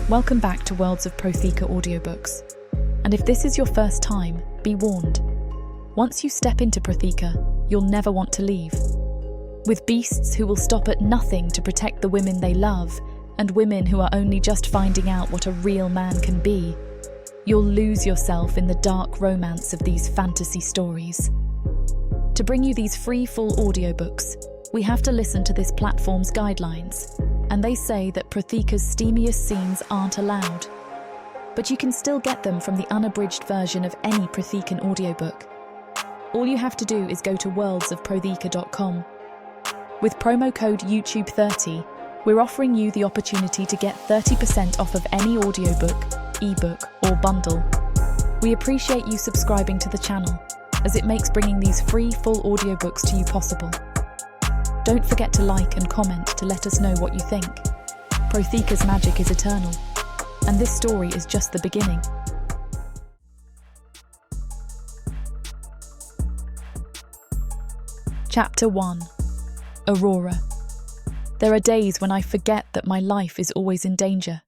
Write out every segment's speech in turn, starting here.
Welcome back to Worlds of Protheka audiobooks. And if this is your first time, be warned. Once you step into Protheka, you'll never want to leave. With beasts who will stop at nothing to protect the women they love, and women who are only just finding out what a real man can be, you'll lose yourself in the dark romance of these fantasy stories. To bring you these free full audiobooks, we have to listen to this platform's guidelines, and they say that Protheka's steamiest scenes aren't allowed. But you can still get them from the unabridged version of any Prothekan audiobook. All you have to do is go to worldsofprotheka.com. With promo code YouTube30, we're offering you the opportunity to get 30% off of any audiobook, ebook, or bundle. We appreciate you subscribing to the channel, as it makes bringing these free full audiobooks to you possible. Don't forget to like and comment to let us know what you think. Protheka's magic is eternal, and this story is just the beginning. Chapter 1. Aurora. There are days when I forget that my life is always in danger.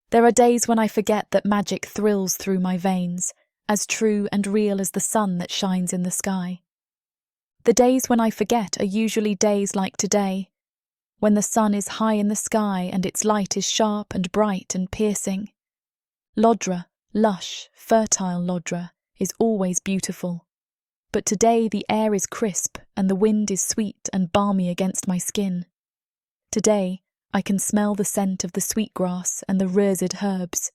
There are days when I forget that magic thrills through my veins, as true and real as the sun that shines in the sky. The days when I forget are usually days like today, when the sun is high in the sky and its light is sharp and bright and piercing. Lodra, lush, fertile Lodra, is always beautiful. But today the air is crisp and the wind is sweet and balmy against my skin. Today I can smell the scent of the sweetgrass and the resin herbs.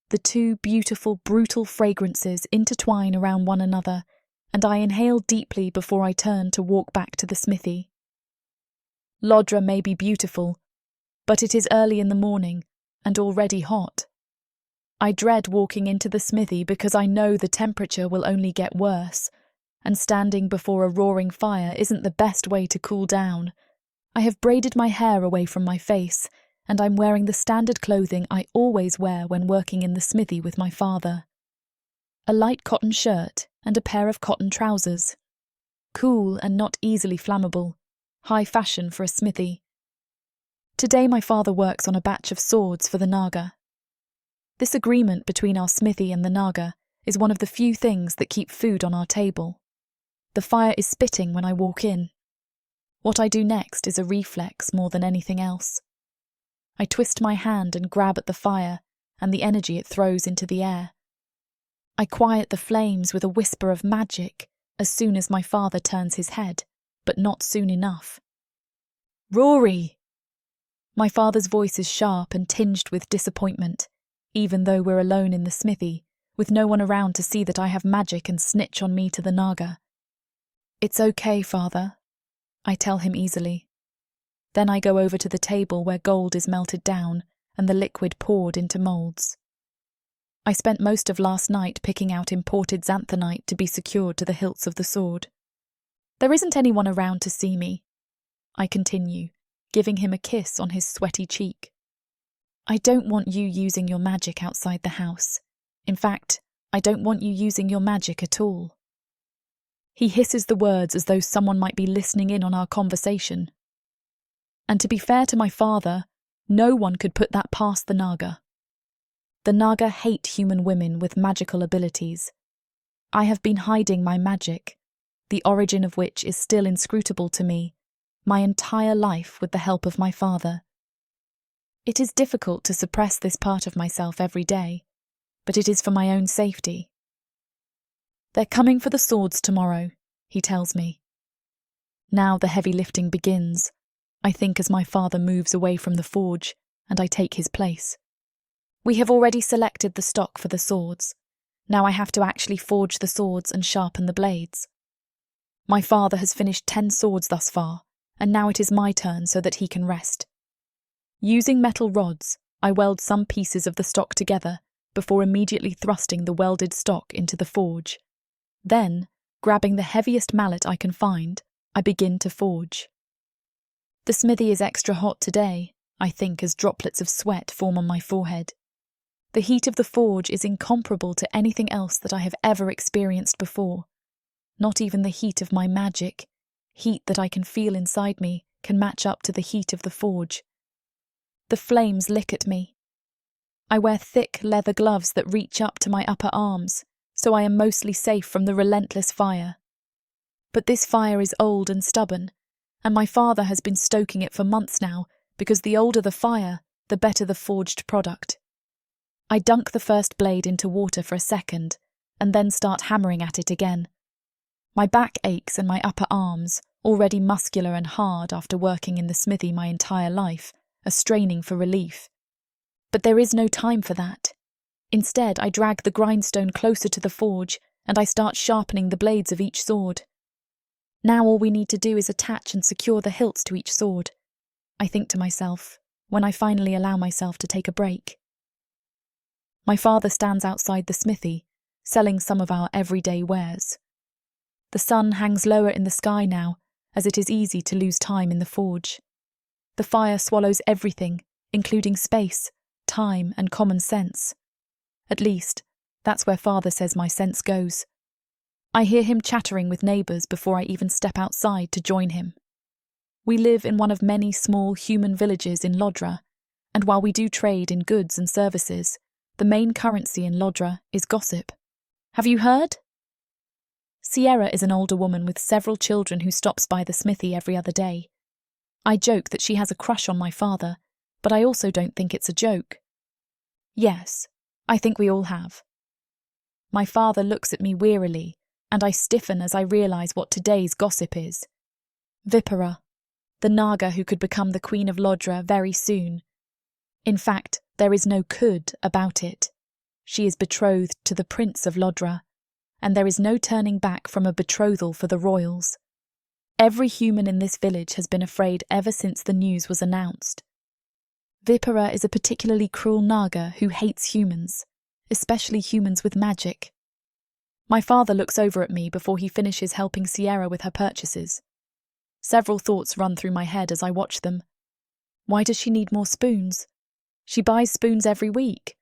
The two beautiful, brutal fragrances intertwine around one another, and I inhale deeply before I turn to walk back to the smithy. Lodra may be beautiful, but it is early in the morning and already hot. I dread walking into the smithy because I know the temperature will only get worse, and standing before a roaring fire isn't the best way to cool down. I have braided my hair away from my face, and I'm wearing the standard clothing I always wear when working in the smithy with my father. A light cotton shirt and a pair of cotton trousers. Cool and not easily flammable. High fashion for a smithy. Today my father works on a batch of swords for the Naga. This agreement between our smithy and the Naga is one of the few things that keep food on our table. The fire is spitting when I walk in. What I do next is a reflex more than anything else. I twist my hand and grab at the fire and the energy it throws into the air. I quiet the flames with a whisper of magic as soon as my father turns his head, but not soon enough. "Rory!" My father's voice is sharp and tinged with disappointment, even though we're alone in the smithy, with no one around to see that I have magic and snitch on me to the Naga. "It's okay, father," I tell him easily. Then I go over to the table where gold is melted down and the liquid poured into moulds. I spent most of last night picking out imported xanthanite to be secured to the hilts of the sword. There isn't anyone around to see me, I continue, giving him a kiss on his sweaty cheek. I don't want you using your magic outside the house. In fact, I don't want you using your magic at all. He hisses the words as though someone might be listening in on our conversation. And to be fair to my father, no one could put that past the Naga. The Naga hate human women with magical abilities. I have been hiding my magic, the origin of which is still inscrutable to me, my entire life with the help of my father. It is difficult to suppress this part of myself every day, but it is for my own safety. "They're coming for the swords tomorrow," he tells me. Now the heavy lifting begins, I think, as my father moves away from the forge, and I take his place. We have already selected the stock for the swords. Now I have to actually forge the swords and sharpen the blades. My father has finished 10 swords thus far, and now it is my turn so that he can rest. Using metal rods, I weld some pieces of the stock together before immediately thrusting the welded stock into the forge. Then, grabbing the heaviest mallet I can find, I begin to forge. The smithy is extra hot today, I think, as droplets of sweat form on my forehead. The heat of the forge is incomparable to anything else that I have ever experienced before. Not even the heat of my magic, heat that I can feel inside me, can match up to the heat of the forge. The flames lick at me. I wear thick leather gloves that reach up to my upper arms, so I am mostly safe from the relentless fire. But this fire is old and stubborn, and my father has been stoking it for months now, because the older the fire, the better the forged product. I dunk the first blade into water for a second, and then start hammering at it again. My back aches and my upper arms, already muscular and hard after working in the smithy my entire life, are straining for relief. But there is no time for that. Instead, I drag the grindstone closer to the forge, and I start sharpening the blades of each sword. Now all we need to do is attach and secure the hilts to each sword, I think to myself, when I finally allow myself to take a break. My father stands outside the smithy, selling some of our everyday wares. The sun hangs lower in the sky now, as it is easy to lose time in the forge. The fire swallows everything, including space, time, and common sense. At least, that's where father says my sense goes. I hear him chattering with neighbours before I even step outside to join him. We live in one of many small human villages in Lodra, and while we do trade in goods and services, the main currency in Lodra is gossip. Have you heard? Sierra is an older woman with several children who stops by the smithy every other day. I joke that she has a crush on my father, but I also don't think it's a joke. Yes, I think we all have. My father looks at me wearily, and I stiffen as I realise what today's gossip is. Vipera, the Naga who could become the Queen of Lodra very soon. In fact, there is no could about it. She is betrothed to the Prince of Lodra, and there is no turning back from a betrothal for the royals. Every human in this village has been afraid ever since the news was announced. Vipera is a particularly cruel Naga who hates humans, especially humans with magic. My father looks over at me before he finishes helping Sierra with her purchases. Several thoughts run through my head as I watch them. Why does she need more spoons? She buys spoons every week.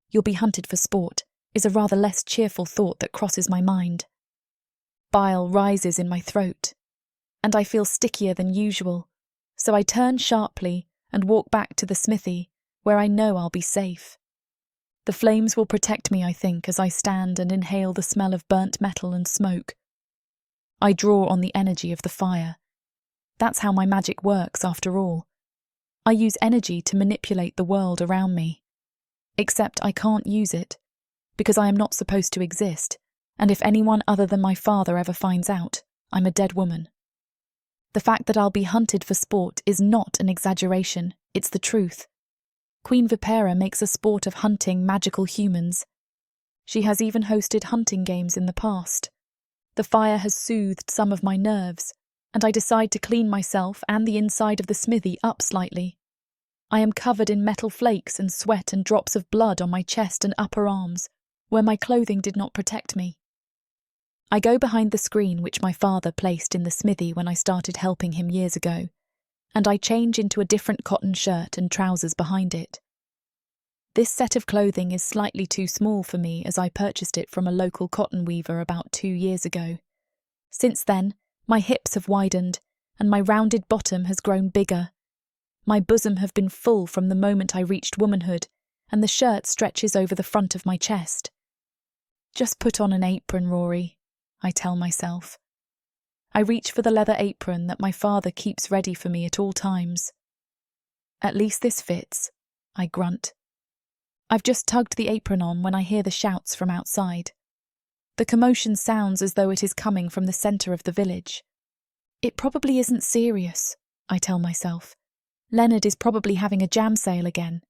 You'll be hunted for sport is a rather less cheerful thought that crosses my mind. Bile rises in my throat, and I feel stickier than usual, so I turn sharply and walk back to the smithy, where I know I'll be safe. The flames will protect me, I think, as I stand and inhale the smell of burnt metal and smoke. I draw on the energy of the fire. That's how my magic works, after all. I use energy to manipulate the world around me. Except I can't use it, because I am not supposed to exist, and if anyone other than my father ever finds out, I'm a dead woman. The fact that I'll be hunted for sport is not an exaggeration, it's the truth. Queen Vipera makes a sport of hunting magical humans. She has even hosted hunting games in the past. The fire has soothed some of my nerves, and I decide to clean myself and the inside of the smithy up slightly. I am covered in metal flakes and sweat and drops of blood on my chest and upper arms, where my clothing did not protect me. I go behind the screen which my father placed in the smithy when I started helping him years ago, and I change into a different cotton shirt and trousers behind it. This set of clothing is slightly too small for me as I purchased it from a local cotton weaver about 2 years ago. Since then, my hips have widened, and my rounded bottom has grown bigger. My bosom have been full from the moment I reached womanhood, and the shirt stretches over the front of my chest. Just put on an apron, Rory, I tell myself. I reach for the leather apron that my father keeps ready for me at all times. At least this fits, I grunt. I've just tugged the apron on when I hear the shouts from outside. The commotion sounds as though it is coming from the centre of the village. It probably isn't serious, I tell myself. Leonard is probably having a jam sale again.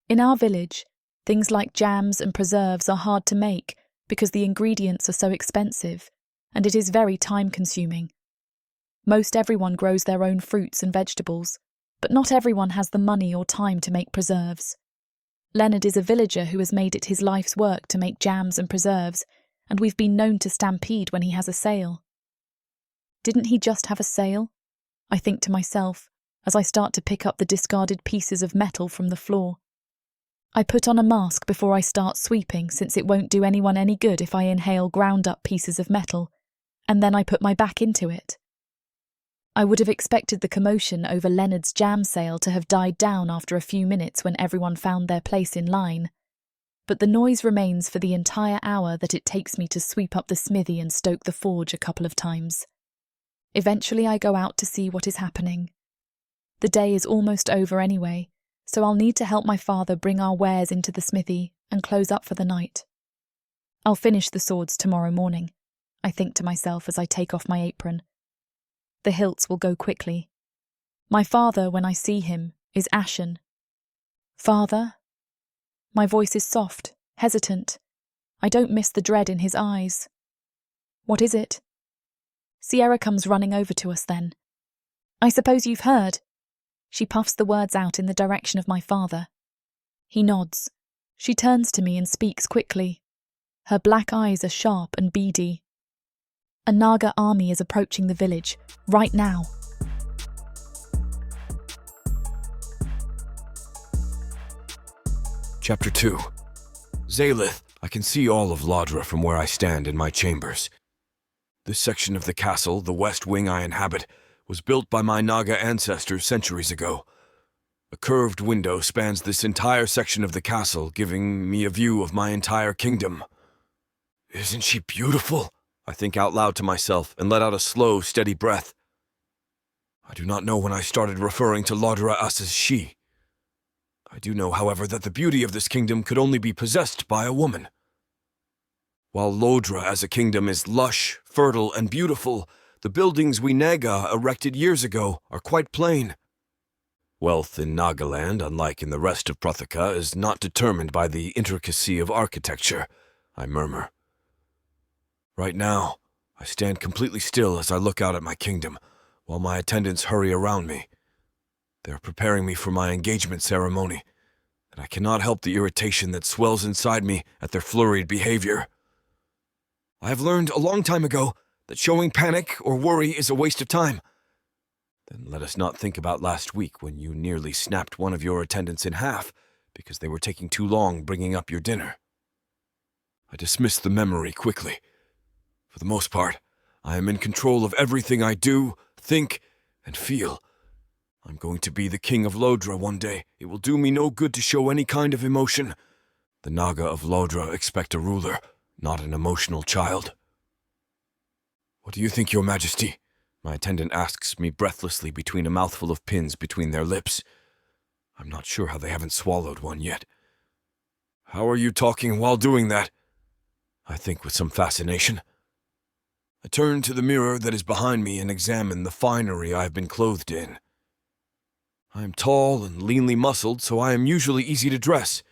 In our village, things like jams and preserves are hard to make because the ingredients are so expensive, and it is very time-consuming. Most everyone grows their own fruits and vegetables, but not everyone has the money or time to make preserves. Leonard is a villager who has made it his life's work to make jams and preserves, and we've been known to stampede when he has a sale. Didn't he just have a sale? I think to myself, as I start to pick up the discarded pieces of metal from the floor. I put on a mask before I start sweeping, since it won't do anyone any good if I inhale ground-up pieces of metal, and then I put my back into it. I would have expected the commotion over Leonard's jam sale to have died down after a few minutes when everyone found their place in line. But the noise remains for the entire hour that it takes me to sweep up the smithy and stoke the forge a couple of times. Eventually I go out to see what is happening. The day is almost over anyway, so I'll need to help my father bring our wares into the smithy and close up for the night. I'll finish the swords tomorrow morning, I think to myself as I take off my apron. The hilts will go quickly. My father, when I see him, is ashen. Father? My voice is soft, hesitant. I don't miss the dread in his eyes. What is it? Sierra comes running over to us then. I suppose you've heard. She puffs the words out in the direction of my father. He nods. She turns to me and speaks quickly. Her black eyes are sharp and beady. A Naga army is approaching the village, right now. Chapter 2. Zalith, I can see all of Lodra from where I stand in my chambers. This section of the castle, the west wing I inhabit, was built by my Naga ancestors centuries ago. A curved window spans this entire section of the castle, giving me a view of my entire kingdom. Isn't she beautiful? I think out loud to myself and let out a slow, steady breath. I do not know when I started referring to Lodra as she. I do know, however, that the beauty of this kingdom could only be possessed by a woman. While Lodra as a kingdom is lush, fertile, and beautiful, the buildings we Naga erected years ago are quite plain. Wealth in Nagaland, unlike in the rest of Protheka, is not determined by the intricacy of architecture, I murmur. Right now, I stand completely still as I look out at my kingdom, while my attendants hurry around me. They are preparing me for my engagement ceremony, and I cannot help the irritation that swells inside me at their flurried behavior. I have learned a long time ago that showing panic or worry is a waste of time. Then let us not think about last week when you nearly snapped one of your attendants in half because they were taking too long bringing up your dinner. I dismiss the memory quickly. For the most part, I am in control of everything I do, think, and feel. I'm going to be the king of Lodra one day. It will do me no good to show any kind of emotion. The Naga of Lodra expect a ruler, not an emotional child. What do you think, Your Majesty? My attendant asks me breathlessly between a mouthful of pins between their lips. I'm not sure how they haven't swallowed one yet. How are you talking while doing that? I think with some fascination. I turn to the mirror that is behind me and examine the finery I have been clothed in. I am tall and leanly muscled, so I am usually easy to dress.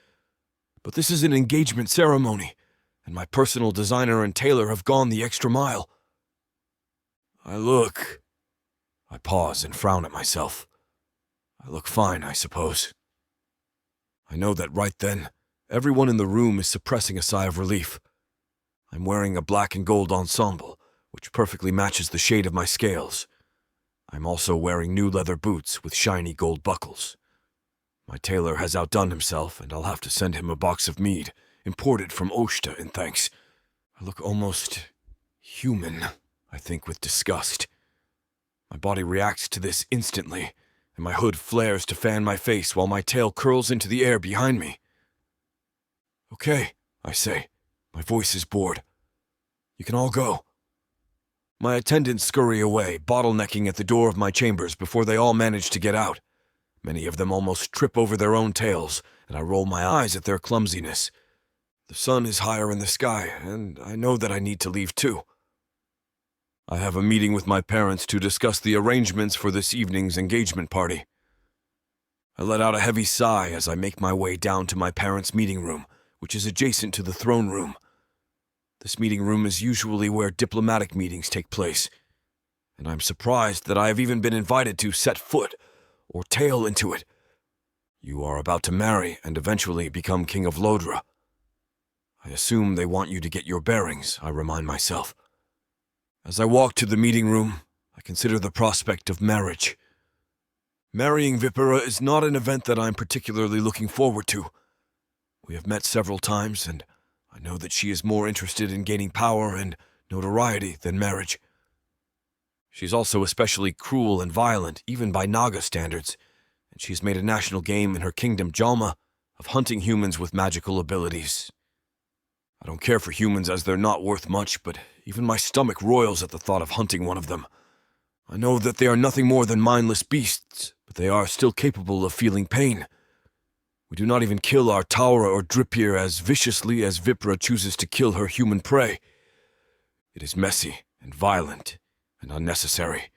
But this is an engagement ceremony, and my personal designer and tailor have gone the extra mile. I pause and frown at myself. I look fine, I suppose. I know that right then, everyone in the room is suppressing a sigh of relief. I'm wearing a black and gold ensemble, which perfectly matches the shade of my scales. I'm also wearing new leather boots with shiny gold buckles. My tailor has outdone himself, and I'll have to send him a box of mead, imported from Oshta in thanks. I look almost human, I think with disgust. My body reacts to this instantly, and my hood flares to fan my face while my tail curls into the air behind me. Okay, I say. My voice is bored. You can all go. My attendants scurry away, bottlenecking at the door of my chambers before they all manage to get out. Many of them almost trip over their own tails, and I roll my eyes at their clumsiness. The sun is higher in the sky, and I know that I need to leave too. I have a meeting with my parents to discuss the arrangements for this evening's engagement party. I let out a heavy sigh as I make my way down to my parents' meeting room, which is adjacent to the throne room. This meeting room is usually where diplomatic meetings take place, and I'm surprised that I have even been invited to set foot or tail into it. You are about to marry and eventually become king of Lodra. I assume they want you to get your bearings, I remind myself. As I walk to the meeting room, I consider the prospect of marriage. Marrying Vipera is not an event that I'm particularly looking forward to. We have met several times, and I know that she is more interested in gaining power and notoriety than marriage. She's also especially cruel and violent, even by Naga standards, and she's made a national game in her kingdom, Jalma, of hunting humans with magical abilities. I don't care for humans as they're not worth much, but even my stomach roils at the thought of hunting one of them. I know that they are nothing more than mindless beasts, but they are still capable of feeling pain. We do not even kill our Taura or Dripir as viciously as Vipra chooses to kill her human prey. It is messy and violent and unnecessary.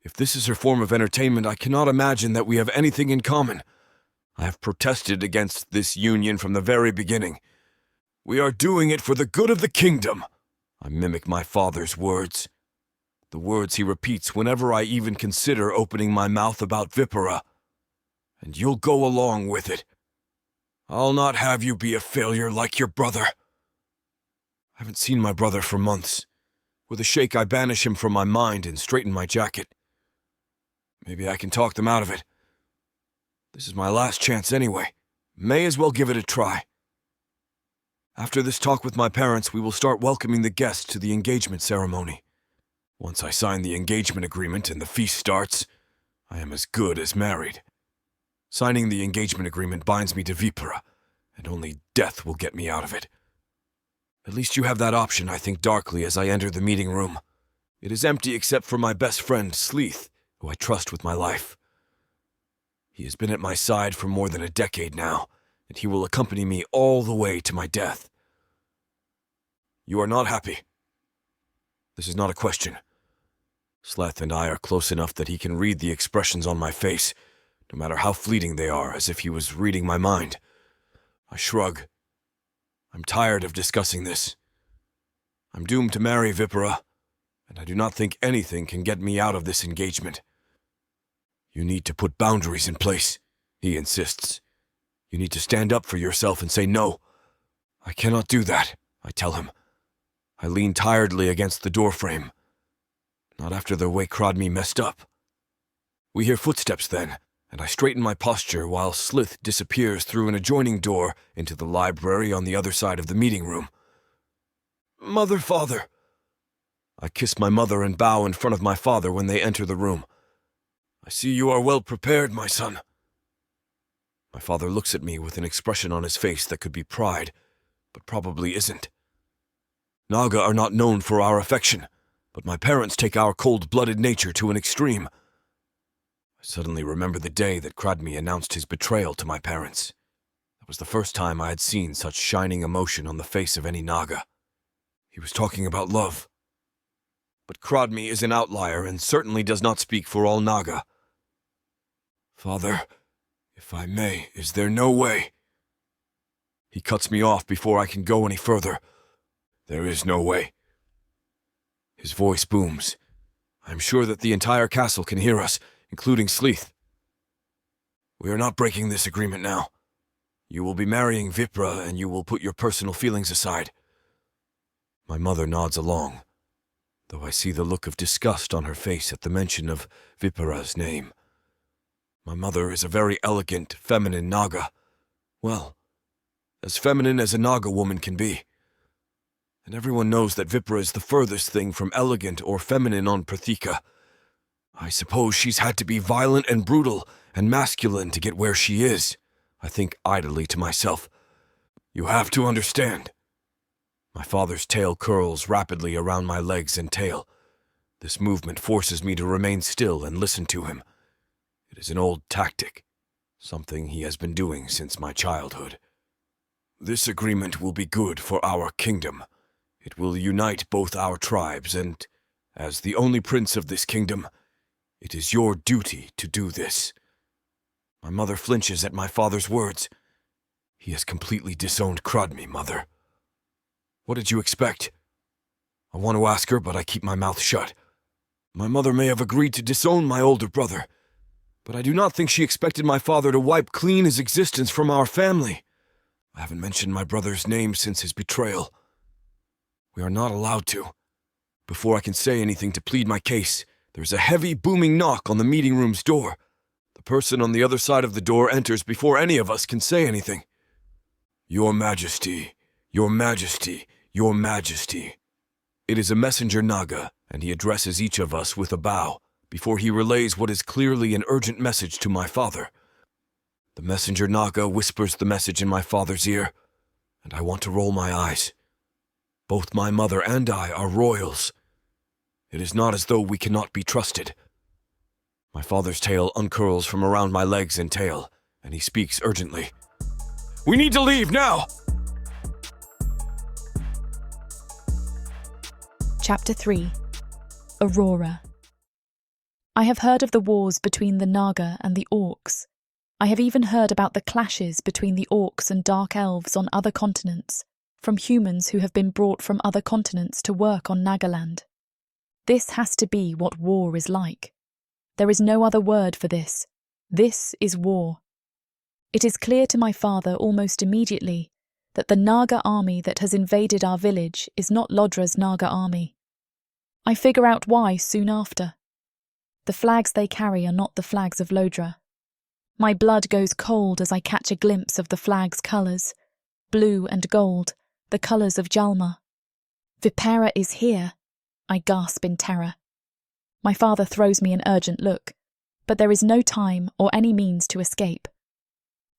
If this is her form of entertainment, I cannot imagine that we have anything in common. I have protested against this union from the very beginning. We are doing it for the good of the kingdom. I mimic my father's words. The words he repeats whenever I even consider opening my mouth about Vipera. And you'll go along with it. I'll not have you be a failure like your brother. I haven't seen my brother for months. With a shake, I banish him from my mind and straighten my jacket. Maybe I can talk them out of it. This is my last chance anyway. May as well give it a try. After this talk with my parents, we will start welcoming the guests to the engagement ceremony. Once I sign the engagement agreement and the feast starts, I am as good as married. Signing the engagement agreement binds me to Vipera, and only death will get me out of it. At least you have that option, I think darkly as I enter the meeting room. It is empty except for my best friend, Zalith, who I trust with my life. He has been at my side for more than a decade now, and he will accompany me all the way to my death. You are not happy. This is not a question. Zalith and I are close enough that he can read the expressions on my face, no matter how fleeting they are, as if he was reading my mind. I shrug. I'm tired of discussing this. I'm doomed to marry Vipera, and I do not think anything can get me out of this engagement. You need to put boundaries in place, he insists. You need to stand up for yourself and say no. I cannot do that, I tell him. I lean tiredly against the doorframe. Not after the way Crodme messed up. We hear footsteps then, and I straighten my posture while Zalith disappears through an adjoining door into the library on the other side of the meeting room. Mother, father. I kiss my mother and bow in front of my father when they enter the room. I see you are well prepared, my son. My father looks at me with an expression on his face that could be pride, but probably isn't. Naga are not known for our affection, but my parents take our cold-blooded nature to an extreme. I suddenly remember the day that Crodme announced his betrayal to my parents. That was the first time I had seen such shining emotion on the face of any Naga. He was talking about love. But Crodme is an outlier and certainly does not speak for all Naga. Father, if I may, is there no way? He cuts me off before I can go any further. There is no way. His voice booms. I am sure that the entire castle can hear us, including Zalith. We are not breaking this agreement now. You will be marrying Vipera, and you will put your personal feelings aside. My mother nods along, though I see the look of disgust on her face at the mention of Vipera's name. My mother is a very elegant, feminine Naga. Well, as feminine as a Naga woman can be. And everyone knows that Vipera is the furthest thing from elegant or feminine on Protheka. I suppose she's had to be violent and brutal and masculine to get where she is. I think idly to myself. You have to understand. My father's tail curls rapidly around my legs and tail. This movement forces me to remain still and listen to him. It is an old tactic, something he has been doing since my childhood. This agreement will be good for our kingdom. It will unite both our tribes, and, as the only prince of this kingdom, it is your duty to do this. My mother flinches at my father's words. He has completely disowned Crodme, mother. What did you expect? I want to ask her, but I keep my mouth shut. My mother may have agreed to disown my older brother, but I do not think she expected my father to wipe clean his existence from our family. I haven't mentioned my brother's name since his betrayal. We are not allowed to. Before I can say anything to plead my case, there is a heavy, booming knock on the meeting room's door. The person on the other side of the door enters before any of us can say anything. Your Majesty, Your Majesty, Your Majesty. It is a messenger Naga, and he addresses each of us with a bow before he relays what is clearly an urgent message to my father. The messenger Naga whispers the message in my father's ear, and I want to roll my eyes. Both my mother and I are royals. It is not as though we cannot be trusted. My father's tail uncurls from around my legs and tail, and he speaks urgently. "We need to leave now!" Chapter 3. Aurora. I have heard of the wars between the Naga and the Orcs. I have even heard about the clashes between the Orcs and Dark Elves on other continents, from humans who have been brought from other continents to work on Nagaland. This has to be what war is like. There is no other word for this. This is war. It is clear to my father almost immediately that the Naga army that has invaded our village is not Lodra's Naga army. I figure out why soon after. The flags they carry are not the flags of Lodra. My blood goes cold as I catch a glimpse of the flag's colours, blue and gold, the colours of Jalma. Vipera is here, I gasp in terror. My father throws me an urgent look, but there is no time or any means to escape.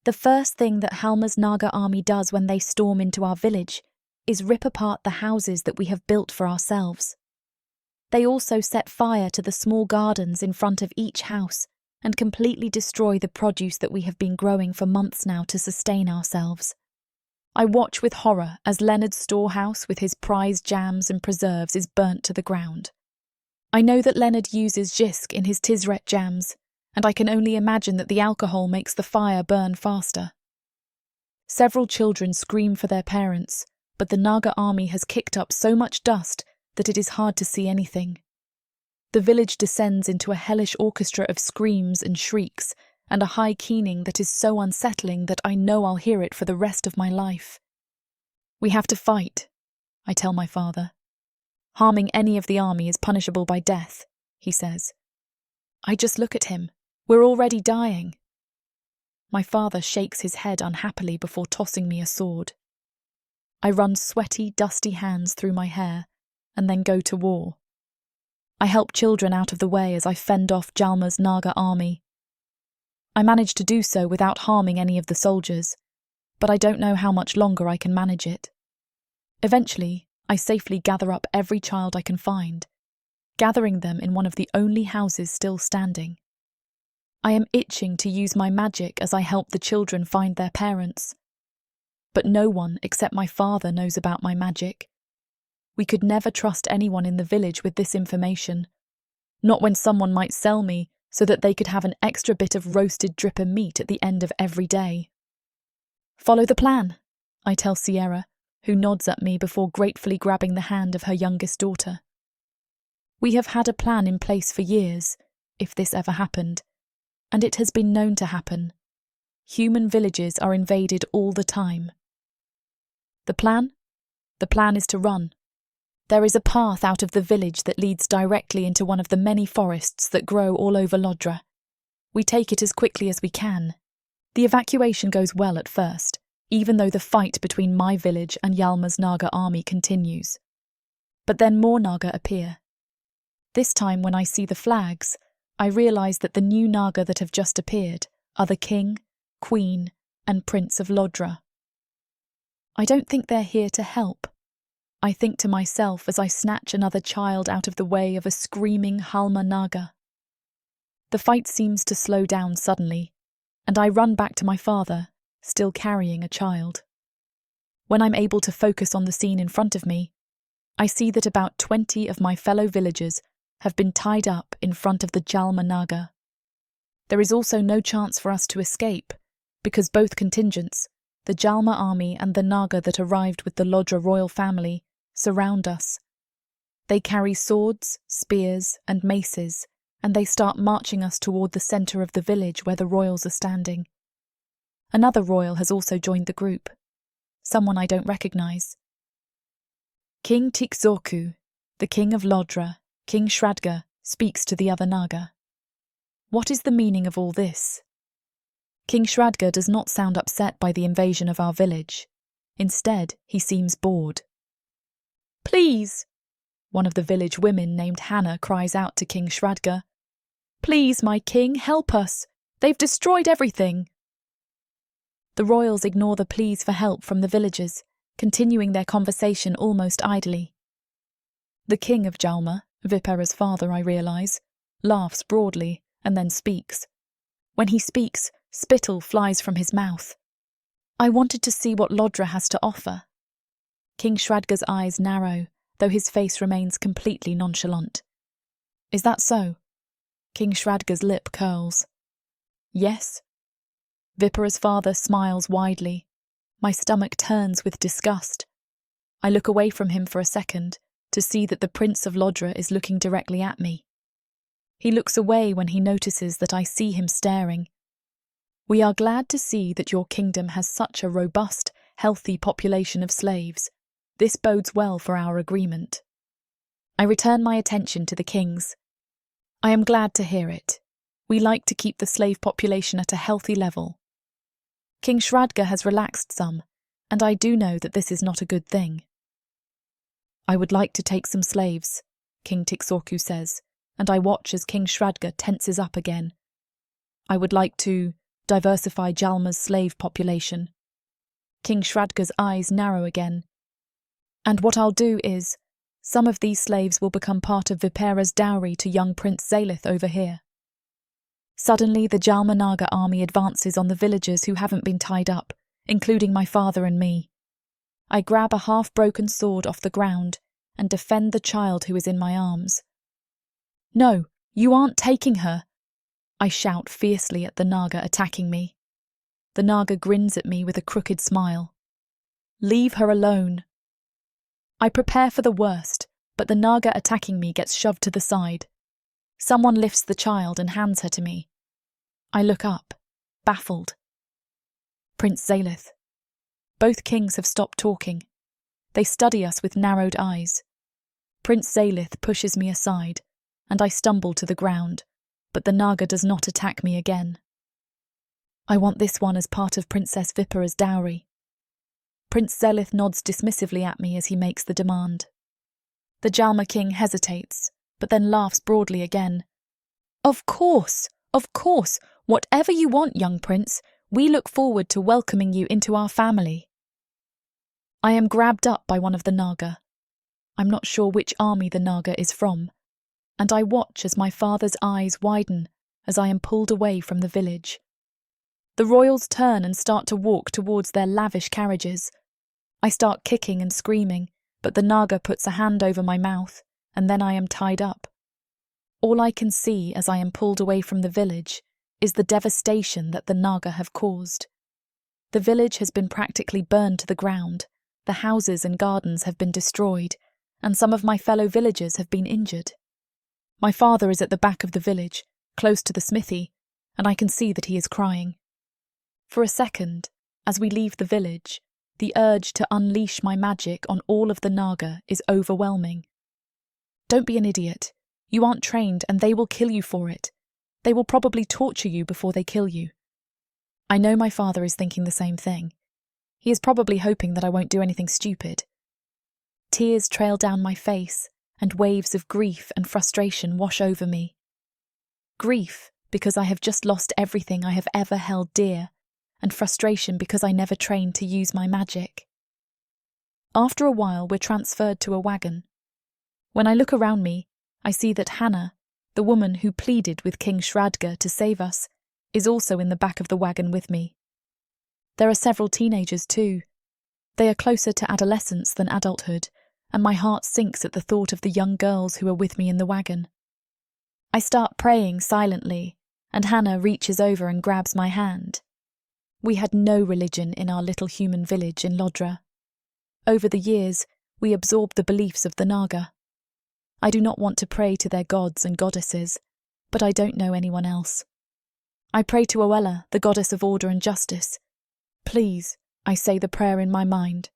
The first thing that Halma's Naga army does when they storm into our village is rip apart the houses that we have built for ourselves. They also set fire to the small gardens in front of each house and completely destroy the produce that we have been growing for months now to sustain ourselves. I watch with horror as Leonard's storehouse with his prized jams and preserves is burnt to the ground. I know that Leonard uses Jisk in his Tisret jams, and I can only imagine that the alcohol makes the fire burn faster. Several children scream for their parents, but the Naga army has kicked up so much dust that it is hard to see anything. The village descends into a hellish orchestra of screams and shrieks, and a high keening that is so unsettling that I know I'll hear it for the rest of my life. "We have to fight," I tell my father. "Harming any of the army is punishable by death," he says. I just look at him. We're already dying. My father shakes his head unhappily before tossing me a sword. I run sweaty, dusty hands through my hair, and then go to war. I help children out of the way as I fend off Jalma's Naga army. I manage to do so without harming any of the soldiers, but I don't know how much longer I can manage it. Eventually, I safely gather up every child I can find, gathering them in one of the only houses still standing. I am itching to use my magic as I help the children find their parents. But no one except my father knows about my magic. We could never trust anyone in the village with this information, not when someone might sell me so that they could have an extra bit of roasted dripper meat at the end of every day. "Follow the plan," I tell Sierra, who nods at me before gratefully grabbing the hand of her youngest daughter. We have had a plan in place for years, if this ever happened, and it has been known to happen. Human villages are invaded all the time. The plan? The plan is to run. There is a path out of the village that leads directly into one of the many forests that grow all over Lodra. We take it as quickly as we can. The evacuation goes well at first, even though the fight between my village and Yalma's Naga army continues. But then more Naga appear. This time when I see the flags, I realise that the new Naga that have just appeared are the King, Queen, and Prince of Lodra. I don't think they're here to help. I think to myself as I snatch another child out of the way of a screaming Halma Naga. The fight seems to slow down suddenly, and I run back to my father, still carrying a child. When I'm able to focus on the scene in front of me, I see that about 20 of my fellow villagers have been tied up in front of the Jalma Naga. There is also no chance for us to escape, because both contingents, the Jalma army and the Naga that arrived with the Lodra royal family, surround us. They carry swords, spears, and maces, and they start marching us toward the centre of the village where the royals are standing. Another royal has also joined the group, someone I don't recognise. King Tikzorku, the king of Lodra, King Shradga, speaks to the other Naga. What is the meaning of all this? King Shradga does not sound upset by the invasion of our village. Instead, he seems bored. "Please," One of the village women named Hannah cries out to King Shradga, "Please, my king, help us! They've destroyed everything!" The royals ignore the pleas for help from the villagers, continuing their conversation almost idly. The king of Jalma, Vipera's father, I realise, laughs broadly and then speaks. When he speaks, spittle flies from his mouth. I wanted to see what Lodra has to offer. King Shradga's eyes narrow, though his face remains completely nonchalant. Is that so? King Shradga's lip curls. Yes. Vipera's father smiles widely. My stomach turns with disgust. I look away from him for a second to see that the Prince of Lodra is looking directly at me. He looks away when he notices that I see him staring. We are glad to see that your kingdom has such a robust, healthy population of slaves. This bodes well for our agreement. I return my attention to the kings. I am glad to hear it. We like to keep the slave population at a healthy level. King Shradga has relaxed some, and I do know that this is not a good thing. I would like to take some slaves, King Tixorku says, and I watch as King Shradga tenses up again. I would like to diversify Jalma's slave population. King Shradga's eyes narrow again. And what I'll do is, some of these slaves will become part of Vipera's dowry to young Prince Zalith over here. Suddenly, the Jalma Naga army advances on the villagers who haven't been tied up, including my father and me. I grab a half-broken sword off the ground and defend the child who is in my arms. No, you aren't taking her, I shout fiercely at the Naga attacking me. The Naga grins at me with a crooked smile. Leave her alone. I prepare for the worst, but the Naga attacking me gets shoved to the side. Someone lifts the child and hands her to me. I look up, baffled. Prince Zalith. Both kings have stopped talking. They study us with narrowed eyes. Prince Zalith pushes me aside, and I stumble to the ground, but the Naga does not attack me again. I want this one as part of Princess Vipera's dowry. Prince Zalith nods dismissively at me as he makes the demand. The Jalma king hesitates, but then laughs broadly again. Of course, whatever you want, young prince. We look forward to welcoming you into our family. I am grabbed up by one of the Naga. I'm not sure which army the Naga is from, and I watch as my father's eyes widen as I am pulled away from the village. The royals turn and start to walk towards their lavish carriages. I start kicking and screaming, but the Naga puts a hand over my mouth, and then I am tied up. All I can see as I am pulled away from the village is the devastation that the Naga have caused. The village has been practically burned to the ground, the houses and gardens have been destroyed, and some of my fellow villagers have been injured. My father is at the back of the village, close to the smithy, and I can see that he is crying. For a second, as we leave the village, the urge to unleash my magic on all of the Naga is overwhelming. Don't be an idiot. You aren't trained and they will kill you for it. They will probably torture you before they kill you. I know my father is thinking the same thing. He is probably hoping that I won't do anything stupid. Tears trail down my face, and waves of grief and frustration wash over me. Grief because I have just lost everything I have ever held dear, and frustration because I never trained to use my magic. After a while, we're transferred to a wagon. When I look around me, I see that Hannah, the woman who pleaded with King Shradga to save us, is also in the back of the wagon with me. There are several teenagers too. They are closer to adolescence than adulthood, and my heart sinks at the thought of the young girls who are with me in the wagon. I start praying silently, and Hannah reaches over and grabs my hand. We had no religion in our little human village in Lodra. Over the years, we absorbed the beliefs of the Naga. I do not want to pray to their gods and goddesses, but I don't know anyone else. I pray to Oella, the goddess of order and justice. Please, I say the prayer in my mind.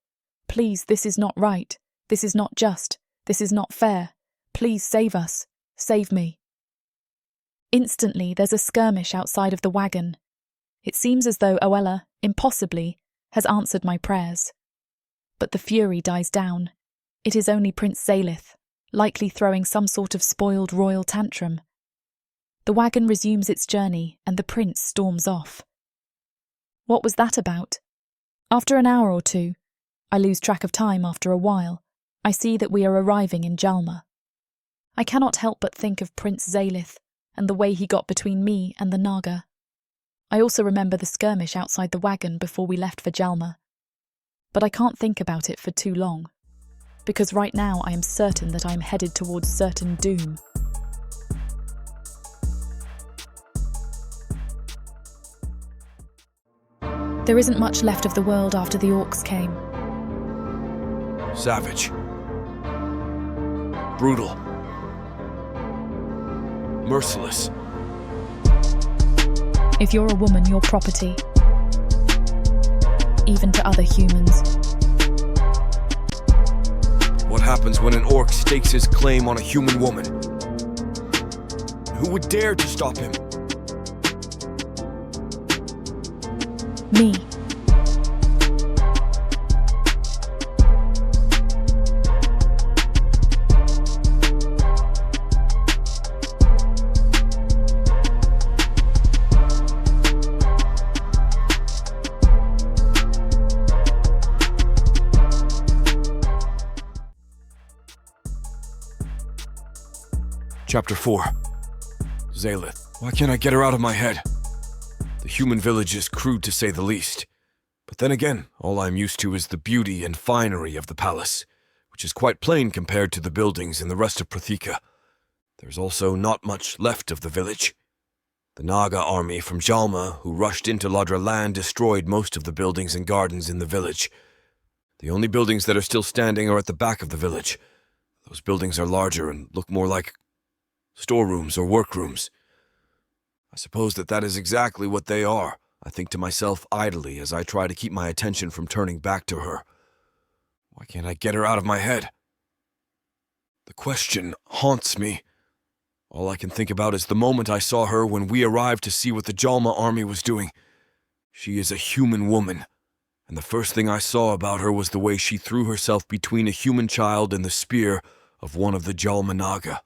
Please, this is not right. This is not just. This is not fair. Please save us. Save me. Instantly, there's a skirmish outside of the wagon. It seems as though Oella, impossibly, has answered my prayers. But the fury dies down. It is only Prince Zalith, likely throwing some sort of spoiled royal tantrum. The wagon resumes its journey and the prince storms off. What was that about? After an hour or two, I lose track of time after a while, I see that we are arriving in Jalma. I cannot help but think of Prince Zalith and the way he got between me and the Naga. I also remember the skirmish outside the wagon before we left for Jalma. But I can't think about it for too long, because right now I am certain that I am headed towards certain doom. There isn't much left of the world after the orcs came. Savage. Brutal. Merciless. If you're a woman, you're property. Even to other humans. What happens when an orc stakes his claim on a human woman? Who would dare to stop him? Me. Chapter 4. Zalith. Why can't I get her out of my head? The human village is crude to say the least. But then again, all I'm used to is the beauty and finery of the palace, which is quite plain compared to the buildings in the rest of Protheka. There's also not much left of the village. The Naga army from Jalma, who rushed into Ladra land, destroyed most of the buildings and gardens in the village. The only buildings that are still standing are at the back of the village. Those buildings are larger and look more like storerooms or workrooms. I suppose that is exactly what they are, I think to myself idly as I try to keep my attention from turning back to her. Why can't I get her out of my head? The question haunts me. All I can think about is the moment I saw her when we arrived to see what the Jalma army was doing. She is a human woman, and the first thing I saw about her was the way she threw herself between a human child and the spear of one of the Jalma Naga.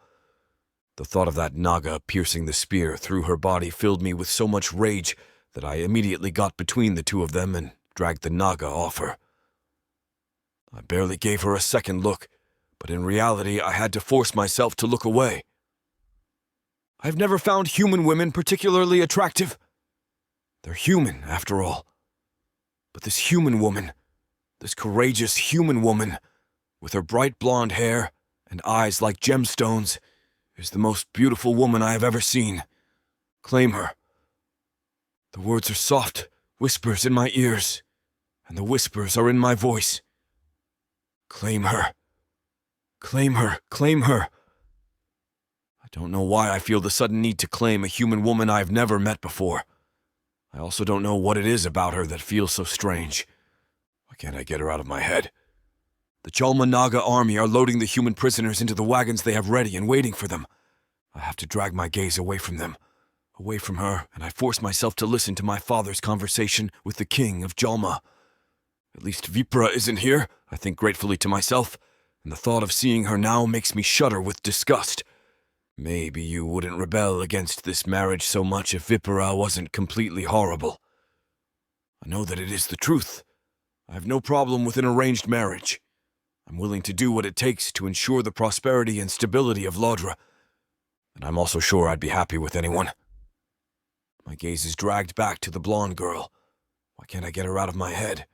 The thought of that Naga piercing the spear through her body filled me with so much rage that I immediately got between the two of them and dragged the Naga off her. I barely gave her a second look, but in reality I had to force myself to look away. I've never found human women particularly attractive. They're human, after all. But this human woman, this courageous human woman, with her bright blonde hair and eyes like gemstones, is the most beautiful woman I have ever seen. Claim her. The words are soft whispers in my ears, and the whispers are in my voice. Claim her. Claim her. Claim her. I don't know why I feel the sudden need to claim a human woman I've never met before. I also don't know what it is about her that feels so strange. Why can't I get her out of my head? The Jalma Naga army are loading the human prisoners into the wagons they have ready and waiting for them. I have to drag my gaze away from them, away from her, and I force myself to listen to my father's conversation with the king of Jalma. At least Vipra isn't here, I think gratefully to myself, and the thought of seeing her now makes me shudder with disgust. Maybe you wouldn't rebel against this marriage so much if Vipra wasn't completely horrible. I know that it is the truth. I have no problem with an arranged marriage. I'm willing to do what it takes to ensure the prosperity and stability of Lodra, and I'm also sure I'd be happy with anyone. My gaze is dragged back to the blonde girl. Why can't I get her out of my head?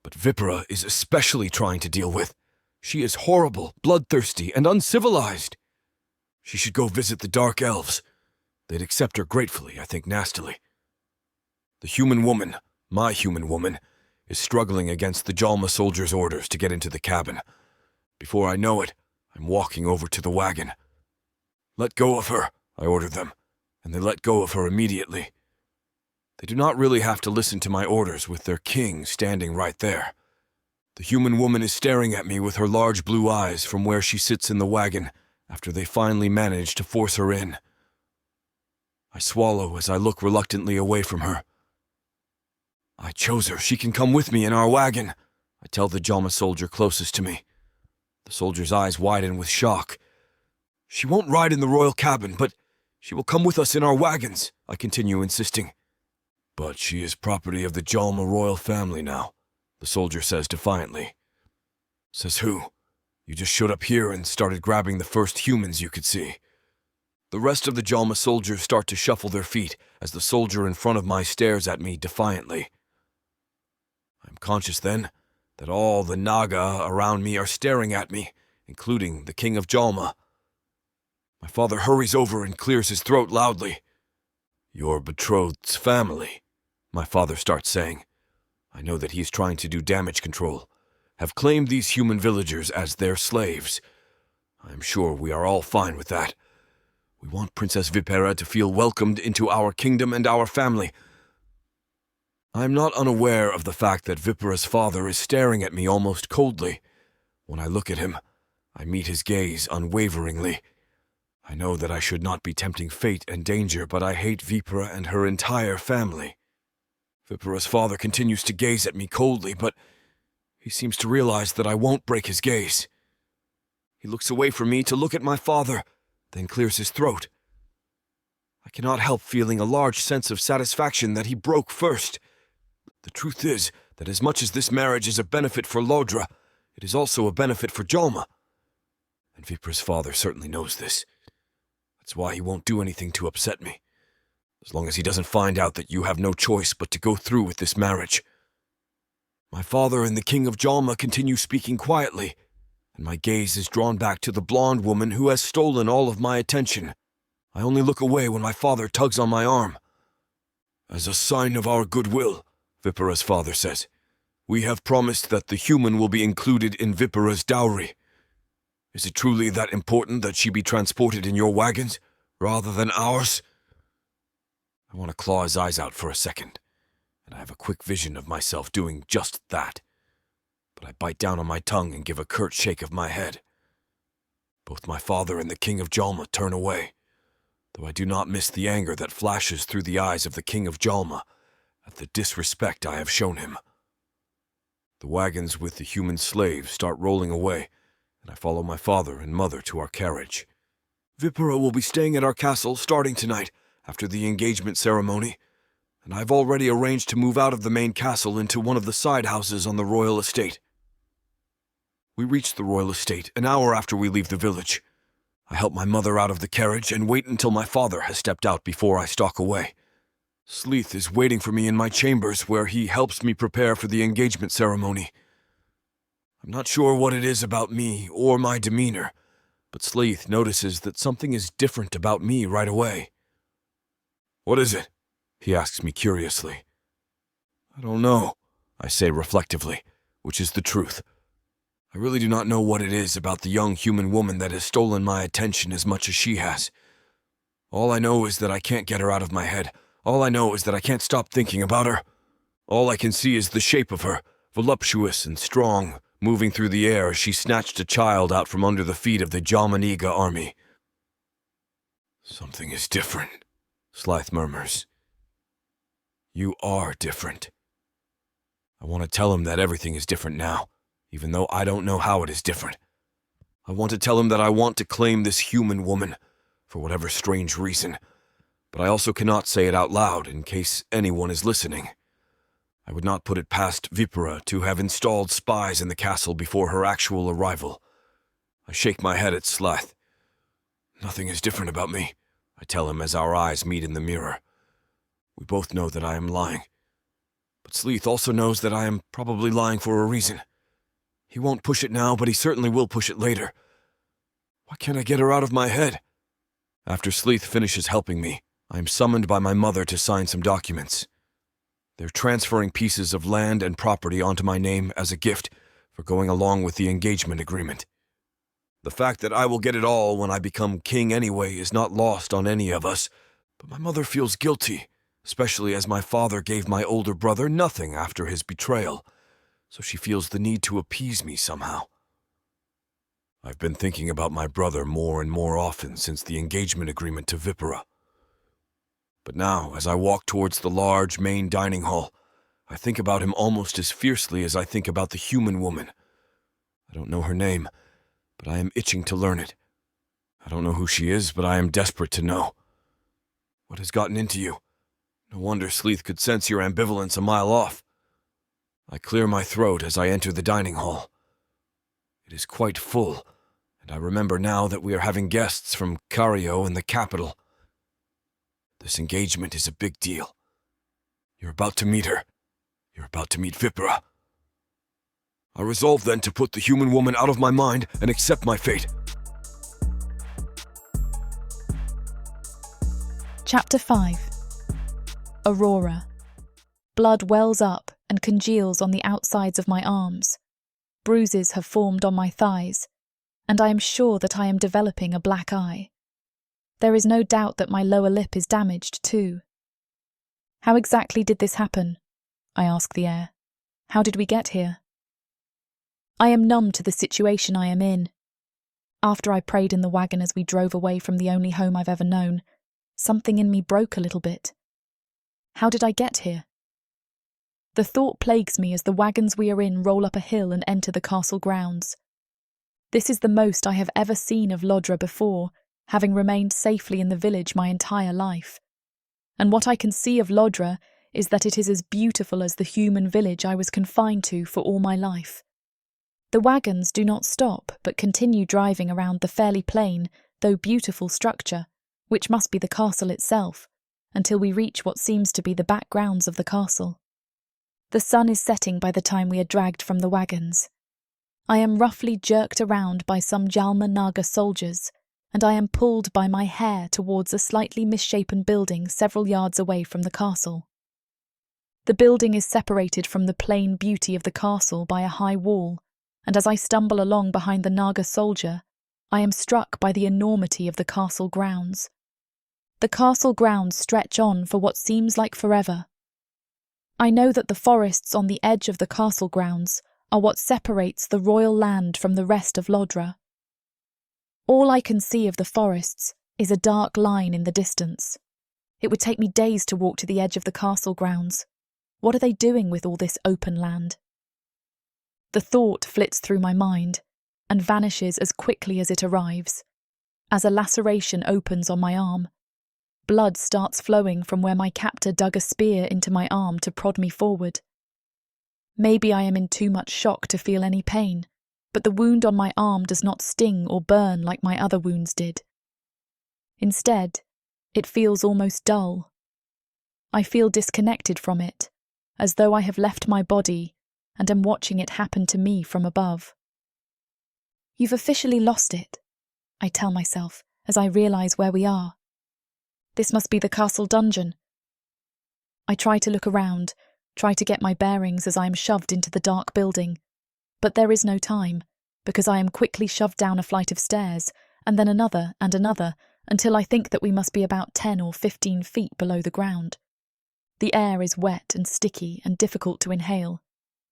But Vipra is especially trying to deal with. She is horrible, bloodthirsty, and uncivilized. She should go visit the Dark Elves. They'd accept her gratefully, I think nastily. The human woman, my human woman, is struggling against the Jalma soldiers' orders to get into the cabin. Before I know it, I'm walking over to the wagon. Let go of her, I order them, and they let go of her immediately. They do not really have to listen to my orders with their king standing right there. The human woman is staring at me with her large blue eyes from where she sits in the wagon after they finally manage to force her in. I swallow as I look reluctantly away from her. I chose her. She can come with me in our wagon, I tell the Jalma soldier closest to me. The The soldier's eyes widen with shock. "She won't ride in the royal cabin, but she will come with us in our wagons," I continue insisting. "But she is property of the Jalma royal family now," the soldier says defiantly. "Says who? You just showed up here and started grabbing the first humans you could see." The rest of the Jalma soldiers start to shuffle their feet as the soldier in front of me stares at me defiantly. I'm conscious then that all the Naga around me are staring at me, including the king of Jalma. My father hurries over and clears his throat loudly. "Your betrothed's family," my father starts saying. I know that he's trying to do damage control, have claimed these human villagers as their slaves. I am sure we are all fine with that. We want Princess Vipera to feel welcomed into our kingdom and our family. I am not unaware of the fact that Vipera's father is staring at me almost coldly. When I look at him, I meet his gaze unwaveringly. I know that I should not be tempting fate and danger, but I hate Vipera and her entire family. Vipera's father continues to gaze at me coldly, but he seems to realize that I won't break his gaze. He looks away from me to look at my father, then clears his throat. I cannot help feeling a large sense of satisfaction that he broke first. The truth is that as much as this marriage is a benefit for Lodra, it is also a benefit for Jalma. And Vipera's father certainly knows this. That's why he won't do anything to upset me, as long as he doesn't find out that you have no choice but to go through with this marriage. My father and the king of Jalma continue speaking quietly, and my gaze is drawn back to the blonde woman who has stolen all of my attention. I only look away when my father tugs on my arm. "As a sign of our goodwill," Vipera's father says, "we have promised that the human will be included in Vipera's dowry. Is it truly that important that she be transported in your wagons, rather than ours?" I want to claw his eyes out for a second, and I have a quick vision of myself doing just that. But I bite down on my tongue and give a curt shake of my head. Both my father and the king of Jalma turn away, though I do not miss the anger that flashes through the eyes of the king of Jalma at the disrespect I have shown him. The wagons with the human slaves start rolling away, and I follow my father and mother to our carriage. Vipera will be staying at our castle starting tonight after the engagement ceremony, and I've already arranged to move out of the main castle into one of the side houses on the royal estate. We reach the royal estate an hour after we leave the village. I help my mother out of the carriage and wait until my father has stepped out before I stalk away. Zalith is waiting for me in my chambers, where he helps me prepare for the engagement ceremony. I'm not sure what it is about me or my demeanor, but Zalith notices that something is different about me right away. "What is it?" he asks me curiously. "I don't know," I say reflectively, which is the truth. I really do not know what it is about the young human woman that has stolen my attention as much as she has. All I know is that I can't get her out of my head. All I know is that I can't stop thinking about her. All I can see is the shape of her, voluptuous and strong, moving through the air as she snatched a child out from under the feet of the Jalmaniga army. "Something is different," Zalith murmurs. "You are different." I want to tell him that everything is different now, even though I don't know how it is different. I want to tell him that I want to claim this human woman, for whatever strange reason, but I also cannot say it out loud in case anyone is listening. I would not put it past Vipera to have installed spies in the castle before her actual arrival. I shake my head at Zalith. "Nothing is different about me," I tell him as our eyes meet in the mirror. We both know that I am lying, but Zalith also knows that I am probably lying for a reason. He won't push it now, but he certainly will push it later. Why can't I get her out of my head? After Zalith finishes helping me, I am summoned by my mother to sign some documents. They're transferring pieces of land and property onto my name as a gift for going along with the engagement agreement. The fact that I will get it all when I become king anyway is not lost on any of us, but my mother feels guilty, especially as my father gave my older brother nothing after his betrayal, so she feels the need to appease me somehow. I've been thinking about my brother more and more often since the engagement agreement to Vipera. But now, as I walk towards the large main dining hall, I think about him almost as fiercely as I think about the human woman. I don't know her name, but I am itching to learn it. I don't know who she is, but I am desperate to know. What has gotten into you? No wonder Zalith could sense your ambivalence a mile off. I clear my throat as I enter the dining hall. It is quite full, and I remember now that we are having guests from Cario and the capital. This engagement is a big deal. You're about to meet her. You're about to meet Vipera. I resolve then to put the human woman out of my mind and accept my fate. Chapter 5. Aurora. Blood wells up and congeals on the outsides of my arms. Bruises have formed on my thighs, and I am sure that I am developing a black eye. There is no doubt that my lower lip is damaged too. How exactly did this happen? I ask the air. How did we get here? I am numb to the situation I am in. After I prayed in the wagon as we drove away from the only home I've ever known, something in me broke a little bit. How did I get here? The thought plagues me as the wagons we are in roll up a hill and enter the castle grounds. This is the most I have ever seen of Lodra before, having remained safely in the village my entire life. And what I can see of Lodra is that it is as beautiful as the human village I was confined to for all my life. The wagons do not stop, but continue driving around the fairly plain, though beautiful structure, which must be the castle itself, until we reach what seems to be the backgrounds of the castle. The sun is setting by the time we are dragged from the wagons. I am roughly jerked around by some Jalma Naga soldiers, and I am pulled by my hair towards a slightly misshapen building several yards away from the castle. The building is separated from the plain beauty of the castle by a high wall, and as I stumble along behind the Naga soldier, I am struck by the enormity of the castle grounds. The castle grounds stretch on for what seems like forever. I know that the forests on the edge of the castle grounds are what separates the royal land from the rest of Lodra. All I can see of the forests is a dark line in the distance. It would take me days to walk to the edge of the castle grounds. What are they doing with all this open land? The thought flits through my mind and vanishes as quickly as it arrives. As a laceration opens on my arm, blood starts flowing from where my captor dug a spear into my arm to prod me forward. Maybe I am in too much shock to feel any pain, but the wound on my arm does not sting or burn like my other wounds did. Instead, it feels almost dull. I feel disconnected from it, as though I have left my body and am watching it happen to me from above. You've officially lost it, I tell myself as I realise where we are. This must be the castle dungeon. I try to look around, try to get my bearings as I am shoved into the dark building, but there is no time, because I am quickly shoved down a flight of stairs, and then another and another, until I think that we must be about 10 or 15 feet below the ground. The air is wet and sticky and difficult to inhale,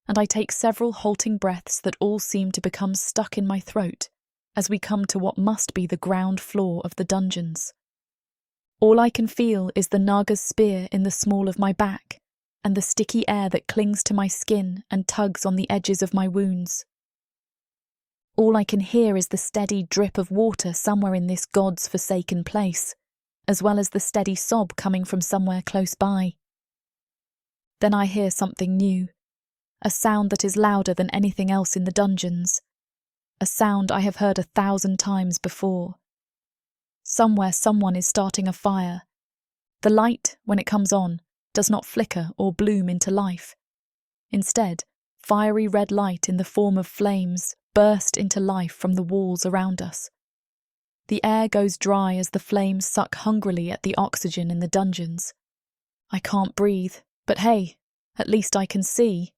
and I take several halting breaths that all seem to become stuck in my throat as we come to what must be the ground floor of the dungeons. All I can feel is the Naga's spear in the small of my back, and the sticky air that clings to my skin and tugs on the edges of my wounds. All I can hear is the steady drip of water somewhere in this God's forsaken place, as well as the steady sob coming from somewhere close by. Then I hear something new, a sound that is louder than anything else in the dungeons, a sound I have heard 1,000 times before. Somewhere someone is starting a fire. The light, when it comes on, does not flicker or bloom into life. Instead, fiery red light in the form of flames burst into life from the walls around us. The air goes dry as the flames suck hungrily at the oxygen in the dungeons. I can't breathe, but hey, at least I can see.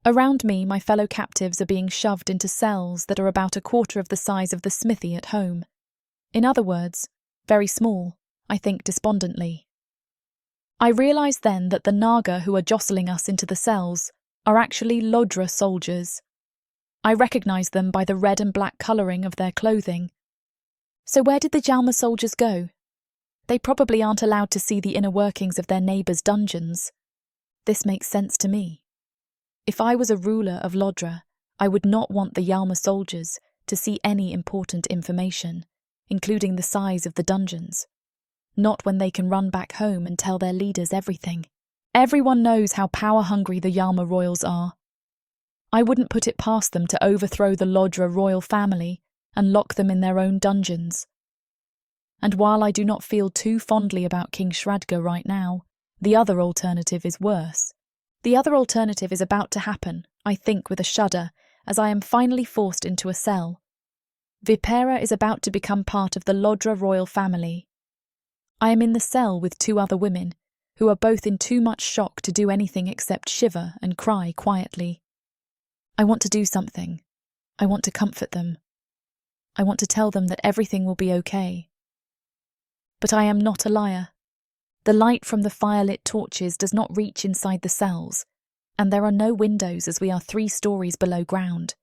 Around me, my fellow captives are being shoved into cells that are about 1/4 of the size of the smithy at home. In other words, very small, I think despondently. I realise then that the Naga who are jostling us into the cells are actually Lodra soldiers. I recognise them by the red and black colouring of their clothing. So where did the Jalma soldiers go? They probably aren't allowed to see the inner workings of their neighbours' dungeons. This makes sense to me. If I was a ruler of Lodra, I would not want the Jalma soldiers to see any important information, including the size of the dungeons. Not when they can run back home and tell their leaders everything. Everyone knows how power-hungry the Yama royals are. I wouldn't put it past them to overthrow the Lodra royal family and lock them in their own dungeons. And while I do not feel too fondly about King Shradga right now, the other alternative is worse. The other alternative is about to happen, I think with a shudder, as I am finally forced into a cell. Vipera is about to become part of the Lodra royal family. I am in the cell with 2 other women, who are both in too much shock to do anything except shiver and cry quietly. I want to do something. I want to comfort them. I want to tell them that everything will be okay. But I am not a liar. The light from the firelit torches does not reach inside the cells, and there are no windows as we are 3 stories below ground.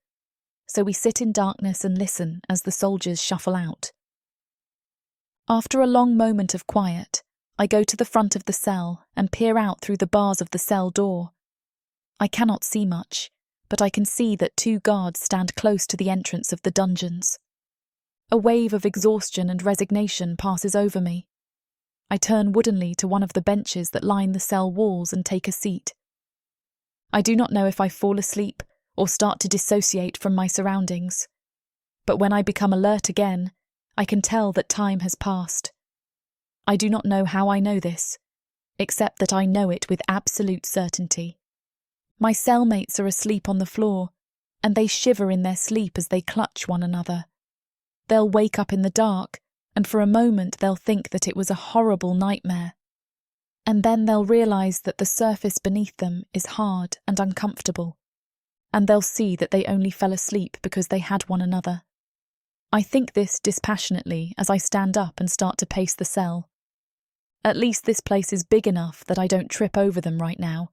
So we sit in darkness and listen as the soldiers shuffle out. After a long moment of quiet, I go to the front of the cell and peer out through the bars of the cell door. I cannot see much, but I can see that 2 guards stand close to the entrance of the dungeons. A wave of exhaustion and resignation passes over me. I turn woodenly to one of the benches that line the cell walls and take a seat. I do not know if I fall asleep or start to dissociate from my surroundings, but when I become alert again, I can tell that time has passed. I do not know how I know this, except that I know it with absolute certainty. My cellmates are asleep on the floor, and they shiver in their sleep as they clutch one another. They'll wake up in the dark, and for a moment they'll think that it was a horrible nightmare. And then they'll realise that the surface beneath them is hard and uncomfortable, and they'll see that they only fell asleep because they had one another. I think this dispassionately as I stand up and start to pace the cell. At least this place is big enough that I don't trip over them right now.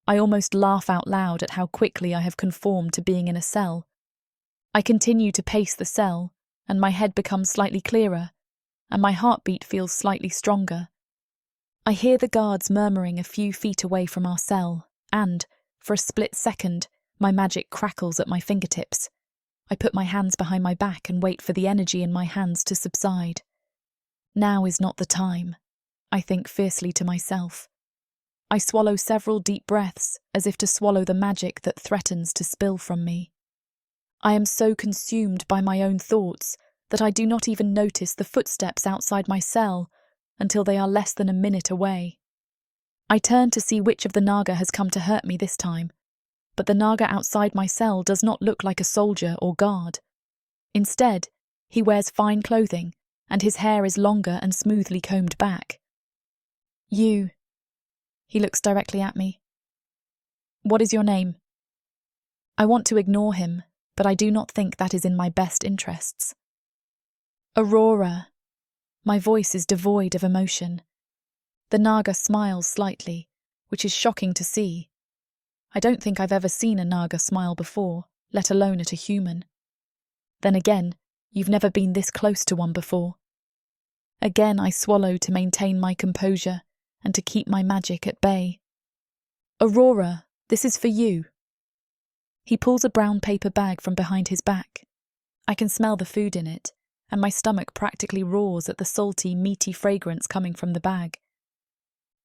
I almost laugh out loud at how quickly I have conformed to being in a cell. I continue to pace the cell, and my head becomes slightly clearer, and my heartbeat feels slightly stronger. I hear the guards murmuring a few feet away from our cell, and, for a split second, my magic crackles at my fingertips. I put my hands behind my back and wait for the energy in my hands to subside. Now is not the time, I think fiercely to myself. I swallow several deep breaths, as if to swallow the magic that threatens to spill from me. I am so consumed by my own thoughts that I do not even notice the footsteps outside my cell until they are less than a minute away. I turn to see which of the Naga has come to hurt me this time, but the Naga outside my cell does not look like a soldier or guard. Instead, he wears fine clothing, and his hair is longer and smoothly combed back. You. He looks directly at me. What is your name? I want to ignore him, but I do not think that is in my best interests. Aurora. My voice is devoid of emotion. The Naga smiles slightly, which is shocking to see. I don't think I've ever seen a Naga smile before, let alone at a human. Then again, you've never been this close to one before. Again I swallow to maintain my composure and to keep my magic at bay. Aurora, this is for you. He pulls a brown paper bag from behind his back. I can smell the food in it, and my stomach practically roars at the salty, meaty fragrance coming from the bag.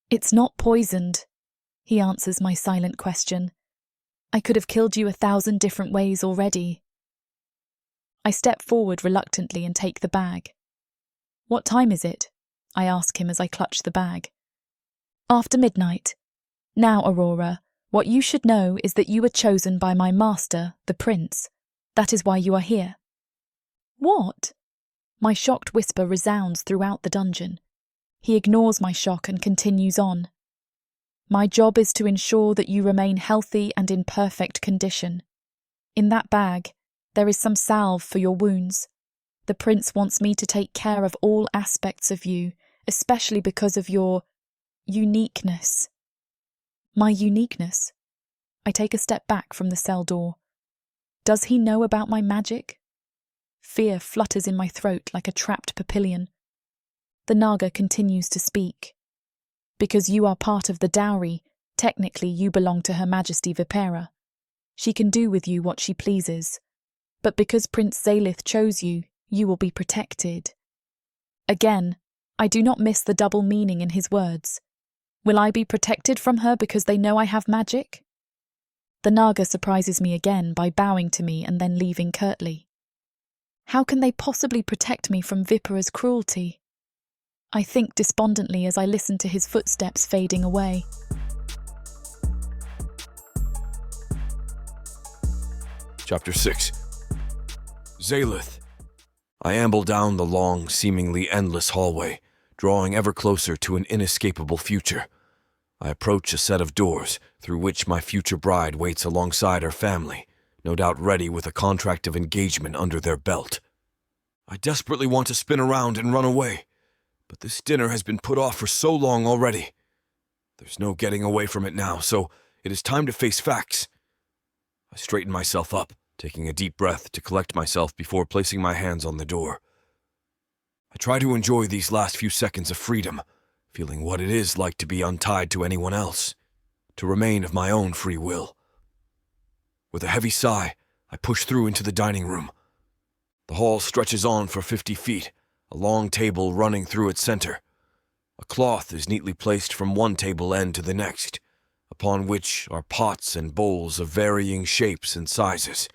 It's not poisoned, he answers my silent question. I could have killed you 1,000 different ways already. I step forward reluctantly and take the bag. What time is it? I ask him as I clutch the bag. After midnight. Now, Aurora, what you should know is that you were chosen by my master, the prince. That is why you are here. What? My shocked whisper resounds throughout the dungeon. He ignores my shock and continues on. My job is to ensure that you remain healthy and in perfect condition. In that bag, there is some salve for your wounds. The prince wants me to take care of all aspects of you, especially because of your uniqueness. My uniqueness? I take a step back from the cell door. Does he know about my magic? Fear flutters in my throat like a trapped papillion. The Naga continues to speak. Because you are part of the dowry, technically you belong to Her Majesty Vipera. She can do with you what she pleases. but because Prince Zalith chose you, you will be protected. Again, I do not miss the double meaning in his words. Will I be protected from her because they know I have magic? The Naga surprises me again by bowing to me and then leaving curtly. How can they possibly protect me from Vipera's cruelty? I think despondently as I listen to his footsteps fading away. Chapter 6. Zalith. I amble down the long, seemingly endless hallway, drawing ever closer to an inescapable future. I approach a set of doors through which my future bride waits alongside her family, no doubt ready with a contract of engagement under their belt. I desperately want to spin around and run away, but this dinner has been put off for so long already. There's no getting away from it now, so it is time to face facts. I straighten myself up, taking a deep breath to collect myself before placing my hands on the door. I try to enjoy these last few seconds of freedom, feeling what it is like to be untied to anyone else, to remain of my own free will. With a heavy sigh, I push through into the dining room. The hall stretches on for 50 feet, a long table running through its center. A cloth is neatly placed from one table end to the next, upon which are pots and bowls of varying shapes and sizes.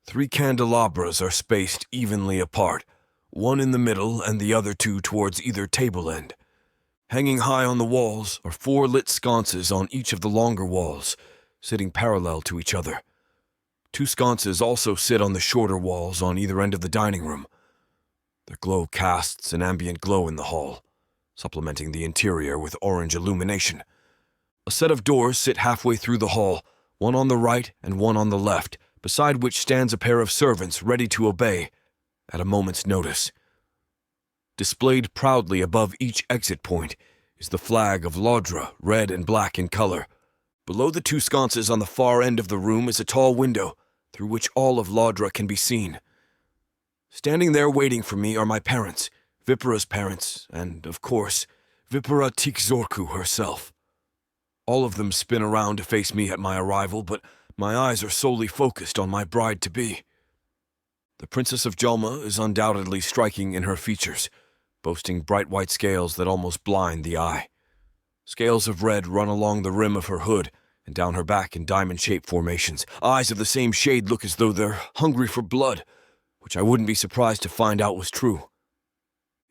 3 candelabras are spaced evenly apart, one in the middle and the other 2 towards either table end. Hanging high on the walls are 4 lit sconces on each of the longer walls, sitting parallel to each other. 2 sconces also sit on the shorter walls on either end of the dining room. Their glow casts an ambient glow in the hall, supplementing the interior with orange illumination. A set of doors sit halfway through the hall, one on the right and one on the left, beside which stands a pair of servants ready to obey at a moment's notice. Displayed proudly above each exit point is the flag of Lodra, red and black in color. Below the 2 sconces on the far end of the room is a tall window, through which all of Lodra can be seen. Standing there waiting for me are my parents, Vipera's parents, and, of course, Vipera Tikzorku herself. All of them spin around to face me at my arrival, but my eyes are solely focused on my bride-to-be. The Princess of Jalma is undoubtedly striking in her features, boasting bright white scales that almost blind the eye. Scales of red run along the rim of her hood and down her back in diamond-shaped formations. Eyes of the same shade look as though they're hungry for blood, which I wouldn't be surprised to find out was true.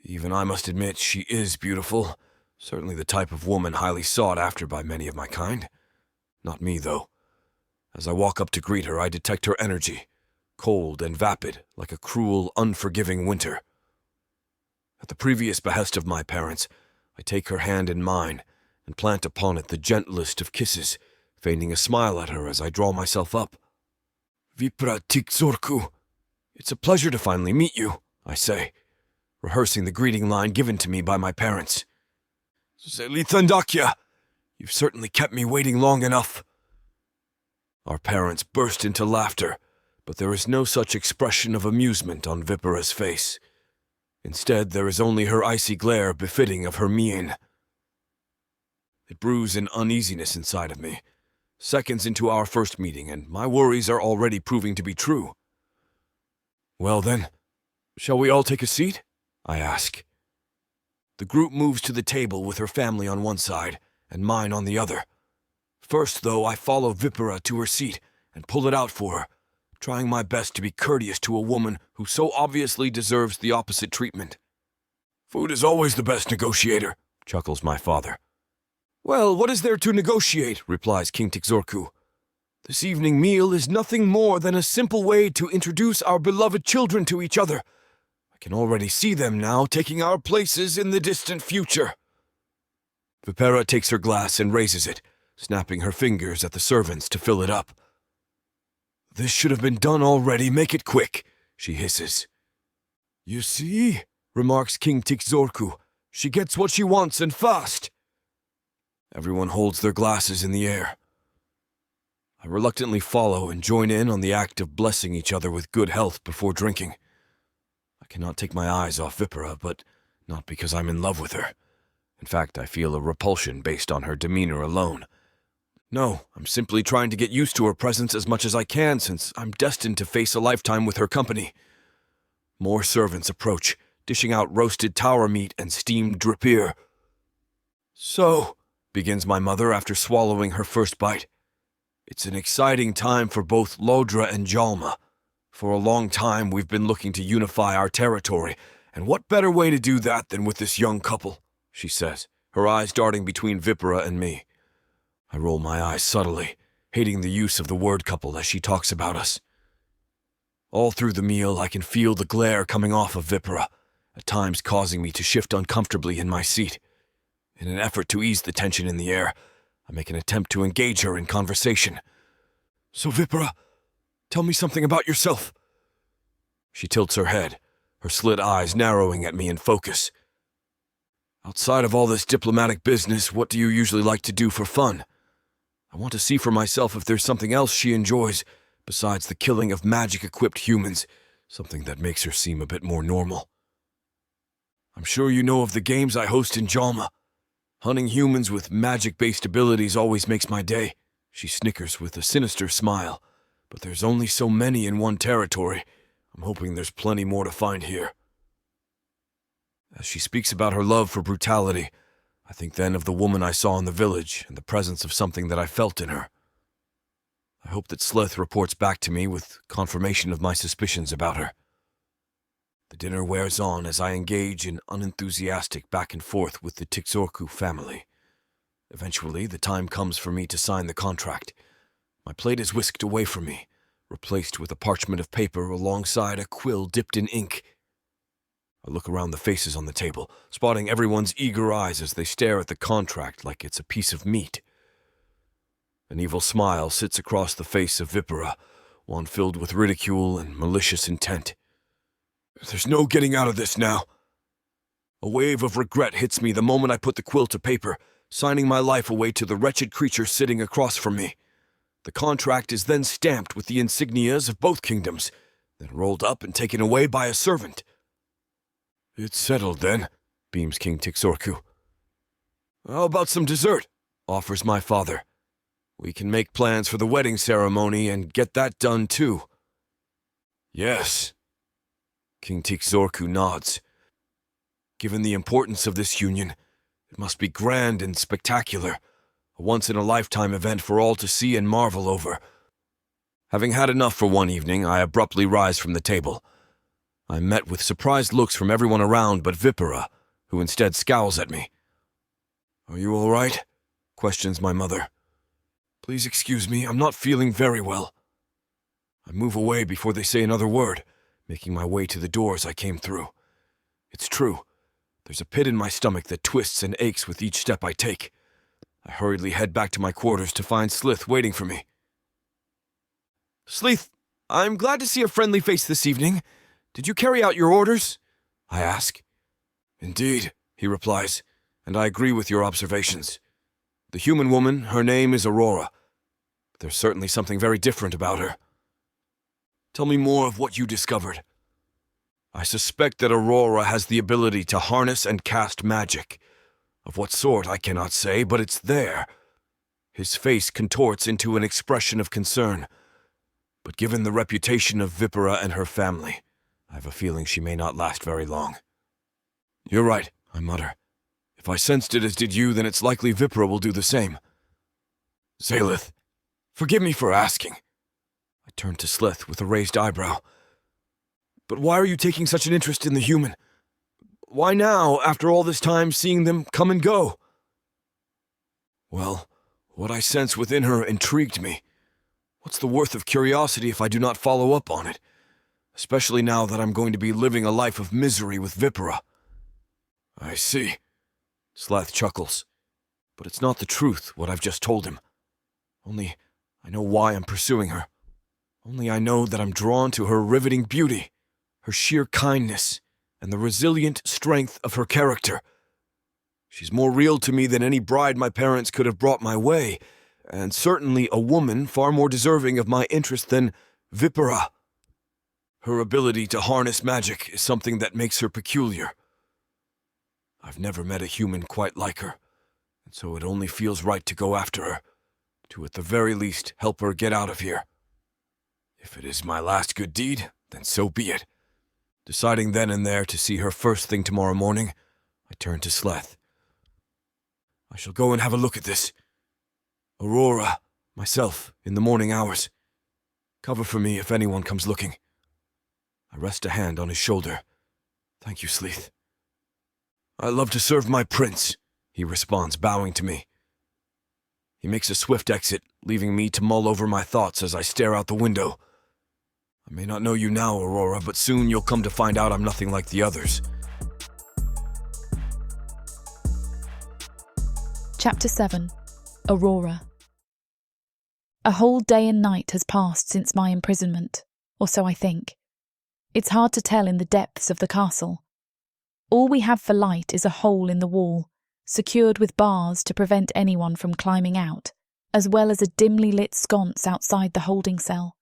Even I must admit she is beautiful, certainly the type of woman highly sought after by many of my kind. Not me, though. As I walk up to greet her, I detect her energy, cold and vapid, like a cruel, unforgiving winter. At the previous behest of my parents, I take her hand in mine and plant upon it the gentlest of kisses, feigning a smile at her as I draw myself up. Vipera Tikzorku, it's a pleasure to finally meet you, I say, rehearsing the greeting line given to me by my parents. Zalithandakia, you've certainly kept me waiting long enough. Our parents burst into laughter, but there is no such expression of amusement on Vipera's face. Instead, there is only her icy glare befitting of her mien. It brews an uneasiness inside of me. Seconds into our first meeting, and my worries are already proving to be true. Well then, shall we all take a seat? I ask. The group moves to the table with her family on one side, and mine on the other. First, though, I follow Vipera to her seat and pull it out for her, trying my best to be courteous to a woman who so obviously deserves the opposite treatment. Food is always the best negotiator, chuckles my father. Well, what is there to negotiate, replies King Tikzorku. This evening meal is nothing more than a simple way to introduce our beloved children to each other. I can already see them now taking our places in the distant future. Vipera takes her glass and raises it, snapping her fingers at the servants to fill it up. This should have been done already, make it quick, she hisses. You see, remarks King Tikzorku, she gets what she wants and fast. Everyone holds their glasses in the air. I reluctantly follow and join in on the act of blessing each other with good health before drinking. I cannot take my eyes off Vipera, but not because I'm in love with her. In fact, I feel a repulsion based on her demeanor alone. No, I'm simply trying to get used to her presence as much as I can since I'm destined to face a lifetime with her company. More servants approach, dishing out roasted tower meat and steamed drippir. So, begins my mother after swallowing her first bite. It's an exciting time for both Lodra and Jalma. For a long time we've been looking to unify our territory, and what better way to do that than with this young couple, she says, her eyes darting between Vipera and me. I roll my eyes subtly, hating the use of the word couple as she talks about us. All through the meal I can feel the glare coming off of Vipera, at times causing me to shift uncomfortably in my seat. In an effort to ease the tension in the air, I make an attempt to engage her in conversation. So Vipera, tell me something about yourself. She tilts her head, her slit eyes narrowing at me in focus. Outside of all this diplomatic business, what do you usually like to do for fun? I want to see for myself if there's something else she enjoys, besides the killing of magic-equipped humans, something that makes her seem a bit more normal. I'm sure you know of the games I host in Jalma. Hunting humans with magic-based abilities always makes my day. She snickers with a sinister smile. But there's only so many in one territory. I'm hoping there's plenty more to find here. As she speaks about her love for brutality, I think then of the woman I saw in the village and the presence of something that I felt in her. I hope that Slith reports back to me with confirmation of my suspicions about her. The dinner wears on as I engage in unenthusiastic back and forth with the Tixorku family. Eventually, the time comes for me to sign the contract. My plate is whisked away from me, replaced with a parchment of paper alongside a quill dipped in ink. I look around the faces on the table, spotting everyone's eager eyes as they stare at the contract like it's a piece of meat. An evil smile sits across the face of Vipera, one filled with ridicule and malicious intent. There's no getting out of this now. A wave of regret hits me the moment I put the quill to paper, signing my life away to the wretched creature sitting across from me. The contract is then stamped with the insignias of both kingdoms, then rolled up and taken away by a servant. It's settled then, beams King Tixorku. How about some dessert? Offers my father. We can make plans for the wedding ceremony and get that done too. Yes. King Tixorku nods. Given the importance of this union, it must be grand and spectacular, a once-in-a-lifetime event for all to see and marvel over. Having had enough for one evening, I abruptly rise from the table. I'm met with surprised looks from everyone around but Vipera, who instead scowls at me. Are you all right? Questions my mother. Please excuse me, I'm not feeling very well. I move away before they say another word, making my way to the doors I came through. It's true. There's a pit in my stomach that twists and aches with each step I take. I hurriedly head back to my quarters to find Slith waiting for me. Slith, I'm glad to see a friendly face this evening. Did you carry out your orders? I ask. Indeed, he replies, and I agree with your observations. The human woman, her name is Aurora. There's certainly something very different about her. Tell me more of what you discovered. I suspect that Aurora has the ability to harness and cast magic. Of what sort, I cannot say, but it's there. His face contorts into an expression of concern. But given the reputation of Vipera and her family, I have a feeling she may not last very long. You're right, I mutter. If I sensed it as did you, then it's likely Vipera will do the same. Zalith, forgive me for asking. I turn to Slith with a raised eyebrow. But why are you taking such an interest in the human? Why now, after all this time, seeing them come and go? Well, what I sense within her intrigued me. What's the worth of curiosity if I do not follow up on it? Especially now that I'm going to be living a life of misery with Vipera. I see. Slith chuckles. But it's not the truth, what I've just told him. Only I know why I'm pursuing her. Only I know that I'm drawn to her riveting beauty, her sheer kindness, and the resilient strength of her character. She's more real to me than any bride my parents could have brought my way, and certainly a woman far more deserving of my interest than Vipera. Her ability to harness magic is something that makes her peculiar. I've never met a human quite like her, and so it only feels right to go after her, to at the very least help her get out of here. If it is my last good deed, then so be it. Deciding then and there to see her first thing tomorrow morning, I turned to Zalith. I shall go and have a look at this. Aurora, myself, in the morning hours. Cover for me if anyone comes looking. I rest a hand on his shoulder. Thank you, Zalith. I love to serve my prince, he responds, bowing to me. He makes a swift exit, leaving me to mull over my thoughts as I stare out the window. I may not know you now, Aurora, but soon you'll come to find out I'm nothing like the others. Chapter 7. Aurora. A whole day and night has passed since my imprisonment, or so I think. It's hard to tell in the depths of the castle. All we have for light is a hole in the wall, secured with bars to prevent anyone from climbing out, as well as a dimly lit sconce outside the holding cell.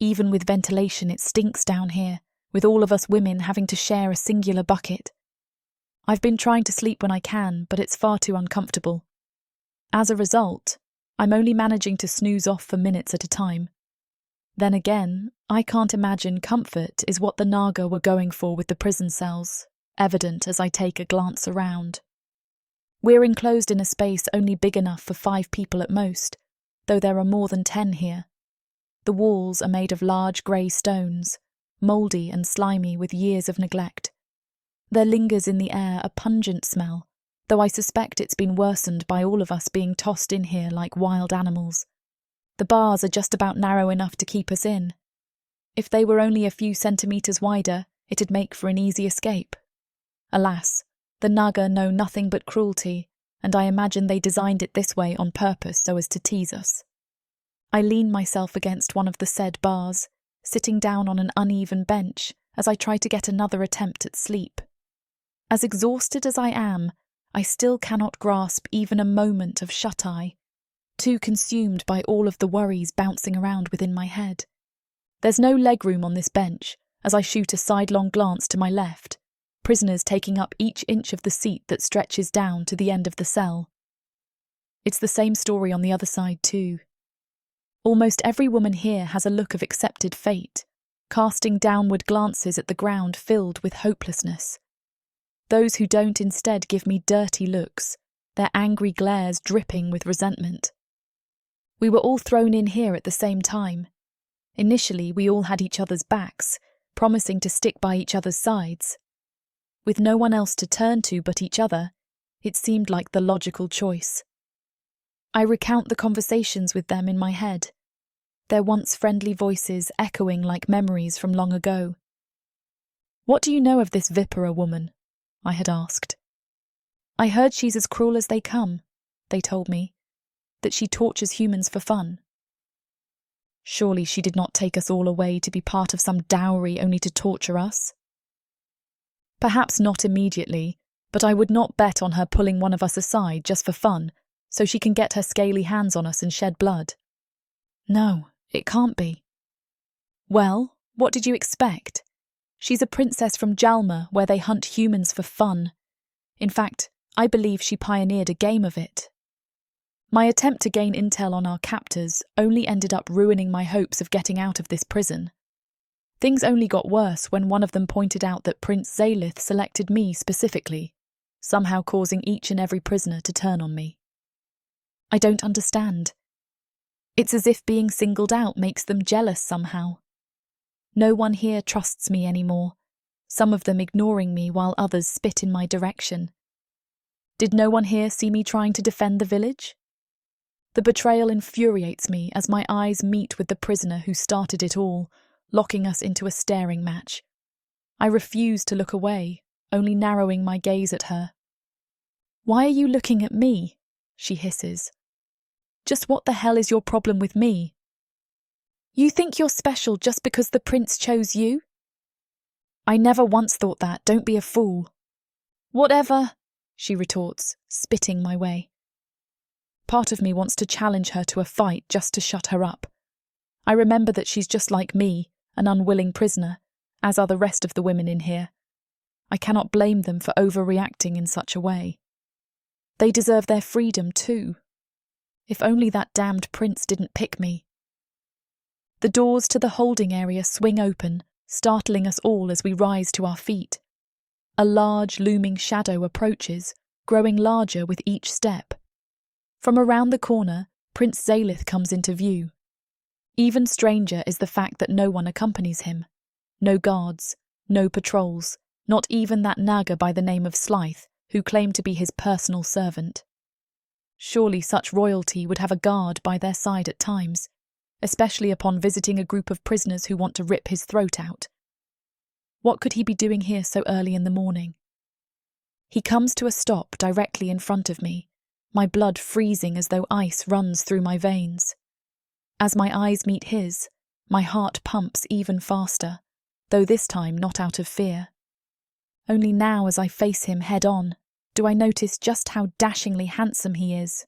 Even with ventilation, it stinks down here, with all of us women having to share a singular bucket. I've been trying to sleep when I can, but it's far too uncomfortable. As a result, I'm only managing to snooze off for minutes at a time. Then again, I can't imagine comfort is what the Naga were going for with the prison cells, evident as I take a glance around. We're enclosed in a space only big enough for 5 people at most, though there are more than 10 here. The walls are made of large grey stones, mouldy and slimy with years of neglect. There lingers in the air a pungent smell, though I suspect it's been worsened by all of us being tossed in here like wild animals. The bars are just about narrow enough to keep us in. If they were only a few centimetres wider, it'd make for an easy escape. Alas, the Naga know nothing but cruelty, and I imagine they designed it this way on purpose so as to tease us. I lean myself against one of the said bars, sitting down on an uneven bench as I try to get another attempt at sleep. As exhausted as I am, I still cannot grasp even a moment of shut-eye, too consumed by all of the worries bouncing around within my head. There's no legroom on this bench as I shoot a sidelong glance to my left, prisoners taking up each inch of the seat that stretches down to the end of the cell. It's the same story on the other side too. Almost every woman here has a look of accepted fate, casting downward glances at the ground filled with hopelessness. Those who don't instead give me dirty looks, their angry glares dripping with resentment. We were all thrown in here at the same time. Initially, we all had each other's backs, promising to stick by each other's sides. With no one else to turn to but each other, it seemed like the logical choice. I recount the conversations with them in my head, their once friendly voices echoing like memories from long ago. "What do you know of this Vipera woman?" I had asked. "I heard she's as cruel as they come," they told me, "that she tortures humans for fun." Surely she did not take us all away to be part of some dowry only to torture us? Perhaps not immediately, but I would not bet on her pulling one of us aside just for fun, so she can get her scaly hands on us and shed blood. No, it can't be. Well, what did you expect? She's a princess from Jalma, where they hunt humans for fun. In fact, I believe she pioneered a game of it. My attempt to gain intel on our captors only ended up ruining my hopes of getting out of this prison. Things only got worse when one of them pointed out that Prince Zalith selected me specifically, somehow causing each and every prisoner to turn on me. I don't understand. It's as if being singled out makes them jealous somehow. No one here trusts me anymore, some of them ignoring me while others spit in my direction. Did no one here see me trying to defend the village? The betrayal infuriates me as my eyes meet with the prisoner who started it all, locking us into a staring match. I refuse to look away, only narrowing my gaze at her. "Why are you looking at me?" she hisses. "Just what the hell is your problem with me? You think you're special just because the prince chose you?" "I never once thought that, don't be a fool." "Whatever," she retorts, spitting my way. Part of me wants to challenge her to a fight just to shut her up. I remember that she's just like me, an unwilling prisoner, as are the rest of the women in here. I cannot blame them for overreacting in such a way. They deserve their freedom too. If only that damned prince didn't pick me. The doors to the holding area swing open, startling us all as we rise to our feet. A large, looming shadow approaches, growing larger with each step. From around the corner, Prince Zalith comes into view. Even stranger is the fact that no one accompanies him. No guards, no patrols, not even that Naga by the name of Zalith, who claimed to be his personal servant. Surely such royalty would have a guard by their side at times, especially upon visiting a group of prisoners who want to rip his throat out. What could he be doing here so early in the morning? He comes to a stop directly in front of me, my blood freezing as though ice runs through my veins. As my eyes meet his, my heart pumps even faster, though this time not out of fear. Only now, as I face him head-on, do I notice just how dashingly handsome he is.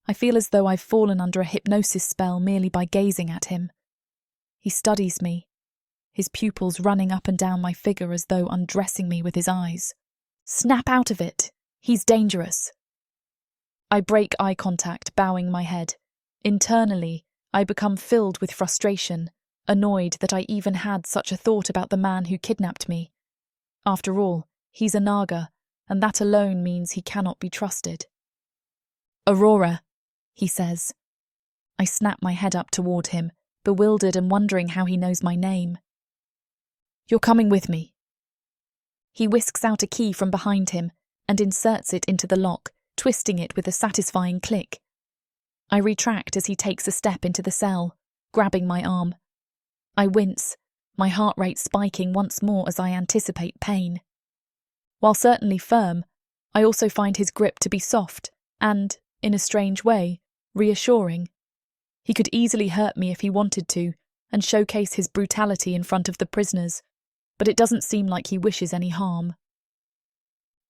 I feel as though I've fallen under a hypnosis spell merely by gazing at him. He studies me, his pupils running up and down my figure as though undressing me with his eyes. Snap out of it! He's dangerous! I break eye contact, bowing my head. Internally, I become filled with frustration, annoyed that I even had such a thought about the man who kidnapped me. After all, he's a Naga, and that alone means he cannot be trusted. Aurora, he says. I snap my head up toward him, bewildered and wondering how he knows my name. You're coming with me. He whisks out a key from behind him and inserts it into the lock, twisting it with a satisfying click. I retract as he takes a step into the cell, grabbing my arm. I wince, my heart rate spiking once more as I anticipate pain. While certainly firm, I also find his grip to be soft and, in a strange way, reassuring. He could easily hurt me if he wanted to and showcase his brutality in front of the prisoners, but it doesn't seem like he wishes any harm.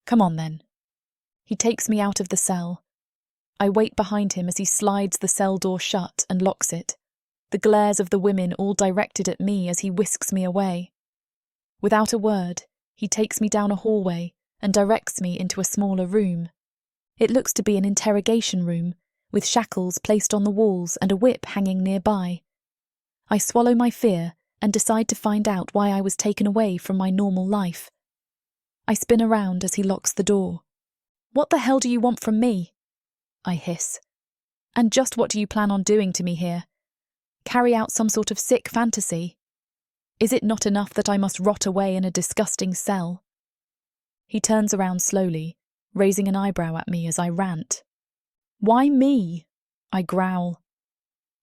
Come on then. He takes me out of the cell. I wait behind him as he slides the cell door shut and locks it, the glares of the women all directed at me as he whisks me away. Without a word, he takes me down a hallway and directs me into a smaller room. It looks to be an interrogation room, with shackles placed on the walls and a whip hanging nearby. I swallow my fear and decide to find out why I was taken away from my normal life. I spin around as he locks the door. What the hell do you want from me? I hiss. And just what do you plan on doing to me here? Carry out some sort of sick fantasy? Is it not enough that I must rot away in a disgusting cell? He turns around slowly, raising an eyebrow at me as I rant. Why me? I growl.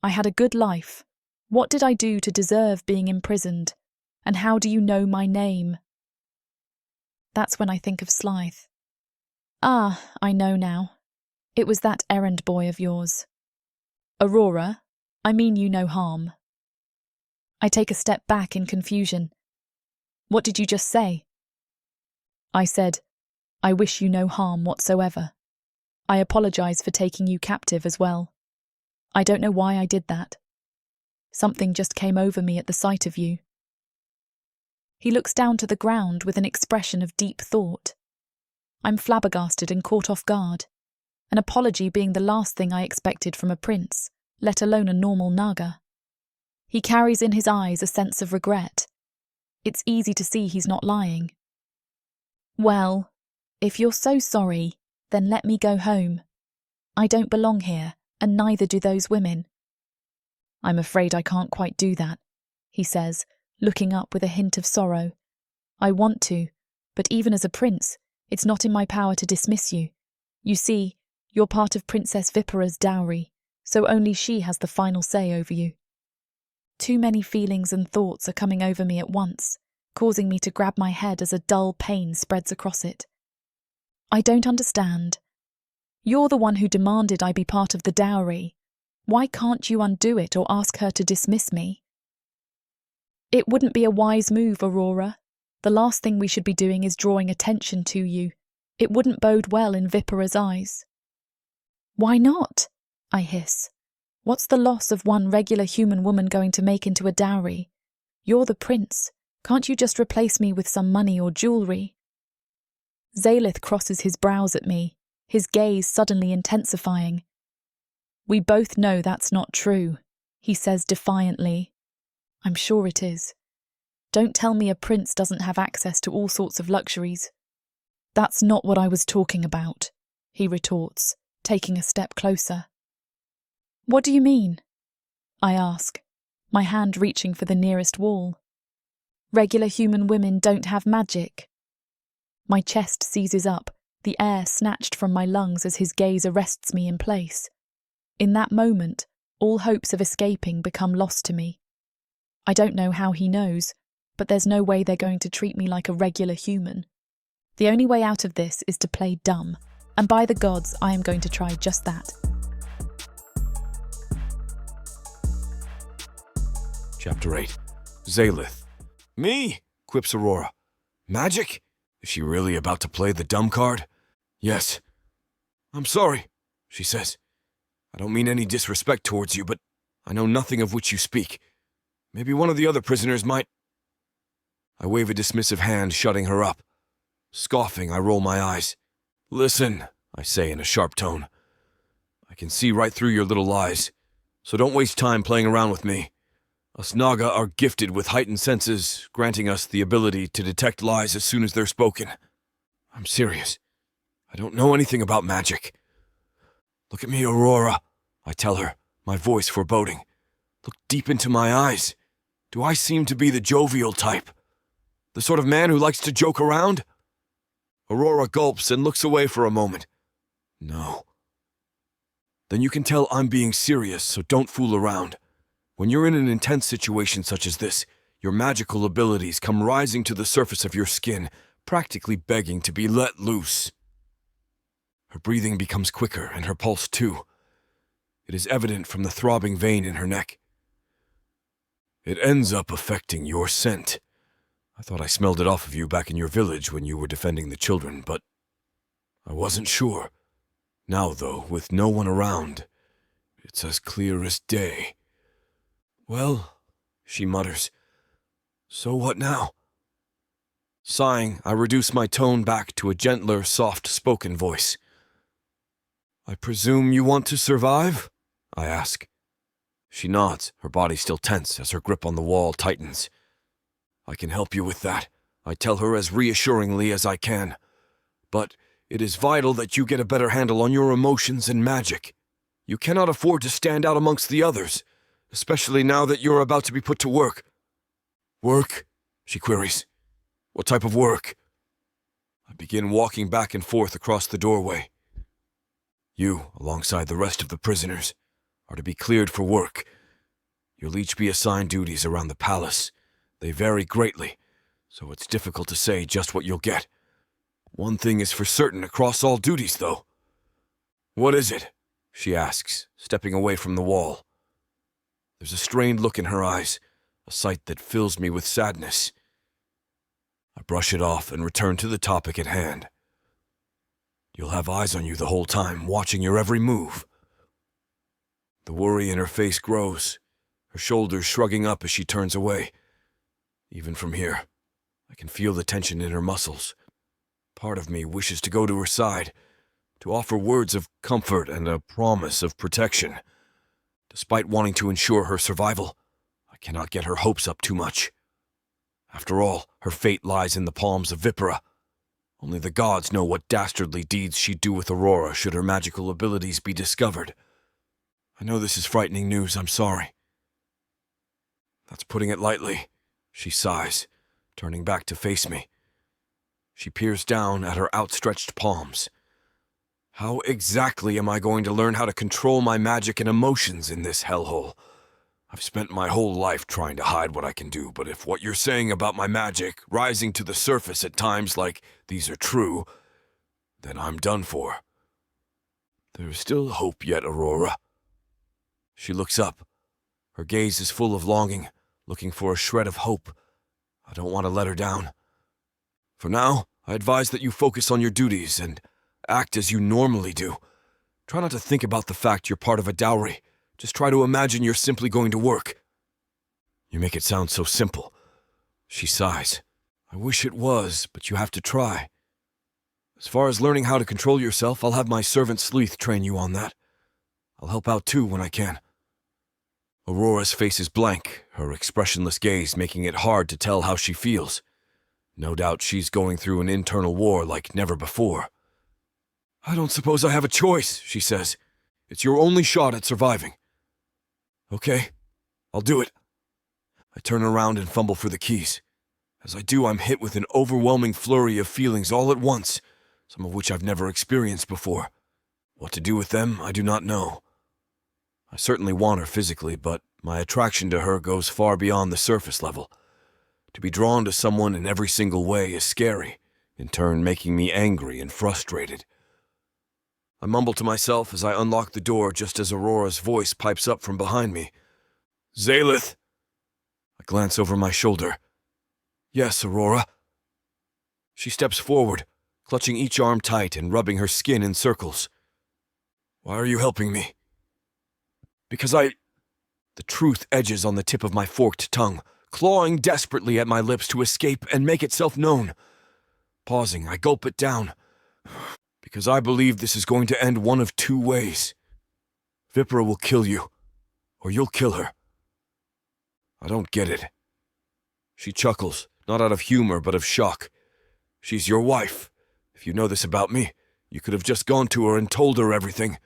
I had a good life. What did I do to deserve being imprisoned? And how do you know my name? That's when I think of Zalith. Ah, I know now. It was that errand boy of yours. Aurora, I mean you no harm. I take a step back in confusion. What did you just say? I said, I wish you no harm whatsoever. I apologize for taking you captive as well. I don't know why I did that. Something just came over me at the sight of you. He looks down to the ground with an expression of deep thought. I'm flabbergasted and caught off guard, an apology being the last thing I expected from a prince, let alone a normal Naga. He carries in his eyes a sense of regret. It's easy to see he's not lying. Well, if you're so sorry, then let me go home. I don't belong here, and neither do those women. I'm afraid I can't quite do that, he says, looking up with a hint of sorrow. I want to, but even as a prince, it's not in my power to dismiss you. You see, you're part of Princess Vipera's dowry, so only she has the final say over you. Too many feelings and thoughts are coming over me at once, causing me to grab my head as a dull pain spreads across it. I don't understand. You're the one who demanded I be part of the dowry. Why can't you undo it or ask her to dismiss me? It wouldn't be a wise move, Aurora. The last thing we should be doing is drawing attention to you. It wouldn't bode well in Vipera's eyes. Why not? I hiss. What's the loss of one regular human woman going to make into a dowry? You're the prince. Can't you just replace me with some money or jewellery? Zalith crosses his brows at me, his gaze suddenly intensifying. We both know that's not true, he says defiantly. I'm sure it is. Don't tell me a prince doesn't have access to all sorts of luxuries. That's not what I was talking about, he retorts, taking a step closer. What do you mean? I ask, my hand reaching for the nearest wall. Regular human women don't have magic. My chest seizes up, the air snatched from my lungs as his gaze arrests me in place. In that moment, all hopes of escaping become lost to me. I don't know how he knows, but there's no way they're going to treat me like a regular human. The only way out of this is to play dumb, and by the gods, I am going to try just that. Chapter 8. Zalith. Me? Quips Aurora. Magic? Is she really about to play the dumb card? Yes. I'm sorry, she says. I don't mean any disrespect towards you, but I know nothing of which you speak. Maybe one of the other prisoners might... I wave a dismissive hand, shutting her up. Scoffing, I roll my eyes. Listen, I say in a sharp tone. I can see right through your little lies, so don't waste time playing around with me. Us Naga are gifted with heightened senses, granting us the ability to detect lies as soon as they're spoken. I'm serious. I don't know anything about magic. Look at me, Aurora, I tell her, my voice foreboding. Look deep into my eyes. Do I seem to be the jovial type? The sort of man who likes to joke around? Aurora gulps and looks away for a moment. No. Then you can tell I'm being serious, so don't fool around. When you're in an intense situation such as this, your magical abilities come rising to the surface of your skin, practically begging to be let loose. Her breathing becomes quicker, and her pulse too. It is evident from the throbbing vein in her neck. It ends up affecting your scent. I thought I smelled it off of you back in your village when you were defending the children, but I wasn't sure. Now, though, with no one around, it's as clear as day. Well, she mutters. So what now? Sighing, I reduce my tone back to a gentler, soft-spoken voice. I presume you want to survive? I ask. She nods, her body still tense as her grip on the wall tightens. I can help you with that, I tell her as reassuringly as I can. But it is vital that you get a better handle on your emotions and magic. You cannot afford to stand out amongst the others, especially now that you're about to be put to work. Work? She queries. What type of work? I begin walking back and forth across the doorway. You, alongside the rest of the prisoners, are to be cleared for work. You'll each be assigned duties around the palace. They vary greatly, so it's difficult to say just what you'll get. One thing is for certain across all duties, though. What is it? She asks, stepping away from the wall. There's a strained look in her eyes, a sight that fills me with sadness. I brush it off and return to the topic at hand. You'll have eyes on you the whole time, watching your every move. The worry in her face grows, her shoulders shrugging up as she turns away. Even from here, I can feel the tension in her muscles. Part of me wishes to go to her side, to offer words of comfort and a promise of protection. Despite wanting to ensure her survival, I cannot get her hopes up too much. After all, her fate lies in the palms of Vipera. Only the gods know what dastardly deeds she'd do with Aurora should her magical abilities be discovered. I know this is frightening news, I'm sorry. That's putting it lightly, she sighs, turning back to face me. She peers down at her outstretched palms. How exactly am I going to learn how to control my magic and emotions in this hellhole? I've spent my whole life trying to hide what I can do, but if what you're saying about my magic rising to the surface at times like these are true, then I'm done for. There's still hope yet, Aurora. She looks up. Her gaze is full of longing, looking for a shred of hope. I don't want to let her down. For now, I advise that you focus on your duties and act as you normally do. Try not to think about the fact you're part of a dowry. Just try to imagine you're simply going to work. You make it sound so simple. She sighs. I wish it was, but you have to try. As far as learning how to control yourself, I'll have my servant Zalith train you on that. I'll help out too when I can. Aurora's face is blank, her expressionless gaze making it hard to tell how she feels. No doubt she's going through an internal war like never before. I don't suppose I have a choice, she says. It's your only shot at surviving. Okay, I'll do it. I turn around and fumble for the keys. As I do, I'm hit with an overwhelming flurry of feelings all at once, some of which I've never experienced before. What to do with them, I do not know. I certainly want her physically, but my attraction to her goes far beyond the surface level. To be drawn to someone in every single way is scary, in turn making me angry and frustrated. I mumble to myself as I unlock the door just as Aurora's voice pipes up from behind me. Zalith! I glance over my shoulder. Yes, Aurora. She steps forward, clutching each arm tight and rubbing her skin in circles. Why are you helping me? Because The truth edges on the tip of my forked tongue, clawing desperately at my lips to escape and make itself known. Pausing, I gulp it down. Because I believe this is going to end one of two ways. Vipera will kill you, or you'll kill her. I don't get it. She chuckles, not out of humor but of shock. She's your wife. If you know this about me, you could have just gone to her and told her everything.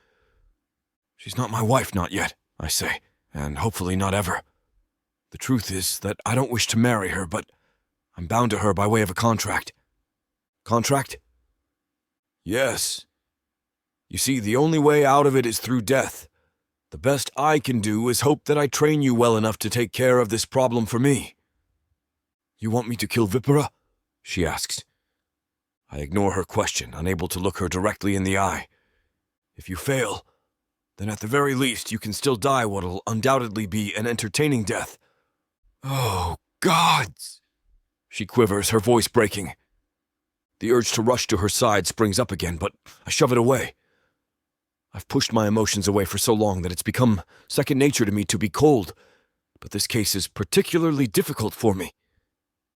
She's not my wife, not yet, I say, and hopefully not ever. The truth is that I don't wish to marry her, but I'm bound to her by way of a contract. Contract? Yes. You see, the only way out of it is through death. The best I can do is hope that I train you well enough to take care of this problem for me. You want me to kill Vipera? She asks. I ignore her question, unable to look her directly in the eye. If you fail, then at the very least you can still die what'll undoubtedly be an entertaining death. Oh, gods! She quivers, her voice breaking. The urge to rush to her side springs up again, but I shove it away. I've pushed my emotions away for so long that it's become second nature to me to be cold, but this case is particularly difficult for me.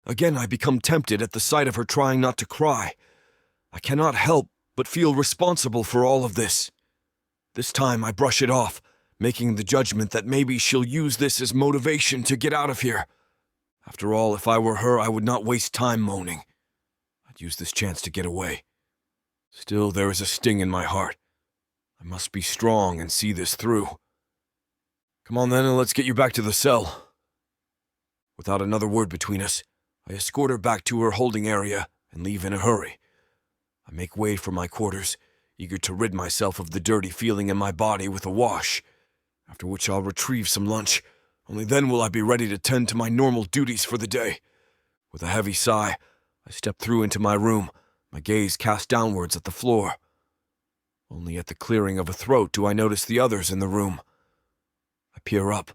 Again, I become tempted at the sight of her trying not to cry. I cannot help but feel responsible for all of this. This time I brush it off, making the judgment that maybe she'll use this as motivation to get out of here. After all, if I were her, I would not waste time moaning. I'd use this chance to get away. Still, there is a sting in my heart. I must be strong and see this through. Come on then, and let's get you back to the cell. Without another word between us, I escort her back to her holding area and leave in a hurry. I make way for my quarters, eager to rid myself of the dirty feeling in my body with a wash, after which I'll retrieve some lunch. Only then will I be ready to tend to my normal duties for the day. With a heavy sigh, I step through into my room, my gaze cast downwards at the floor. Only at the clearing of a throat do I notice the others in the room. I peer up,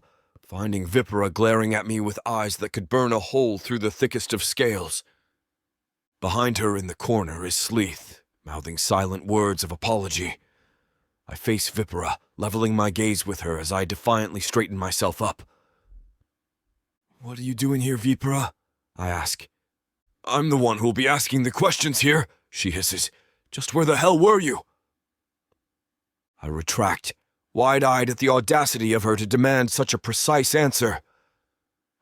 finding Vipera glaring at me with eyes that could burn a hole through the thickest of scales. Behind her in the corner is Zalith, mouthing silent words of apology. I face Vipera, leveling my gaze with her as I defiantly straighten myself up. What are you doing here, Vipera? I ask. I'm the one who'll be asking the questions here, she hisses. Just where the hell were you? I retract, wide-eyed at the audacity of her to demand such a precise answer.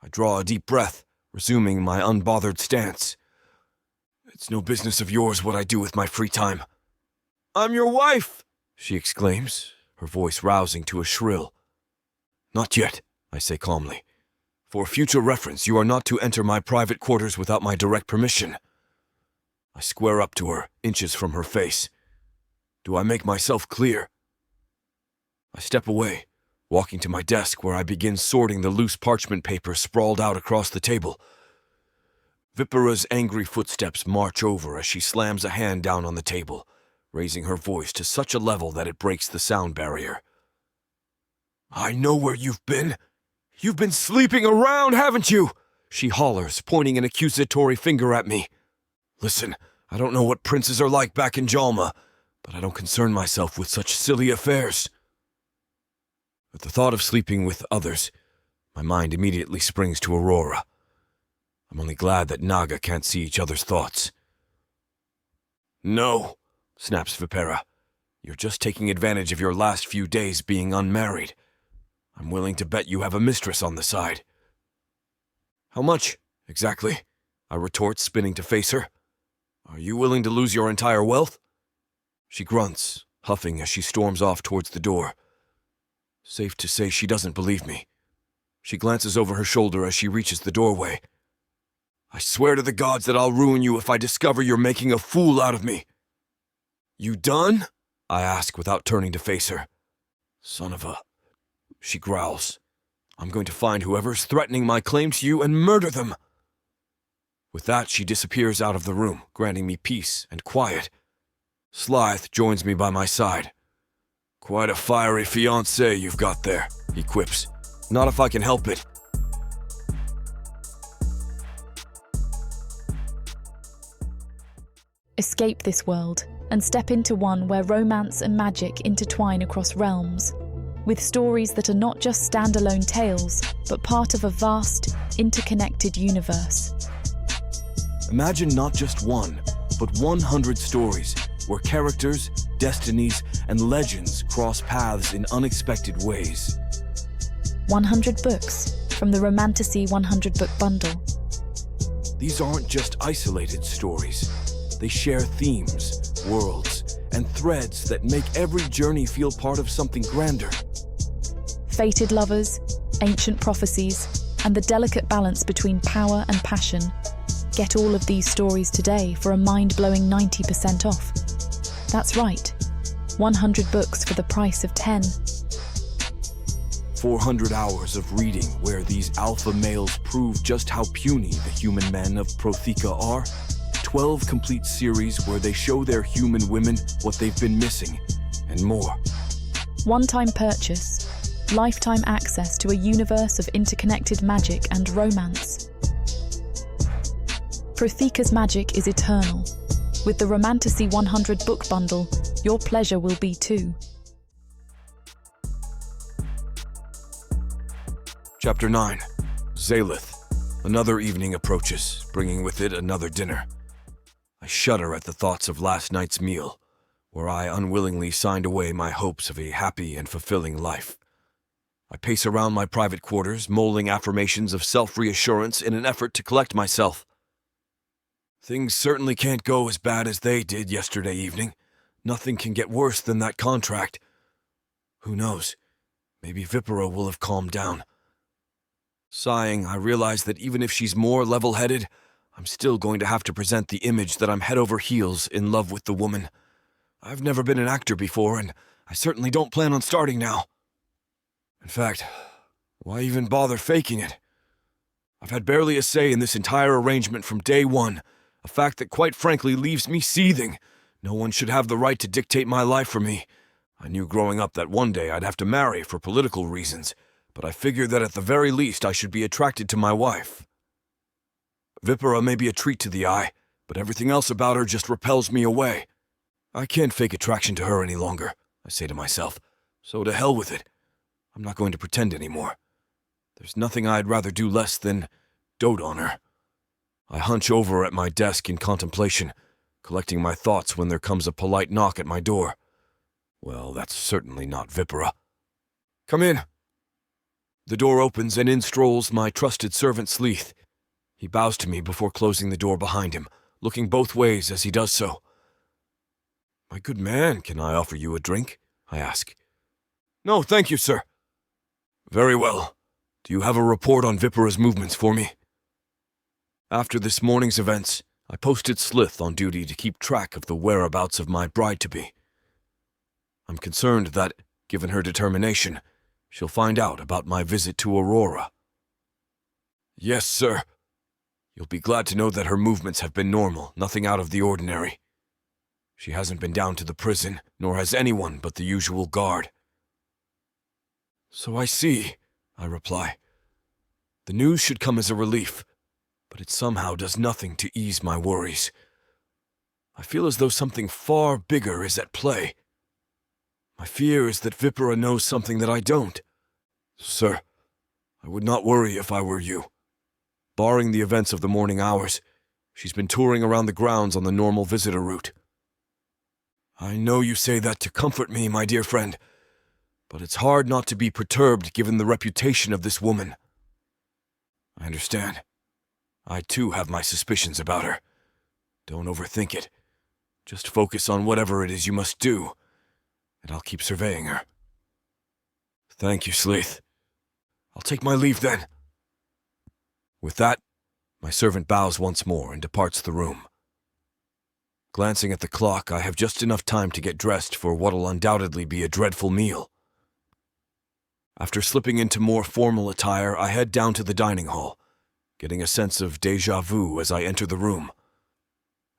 I draw a deep breath, resuming my unbothered stance. It's no business of yours what I do with my free time. I'm your wife, she exclaims, her voice rousing to a shrill. Not yet, I say calmly. For future reference, you are not to enter my private quarters without my direct permission. I square up to her, inches from her face. Do I make myself clear? I step away, walking to my desk where I begin sorting the loose parchment paper sprawled out across the table. Vipera's angry footsteps march over as she slams a hand down on the table, raising her voice to such a level that it breaks the sound barrier. I know where you've been. You've been sleeping around, haven't you? She hollers, pointing an accusatory finger at me. Listen, I don't know what princes are like back in Jalma, but I don't concern myself with such silly affairs. At the thought of sleeping with others, my mind immediately springs to Aurora. I'm only glad that Naga can't see each other's thoughts. No, snaps Vipera. You're just taking advantage of your last few days being unmarried. I'm willing to bet you have a mistress on the side." "How much, exactly?" I retort, spinning to face her. "Are you willing to lose your entire wealth?" She grunts, huffing as she storms off towards the door. Safe to say she doesn't believe me. She glances over her shoulder as she reaches the doorway. "I swear to the gods that I'll ruin you if I discover you're making a fool out of me." "You done?" I ask without turning to face her. "Son of a..." She growls. "I'm going to find whoever's threatening my claim to you and murder them." With that, she disappears out of the room, granting me peace and quiet. Zalith joins me by my side. "Quite a fiery fiancé you've got there," he quips. "Not if I can help it." Escape this world and step into one where romance and magic intertwine across realms, with stories that are not just standalone tales, but part of a vast, interconnected universe. Imagine not just one, but 100 stories where characters, destinies, and legends cross paths in unexpected ways. 100 books from the Romantasy 100 book bundle. These aren't just isolated stories. They share themes, worlds, and threads that make every journey feel part of something grander. Fated lovers, ancient prophecies, and the delicate balance between power and passion. Get all of these stories today for a mind-blowing 90% off. That's right, 100 books for the price of 10. 400 hours of reading where these alpha males prove just how puny the human men of Protheka are. 12 complete series where they show their human women what they've been missing, and more. One-time purchase, lifetime access to a universe of interconnected magic and romance. Protheka's magic is eternal. With the Romantasy 100 book bundle, your pleasure will be too. Chapter 9. Zalith. Another evening approaches, bringing with it another dinner. I shudder at the thoughts of last night's meal, where I unwillingly signed away my hopes of a happy and fulfilling life. I pace around my private quarters, mulling affirmations of self-reassurance in an effort to collect myself. Things certainly can't go as bad as they did yesterday evening. Nothing can get worse than that contract. Who knows? Maybe Vipera will have calmed down. Sighing, I realize that even if she's more level-headed, I'm still going to have to present the image that I'm head over heels in love with the woman. I've never been an actor before, and I certainly don't plan on starting now. In fact, why even bother faking it? I've had barely a say in this entire arrangement from day one, a fact that quite frankly leaves me seething. No one should have the right to dictate my life for me. I knew growing up that one day I'd have to marry for political reasons, but I figured that at the very least I should be attracted to my wife. Vipera may be a treat to the eye, but everything else about her just repels me away. I can't fake attraction to her any longer, I say to myself, so to hell with it. I'm not going to pretend anymore. There's nothing I'd rather do less than dote on her. I hunch over at my desk in contemplation, collecting my thoughts when there comes a polite knock at my door. Well, that's certainly not Vipera. "Come in." The door opens and in strolls my trusted servant Zalith. He bows to me before closing the door behind him, looking both ways as he does so. "My good man, can I offer you a drink?" I ask. "No, thank you, sir." "Very well. Do you have a report on Vipera's movements for me?" After this morning's events, I posted Zalith on duty to keep track of the whereabouts of my bride-to-be. I'm concerned that, given her determination, she'll find out about my visit to Aurora. "Yes, sir. You'll be glad to know that her movements have been normal, nothing out of the ordinary. She hasn't been down to the prison, nor has anyone but the usual guard." "So I see," I reply. The news should come as a relief, but it somehow does nothing to ease my worries. I feel as though something far bigger is at play. My fear is that Vipera knows something that I don't. Sir, I would not worry if I were you. Barring the events of the morning hours, she's been touring around the grounds on the normal visitor route. I know you say that to comfort me, my dear friend, but it's hard not to be perturbed given the reputation of this woman. I understand. I too have my suspicions about her. Don't overthink it. Just focus on whatever it is you must do, and I'll keep surveying her. Thank you, Zalith. I'll take my leave then. With that, my servant bows once more and departs the room. Glancing at the clock, I have just enough time to get dressed for what'll undoubtedly be a dreadful meal. After slipping into more formal attire, I head down to the dining hall, getting a sense of déjà vu as I enter the room.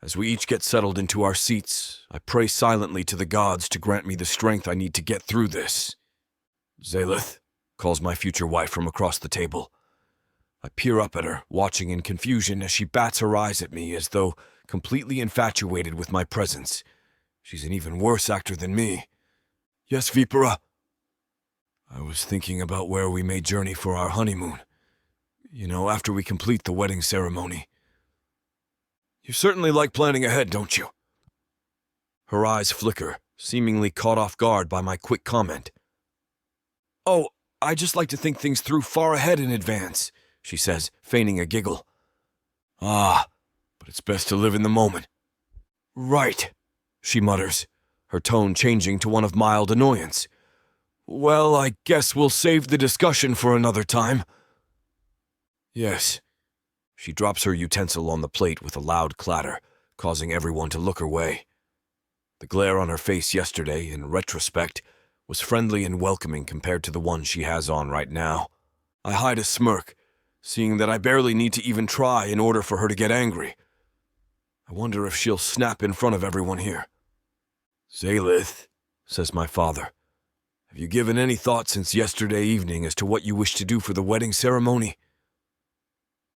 As we each get settled into our seats, I pray silently to the gods to grant me the strength I need to get through this. Zalith, calls my future wife from across the table. I peer up at her, watching in confusion as she bats her eyes at me as though completely infatuated with my presence. She's an even worse actor than me. Yes, Vipera. I was thinking about where we may journey for our honeymoon. You know, after we complete the wedding ceremony. You certainly like planning ahead, don't you? Her eyes flicker, seemingly caught off guard by my quick comment. Oh, I just like to think things through far ahead in advance, she says, feigning a giggle. Ah, but it's best to live in the moment. Right, she mutters, her tone changing to one of mild annoyance. Well, I guess we'll save the discussion for another time. Yes. She drops her utensil on the plate with a loud clatter, causing everyone to look her way. The glare on her face yesterday, in retrospect, was friendly and welcoming compared to the one she has on right now. I hide a smirk, seeing that I barely need to even try in order for her to get angry. I wonder if she'll snap in front of everyone here. Zalith, says my father, have you given any thought since yesterday evening as to what you wish to do for the wedding ceremony?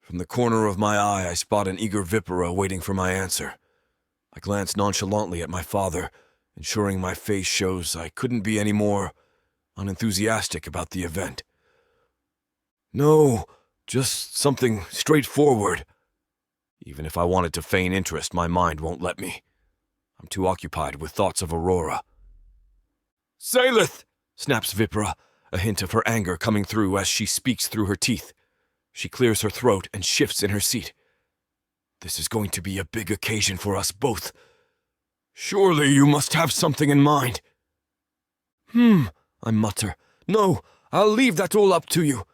From the corner of my eye, I spot an eager Vipera waiting for my answer. I glance nonchalantly at my father, ensuring my face shows I couldn't be any more unenthusiastic about the event. No, just something straightforward. Even if I wanted to feign interest, my mind won't let me. I'm too occupied with thoughts of Aurora. Zalith! Snaps Vipera, a hint of her anger coming through as she speaks through her teeth. She clears her throat and shifts in her seat. This is going to be a big occasion for us both. Surely you must have something in mind. I mutter. No, I'll leave that all up to you.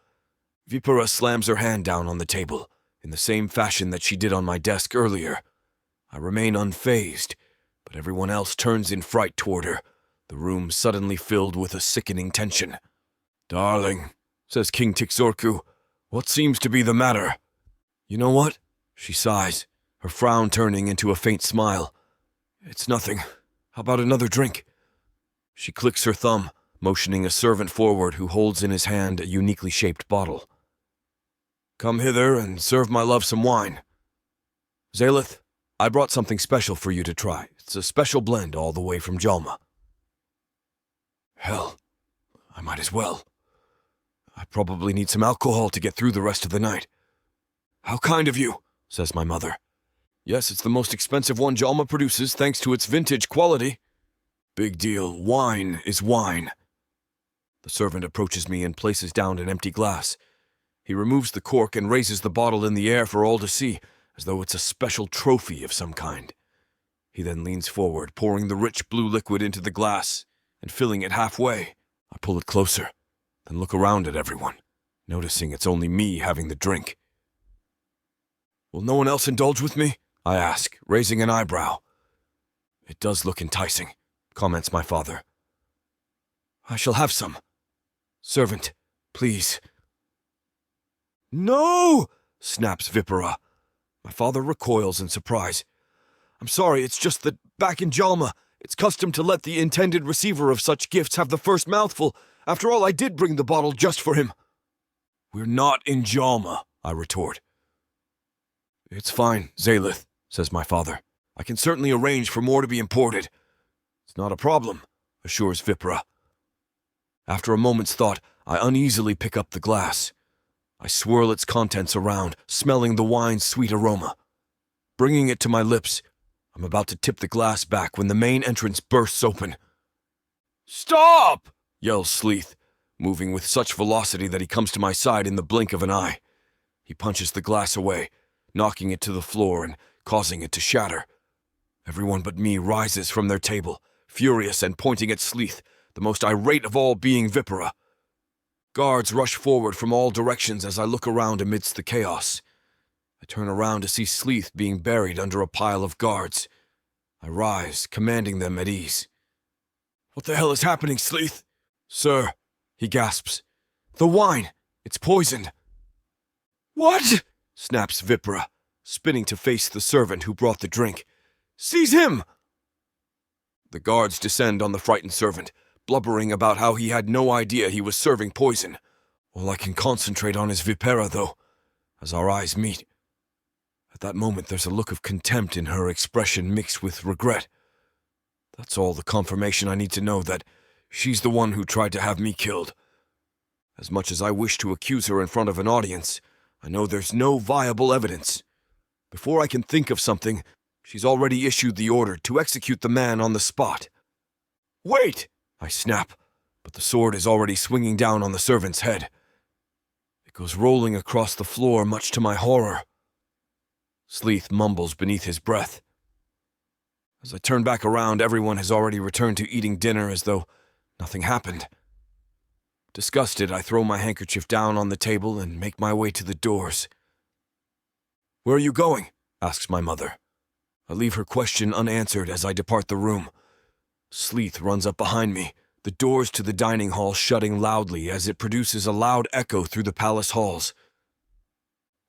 Vipera slams her hand down on the table, in the same fashion that she did on my desk earlier. I remain unfazed, but everyone else turns in fright toward her, the room suddenly filled with a sickening tension. Darling, says King Tixorku, what seems to be the matter? You know what? She sighs, her frown turning into a faint smile. It's nothing. How about another drink? She clicks her thumb, motioning a servant forward who holds in his hand a uniquely shaped bottle. Come hither and serve my love some wine. Zalith, I brought something special for you to try. It's a special blend all the way from Jalma. Hell, I might as well. I probably need some alcohol to get through the rest of the night. How kind of you, says my mother. Yes, it's the most expensive one Jalma produces thanks to its vintage quality. Big deal, wine is wine. The servant approaches me and places down an empty glass. He removes the cork and raises the bottle in the air for all to see, as though it's a special trophy of some kind. He then leans forward, pouring the rich blue liquid into the glass and filling it halfway. I pull it closer, then look around at everyone, noticing it's only me having the drink. Will no one else indulge with me? I ask, raising an eyebrow. It does look enticing, comments my father. I shall have some. Servant, please. No! Snaps Vipera. My father recoils in surprise. I'm sorry, it's just that back in Jalma, it's custom to let the intended receiver of such gifts have the first mouthful. After all, I did bring the bottle just for him. We're not in Jalma, I retort. It's fine, Zalith, says my father. I can certainly arrange for more to be imported. It's not a problem, assures Vipera. After a moment's thought, I uneasily pick up the glass. I swirl its contents around, smelling the wine's sweet aroma. Bringing it to my lips, I'm about to tip the glass back when the main entrance bursts open. "Stop!" yells Zalith, moving with such velocity that he comes to my side in the blink of an eye. He punches the glass away, knocking it to the floor and causing it to shatter. Everyone but me rises from their table, furious and pointing at Zalith, the most irate of all being Vipera. Guards rush forward from all directions as I look around amidst the chaos. I turn around to see Zalith being buried under a pile of guards. I rise, commanding them at ease. "What the hell is happening, Zalith?" "Sir," he gasps. "The wine! It's poisoned!" "What?" snaps Vipera, spinning to face the servant who brought the drink. "Seize him!" The guards descend on the frightened servant, blubbering about how he had no idea he was serving poison. All I can concentrate on is Vipera, though, as our eyes meet. At that moment, there's a look of contempt in her expression mixed with regret. That's all the confirmation I need to know that she's the one who tried to have me killed. As much as I wish to accuse her in front of an audience, I know there's no viable evidence. Before I can think of something, she's already issued the order to execute the man on the spot. "Wait!" I snap, but the sword is already swinging down on the servant's head. It goes rolling across the floor, much to my horror. Zalith mumbles beneath his breath. As I turn back around, everyone has already returned to eating dinner as though nothing happened. Disgusted, I throw my handkerchief down on the table and make my way to the doors. "Where are you going?" asks my mother. I leave her question unanswered as I depart the room. Zalith runs up behind me, the doors to the dining hall shutting loudly as it produces a loud echo through the palace halls.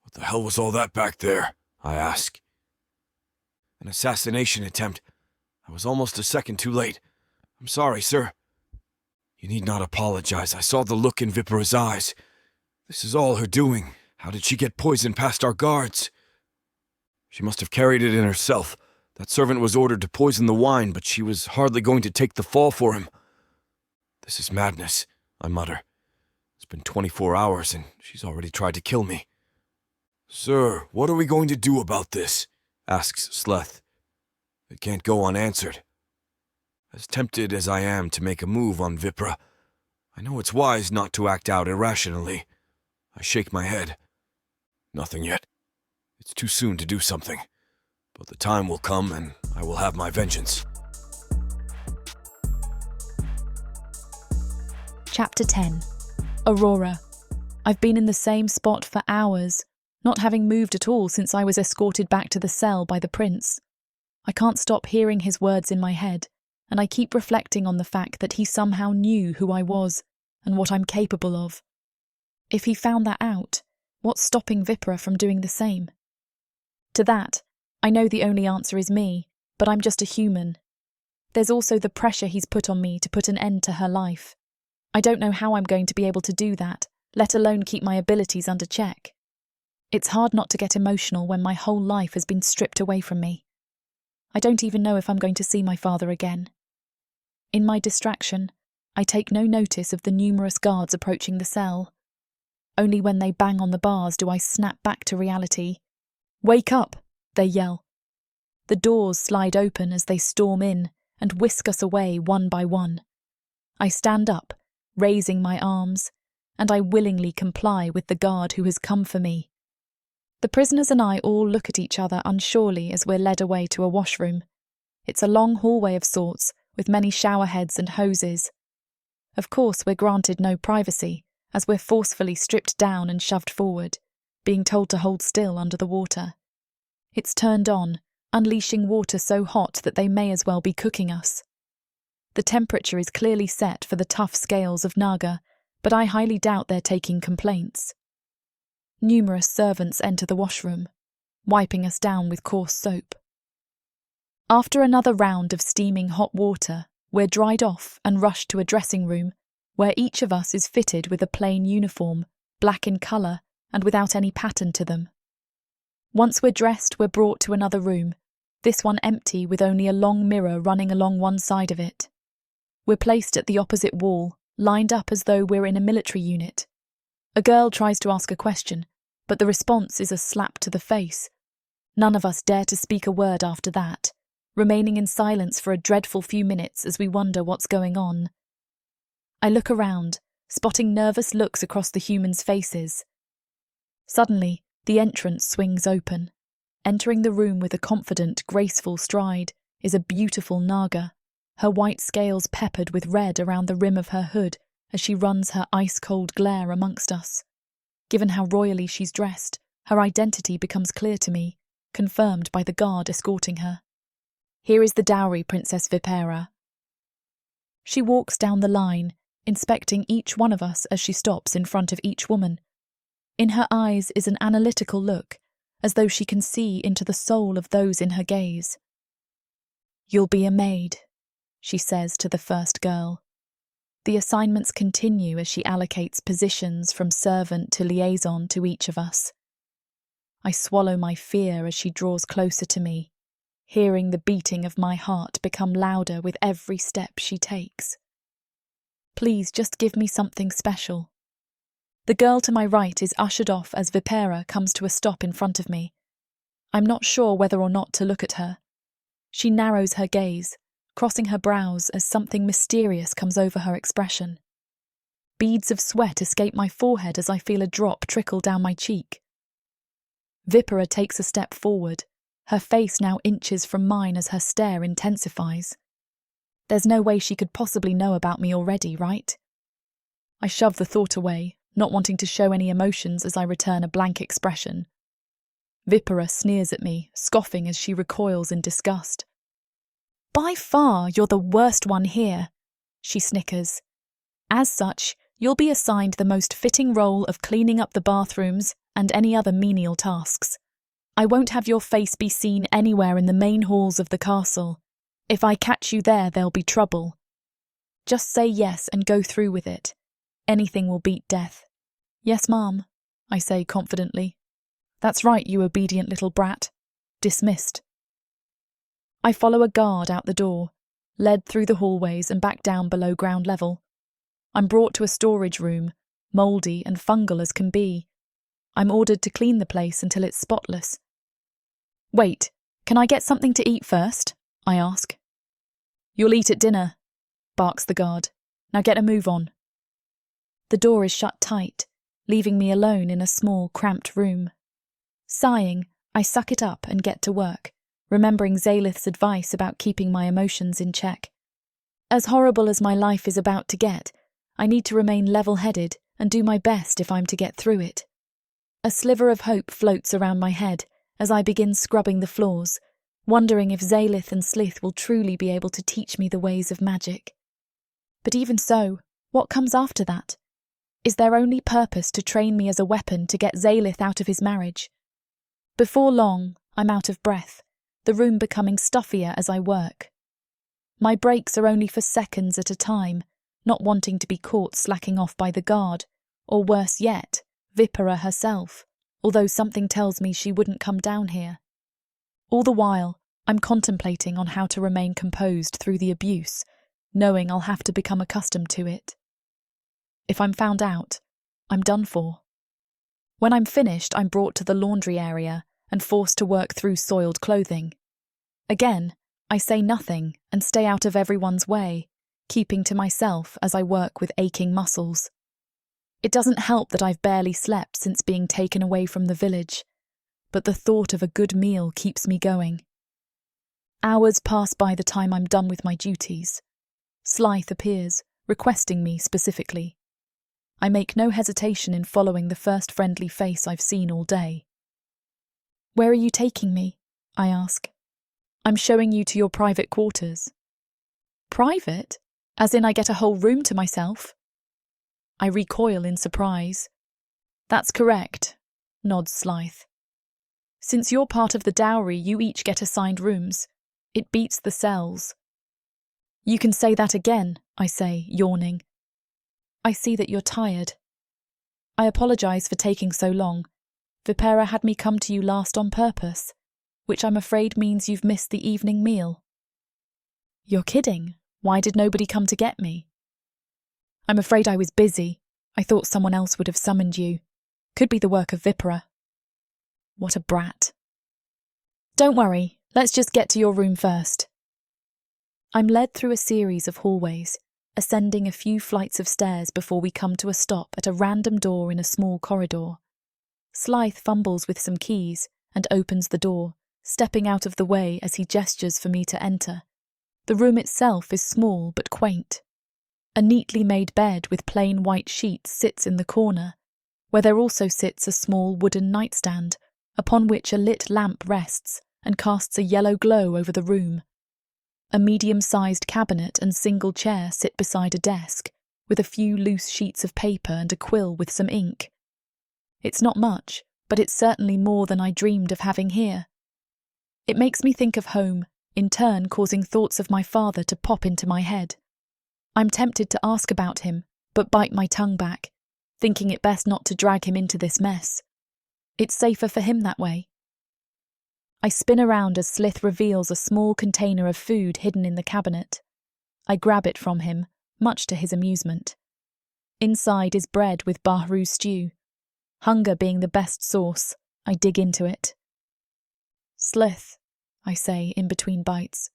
"What the hell was all that back there?" I ask. "An assassination attempt. I was almost a second too late. I'm sorry, sir." "You need not apologize. I saw the look in Vipera's eyes. This is all her doing. How did she get poison past our guards?" "She must have carried it in herself. That servant was ordered to poison the wine, but she was hardly going to take the fall for him." "This is madness," I mutter. "It's been 24 hours and she's already tried to kill me." "Sir, what are we going to do about this?" asks Zalith. It can't go unanswered. As tempted as I am to make a move on Vipera, I know it's wise not to act out irrationally. I shake my head. Nothing yet. It's too soon to do something. But the time will come and I will have my vengeance. Chapter 10. Aurora. I've been in the same spot for hours, not having moved at all since I was escorted back to the cell by the prince. I can't stop hearing his words in my head, and I keep reflecting on the fact that he somehow knew who I was and what I'm capable of. If he found that out, what's stopping Vipera from doing the same? To that, I know the only answer is me, but I'm just a human. There's also the pressure he's put on me to put an end to her life. I don't know how I'm going to be able to do that, let alone keep my abilities under check. It's hard not to get emotional when my whole life has been stripped away from me. I don't even know if I'm going to see my father again. In my distraction, I take no notice of the numerous guards approaching the cell. Only when they bang on the bars do I snap back to reality. "Wake up!" they yell. The doors slide open as they storm in and whisk us away one by one. I stand up, raising my arms, and I willingly comply with the guard who has come for me. The prisoners and I all look at each other unsurely as we're led away to a washroom. It's a long hallway of sorts, with many shower heads and hoses. Of course, we're granted no privacy, as we're forcefully stripped down and shoved forward, being told to hold still under the water. It's turned on, unleashing water so hot that they may as well be cooking us. The temperature is clearly set for the tough scales of Naga, but I highly doubt they're taking complaints. Numerous servants enter the washroom, wiping us down with coarse soap. After another round of steaming hot water, we're dried off and rushed to a dressing room, where each of us is fitted with a plain uniform, black in colour and without any pattern to them. Once we're dressed, we're brought to another room, this one empty with only a long mirror running along one side of it. We're placed at the opposite wall, lined up as though we're in a military unit. A girl tries to ask a question, but the response is a slap to the face. None of us dare to speak a word after that, remaining in silence for a dreadful few minutes as we wonder what's going on. I look around, spotting nervous looks across the humans' faces. Suddenly, the entrance swings open. Entering the room with a confident, graceful stride is a beautiful Naga, her white scales peppered with red around the rim of her hood as she runs her ice-cold glare amongst us. Given how royally she's dressed, her identity becomes clear to me, confirmed by the guard escorting her. Here is the dowry, Princess Vipera. She walks down the line, inspecting each one of us as she stops in front of each woman. In her eyes is an analytical look, as though she can see into the soul of those in her gaze. "You'll be a maid," she says to the first girl. The assignments continue as she allocates positions from servant to liaison to each of us. I swallow my fear as she draws closer to me, hearing the beating of my heart become louder with every step she takes. "Please just give me something special." The girl to my right is ushered off as Vipera comes to a stop in front of me. I'm not sure whether or not to look at her. She narrows her gaze, crossing her brows as something mysterious comes over her expression. Beads of sweat escape my forehead as I feel a drop trickle down my cheek. Vipera takes a step forward, her face now inches from mine as her stare intensifies. There's no way she could possibly know about me already, right? I shove the thought away, not wanting to show any emotions as I return a blank expression. Vipera sneers at me, scoffing as she recoils in disgust. "By far, you're the worst one here," she snickers. "As such, you'll be assigned the most fitting role of cleaning up the bathrooms and any other menial tasks. I won't have your face be seen anywhere in the main halls of the castle. If I catch you there, there'll be trouble. Just say yes and go through with it. Anything will beat death." "Yes, ma'am," I say confidently. "That's right, you obedient little brat." Dismissed. I follow a guard out the door, led through the hallways and back down below ground level. I'm brought to a storage room, mouldy and fungal as can be. I'm ordered to clean the place until it's spotless. "Wait, can I get something to eat first?" I ask. "You'll eat at dinner," barks the guard. "Now get a move on." The door is shut tight, leaving me alone in a small, cramped room. Sighing, I suck it up and get to work, remembering Zalith's advice about keeping my emotions in check. As horrible as my life is about to get, I need to remain level-headed and do my best if I'm to get through it. A sliver of hope floats around my head as I begin scrubbing the floors, wondering if Zalith and Slith will truly be able to teach me the ways of magic. But even so, what comes after that? Is their only purpose to train me as a weapon to get Zalith out of his marriage? Before long, I'm out of breath, the room becoming stuffier as I work. My breaks are only for seconds at a time, not wanting to be caught slacking off by the guard, or worse yet, Vipera herself, although something tells me she wouldn't come down here. All the while, I'm contemplating on how to remain composed through the abuse, knowing I'll have to become accustomed to it. If I'm found out, I'm done for. When I'm finished, I'm brought to the laundry area and forced to work through soiled clothing. Again, I say nothing and stay out of everyone's way, keeping to myself as I work with aching muscles. It doesn't help that I've barely slept since being taken away from the village, but the thought of a good meal keeps me going. Hours pass by the time I'm done with my duties. Zalith appears, requesting me specifically. I make no hesitation in following the first friendly face I've seen all day. "Where are you taking me?" I ask. "I'm showing you to your private quarters." "Private? As in I get a whole room to myself?" I recoil in surprise. "That's correct," nods Zalith. "Since you're part of the dowry, you each get assigned rooms. It beats the cells." "You can say that again," I say, yawning. "I see that you're tired. I apologise for taking so long. Vipera had me come to you last on purpose, which I'm afraid means you've missed the evening meal." "You're kidding. Why did nobody come to get me?" "I'm afraid I was busy. I thought someone else would have summoned you. Could be the work of Vipera." What a brat. "Don't worry, let's just get to your room first," I'm led through a series of hallways, ascending a few flights of stairs before we come to a stop at a random door in a small corridor. Zalith fumbles with some keys and opens the door, stepping out of the way as he gestures for me to enter. The room itself is small but quaint. A neatly made bed with plain white sheets sits in the corner, where there also sits a small wooden nightstand, upon which a lit lamp rests and casts a yellow glow over the room. A medium-sized cabinet and single chair sit beside a desk, with a few loose sheets of paper and a quill with some ink. It's not much, but it's certainly more than I dreamed of having here. It makes me think of home, in turn causing thoughts of my father to pop into my head. I'm tempted to ask about him, but bite my tongue back, thinking it best not to drag him into this mess. It's safer for him that way. I spin around as Zalith reveals a small container of food hidden in the cabinet. I grab it from him, much to his amusement. Inside is bread with bahru stew. Hunger being the best sauce, I dig into it. "Zalith," I say in between bites,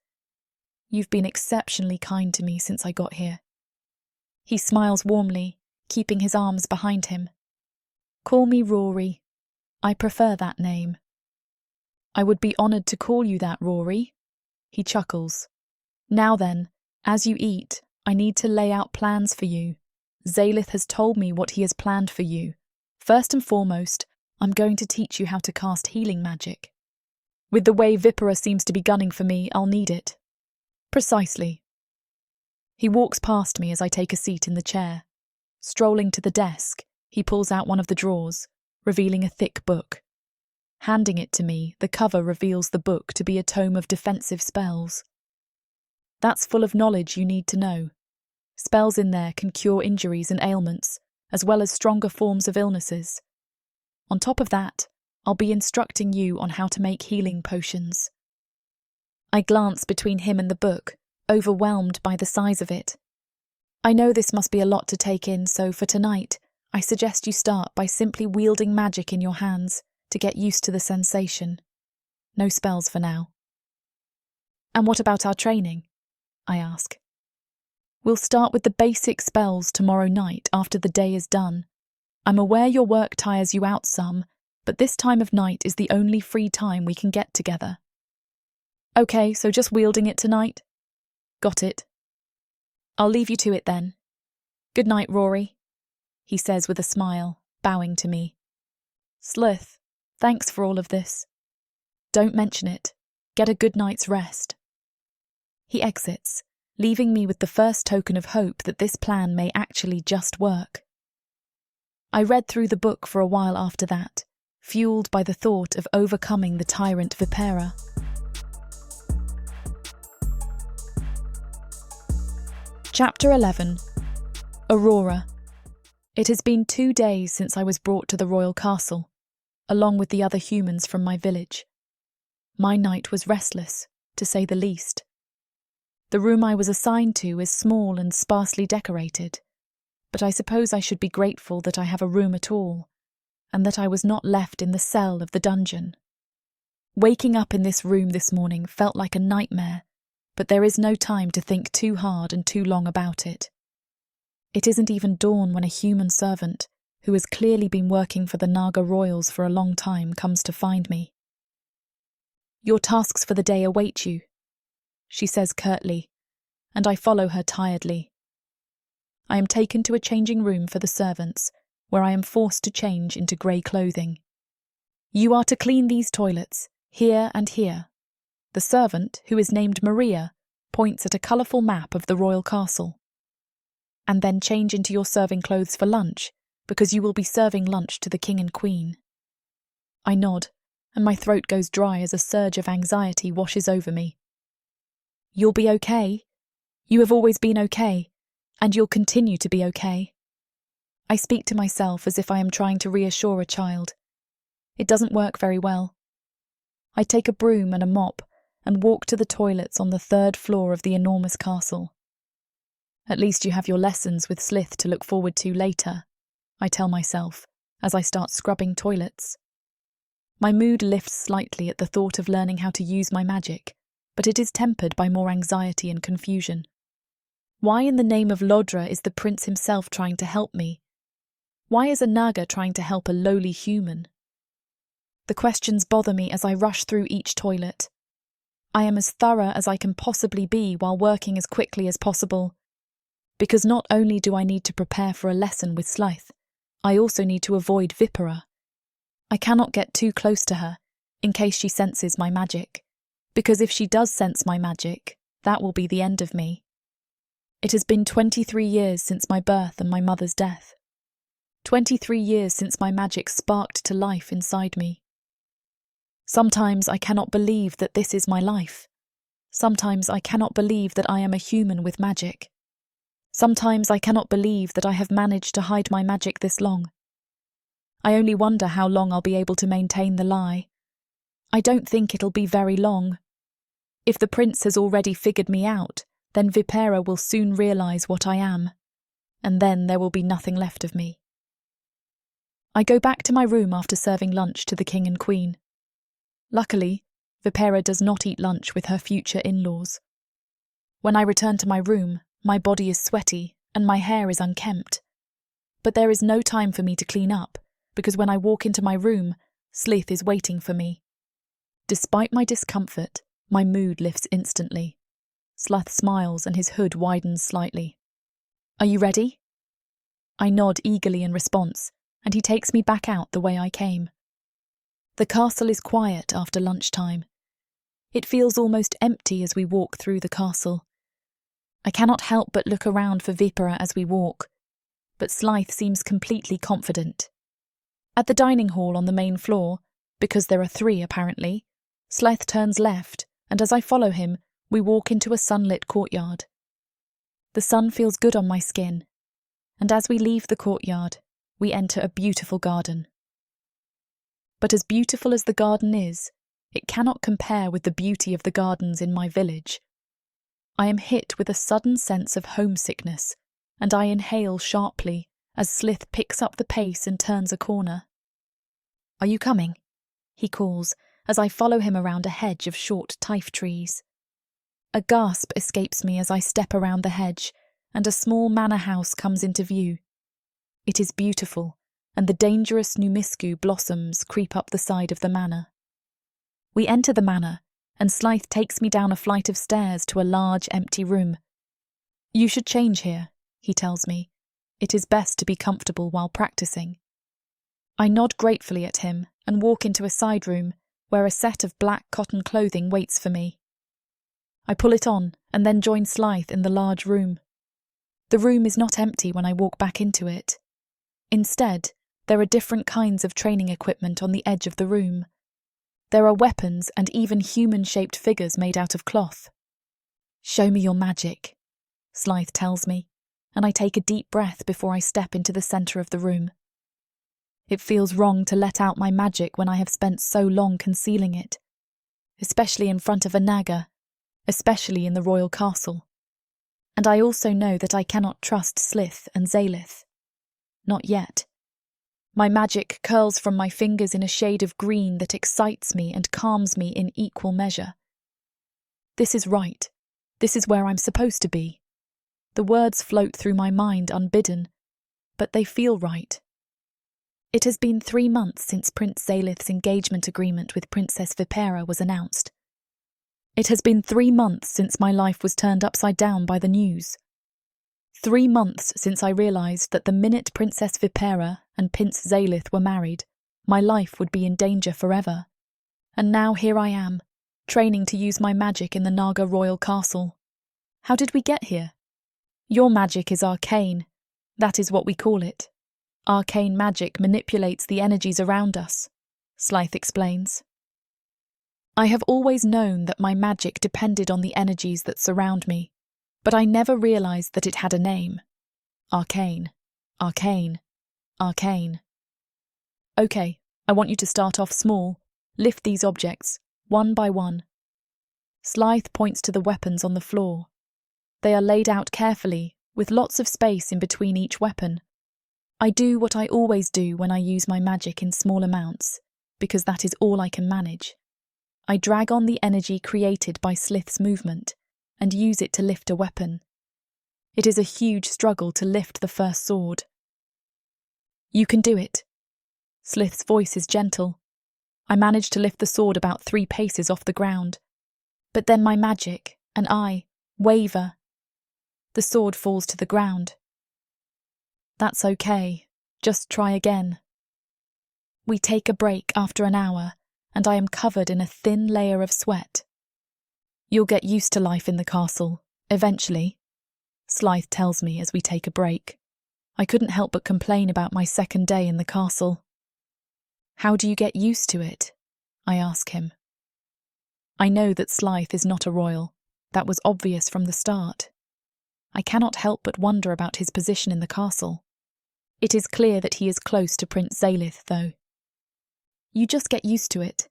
"you've been exceptionally kind to me since I got here." He smiles warmly, keeping his arms behind him. "Call me Rory. I prefer that name." "I would be honoured to call you that, Rory." He chuckles. "Now then, as you eat, I need to lay out plans for you. Zalith has told me what he has planned for you. First and foremost, I'm going to teach you how to cast healing magic. With the way Vipera seems to be gunning for me, I'll need it." "Precisely." He walks past me as I take a seat in the chair. Strolling to the desk, he pulls out one of the drawers, revealing a thick book. Handing it to me, the cover reveals the book to be a tome of defensive spells. That's full of knowledge you need to know. Spells in there can cure injuries and ailments, as well as stronger forms of illnesses. On top of that, I'll be instructing you on how to make healing potions. I glance between him and the book, overwhelmed by the size of it. I know this must be a lot to take in, so for tonight, I suggest you start by simply wielding magic in your hands to get used to the sensation. No spells for now. "And what about our training?" I ask. "We'll start with the basic spells tomorrow night after the day is done. I'm aware your work tires you out some, but this time of night is the only free time we can get together." "Okay, so just wielding it tonight?" "Got it." "I'll leave you to it then. Good night, Rory," he says with a smile, bowing to me. "Zalith, thanks for all of this. Don't mention it. Get a good night's rest." He exits, leaving me with the first token of hope that this plan may actually just work. I read through the book for a while after that, fueled by the thought of overcoming the tyrant Vipera. Chapter 11. Aurora. It has been 2 days since I was brought to the royal castle, along with the other humans from my village. My night was restless, to say the least. The room I was assigned to is small and sparsely decorated, but I suppose I should be grateful that I have a room at all, and that I was not left in the cell of the dungeon. Waking up in this room this morning felt like a nightmare, but there is no time to think too hard and too long about it. It isn't even dawn when a human servant, who has clearly been working for the Naga royals for a long time, comes to find me. "Your tasks for the day await you," she says curtly, and I follow her tiredly. I am taken to a changing room for the servants, where I am forced to change into grey clothing. "You are to clean these toilets, here and here." The servant, who is named Maria, points at a colourful map of the royal castle. "And then change into your serving clothes for lunch, because you will be serving lunch to the king and queen." I nod, and my throat goes dry as a surge of anxiety washes over me. "You'll be okay. You have always been okay, and you'll continue to be okay." I speak to myself as if I am trying to reassure a child. It doesn't work very well. I take a broom and a mop and walk to the toilets on the 3rd floor of the enormous castle. "At least you have your lessons with Zalith to look forward to later," I tell myself as I start scrubbing toilets. My mood lifts slightly at the thought of learning how to use my magic, but it is tempered by more anxiety and confusion. Why in the name of Lodra is the prince himself trying to help me? Why is a Naga trying to help a lowly human? The questions bother me as I rush through each toilet. I am as thorough as I can possibly be while working as quickly as possible. Because not only do I need to prepare for a lesson with Zalith, I also need to avoid Vipera. I cannot get too close to her, in case she senses my magic. Because if she does sense my magic, that will be the end of me. It has been 23 years since my birth and my mother's death. 23 years since my magic sparked to life inside me. Sometimes I cannot believe that this is my life. Sometimes I cannot believe that I am a human with magic. Sometimes I cannot believe that I have managed to hide my magic this long. I only wonder how long I'll be able to maintain the lie. I don't think it'll be very long. If the prince has already figured me out, then Vipera will soon realise what I am, and then there will be nothing left of me. I go back to my room after serving lunch to the king and queen. Luckily, Vipera does not eat lunch with her future in-laws. When I return to my room, my body is sweaty and my hair is unkempt. But there is no time for me to clean up, because when I walk into my room, Zalith is waiting for me. Despite my discomfort, my mood lifts instantly. Zalith smiles and his hood widens slightly. "Are you ready?" I nod eagerly in response, and he takes me back out the way I came. The castle is quiet after lunchtime. It feels almost empty as we walk through the castle. I cannot help but look around for Vipera as we walk, but Zalith seems completely confident. At the dining hall on the main floor, because there are 3 apparently, Zalith turns left, and as I follow him, we walk into a sunlit courtyard. The sun feels good on my skin, and as we leave the courtyard, we enter a beautiful garden. But as beautiful as the garden is, it cannot compare with the beauty of the gardens in my village. I am hit with a sudden sense of homesickness, and I inhale sharply as Zalith picks up the pace and turns a corner. "Are you coming?" he calls as I follow him around a hedge of short typh trees. A gasp escapes me as I step around the hedge, and a small manor house comes into view. It is beautiful, and the dangerous numiscu blossoms creep up the side of the manor. We enter the manor, and Zalith takes me down a flight of stairs to a large empty room. "You should change here," he tells me. "It is best to be comfortable while practicing." I nod gratefully at him and walk into a side room where a set of black cotton clothing waits for me. I pull it on and then join Zalith in the large room. The room is not empty when I walk back into it. Instead, there are different kinds of training equipment on the edge of the room. There are weapons and even human-shaped figures made out of cloth. "Show me your magic," Zalith tells me, and I take a deep breath before I step into the centre of the room. It feels wrong to let out my magic when I have spent so long concealing it, especially in front of a Naga, especially in the royal castle. And I also know that I cannot trust Zalith and Zalith. Not yet. My magic curls from my fingers in a shade of green that excites me and calms me in equal measure. This is right. This is where I'm supposed to be. The words float through my mind unbidden, but they feel right. It has been 3 months since Prince Zalith's engagement agreement with Princess Vipera was announced. It has been 3 months since my life was turned upside down by the news. 3 months since I realised that the minute Princess Vipera and Prince Zalith were married, my life would be in danger forever. And now here I am, training to use my magic in the Naga royal castle. How did we get here? Your magic is arcane. That is what we call it. Arcane magic manipulates the energies around us, Zalith explains. I have always known that my magic depended on the energies that surround me, but I never realised that it had a name. Arcane, arcane, arcane. Okay, I want you to start off small. Lift these objects, one by one. Zalith points to the weapons on the floor. They are laid out carefully, with lots of space in between each weapon. I do what I always do when I use my magic in small amounts, because that is all I can manage. I drag on the energy created by Slith's movement and use it to lift a weapon. It is a huge struggle to lift the first sword. You can do it. Slith's voice is gentle. I manage to lift the sword about 3 paces off the ground. But then my magic and I waver. The sword falls to the ground. That's okay. Just try again. We take a break after an hour, and I am covered in a thin layer of sweat. You'll get used to life in the castle, eventually, Zalith tells me as we take a break. I couldn't help but complain about my second day in the castle. How do you get used to it? I ask him. I know that Zalith is not a royal. That was obvious from the start. I cannot help but wonder about his position in the castle. It is clear that he is close to Prince Zalith, though. You just get used to it.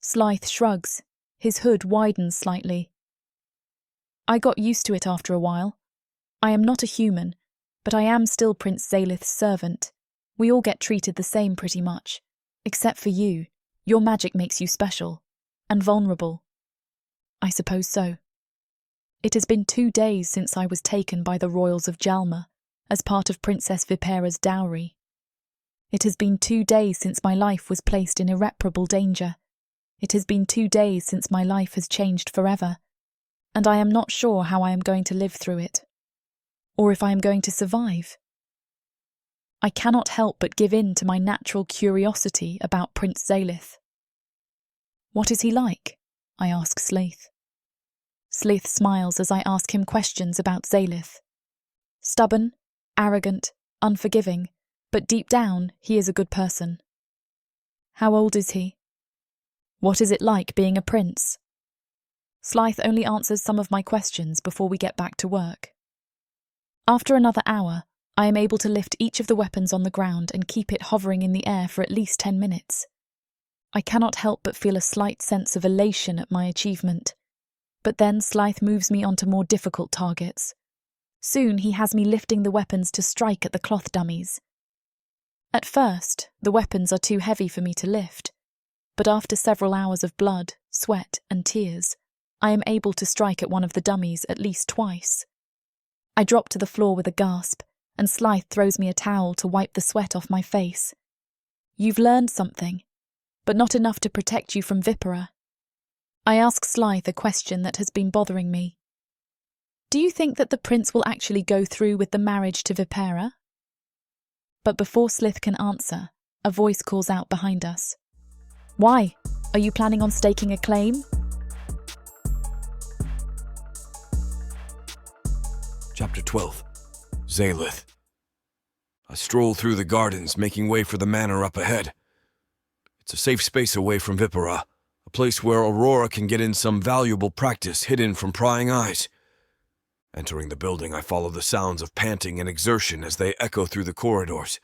Zalith shrugs. His hood widens slightly. I got used to it after a while. I am not a human, but I am still Prince Zalith's servant. We all get treated the same pretty much. Except for you. Your magic makes you special. And vulnerable. I suppose so. It has been 2 days since I was taken by the royals of Jalma as part of Princess Vipera's dowry. It has been 2 days since my life was placed in irreparable danger. It has been 2 days since my life has changed forever, and I am not sure how I am going to live through it, or if I am going to survive. I cannot help but give in to my natural curiosity about Prince Zalith. What is he like? I ask Zalith. Zalith smiles as I ask him questions about Zalith. Stubborn, arrogant, unforgiving, but deep down he is a good person. How old is he? What is it like being a prince? Zalith only answers some of my questions before we get back to work. After another hour, I am able to lift each of the weapons on the ground and keep it hovering in the air for at least 10 minutes. I cannot help but feel a slight sense of elation at my achievement. But then Zalith moves me onto more difficult targets. Soon he has me lifting the weapons to strike at the cloth dummies. At first, the weapons are too heavy for me to lift, but after several hours of blood, sweat, and tears, I am able to strike at one of the dummies at least twice. I drop to the floor with a gasp, and Zalith throws me a towel to wipe the sweat off my face. You've learned something, but not enough to protect you from Vipera. I ask Zalith a question that has been bothering me. Do you think that the prince will actually go through with the marriage to Vipera? But before Zalith can answer, a voice calls out behind us. Why? Are you planning on staking a claim? Chapter 12. Zalith. I stroll through the gardens, making way for the manor up ahead. It's a safe space away from Vipera, a place where Aurora can get in some valuable practice hidden from prying eyes. Entering the building, I follow the sounds of panting and exertion as they echo through the corridors.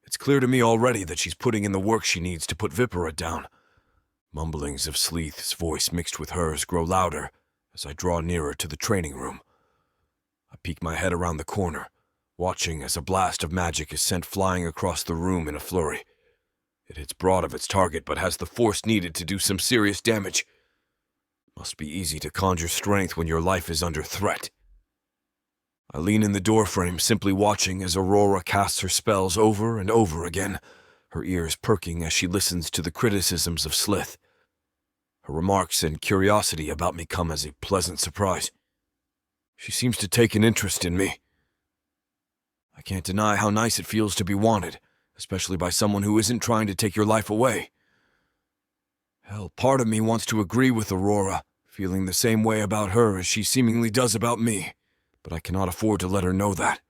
It's clear to me already that she's putting in the work she needs to put Vipera down. Mumblings of Zalith's voice mixed with hers grow louder as I draw nearer to the training room. I peek my head around the corner, watching as a blast of magic is sent flying across the room in a flurry. It hits broad of its target, but has the force needed to do some serious damage. Must be easy to conjure strength when your life is under threat. I lean in the doorframe, simply watching as Aurora casts her spells over and over again, her ears perking as she listens to the criticisms of Zalith. Her remarks and curiosity about me come as a pleasant surprise. She seems to take an interest in me. I can't deny how nice it feels to be wanted, especially by someone who isn't trying to take your life away. Hell, part of me wants to agree with Aurora, feeling the same way about her as she seemingly does about me, but I cannot afford to let her know that.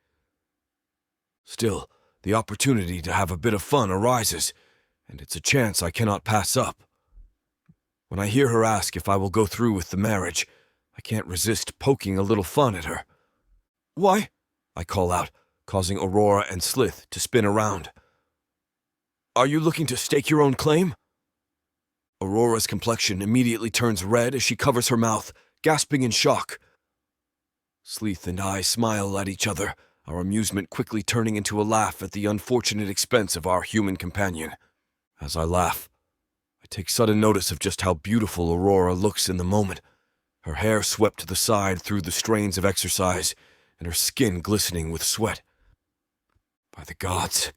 Still, the opportunity to have a bit of fun arises, and it's a chance I cannot pass up. When I hear her ask if I will go through with the marriage, I can't resist poking a little fun at her. Why? I call out, causing Aurora and Zalith to spin around. Are you looking to stake your own claim? Aurora's complexion immediately turns red as she covers her mouth, gasping in shock. Zalith and I smile at each other, our amusement quickly turning into a laugh at the unfortunate expense of our human companion. As I laugh, I take sudden notice of just how beautiful Aurora looks in the moment, her hair swept to the side through the strains of exercise, and her skin glistening with sweat. By the gods,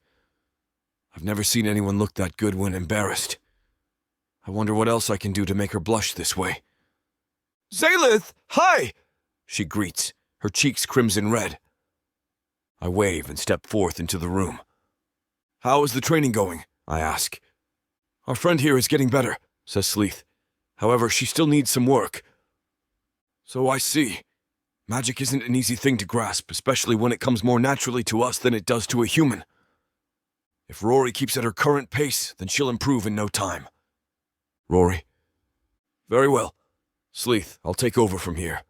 I've never seen anyone look that good when embarrassed. I wonder what else I can do to make her blush this way. "Zalith, hi!" she greets, her cheeks crimson red. I wave and step forth into the room. "How is the training going?" I ask. "Our friend here is getting better," says Zalith. "However, she still needs some work." "So I see. Magic isn't an easy thing to grasp, especially when it comes more naturally to us than it does to a human. If Rory keeps at her current pace, then she'll improve in no time." "Rory?" "Very well. Zalith, I'll take over from here."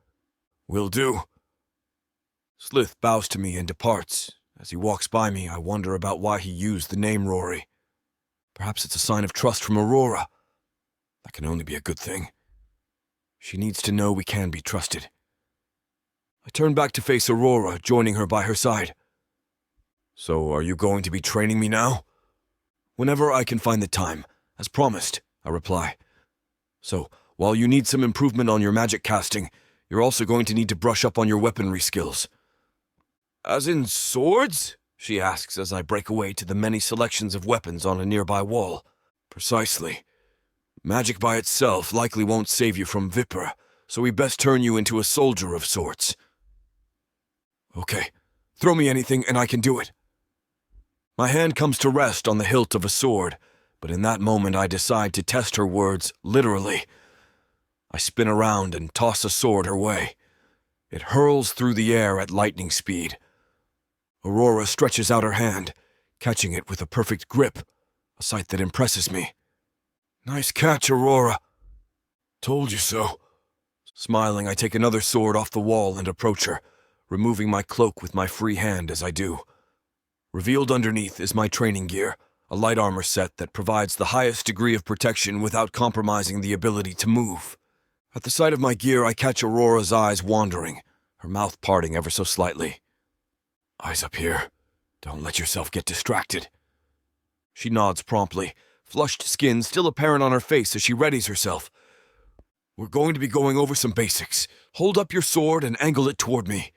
"Will do." Zalith bows to me and departs. As he walks by me, I wonder about why he used the name Rory. Perhaps it's a sign of trust from Aurora. That can only be a good thing. She needs to know we can be trusted. I turn back to face Aurora, joining her by her side. "So, are you going to be training me now?" "Whenever I can find the time, as promised," I reply. "So, while you need some improvement on your magic casting, you're also going to need to brush up on your weaponry skills." "As in swords?" she asks as I break away to the many selections of weapons on a nearby wall. "Precisely. Magic by itself likely won't save you from Vipra, so we best turn you into a soldier of sorts." "Okay, throw me anything and I can do it." My hand comes to rest on the hilt of a sword, but in that moment I decide to test her words literally. I spin around and toss a sword her way. It hurls through the air at lightning speed. Aurora stretches out her hand, catching it with a perfect grip, a sight that impresses me. "Nice catch, Aurora." "Told you so." Smiling, I take another sword off the wall and approach her, removing my cloak with my free hand as I do. Revealed underneath is my training gear, a light armor set that provides the highest degree of protection without compromising the ability to move. At the sight of my gear, I catch Aurora's eyes wandering, her mouth parting ever so slightly. "Eyes up here. Don't let yourself get distracted." She nods promptly, flushed skin still apparent on her face as she readies herself. "We're going to be going over some basics. Hold up your sword and angle it toward me."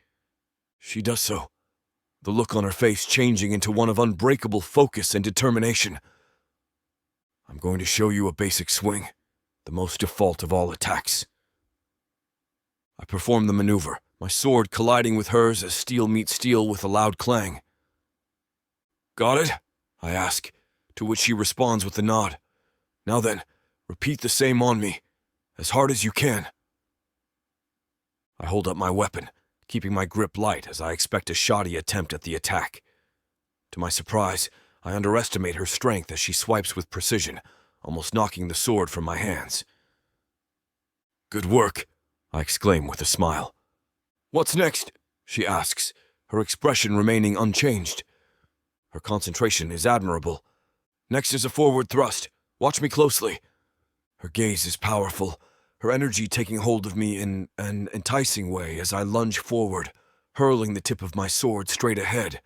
She does so, the look on her face changing into one of unbreakable focus and determination. "I'm going to show you a basic swing, the most default of all attacks." I perform the maneuver, my sword colliding with hers as steel meets steel with a loud clang. "Got it?" I ask, to which she responds with a nod. "Now then, repeat the same on me, as hard as you can." I hold up my weapon, keeping my grip light as I expect a shoddy attempt at the attack. To my surprise, I underestimate her strength as she swipes with precision, almost knocking the sword from my hands. "Good work," I exclaim with a smile. "What's next?" she asks, her expression remaining unchanged. Her concentration is admirable. "Next is a forward thrust. Watch me closely." Her gaze is powerful, her energy taking hold of me in an enticing way as I lunge forward, hurling the tip of my sword straight ahead.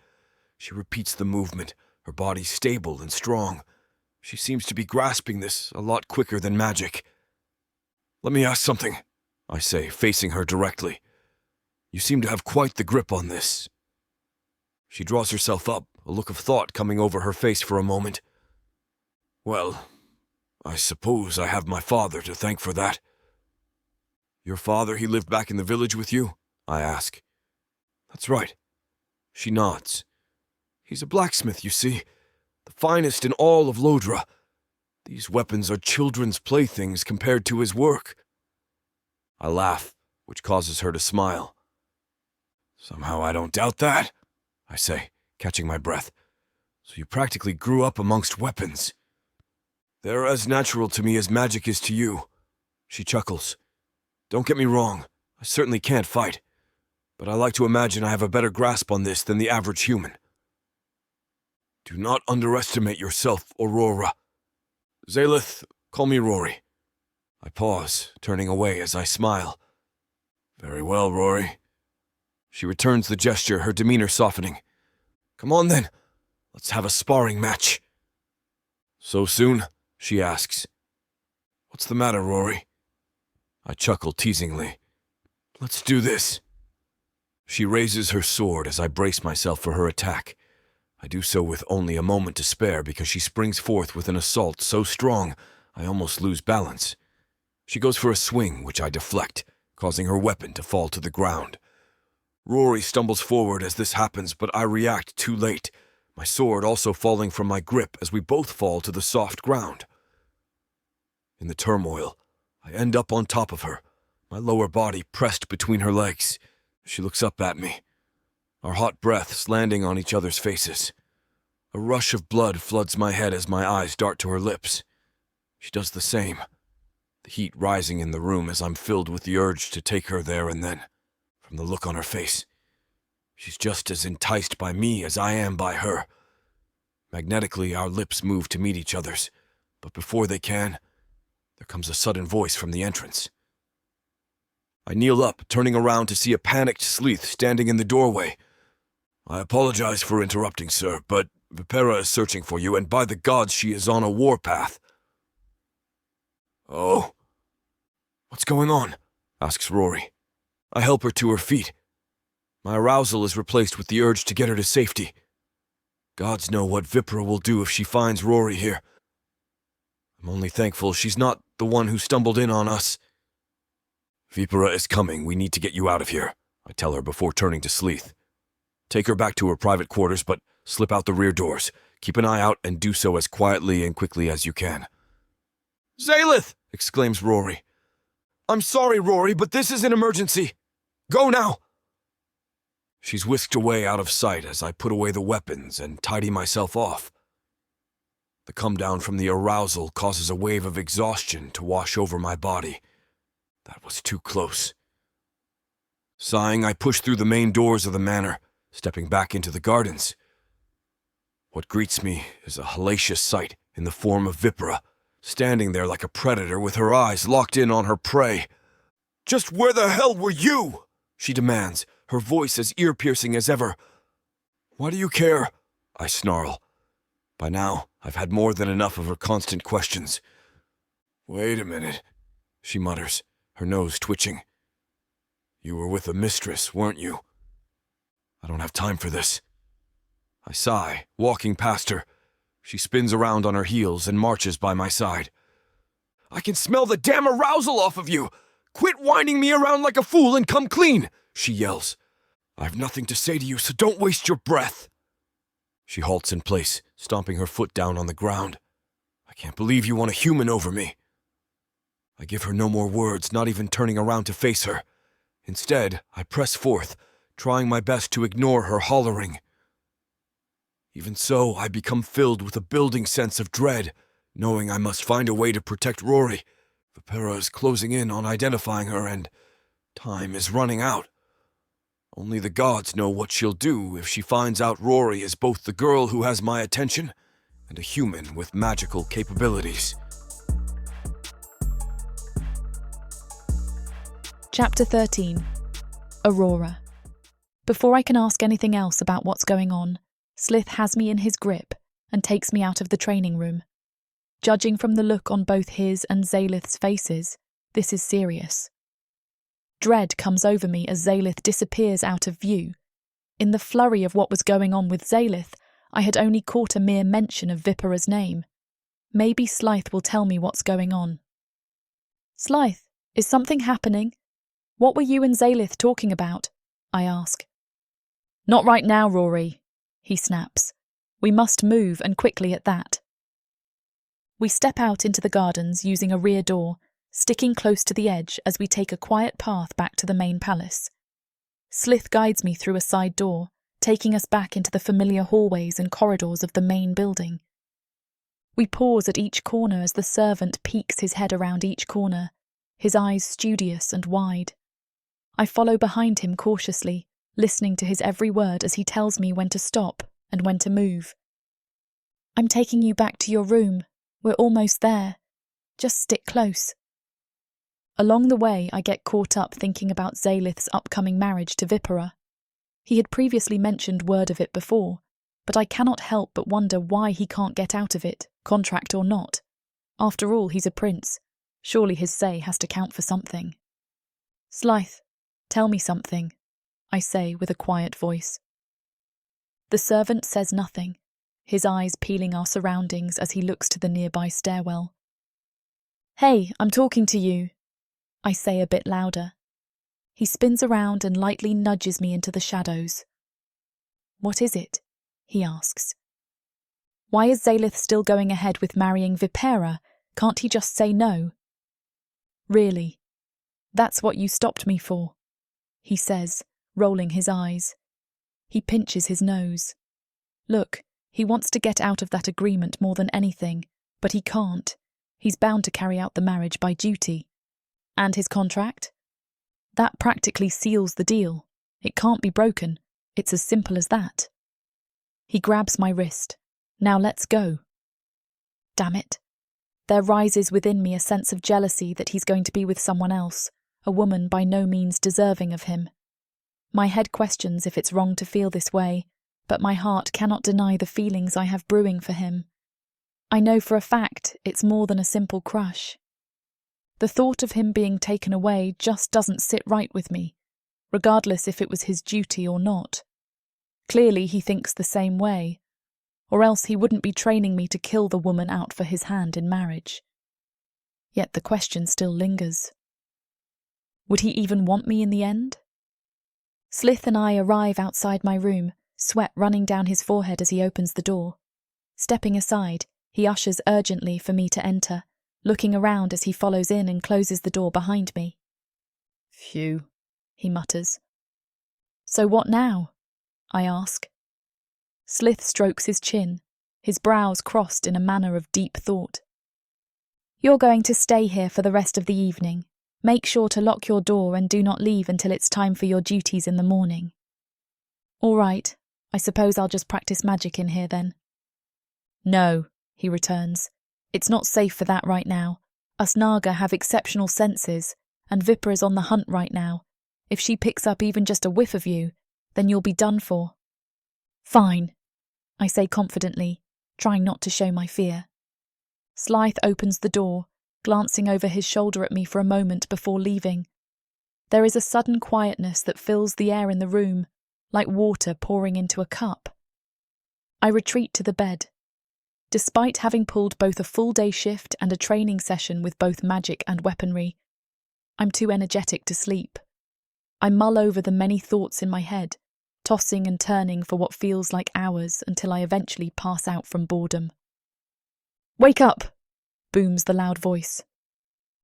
She repeats the movement, her body stable and strong. She seems to be grasping this a lot quicker than magic. "Let me ask something," I say, facing her directly. "You seem to have quite the grip on this." She draws herself up, a look of thought coming over her face for a moment. "Well, I suppose I have my father to thank for that." "Your father, he lived back in the village with you?" I ask. "That's right." She nods. "He's a blacksmith, you see, the finest in all of Lodra. These weapons are children's playthings compared to his work." I laugh, which causes her to smile. "Somehow I don't doubt that," I say, catching my breath. "So you practically grew up amongst weapons." "They're as natural to me as magic is to you." She chuckles. "Don't get me wrong, I certainly can't fight, but I like to imagine I have a better grasp on this than the average human." "Do not underestimate yourself, Aurora." "Zalith, call me Rory." I pause, turning away as I smile. "Very well, Rory." She returns the gesture, her demeanor softening. "Come on then, let's have a sparring match." "So soon?" she asks. What's the matter, Rory? I chuckle teasingly. Let's do this. She raises her sword as I brace myself for her attack. I do so with only a moment to spare because she springs forth with an assault so strong I almost lose balance. She goes for a swing, which I deflect, causing her weapon to fall to the ground. Rory stumbles forward as this happens, but I react too late, my sword also falling from my grip as we both fall to the soft ground. In the turmoil, I end up on top of her, my lower body pressed between her legs. She looks up at me, our hot breaths landing on each other's faces. A rush of blood floods my head as my eyes dart to her lips. She does the same, the heat rising in the room as I'm filled with the urge to take her there and then. From the look on her face, she's just as enticed by me as I am by her. Magnetically, our lips move to meet each other's, but before they can, there comes a sudden voice from the entrance. I kneel up, turning around to see a panicked Zalith standing in the doorway. I apologize for interrupting, sir, but Vipera is searching for you, and by the gods she is on a warpath. Oh. What's going on? Asks Rory. I help her to her feet. My arousal is replaced with the urge to get her to safety. Gods know what Vipera will do if she finds Rory here. I'm only thankful she's not the one who stumbled in on us. Vipera is coming. We need to get you out of here, I tell her before turning to Zalith. Take her back to her private quarters, but slip out the rear doors. Keep an eye out and do so as quietly and quickly as you can. Zalith! Exclaims Rory. I'm sorry, Rory, but this is an emergency. Go now! She's whisked away out of sight as I put away the weapons and tidy myself off. The come down from the arousal causes a wave of exhaustion to wash over my body. That was too close. Sighing, I push through the main doors of the manor, stepping back into the gardens. What greets me is a hellacious sight in the form of Vipera, standing there like a predator with her eyes locked in on her prey. Just where the hell were you? She demands, her voice as ear-piercing as ever. Why do you care? I snarl. By now, I've had more than enough of her constant questions. Wait a minute, she mutters, her nose twitching. You were with a mistress, weren't you? I don't have time for this. I sigh, walking past her. She spins around on her heels and marches by my side. I can smell the damn arousal off of you! Quit whining me around like a fool and come clean, she yells. I have nothing to say to you, so don't waste your breath. She halts in place, stomping her foot down on the ground. I can't believe you want a human over me. I give her no more words, not even turning around to face her. Instead, I press forth, trying my best to ignore her hollering. Even so, I become filled with a building sense of dread, knowing I must find a way to protect Rory. Vipera is closing in on identifying her, and time is running out. Only the gods know what she'll do if she finds out Rory is both the girl who has my attention and a human with magical capabilities. Chapter 13. Aurora. Before I can ask anything else about what's going on, Zalith has me in his grip and takes me out of the training room. Judging from the look on both his and Zalith's faces, this is serious. Dread comes over me as Zalith disappears out of view. In the flurry of what was going on with Zalith, I had only caught a mere mention of Vipera's name. Maybe Zalith will tell me what's going on. Zalith, is something happening? What were you and Zalith talking about? I ask. Not right now, Rory, he snaps. We must move, and quickly at that. We step out into the gardens using a rear door, sticking close to the edge as we take a quiet path back to the main palace. Zalith guides me through a side door, taking us back into the familiar hallways and corridors of the main building. We pause at each corner as the servant peeks his head around each corner, his eyes studious and wide. I follow behind him cautiously, listening to his every word as he tells me when to stop and when to move. I'm taking you back to your room. We're almost there. Just stick close. Along the way, I get caught up thinking about Zalith's upcoming marriage to Vipera. He had previously mentioned word of it before, but I cannot help but wonder why he can't get out of it, contract or not. After all, he's a prince. Surely his say has to count for something. Zalith, tell me something, I say with a quiet voice. The servant says nothing, his eyes peeling our surroundings as he looks to the nearby stairwell. Hey, I'm talking to you, I say a bit louder. He spins around and lightly nudges me into the shadows. What is it? He asks. Why is Zalith still going ahead with marrying Vipera? Can't he just say no? Really? That's what you stopped me for, he says, rolling his eyes. He pinches his nose. Look, he wants to get out of that agreement more than anything, but he can't. He's bound to carry out the marriage by duty. And his contract? That practically seals the deal. It can't be broken. It's as simple as that. He grabs my wrist. Now let's go. Damn it. There rises within me a sense of jealousy that he's going to be with someone else, a woman by no means deserving of him. My head questions if it's wrong to feel this way, but my heart cannot deny the feelings I have brewing for him. I know for a fact it's more than a simple crush. The thought of him being taken away just doesn't sit right with me, regardless if it was his duty or not. Clearly he thinks the same way, or else he wouldn't be training me to kill the woman out for his hand in marriage. Yet the question still lingers. Would he even want me in the end? Zalith and I arrive outside my room, sweat running down his forehead as he opens the door. Stepping aside, he ushers urgently for me to enter, looking around as he follows in and closes the door behind me. Phew, he mutters. So what now? I ask. Zalith strokes his chin, his brows crossed in a manner of deep thought. You're going to stay here for the rest of the evening. Make sure to lock your door and do not leave until it's time for your duties in the morning. All right, I suppose I'll just practice magic in here then. No, he returns. It's not safe for that right now. Us Naga have exceptional senses, and Vipera's on the hunt right now. If she picks up even just a whiff of you, then you'll be done for. Fine, I say confidently, trying not to show my fear. Zalith opens the door, glancing over his shoulder at me for a moment before leaving. There is a sudden quietness that fills the air in the room, like water pouring into a cup. I retreat to the bed. Despite having pulled both a full-day shift and a training session with both magic and weaponry, I'm too energetic to sleep. I mull over the many thoughts in my head, tossing and turning for what feels like hours until I eventually pass out from boredom. Wake up! Booms the loud voice.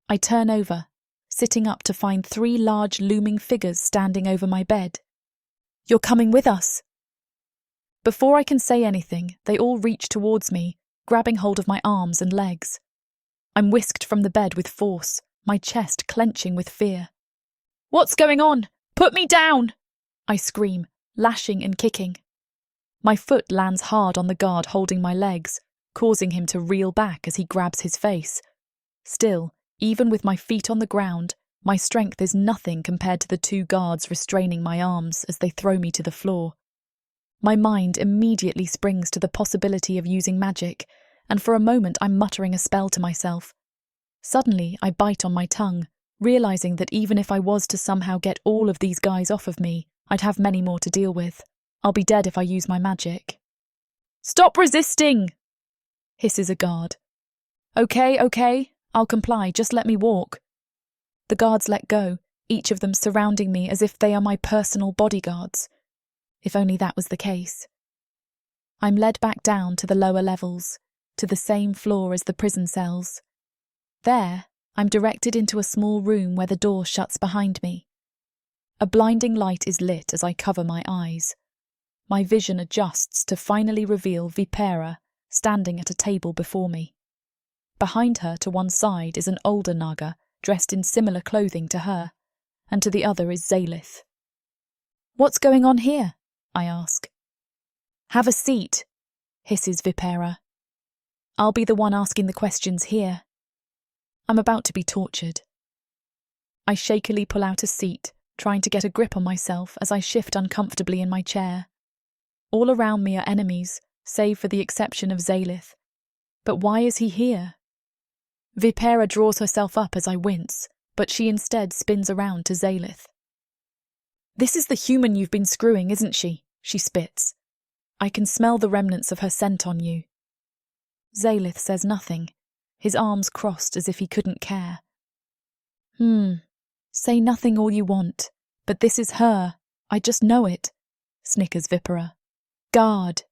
I turn over, sitting up to find 3 large looming figures standing over my bed. You're coming with us! Before I can say anything, they all reach towards me, grabbing hold of my arms and legs. I'm whisked from the bed with force, my chest clenching with fear. What's going on? Put me down! I scream, lashing and kicking. My foot lands hard on the guard holding my legs, causing him to reel back as he grabs his face. Still, even with my feet on the ground, my strength is nothing compared to the 2 guards restraining my arms as they throw me to the floor. My mind immediately springs to the possibility of using magic, and for a moment I'm muttering a spell to myself. Suddenly, I bite on my tongue, realizing that even if I was to somehow get all of these guys off of me, I'd have many more to deal with. I'll be dead if I use my magic. Stop resisting! Hisses a guard. Okay, I'll comply, just let me walk. The guards let go, each of them surrounding me as if they are my personal bodyguards. If only that was the case. I'm led back down to the lower levels, to the same floor as the prison cells. There, I'm directed into a small room where the door shuts behind me. A blinding light is lit as I cover my eyes. My vision adjusts to finally reveal Vipera standing at a table before me. Behind her, to one side, is an older Naga, dressed in similar clothing to her, and to the other is Zalith. What's going on here? I ask. Have a seat, hisses Vipera. I'll be the one asking the questions here. I'm about to be tortured. I shakily pull out a seat, trying to get a grip on myself as I shift uncomfortably in my chair. All around me are enemies, save for the exception of Zalith. But why is he here? Vipera draws herself up as I wince, but she instead spins around to Zalith. "This is the human you've been screwing, isn't she?" she spits. "I can smell the remnants of her scent on you." Zalith says nothing, his arms crossed as if he couldn't care. Say nothing all you want, but this is her. I just know it," snickers Vipera. "Guard."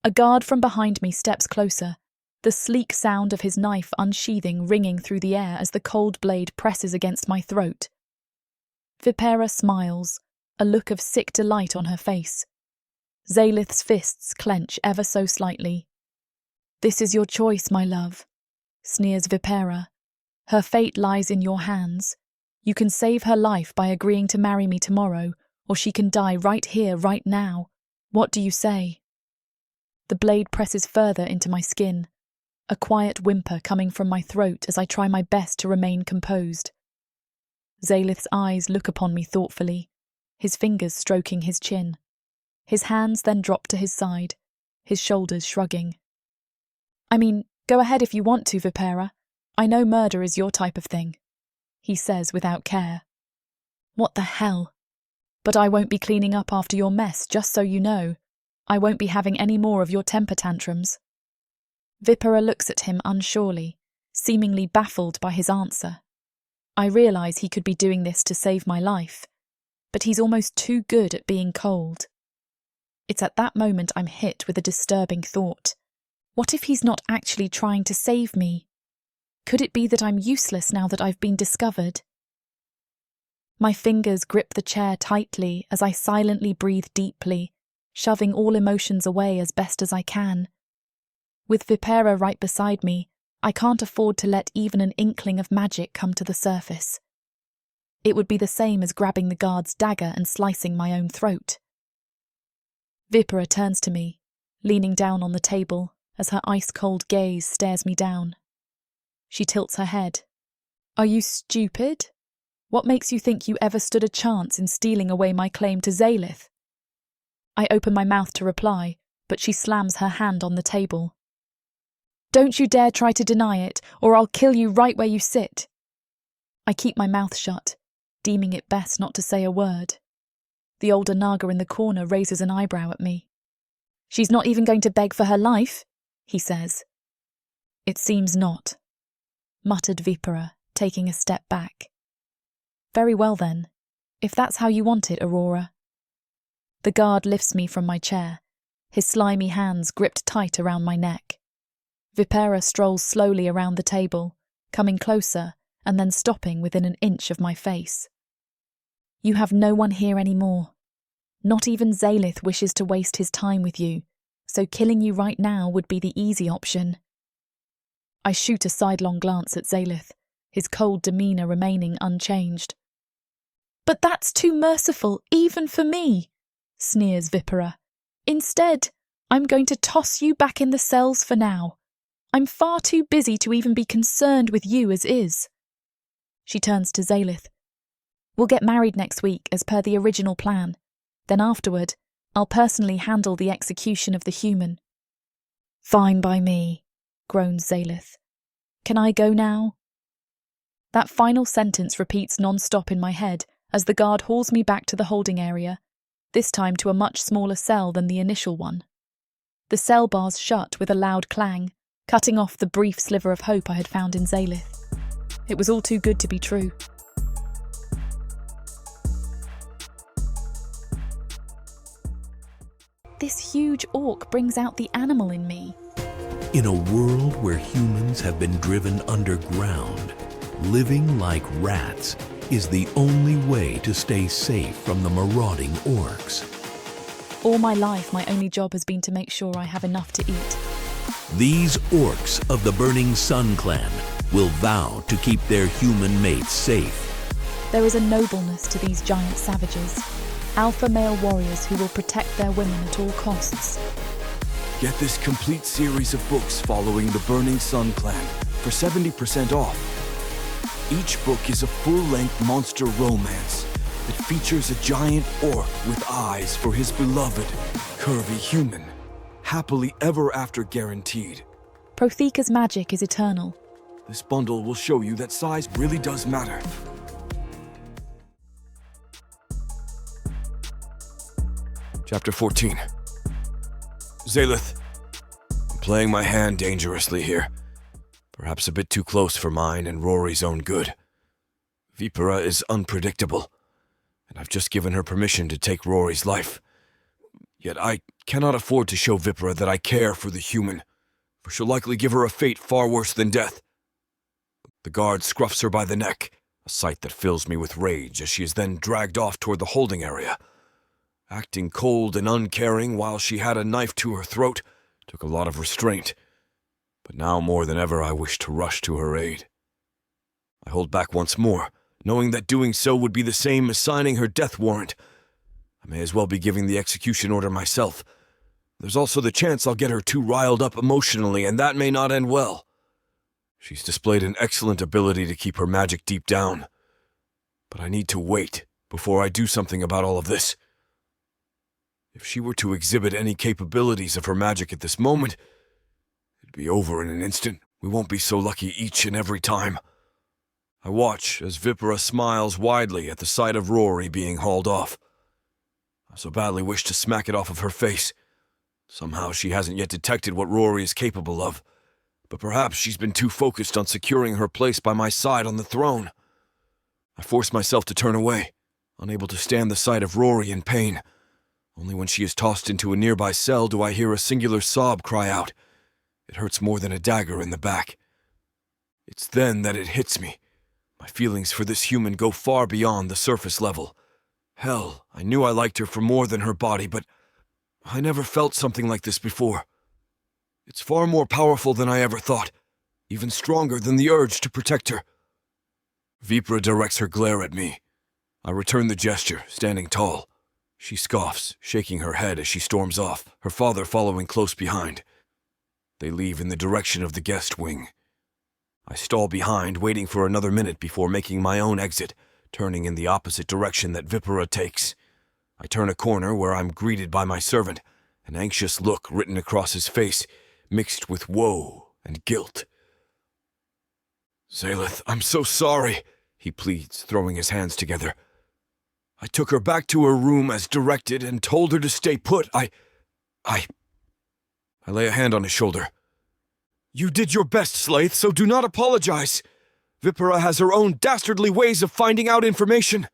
A guard from behind me steps closer, the sleek sound of his knife unsheathing ringing through the air as the cold blade presses against my throat. Vipera smiles, a look of sick delight on her face. Zalith's fists clench ever so slightly. "This is your choice, my love," sneers Vipera. "Her fate lies in your hands. You can save her life by agreeing to marry me tomorrow, or she can die right here, right now. What do you say?" The blade presses further into my skin, a quiet whimper coming from my throat as I try my best to remain composed. Zalith's eyes look upon me thoughtfully, his fingers stroking his chin. His hands then drop to his side, his shoulders shrugging. "I mean, go ahead if you want to, Vipera. I know murder is your type of thing," he says without care. "What the hell? But I won't be cleaning up after your mess, just so you know. I won't be having any more of your temper tantrums." Vipera looks at him unsurely, seemingly baffled by his answer. I realise he could be doing this to save my life, but he's almost too good at being cold. It's at that moment I'm hit with a disturbing thought. What if he's not actually trying to save me? Could it be that I'm useless now that I've been discovered? My fingers grip the chair tightly as I silently breathe deeply, shoving all emotions away as best as I can. With Vipera right beside me, I can't afford to let even an inkling of magic come to the surface. It would be the same as grabbing the guard's dagger and slicing my own throat. Vipera turns to me, leaning down on the table as her ice-cold gaze stares me down. She tilts her head. "Are you stupid? What makes you think you ever stood a chance in stealing away my claim to Zalith?" I open my mouth to reply, but she slams her hand on the table. "Don't you dare try to deny it, or I'll kill you right where you sit." I keep my mouth shut, deeming it best not to say a word. The older Naga in the corner raises an eyebrow at me. "She's not even going to beg for her life?" he says. "It seems not," muttered Vipera, taking a step back. "Very well then, if that's how you want it, Aurora." The guard lifts me from my chair, his slimy hands gripped tight around my neck. Vipera strolls slowly around the table, coming closer and then stopping within an inch of my face. "You have no one here anymore. Not even Zalith wishes to waste his time with you, so killing you right now would be the easy option." I shoot a sidelong glance at Zalith, his cold demeanour remaining unchanged. "But that's too merciful, even for me," sneers Vipera. "Instead, I'm going to toss you back in the cells for now. I'm far too busy to even be concerned with you as is." She turns to Zalith. "We'll get married next week as per the original plan. Then afterward, I'll personally handle the execution of the human." "Fine by me," groans Zalith. "Can I go now?" That final sentence repeats non-stop in my head as the guard hauls me back to the holding area, this time to a much smaller cell than the initial one. The cell bars shut with a loud clang, cutting off the brief sliver of hope I had found in Zalith. It was all too good to be true. This huge orc brings out the animal in me. In a world where humans have been driven underground, living like rats is the only way to stay safe from the marauding orcs. All my life, my only job has been to make sure I have enough to eat. These orcs of the Burning Sun clan will vow to keep their human mates safe. There is a nobleness to these giant savages, alpha male warriors who will protect their women at all costs. Get this complete series of books following the Burning Sun clan for 70% off. Each book is a full-length monster romance that features a giant orc with eyes for his beloved, curvy human. Happily ever after guaranteed. Protheka's magic is eternal. This bundle will show you that size really does matter. Chapter 14. Zalith. I'm playing my hand dangerously here. Perhaps a bit too close for mine and Rory's own good. Vipera is unpredictable, and I've just given her permission to take Rory's life. Yet I cannot afford to show Vipera that I care for the human, for she'll likely give her a fate far worse than death. The guard scruffs her by the neck, a sight that fills me with rage as she is then dragged off toward the holding area. Acting cold and uncaring while she had a knife to her throat took a lot of restraint, but now more than ever I wish to rush to her aid. I hold back once more, knowing that doing so would be the same as signing her death warrant. I may as well be giving the execution order myself. There's also the chance I'll get her too riled up emotionally, and that may not end well. She's displayed an excellent ability to keep her magic deep down, but I need to wait before I do something about all of this. If she were to exhibit any capabilities of her magic at this moment, it'd be over in an instant. We won't be so lucky each and every time. I watch as Vipera smiles widely at the sight of Rory being hauled off. I so badly wish to smack it off of her face. Somehow she hasn't yet detected what Rory is capable of, but perhaps she's been too focused on securing her place by my side on the throne. I force myself to turn away, unable to stand the sight of Rory in pain. Only when she is tossed into a nearby cell do I hear a singular sob cry out. It hurts more than a dagger in the back. It's then that it hits me. My feelings for this human go far beyond the surface level. Hell, I knew I liked her for more than her body, but I never felt something like this before. It's far more powerful than I ever thought, even stronger than the urge to protect her. Vipera directs her glare at me. I return the gesture, standing tall. She scoffs, shaking her head as she storms off, her father following close behind. They leave in the direction of the guest wing. I stall behind, waiting for another minute before making my own exit, turning in the opposite direction that Vipera takes. I turn a corner where I'm greeted by my servant, an anxious look written across his face, mixed with woe and guilt. Zalith, I'm so sorry, he pleads, throwing his hands together. I took her back to her room as directed and told her to stay put. I lay a hand on his shoulder. You did your best, Zalith, so do not apologize. Vipera has her own dastardly ways of finding out information.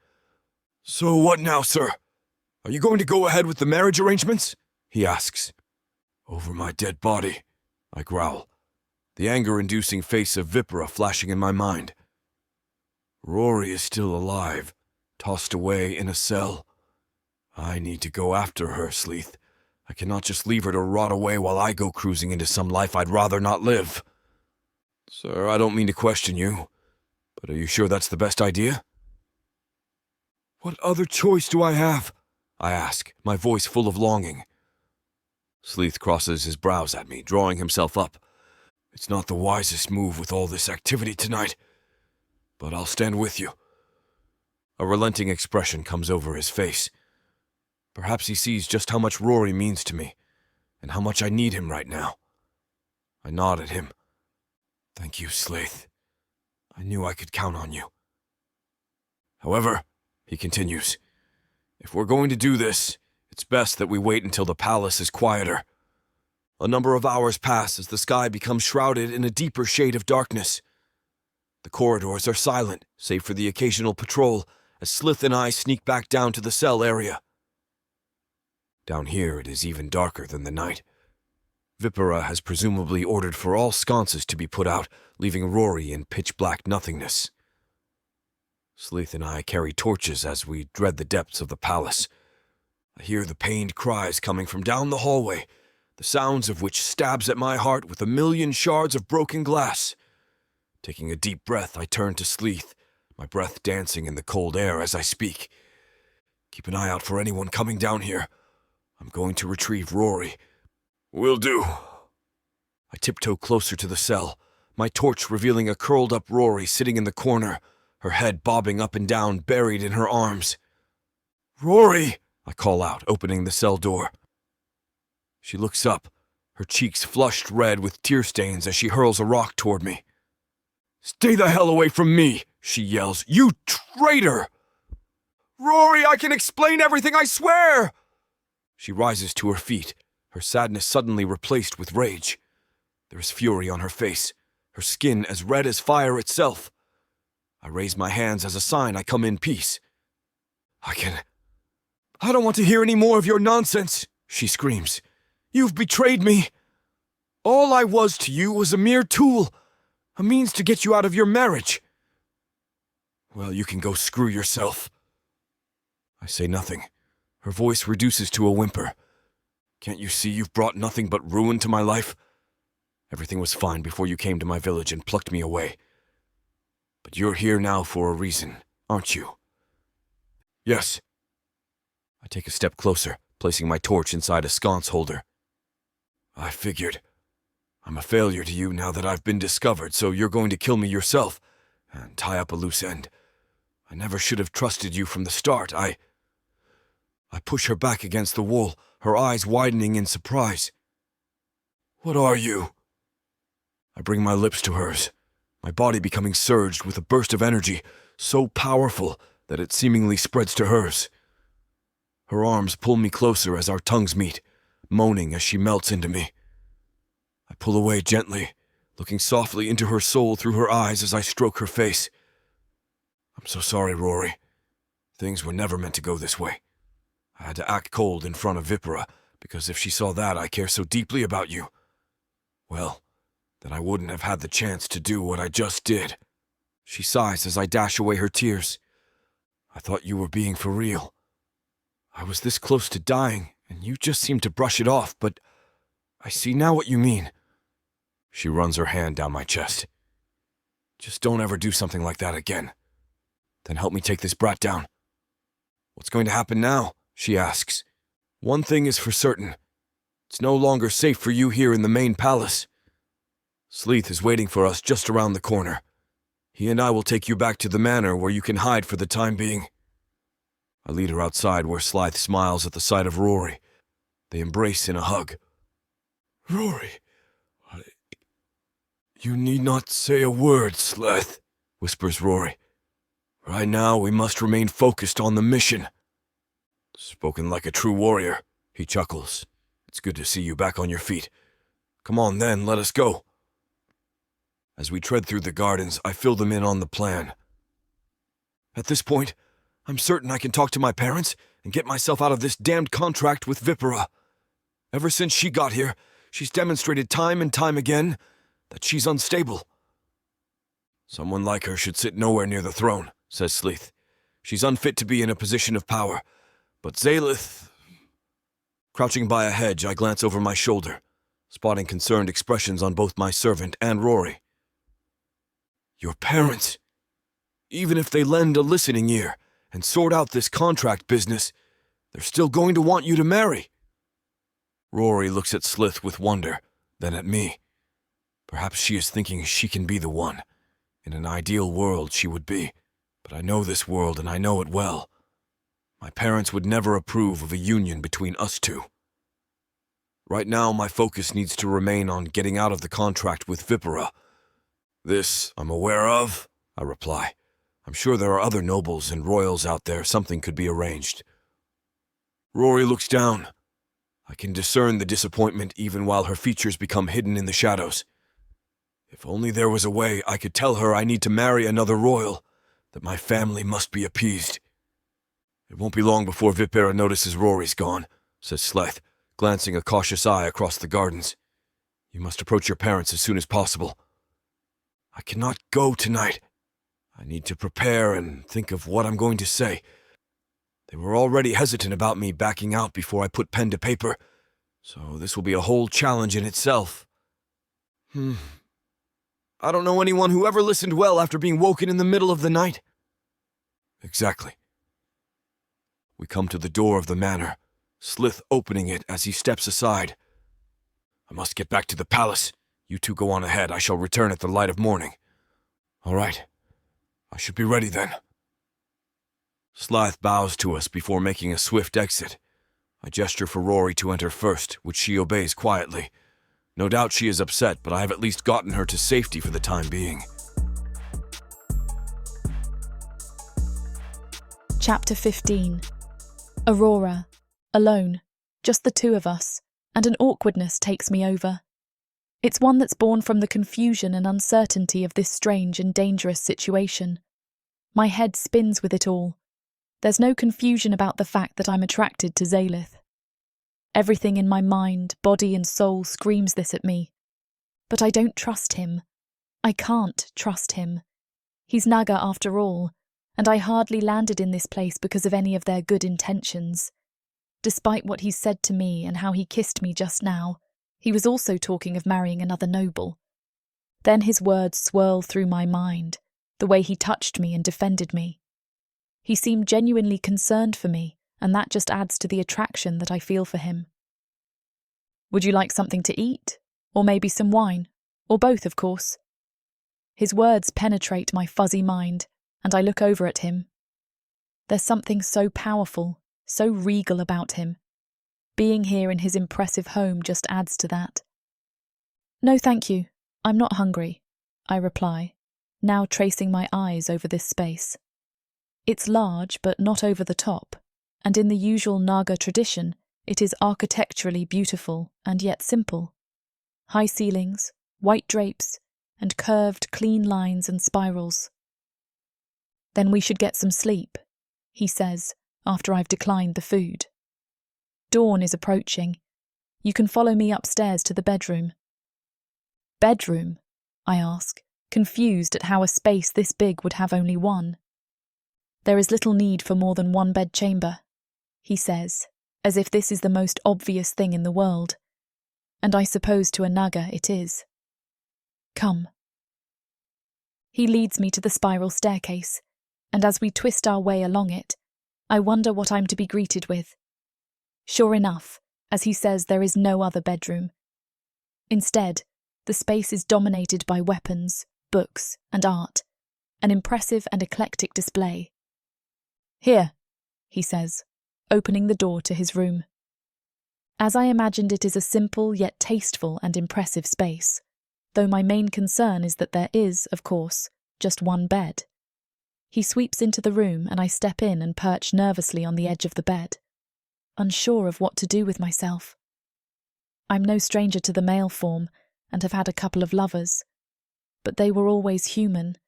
So what now, sir? Are you going to go ahead with the marriage arrangements? He asks. Over my dead body, I growl, the anger-inducing face of Vipera flashing in my mind. Rory is still alive, tossed away in a cell. I need to go after her, Zalith. I cannot just leave her to rot away while I go cruising into some life I'd rather not live. Sir, I don't mean to question you, but are you sure that's the best idea? What other choice do I have? I ask, my voice full of longing. Zalith crosses his brows at me, drawing himself up. It's not the wisest move with all this activity tonight, but I'll stand with you. A relenting expression comes over his face. Perhaps he sees just how much Rory means to me, and how much I need him right now. I nod at him. Thank you, Zalith. I knew I could count on you. However, he continues, if we're going to do this, it's best that we wait until the palace is quieter. A number of hours pass as the sky becomes shrouded in a deeper shade of darkness. The corridors are silent, save for the occasional patrol, as Zalith and I sneak back down to the cell area. Down here it is even darker than the night. Vipera has presumably ordered for all sconces to be put out, leaving Rory in pitch-black nothingness. Zalith and I carry torches as we dread the depths of the palace. I hear the pained cries coming from down the hallway, the sounds of which stabs at my heart with a million shards of broken glass. Taking a deep breath, I turn to Zalith, my breath dancing in the cold air as I speak. Keep an eye out for anyone coming down here. I'm going to retrieve Rory. Will do. I tiptoe closer to the cell, my torch revealing a curled-up Rory sitting in the corner, her head bobbing up and down, buried in her arms. Rory! I call out, opening the cell door. She looks up, her cheeks flushed red with tear stains as she hurls a rock toward me. "Stay the hell away from me," she yells. "You traitor!" "Rory, I can explain everything, I swear!" She rises to her feet, her sadness suddenly replaced with rage. There is fury on her face, her skin as red as fire itself. I raise my hands as a sign I come in peace. I don't want to hear any more of your nonsense," she screams. "You've betrayed me. All I was to you was a mere tool, a means to get you out of your marriage. Well, you can go screw yourself." I say nothing. Her voice reduces to a whimper. "Can't you see you've brought nothing but ruin to my life? Everything was fine before you came to my village and plucked me away. But you're here now for a reason, aren't you?" "Yes." I take a step closer, placing my torch inside a sconce holder. "I figured. I'm a failure to you now that I've been discovered, so you're going to kill me yourself and tie up a loose end. I never should have trusted you from the start. I push her back against the wall, her eyes widening in surprise. "What are you?" I bring my lips to hers, my body becoming surged with a burst of energy so powerful that it seemingly spreads to hers. Her arms pull me closer as our tongues meet, moaning as she melts into me. I pull away gently, looking softly into her soul through her eyes as I stroke her face. "I'm so sorry, Rory. Things were never meant to go this way. I had to act cold in front of Vipera, because if she saw that I care so deeply about you, well, then I wouldn't have had the chance to do what I just did." She sighs as I dash away her tears. "I thought you were being for real. I was this close to dying, and you just seemed to brush it off, but I see now what you mean." She runs her hand down my chest. "Just don't ever do something like that again. Then help me take this brat down." "What's going to happen now?" she asks. "One thing is for certain. It's no longer safe for you here in the main palace. Zalith is waiting for us just around the corner. He and I will take you back to the manor where you can hide for the time being." I lead her outside where Zalith smiles at the sight of Rory. They embrace in a hug. "Rory, you need not say a word, Zalith," whispers Rory. "Right now we must remain focused on the mission." "Spoken like a true warrior," he chuckles. "It's good to see you back on your feet. Come on then, let us go." As we tread through the gardens, I fill them in on the plan. At this point, I'm certain I can talk to my parents and get myself out of this damned contract with Vipera. Ever since she got here, she's demonstrated time and time again that she's unstable. "Someone like her should sit nowhere near the throne," says Zalith. "She's unfit to be in a position of power. But Zalith..." Crouching by a hedge, I glance over my shoulder, spotting concerned expressions on both my servant and Rory. "Your parents, even if they lend a listening ear and sort out this contract business, they're still going to want you to marry." Rory looks at Zalith with wonder, then at me. Perhaps she is thinking she can be the one. In an ideal world, she would be. But I know this world, and I know it well. My parents would never approve of a union between us two. Right now, my focus needs to remain on getting out of the contract with Vipera. "This I'm aware of," I reply. "I'm sure there are other nobles and royals out there. Something could be arranged." Rory looks down. I can discern the disappointment even while her features become hidden in the shadows. If only there was a way I could tell her I need to marry another royal, that my family must be appeased. "It won't be long before Vipera notices Rory's gone," says Zalith, glancing a cautious eye across the gardens. "You must approach your parents as soon as possible." "I cannot go tonight. I need to prepare and think of what I'm going to say. They were already hesitant about me backing out before I put pen to paper, so this will be a whole challenge in itself. I don't know anyone who ever listened well after being woken in the middle of the night." "Exactly." We come to the door of the manor, Zalith opening it as he steps aside. "I must get back to the palace. You two go on ahead. I shall return at the light of morning." "All right. I should be ready then." Zalith bows to us before making a swift exit. I gesture for Rory to enter first, which she obeys quietly. No doubt she is upset, but I have at least gotten her to safety for the time being. Chapter 15. Aurora. Alone. Just the two of us, and an awkwardness takes me over. It's one that's born from the confusion and uncertainty of this strange and dangerous situation. My head spins with it all. There's no confusion about the fact that I'm attracted to Zalith. Everything in my mind, body and soul screams this at me. But I don't trust him. I can't trust him. He's Naga after all, and I hardly landed in this place because of any of their good intentions. Despite what he said to me and how he kissed me just now, he was also talking of marrying another noble. Then his words swirl through my mind, the way he touched me and defended me. He seemed genuinely concerned for me, and that just adds to the attraction that I feel for him. Would you like something to eat? Or maybe some wine? Or both, of course. His words penetrate my fuzzy mind, and I look over at him. There's something so powerful, so regal about him. Being here in his impressive home just adds to that. No, thank you. I'm not hungry, I reply, now tracing my eyes over this space. It's large, but not over the top, and in the usual Naga tradition, it is architecturally beautiful and yet simple. High ceilings, white drapes, and curved, clean lines and spirals. Then we should get some sleep, he says, after I've declined the food. Dawn is approaching. You can follow me upstairs to the bedroom. Bedroom? I ask, confused at how a space this big would have only one. There is little need for more than one bedchamber, he says, as if this is the most obvious thing in the world. And I suppose to a Naga it is. Come. He leads me to the spiral staircase, and as we twist our way along it, I wonder what I'm to be greeted with. Sure enough, as he says, there is no other bedroom. Instead, the space is dominated by weapons, books, and art, an impressive and eclectic display. Here, he says, opening the door to his room. As I imagined, it is a simple yet tasteful and impressive space, though my main concern is that there is, of course, just one bed. He sweeps into the room and I step in and perch nervously on the edge of the bed, unsure of what to do with myself. I'm no stranger to the male form and have had a couple of lovers, but they were always human,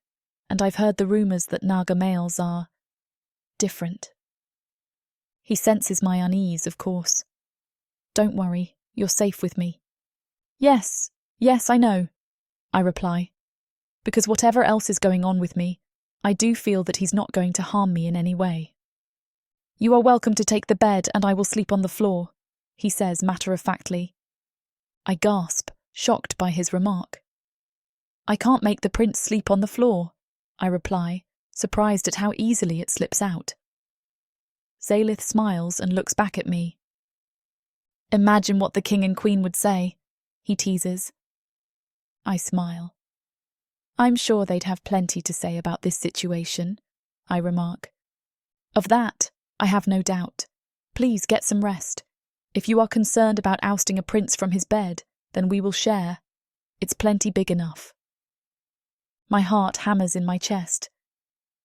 and I've heard the rumours that Naga males are different. He senses my unease, of course. Don't worry, you're safe with me. Yes, I know, I reply, because whatever else is going on with me, I do feel that he's not going to harm me in any way. You are welcome to take the bed and I will sleep on the floor, he says matter-of-factly. I gasp, shocked by his remark. I can't make the prince sleep on the floor, I reply, surprised at how easily it slips out. Zalith smiles and looks back at me. Imagine what the king and queen would say, he teases. I smile. I'm sure they'd have plenty to say about this situation, I remark. Of that, I have no doubt. Please get some rest. If you are concerned about ousting a prince from his bed, then we will share. It's plenty big enough. My heart hammers in my chest.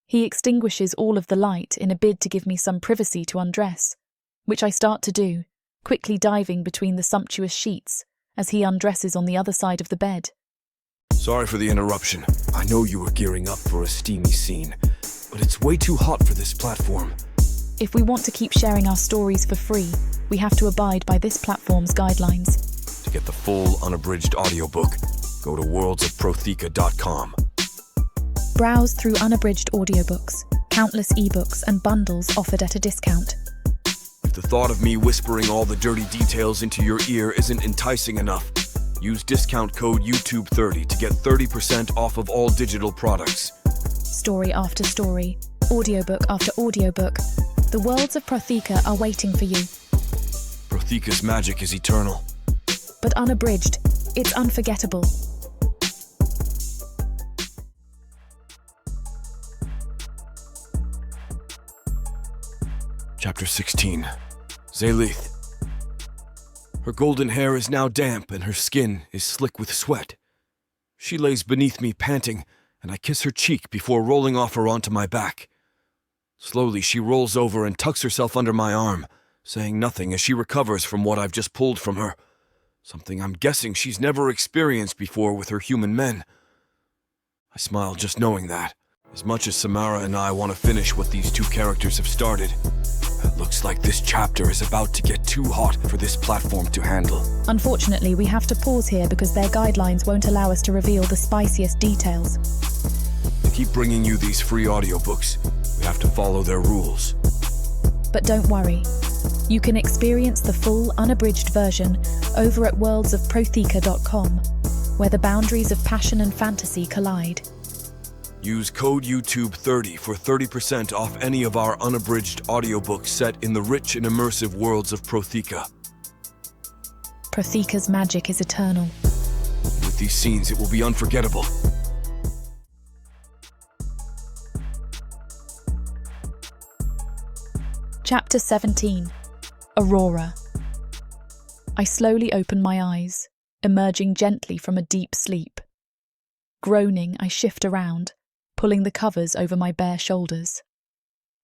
He extinguishes all of the light in a bid to give me some privacy to undress, which I start to do, quickly diving between the sumptuous sheets as he undresses on the other side of the bed. Sorry for the interruption. I know you were gearing up for a steamy scene, but it's way too hot for this platform. If we want to keep sharing our stories for free, we have to abide by this platform's guidelines. To get the full, unabridged audiobook, go to worldsofprotheka.com. Browse through unabridged audiobooks, countless ebooks and bundles offered at a discount. If the thought of me whispering all the dirty details into your ear isn't enticing enough, use discount code YouTube30 to get 30% off of all digital products. Story after story, audiobook after audiobook, the Worlds of Protheka are waiting for you. Protheka's magic is eternal. But unabridged, it's unforgettable. Chapter 16. Zalith. Her golden hair is now damp and her skin is slick with sweat. She lays beneath me panting, and I kiss her cheek before rolling off her onto my back. Slowly, she rolls over and tucks herself under my arm, saying nothing as she recovers from what I've just pulled from her. Something I'm guessing she's never experienced before with her human men. I smile just knowing that. As much as Samara and I want to finish what these two characters have started, it looks like this chapter is about to get too hot for this platform to handle. Unfortunately, we have to pause here because their guidelines won't allow us to reveal the spiciest details. They keep bringing you these free audiobooks. We have to follow their rules. But don't worry. You can experience the full, unabridged version over at worldsofprotheka.com, where the boundaries of passion and fantasy collide. Use code YouTube30 for 30% off any of our unabridged audiobooks set in the rich and immersive worlds of Protheka. Protheka's magic is eternal. With these scenes, it will be unforgettable. Chapter 17. Aurora. I slowly open my eyes, emerging gently from a deep sleep. Groaning, I shift around, pulling the covers over my bare shoulders.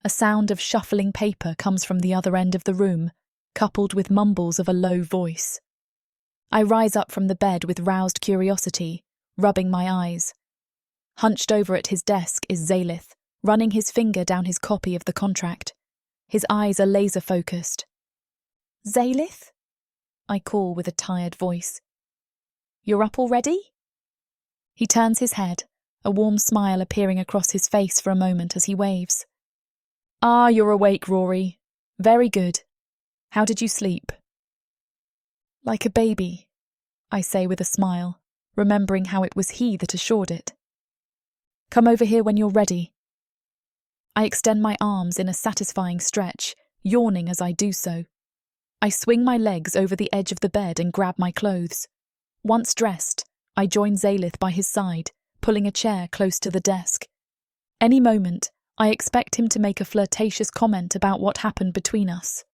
A sound of shuffling paper comes from the other end of the room, coupled with mumbles of a low voice. I rise up from the bed with roused curiosity, rubbing my eyes. Hunched over at his desk is Zalith, running his finger down his copy of the contract. His eyes are laser-focused. "Zalith?" I call with a tired voice. "You're up already?" He turns his head, a warm smile appearing across his face for a moment as he waves. "Ah, you're awake, Rory. Very good. How did you sleep?" "Like a baby," I say with a smile, remembering how it was he that assured it. "Come over here when you're ready." I extend my arms in a satisfying stretch, yawning as I do so. I swing my legs over the edge of the bed and grab my clothes. Once dressed, I join Zalith by his side, pulling a chair close to the desk. Any moment, I expect him to make a flirtatious comment about what happened between us.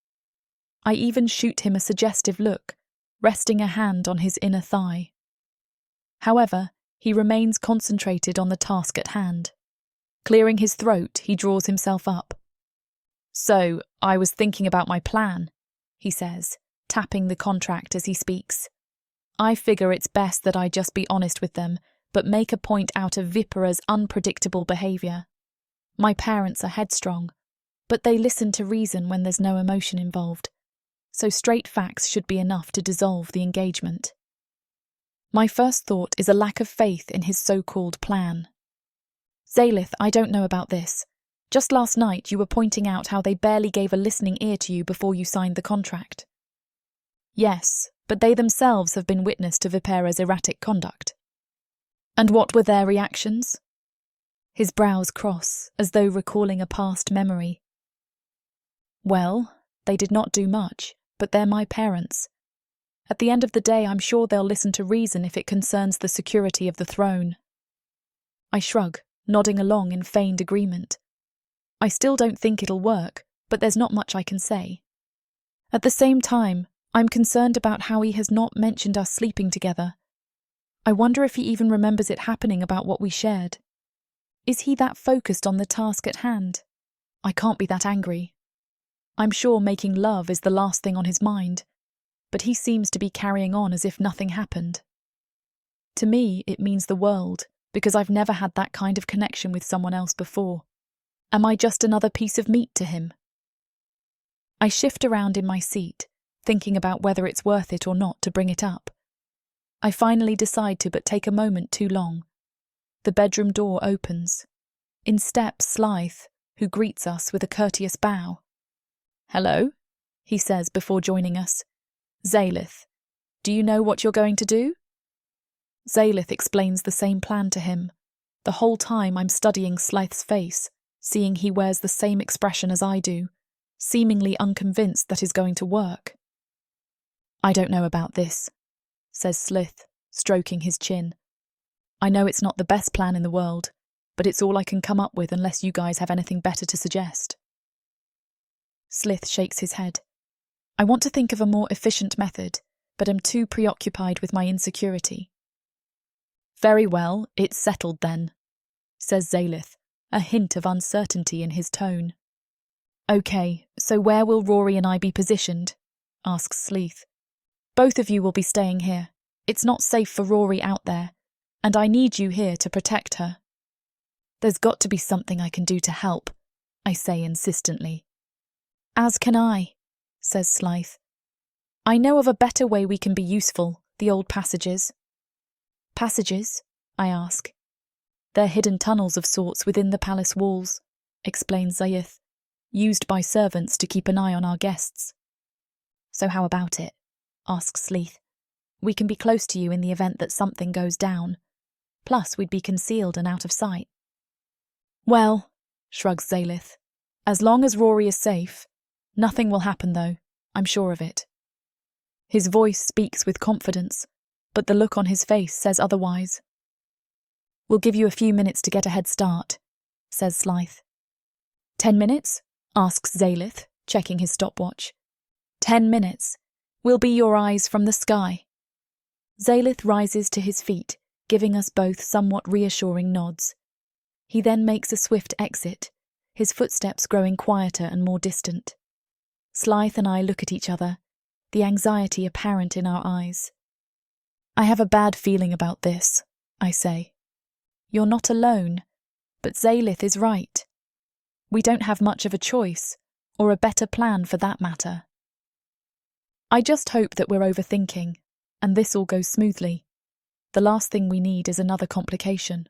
I even shoot him a suggestive look, resting a hand on his inner thigh. However, he remains concentrated on the task at hand. Clearing his throat, he draws himself up. "So, I was thinking about my plan," he says, tapping the contract as he speaks. "I figure it's best that I just be honest with them, but make a point out of Vipera's unpredictable behaviour. My parents are headstrong, but they listen to reason when there's no emotion involved, so straight facts should be enough to dissolve the engagement." My first thought is a lack of faith in his so-called plan. "Zalith, I don't know about this. Just last night you were pointing out how they barely gave a listening ear to you before you signed the contract." "Yes, but they themselves have been witness to Vipera's erratic conduct." "And what were their reactions?" His brows cross, as though recalling a past memory. "Well, they did not do much, but they're my parents. At the end of the day, I'm sure they'll listen to reason if it concerns the security of the throne." I shrug, nodding along in feigned agreement. I still don't think it'll work, but there's not much I can say. At the same time, I'm concerned about how he has not mentioned us sleeping together. I wonder if he even remembers it happening about what we shared. Is he that focused on the task at hand? I can't be that angry. I'm sure making love is the last thing on his mind, but he seems to be carrying on as if nothing happened. To me, it means the world, because I've never had that kind of connection with someone else before. Am I just another piece of meat to him? I shift around in my seat, thinking about whether it's worth it or not to bring it up. I finally decide to, but take a moment too long. The bedroom door opens. In steps Zalith, who greets us with a courteous bow. "Hello," he says before joining us. "Zalith, do you know what you're going to do?" Zalith explains the same plan to him. The whole time I'm studying Zalith's face, seeing he wears the same expression as I do, seemingly unconvinced that is going to work. "I don't know about this," says Zalith, stroking his chin. "I know it's not the best plan in the world, but it's all I can come up with unless you guys have anything better to suggest." Zalith shakes his head. "I want to think of a more efficient method, but am too preoccupied with my insecurity." "Very well, it's settled then," says Zalith, a hint of uncertainty in his tone. Okay, so where will Rory and I be positioned? Asks Sleeth. Both of you will be staying here. It's not safe for Rory out there, and I need you here to protect her. There's got to be something I can do to help, I say insistently. As can I, says Sleeth. I know of a better way we can be useful, the old passages. Passages? I ask. They're hidden tunnels of sorts within the palace walls, explains Zalith, used by servants to keep an eye on our guests. So how about it? Asks Sleeth. We can be close to you in the event that something goes down. Plus, we'd be concealed and out of sight. Well, shrugs Zalith, as long as Rory is safe. Nothing will happen, though, I'm sure of it. His voice speaks with confidence, but the look on his face says otherwise. We'll give you a few minutes to get a head start, says Sleeth. 10 minutes? Asks Zalith, checking his stopwatch. 10 minutes. We'll be your eyes from the sky. Zalith rises to his feet, giving us both somewhat reassuring nods. He then makes a swift exit, his footsteps growing quieter and more distant. Sleeth and I look at each other, the anxiety apparent in our eyes. I have a bad feeling about this, I say. You're not alone, but Zalith is right. We don't have much of a choice, or a better plan for that matter. I just hope that we're overthinking, and this all goes smoothly. The last thing we need is another complication.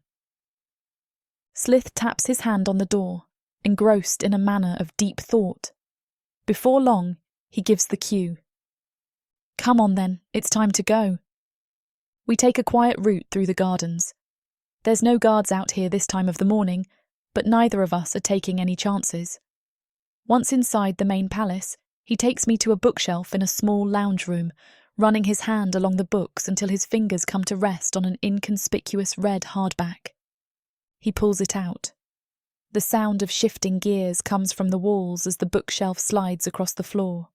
Sleeth taps his hand on the door, engrossed in a manner of deep thought. Before long, he gives the cue. Come on then, it's time to go. We take a quiet route through the gardens. There's no guards out here this time of the morning, but neither of us are taking any chances. Once inside the main palace, he takes me to a bookshelf in a small lounge room, running his hand along the books until his fingers come to rest on an inconspicuous red hardback. He pulls it out. The sound of shifting gears comes from the walls as the bookshelf slides across the floor.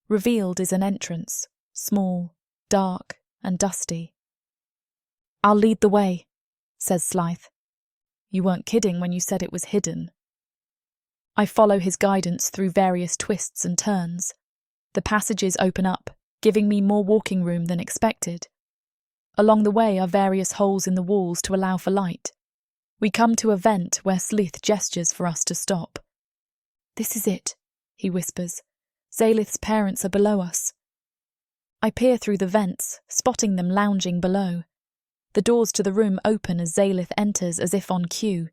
Revealed is an entrance, small, dark, and dusty. I'll lead the way, says Sleeth. You weren't kidding when you said it was hidden. I follow his guidance through various twists and turns. The passages open up, giving me more walking room than expected. Along the way are various holes in the walls to allow for light. We come to a vent where Sleeth gestures for us to stop. This is it, he whispers. Zalith's parents are below us. I peer through the vents, spotting them lounging below. The doors to the room open as Zalith enters as if on cue.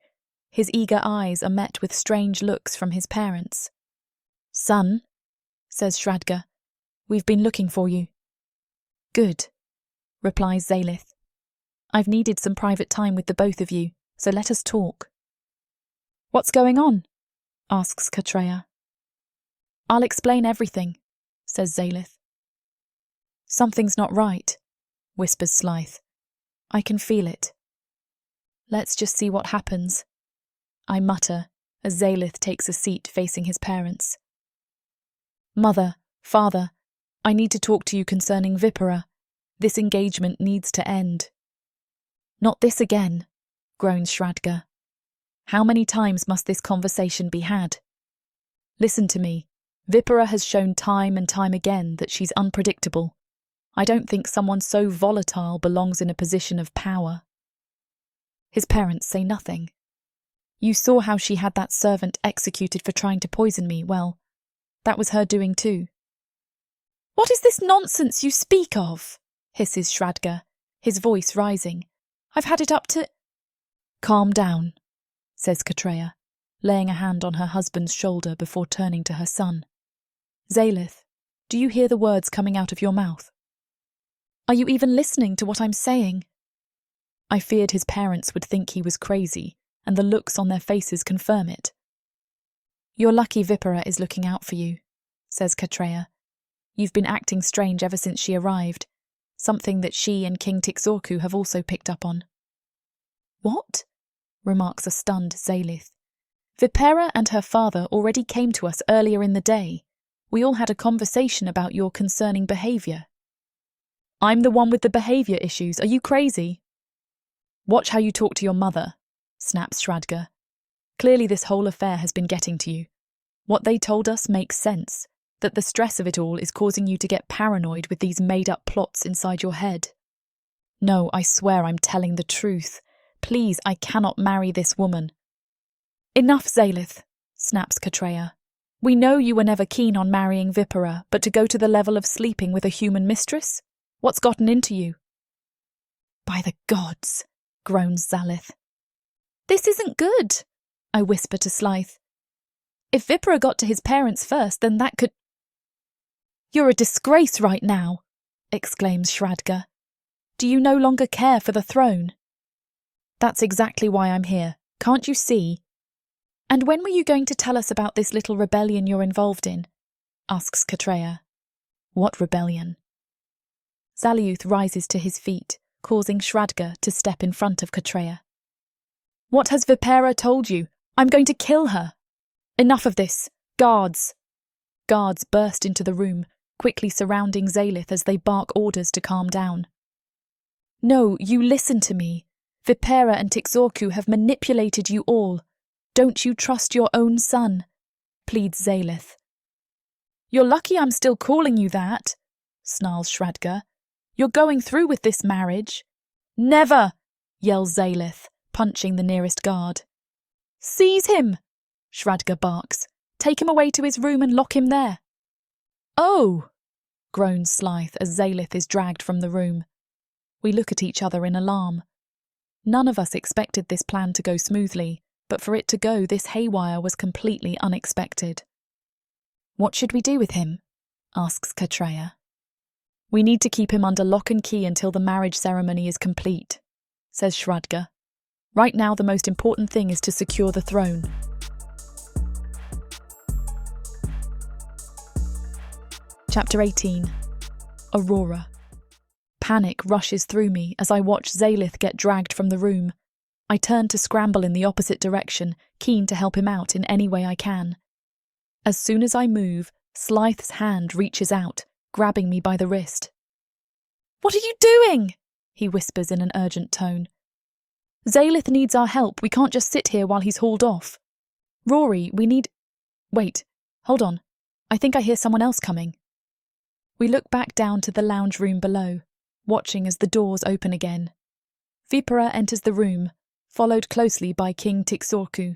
His eager eyes are met with strange looks from his parents. Son, says Shradga, we've been looking for you. Good, replies Zalith. I've needed some private time with the both of you, so let us talk. What's going on? Asks Katreya. I'll explain everything, says Zalith. Something's not right, whispers Sleeth. I can feel it. Let's just see what happens, I mutter as Zalith takes a seat facing his parents. Mother, father, I need to talk to you concerning Vipera. This engagement needs to end. Not this again, groans Shradga. How many times must this conversation be had? Listen to me. Vipera has shown time and time again that she's unpredictable. I don't think someone so volatile belongs in a position of power. His parents say nothing. You saw how she had that servant executed for trying to poison me. Well, that was her doing too. What is this nonsense you speak of? Hisses Shradga, his voice rising. I've had it up to... Calm down, says Katreya, laying a hand on her husband's shoulder before turning to her son. Zalith, do you hear the words coming out of your mouth? Are you even listening to what I'm saying? I feared his parents would think he was crazy, and the looks on their faces confirm it. You're lucky Vipera is looking out for you, says Katreya. You've been acting strange ever since she arrived, something that she and King Tixorku have also picked up on. What? Remarks a stunned Zalith. Vipera and her father already came to us earlier in the day. We all had a conversation about your concerning behaviour. I'm the one with the behaviour issues. Are you crazy? Watch how you talk to your mother, snaps Shradga. Clearly this whole affair has been getting to you. What they told us makes sense, that the stress of it all is causing you to get paranoid with these made-up plots inside your head. No, I swear I'm telling the truth. Please, I cannot marry this woman. Enough, Zalith, snaps Katreya. We know you were never keen on marrying Vipera, but to go to the level of sleeping with a human mistress? What's gotten into you? By the gods, groans Zalith. This isn't good, I whisper to Slythe. If Vipera got to his parents first, then that could... You're a disgrace right now, exclaims Shradga. Do you no longer care for the throne? That's exactly why I'm here, can't you see? And when were you going to tell us about this little rebellion you're involved in? Asks Katreya. What rebellion? Zalith rises to his feet, causing Shradga to step in front of Katreya. What has Vipera told you? I'm going to kill her. Enough of this. Guards. Guards burst into the room, quickly surrounding Zalith as they bark orders to calm down. No, you listen to me. Vipera and Tixorku have manipulated you all. Don't you trust your own son? Pleads Zalith. You're lucky I'm still calling you that, snarls Shradga. You're going through with this marriage. Never, yells Zalith, punching the nearest guard. Seize him, Shradga barks. Take him away to his room and lock him there. Oh, groans Slythe as Zalith is dragged from the room. We look at each other in alarm. None of us expected this plan to go smoothly, but for it to go this haywire was completely unexpected. What should we do with him? Asks Katreya. We need to keep him under lock and key until the marriage ceremony is complete, says Shradga. Right now the most important thing is to secure the throne. Chapter 18. Aurora. Panic rushes through me as I watch Zalith get dragged from the room. I turn to scramble in the opposite direction, keen to help him out in any way I can. As soon as I move, Slythe's hand reaches out, grabbing me by the wrist. What are you doing? He whispers in an urgent tone. Zalith needs our help. We can't just sit here while he's hauled off. Rory, we need... Wait, hold on. I think I hear someone else coming. We look back down to the lounge room below, watching as the doors open again. Vipera enters the room, followed closely by King Tixorku.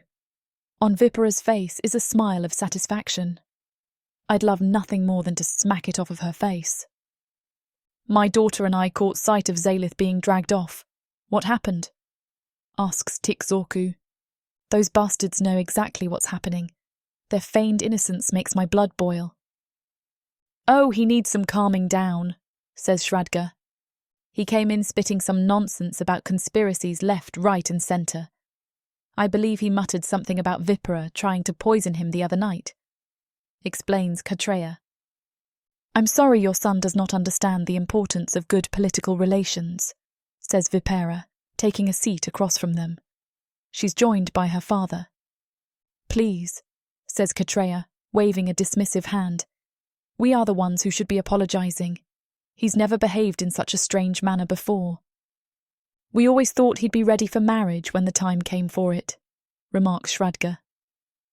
On Vipera's face is a smile of satisfaction. I'd love nothing more than to smack it off of her face. My daughter and I caught sight of Zalith being dragged off. What happened? Asks Tixorku. Those bastards know exactly what's happening. Their feigned innocence makes my blood boil. Oh, he needs some calming down, says Shradga. He came in spitting some nonsense about conspiracies left, right and centre. I believe he muttered something about Vipera trying to poison him the other night. Explains Katreya. I'm sorry your son does not understand the importance of good political relations, says Vipera, taking a seat across from them. She's joined by her father. Please, says Katreya, waving a dismissive hand. We are the ones who should be apologising. He's never behaved in such a strange manner before. We always thought he'd be ready for marriage when the time came for it, remarks Shradga.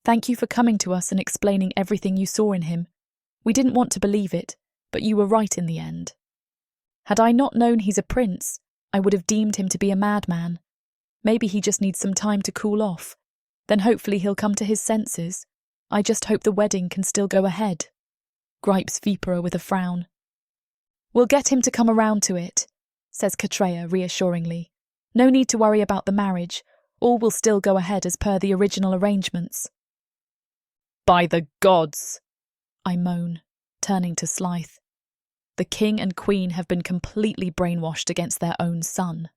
Thank you for coming to us and explaining everything you saw in him. We didn't want to believe it, but you were right in the end. Had I not known he's a prince, I would have deemed him to be a madman. Maybe he just needs some time to cool off. Then hopefully he'll come to his senses. I just hope the wedding can still go ahead, gripes Vipera with a frown. We'll get him to come around to it, says Katreya reassuringly. No need to worry about the marriage. All will still go ahead as per the original arrangements. By the gods, I moan, turning to Slythe. The king and queen have been completely brainwashed against their own son.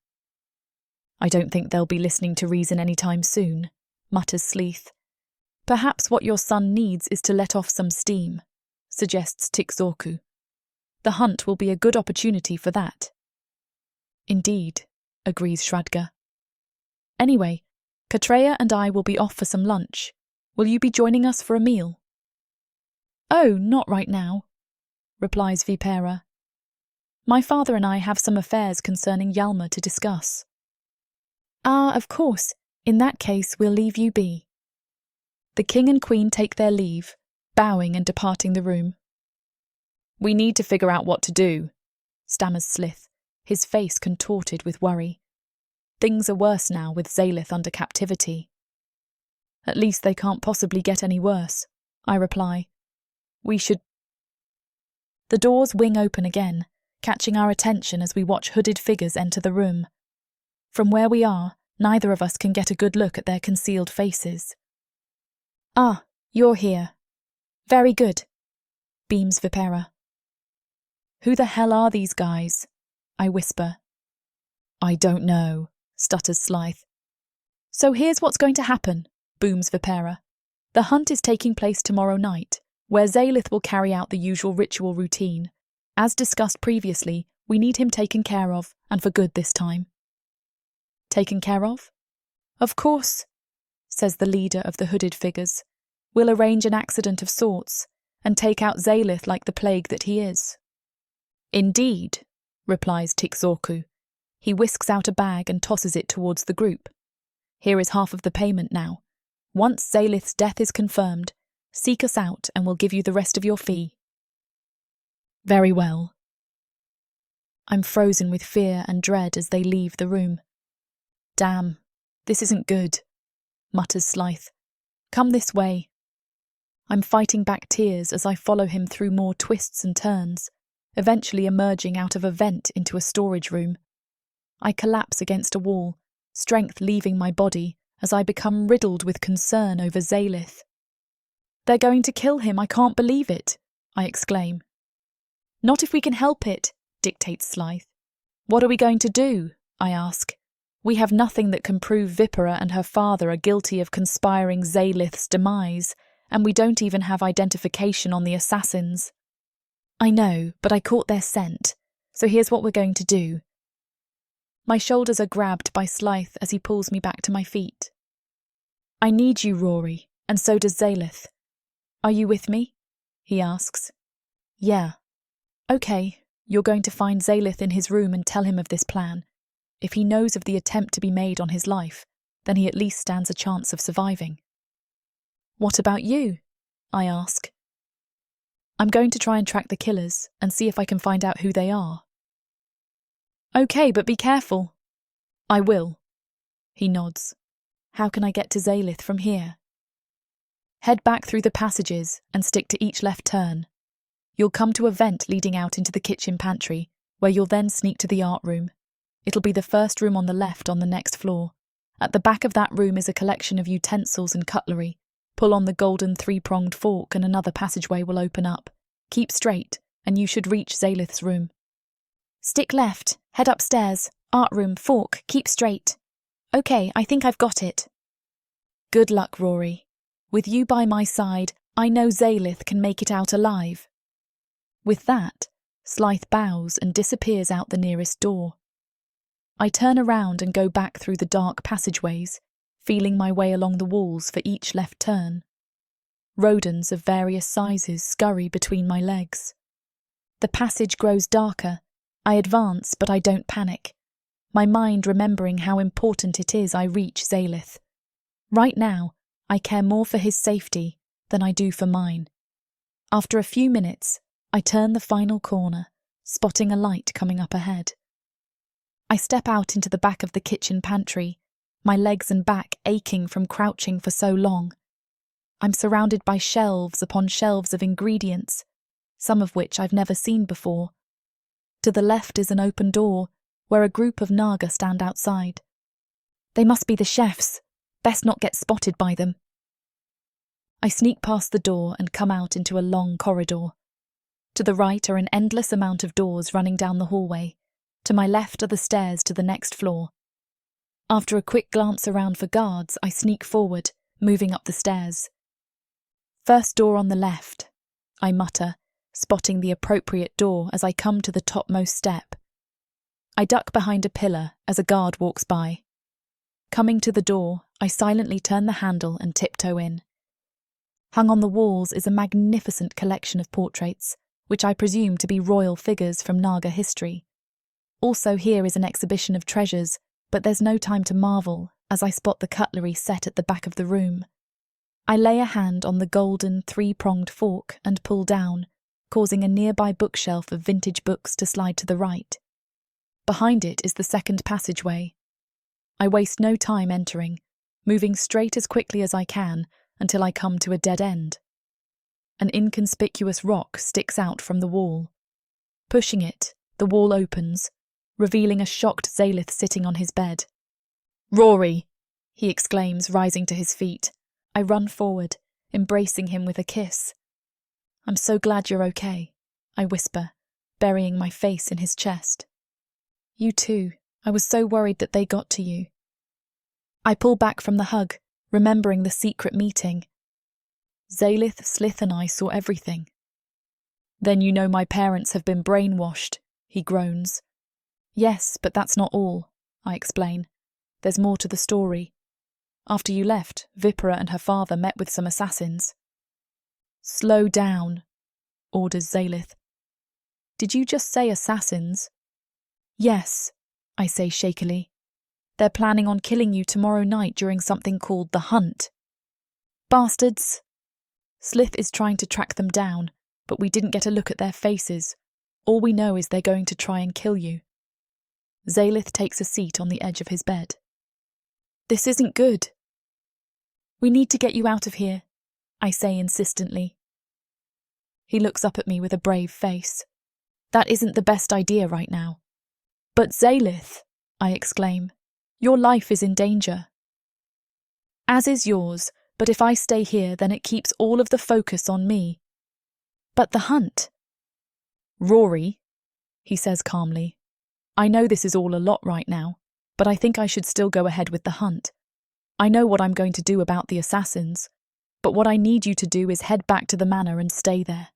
I don't think they'll be listening to reason any time soon, mutters Slythe. Perhaps what your son needs is to let off some steam, suggests Tixorku. The hunt will be a good opportunity for that. Indeed, agrees Shradga. Anyway, Katreya and I will be off for some lunch. Will you be joining us for a meal? Oh, not right now, replies Vipera. My father and I have some affairs concerning Yalma to discuss. Ah, of course. In that case, we'll leave you be. The king and queen take their leave, bowing and departing the room. "We need to figure out what to do," stammers Zalith, his face contorted with worry. Things are worse now with Zalith under captivity. "At least they can't possibly get any worse," I reply. "We should—" The doors wing open again, catching our attention as we watch hooded figures enter the room. From where we are, neither of us can get a good look at their concealed faces. "Ah, you're here. Very good," beams Vipera. "Who the hell are these guys?" I whisper. "I don't know," stutters Zalith. "So here's what's going to happen," booms Vipera. "The hunt is taking place tomorrow night, where Zalith will carry out the usual ritual routine. As discussed previously, we need him taken care of, and for good this time." "Taken care of?" "Of course," says the leader of the hooded figures. "We'll arrange an accident of sorts, and take out Zalith like the plague that he is." "Indeed," replies Tixorku. He whisks out a bag and tosses it towards the group. "Here is half of the payment now. Once Zalith's death is confirmed, seek us out and we'll give you the rest of your fee." "Very well." I'm frozen with fear and dread as they leave the room. "Damn, this isn't good," mutters Zalith. "Come this way." I'm fighting back tears as I follow him through more twists and turns, eventually emerging out of a vent into a storage room. I collapse against a wall, strength leaving my body as I become riddled with concern over Zalith. "They're going to kill him, I can't believe it," I exclaim. "Not if we can help it," dictates Zalith. "What are we going to do?" I ask. "We have nothing that can prove Vipera and her father are guilty of conspiring Zalith's demise, and we don't even have identification on the assassins." "I know, but I caught their scent, so here's what we're going to do." My shoulders are grabbed by Zalith as he pulls me back to my feet. "I need you, Rory, and so does Zalith. Are you with me?" he asks. "Yeah." "Okay, you're going to find Zalith in his room and tell him of this plan. If he knows of the attempt to be made on his life, then he at least stands a chance of surviving." "What about you?" I ask. "I'm going to try and track the killers and see if I can find out who they are." "Okay, but be careful." "I will." He nods. "How can I get to Zalith from here?" "Head back through the passages and stick to each left turn. You'll come to a vent leading out into the kitchen pantry, where you'll then sneak to the art room. It'll be the first room on the left on the next floor. At the back of that room is a collection of utensils and cutlery. Pull on the golden three-pronged fork and another passageway will open up. Keep straight, and you should reach Zalith's room." "Stick left, head upstairs, art room, fork, keep straight." "Okay, I think I've got it." "Good luck, Rory. With you by my side, I know Zalith can make it out alive." With that, Zalith bows and disappears out the nearest door. I turn around and go back through the dark passageways, feeling my way along the walls for each left turn. Rodents of various sizes scurry between my legs. The passage grows darker. I advance, but I don't panic, my mind remembering how important it is I reach Zalith. Right now, I care more for his safety than I do for mine. After a few minutes, I turn the final corner, spotting a light coming up ahead. I step out into the back of the kitchen pantry, my legs and back aching from crouching for so long. I'm surrounded by shelves upon shelves of ingredients, some of which I've never seen before. To the left is an open door, where a group of Naga stand outside. They must be the chefs. Best not get spotted by them. I sneak past the door and come out into a long corridor. To the right are an endless amount of doors running down the hallway. To my left are the stairs to the next floor. After a quick glance around for guards, I sneak forward, moving up the stairs. "First door on the left," I mutter, spotting the appropriate door as I come to the topmost step. I duck behind a pillar as a guard walks by. Coming to the door, I silently turn the handle and tiptoe in. Hung on the walls is a magnificent collection of portraits, which I presume to be royal figures from Naga history. Also here is an exhibition of treasures, but there's no time to marvel as I spot the cutlery set at the back of the room. I lay a hand on the golden three-pronged fork and pull down, causing a nearby bookshelf of vintage books to slide to the right. Behind it is the second passageway. I waste no time entering, moving straight as quickly as I can until I come to a dead end. An inconspicuous rock sticks out from the wall. Pushing it, the wall opens, revealing a shocked Zalith sitting on his bed. "Rory!" he exclaims, rising to his feet. I run forward, embracing him with a kiss. "I'm so glad you're okay," I whisper, burying my face in his chest. "You too. I was so worried that they got to you." I pull back from the hug, remembering the secret meeting. Zalith, Slith and I saw everything. "Then you know my parents have been brainwashed," he groans. "Yes, but that's not all," I explain. "There's more to the story. After you left, Vipera and her father met with some assassins." "Slow down," orders Zalith. "Did you just say assassins?" "Yes," I say shakily. "They're planning on killing you tomorrow night during something called the Hunt." "Bastards!" Slith is trying to track them down, but we didn't get a look at their faces. All we know is they're going to try and kill you. Zalith takes a seat on the edge of his bed. "This isn't good." "We need to get you out of here," I say insistently. He looks up at me with a brave face. "That isn't the best idea right now." "But Zalith," I exclaim, "your life is in danger." "As is yours, but if I stay here, then it keeps all of the focus on me." "But the Hunt." "Rory," he says calmly, "I know this is all a lot right now, but I think I should still go ahead with the Hunt. I know what I'm going to do about the assassins, but what I need you to do is head back to the manor and stay there.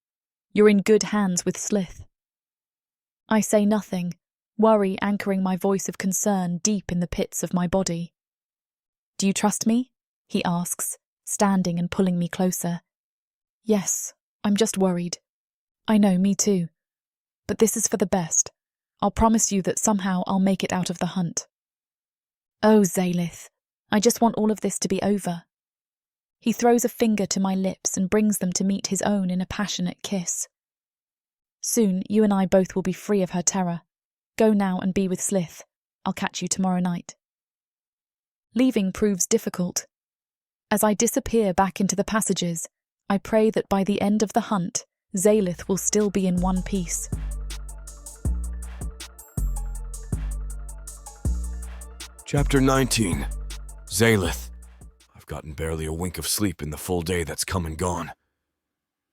You're in good hands with Slith." I say nothing, worry anchoring my voice of concern deep in the pits of my body. "Do you trust me?" he asks, standing and pulling me closer. "Yes, I'm just worried." "I know, me too. But this is for the best. I'll promise you that somehow I'll make it out of the Hunt." "Oh, Zalith, I just want all of this to be over." He throws a finger to my lips and brings them to meet his own in a passionate kiss. "Soon, you and I both will be free of her terror. Go now and be with Slith. I'll catch you tomorrow night." Leaving proves difficult. As I disappear back into the passages, I pray that by the end of the Hunt, Zalith will still be in one piece. Chapter 19. Zalith. I've gotten barely a wink of sleep in the full day that's come and gone.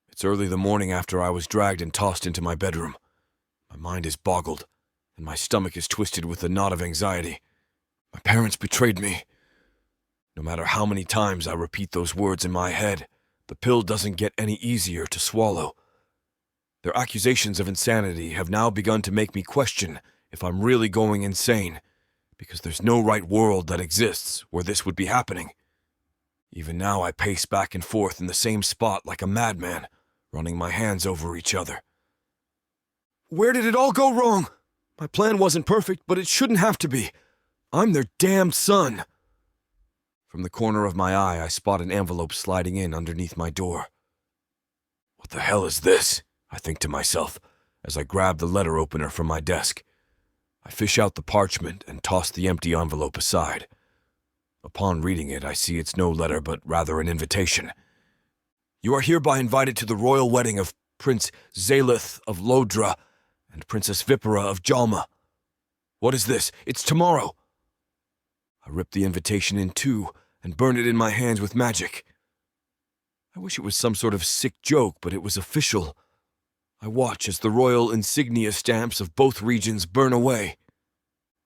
It's early the morning after I was dragged and tossed into my bedroom. My mind is boggled, and my stomach is twisted with a knot of anxiety. My parents betrayed me. No matter how many times I repeat those words in my head, the pill doesn't get any easier to swallow. Their accusations of insanity have now begun to make me question if I'm really going insane, because there's no right world that exists where this would be happening. Even now I pace back and forth in the same spot like a madman, running my hands over each other. Where did it all go wrong? My plan wasn't perfect, but it shouldn't have to be. I'm their damned son. From the corner of my eye, I spot an envelope sliding in underneath my door. What the hell is this? I think to myself, as I grab the letter opener from my desk. I fish out the parchment and toss the empty envelope aside. Upon reading it, I see it's no letter, but rather an invitation. "You are hereby invited to the royal wedding of Prince Zalith of Lodra and Princess Vipera of Jalma." What is this? It's tomorrow. I rip the invitation in two and burn it in my hands with magic. I wish it was some sort of sick joke, but it was official. I watch as the royal insignia stamps of both regions burn away.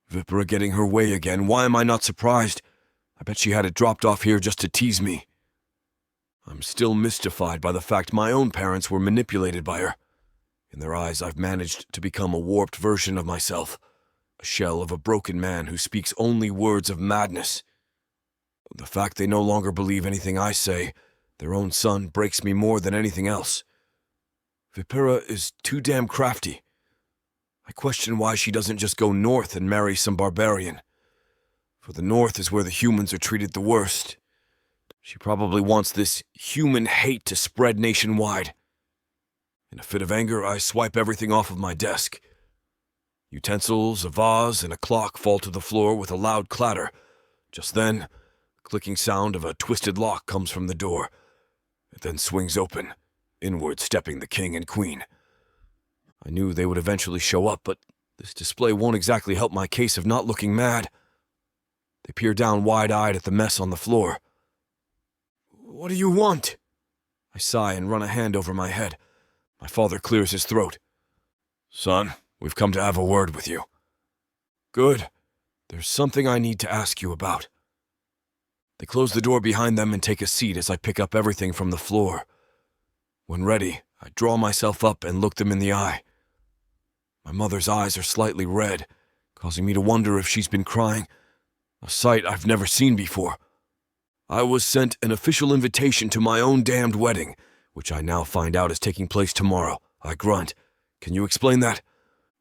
Vipera getting her way again. Why am I not surprised? I bet she had it dropped off here just to tease me. I'm still mystified by the fact my own parents were manipulated by her. In their eyes, I've managed to become a warped version of myself, a shell of a broken man who speaks only words of madness. The fact they no longer believe anything I say, their own son, breaks me more than anything else. Vipera is too damn crafty. I question why she doesn't just go north and marry some barbarian. For the north is where the humans are treated the worst. She probably wants this human hate to spread nationwide. In a fit of anger, I swipe everything off of my desk. Utensils, a vase, and a clock fall to the floor with a loud clatter. Just then, the clicking sound of a twisted lock comes from the door. It then swings open, inward stepping the king and queen. I knew they would eventually show up, but this display won't exactly help my case of not looking mad. They peer down wide-eyed at the mess on the floor. "What do you want?" I sigh and run a hand over my head. My father clears his throat. "Son, we've come to have a word with you." "Good. There's something I need to ask you about." They close the door behind them and take a seat as I pick up everything from the floor. When ready, I draw myself up and look them in the eye. My mother's eyes are slightly red, causing me to wonder if she's been crying, a sight I've never seen before. I was sent an official invitation to my own damned wedding, which I now find out is taking place tomorrow. I grunt. "Can you explain that?"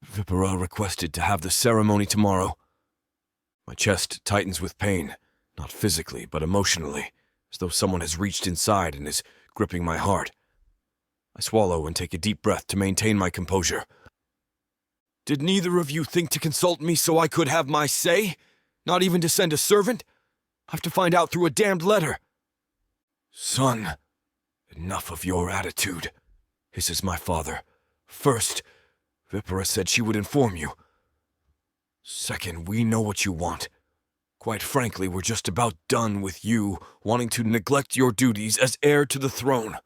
"Vipera requested to have the ceremony tomorrow." My chest tightens with pain, not physically, but emotionally, as though someone has reached inside and is gripping my heart. I swallow and take a deep breath to maintain my composure. "Did neither of you think to consult me so I could have my say? Not even to send a servant? I have to find out through a damned letter." "Son, enough of your attitude," hisses my father. "First, Vipera said she would inform you. Second, we know what you want. Quite frankly, we're just about done with you wanting to neglect your duties as heir to the throne."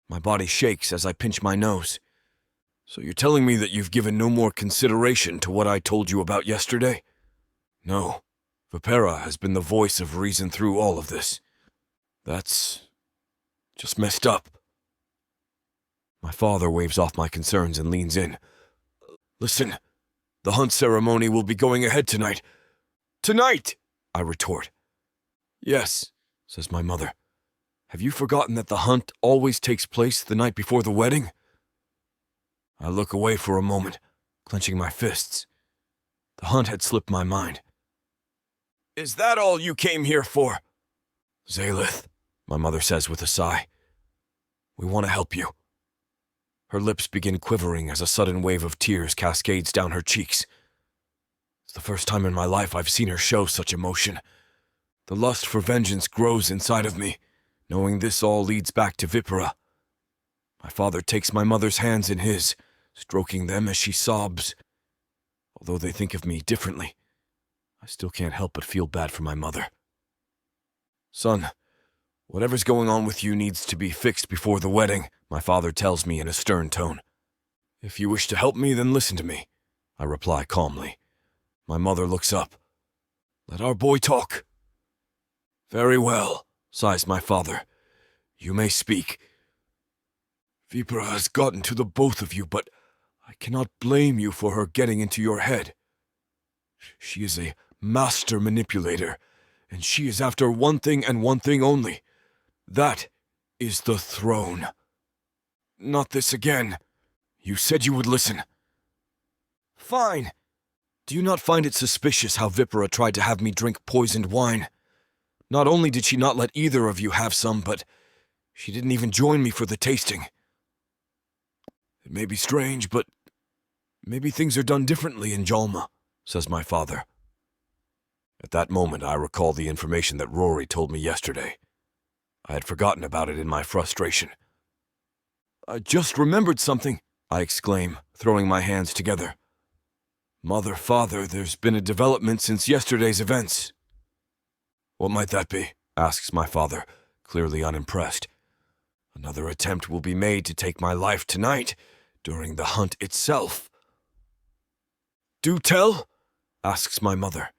My body shakes as I pinch my nose. "So you're telling me that you've given no more consideration to what I told you about yesterday?" "No. Vipera has been the voice of reason through all of this. That's just messed up." My father waves off my concerns and leans in. "Listen, the hunt ceremony will be going ahead tonight." "Tonight!" I retort. "Yes," says my mother. "Have you forgotten that the hunt always takes place the night before the wedding?" I look away for a moment, clenching my fists. The hunt had slipped my mind. "Is that all you came here for?" "Zalith," my mother says with a sigh. "We want to help you." Her lips begin quivering as a sudden wave of tears cascades down her cheeks. It's the first time in my life I've seen her show such emotion. The lust for vengeance grows inside of me, knowing this all leads back to Vipera. My father takes my mother's hands in his, stroking them as she sobs. Although they think of me differently, I still can't help but feel bad for my mother. "Son, whatever's going on with you needs to be fixed before the wedding," my father tells me in a stern tone. "If you wish to help me, then listen to me," I reply calmly. My mother looks up. "Let our boy talk." "Very well," sighs my father. "You may speak. Vipera has gotten to the both of you, but I cannot blame you for her getting into your head. She is a master manipulator, and she is after one thing and one thing only. That is the throne. Not this again. You said you would listen." "Fine. Do you not find it suspicious how Vipera tried to have me drink poisoned wine? Not only did she not let either of you have some, but she didn't even join me for the tasting. It may be strange, but maybe things are done differently in Jalma," says my father. At that moment, I recall the information that Rory told me yesterday. I had forgotten about it in my frustration. "I just remembered something," I exclaim, throwing my hands together. "Mother, father, there's been a development since yesterday's events." "What might that be?" asks my father, clearly unimpressed. "Another attempt will be made to take my life tonight, during the hunt itself." "Do tell?" asks my mother.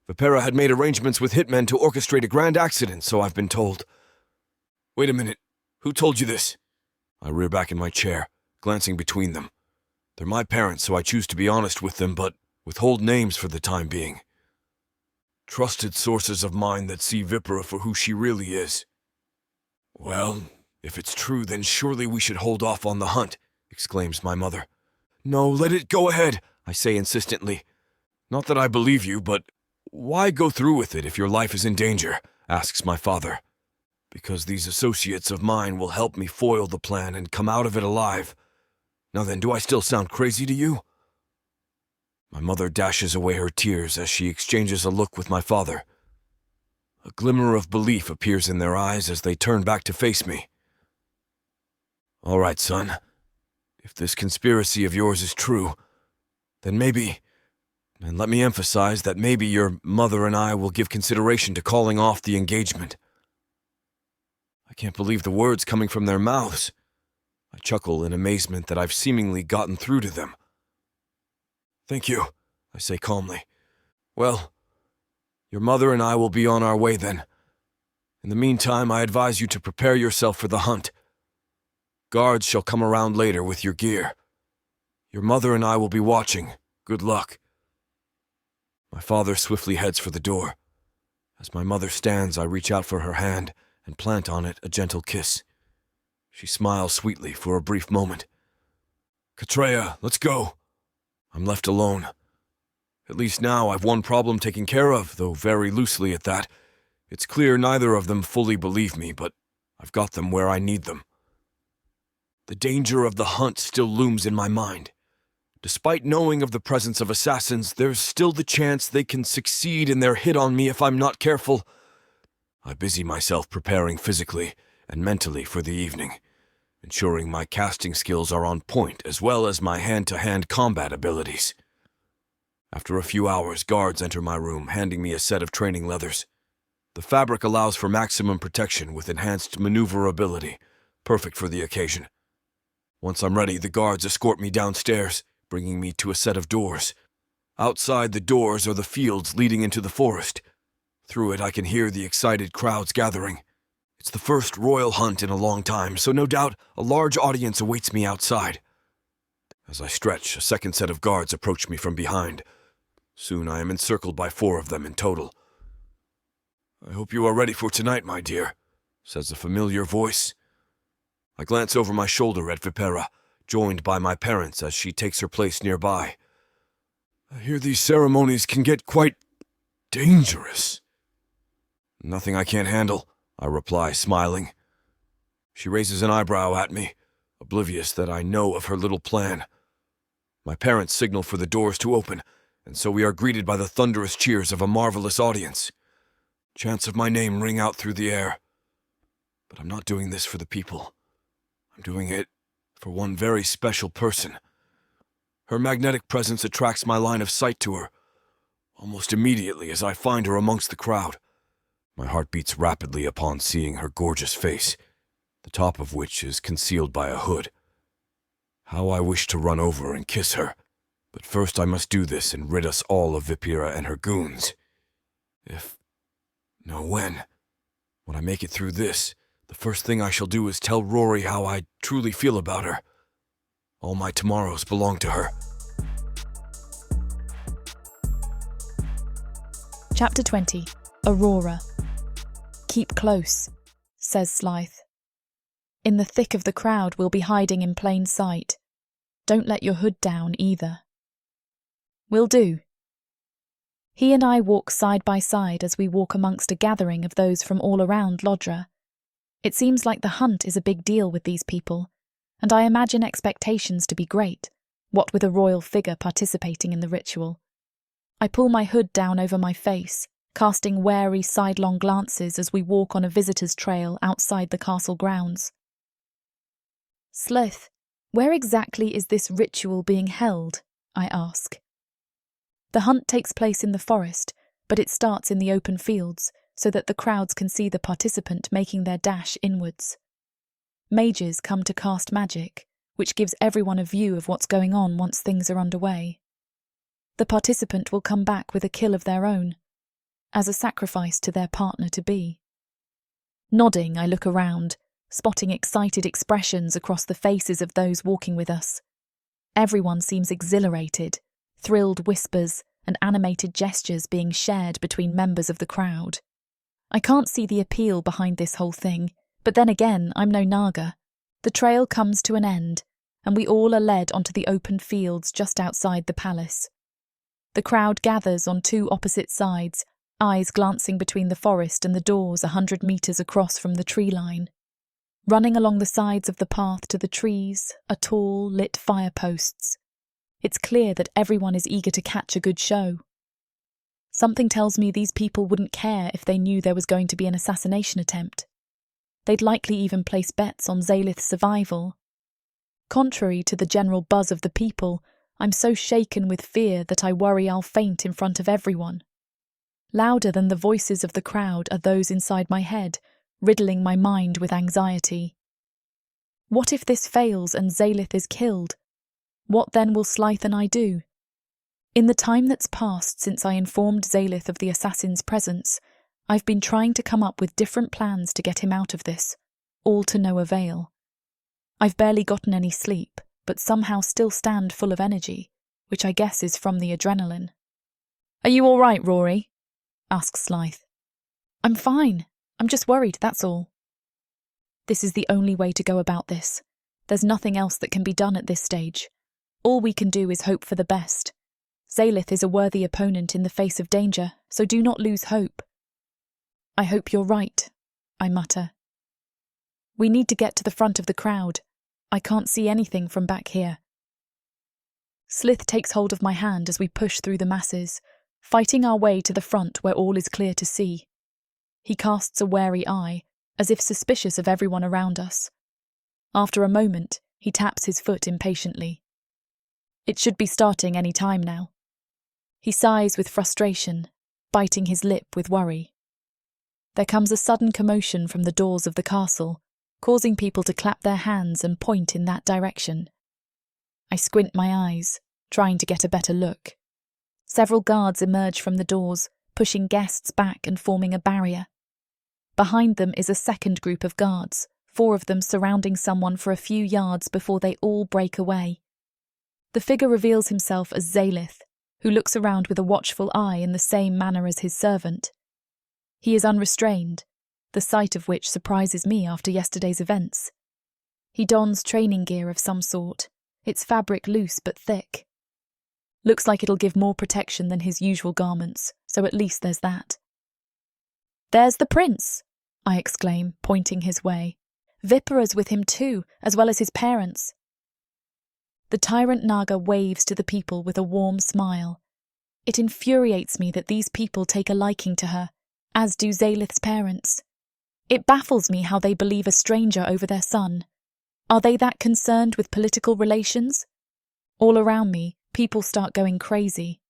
"Vipera had made arrangements with hitmen to orchestrate a grand accident, so I've been told." "Wait a minute. Who told you this?" I rear back in my chair, glancing between them. They're my parents, so I choose to be honest with them, but withhold names for the time being. "Trusted sources of mine that see Vipera for who she really is." "Well, if it's true, then surely we should hold off on the hunt," exclaims my mother. "No, let it go ahead," I say insistently. "Not that I believe you, but why go through with it if your life is in danger, asks my father. Because these associates of mine will help me foil the plan and come out of it alive. Now then, do I still sound crazy to you? My mother dashes away her tears as she exchanges a look with my father. A glimmer of belief appears in their eyes as they turn back to face me. All right, son. If this conspiracy of yours is true, then maybe, and let me emphasize that maybe your mother and I will give consideration to calling off the engagement. I can't believe the words coming from their mouths. I chuckle in amazement that I've seemingly gotten through to them. Thank you, I say calmly. Well, your mother and I will be on our way then. In the meantime, I advise you to prepare yourself for the hunt. Guards shall come around later with your gear. Your mother and I will be watching. Good luck. My father swiftly heads for the door. As my mother stands, I reach out for her hand and plant on it a gentle kiss. She smiles sweetly for a brief moment. Katreya, let's go. I'm left alone. At least now I've one problem taken care of, though very loosely at that. It's clear neither of them fully believe me, but I've got them where I need them. The danger of the hunt still looms in my mind. Despite knowing of the presence of assassins, there's still the chance they can succeed in their hit on me if I'm not careful. I busy myself preparing physically and mentally for the evening, ensuring my casting skills are on point as well as my hand-to-hand combat abilities. After a few hours, guards enter my room, handing me a set of training leathers. The fabric allows for maximum protection with enhanced maneuverability, perfect for the occasion. Once I'm ready, the guards escort me downstairs, bringing me to a set of doors. Outside the doors are the fields leading into the forest. Through it, I can hear the excited crowds gathering. It's the first royal hunt in a long time, so no doubt a large audience awaits me outside. As I stretch, a second set of guards approach me from behind. Soon I am encircled by 4 of them in total. I hope you are ready for tonight, my dear, says a familiar voice. I glance over my shoulder at Vipera, joined by my parents as she takes her place nearby. I hear these ceremonies can get quite dangerous. Nothing I can't handle, I reply, smiling. She raises an eyebrow at me, oblivious that I know of her little plan. My parents signal for the doors to open, and so we are greeted by the thunderous cheers of a marvelous audience. Chants of my name ring out through the air. But I'm not doing this for the people. I'm doing it for one very special person. Her magnetic presence attracts my line of sight to her, almost immediately as I find her amongst the crowd. My heart beats rapidly upon seeing her gorgeous face, the top of which is concealed by a hood. How I wish to run over and kiss her, but first I must do this and rid us all of Vipera and her goons. When I make it through this, the first thing I shall do is tell Rory how I truly feel about her. All my tomorrows belong to her. Chapter 20. Aurora. Keep close, says Zalith. In the thick of the crowd we'll be hiding in plain sight. Don't let your hood down either. Will do. He and I walk side by side as we walk amongst a gathering of those from all around Lodra. It seems like the hunt is a big deal with these people, and I imagine expectations to be great, what with a royal figure participating in the ritual. I pull my hood down over my face, casting wary sidelong glances as we walk on a visitor's trail outside the castle grounds. Zalith, where exactly is this ritual being held? I ask. The hunt takes place in the forest, but it starts in the open fields, so that the crowds can see the participant making their dash inwards. Mages come to cast magic, which gives everyone a view of what's going on once things are underway. The participant will come back with a kill of their own, as a sacrifice to their partner-to-be. Nodding, I look around, spotting excited expressions across the faces of those walking with us. Everyone seems exhilarated, thrilled whispers and animated gestures being shared between members of the crowd. I can't see the appeal behind this whole thing, but then again, I'm no Naga. The trail comes to an end, and we all are led onto the open fields just outside the palace. The crowd gathers on 2 opposite sides, eyes glancing between the forest and the doors 100 meters across from the tree line. Running along the sides of the path to the trees are tall, lit fire posts. It's clear that everyone is eager to catch a good show. Something tells me these people wouldn't care if they knew there was going to be an assassination attempt. They'd likely even place bets on Zalith's survival. Contrary to the general buzz of the people, I'm so shaken with fear that I worry I'll faint in front of everyone. Louder than the voices of the crowd are those inside my head, riddling my mind with anxiety. What if this fails and Zalith is killed? What then will Zalith and I do? In the time that's passed since I informed Zalith of the assassin's presence, I've been trying to come up with different plans to get him out of this, all to no avail. I've barely gotten any sleep, but somehow still stand full of energy, which I guess is from the adrenaline. "Are you all right, Rory?" asks Zalith. "I'm fine. I'm just worried, that's all." This is the only way to go about this. There's nothing else that can be done at this stage. All we can do is hope for the best. Zalith is a worthy opponent in the face of danger, so do not lose hope. "I hope you're right," I mutter. "We need to get to the front of the crowd. I can't see anything from back here." Zalith takes hold of my hand as we push through the masses, fighting our way to the front where all is clear to see. He casts a wary eye, as if suspicious of everyone around us. After a moment, he taps his foot impatiently. "It should be starting any time now." He sighs with frustration, biting his lip with worry. There comes a sudden commotion from the doors of the castle, causing people to clap their hands and point in that direction. I squint my eyes, trying to get a better look. Several guards emerge from the doors, pushing guests back and forming a barrier. Behind them is a second group of guards, 4 of them surrounding someone for a few yards before they all break away. The figure reveals himself as Zalith, who looks around with a watchful eye in the same manner as his servant. He is unrestrained, the sight of which surprises me after yesterday's events. He dons training gear of some sort, its fabric loose but thick. Looks like it'll give more protection than his usual garments, so at least there's that. "There's the prince!" I exclaim, pointing his way. "Vipera's with him too, as well as his parents." The tyrant Naga waves to the people with a warm smile. It infuriates me that these people take a liking to her, as do Zalith's parents. It baffles me how they believe a stranger over their son. Are they that concerned with political relations? All around me, people start going crazy.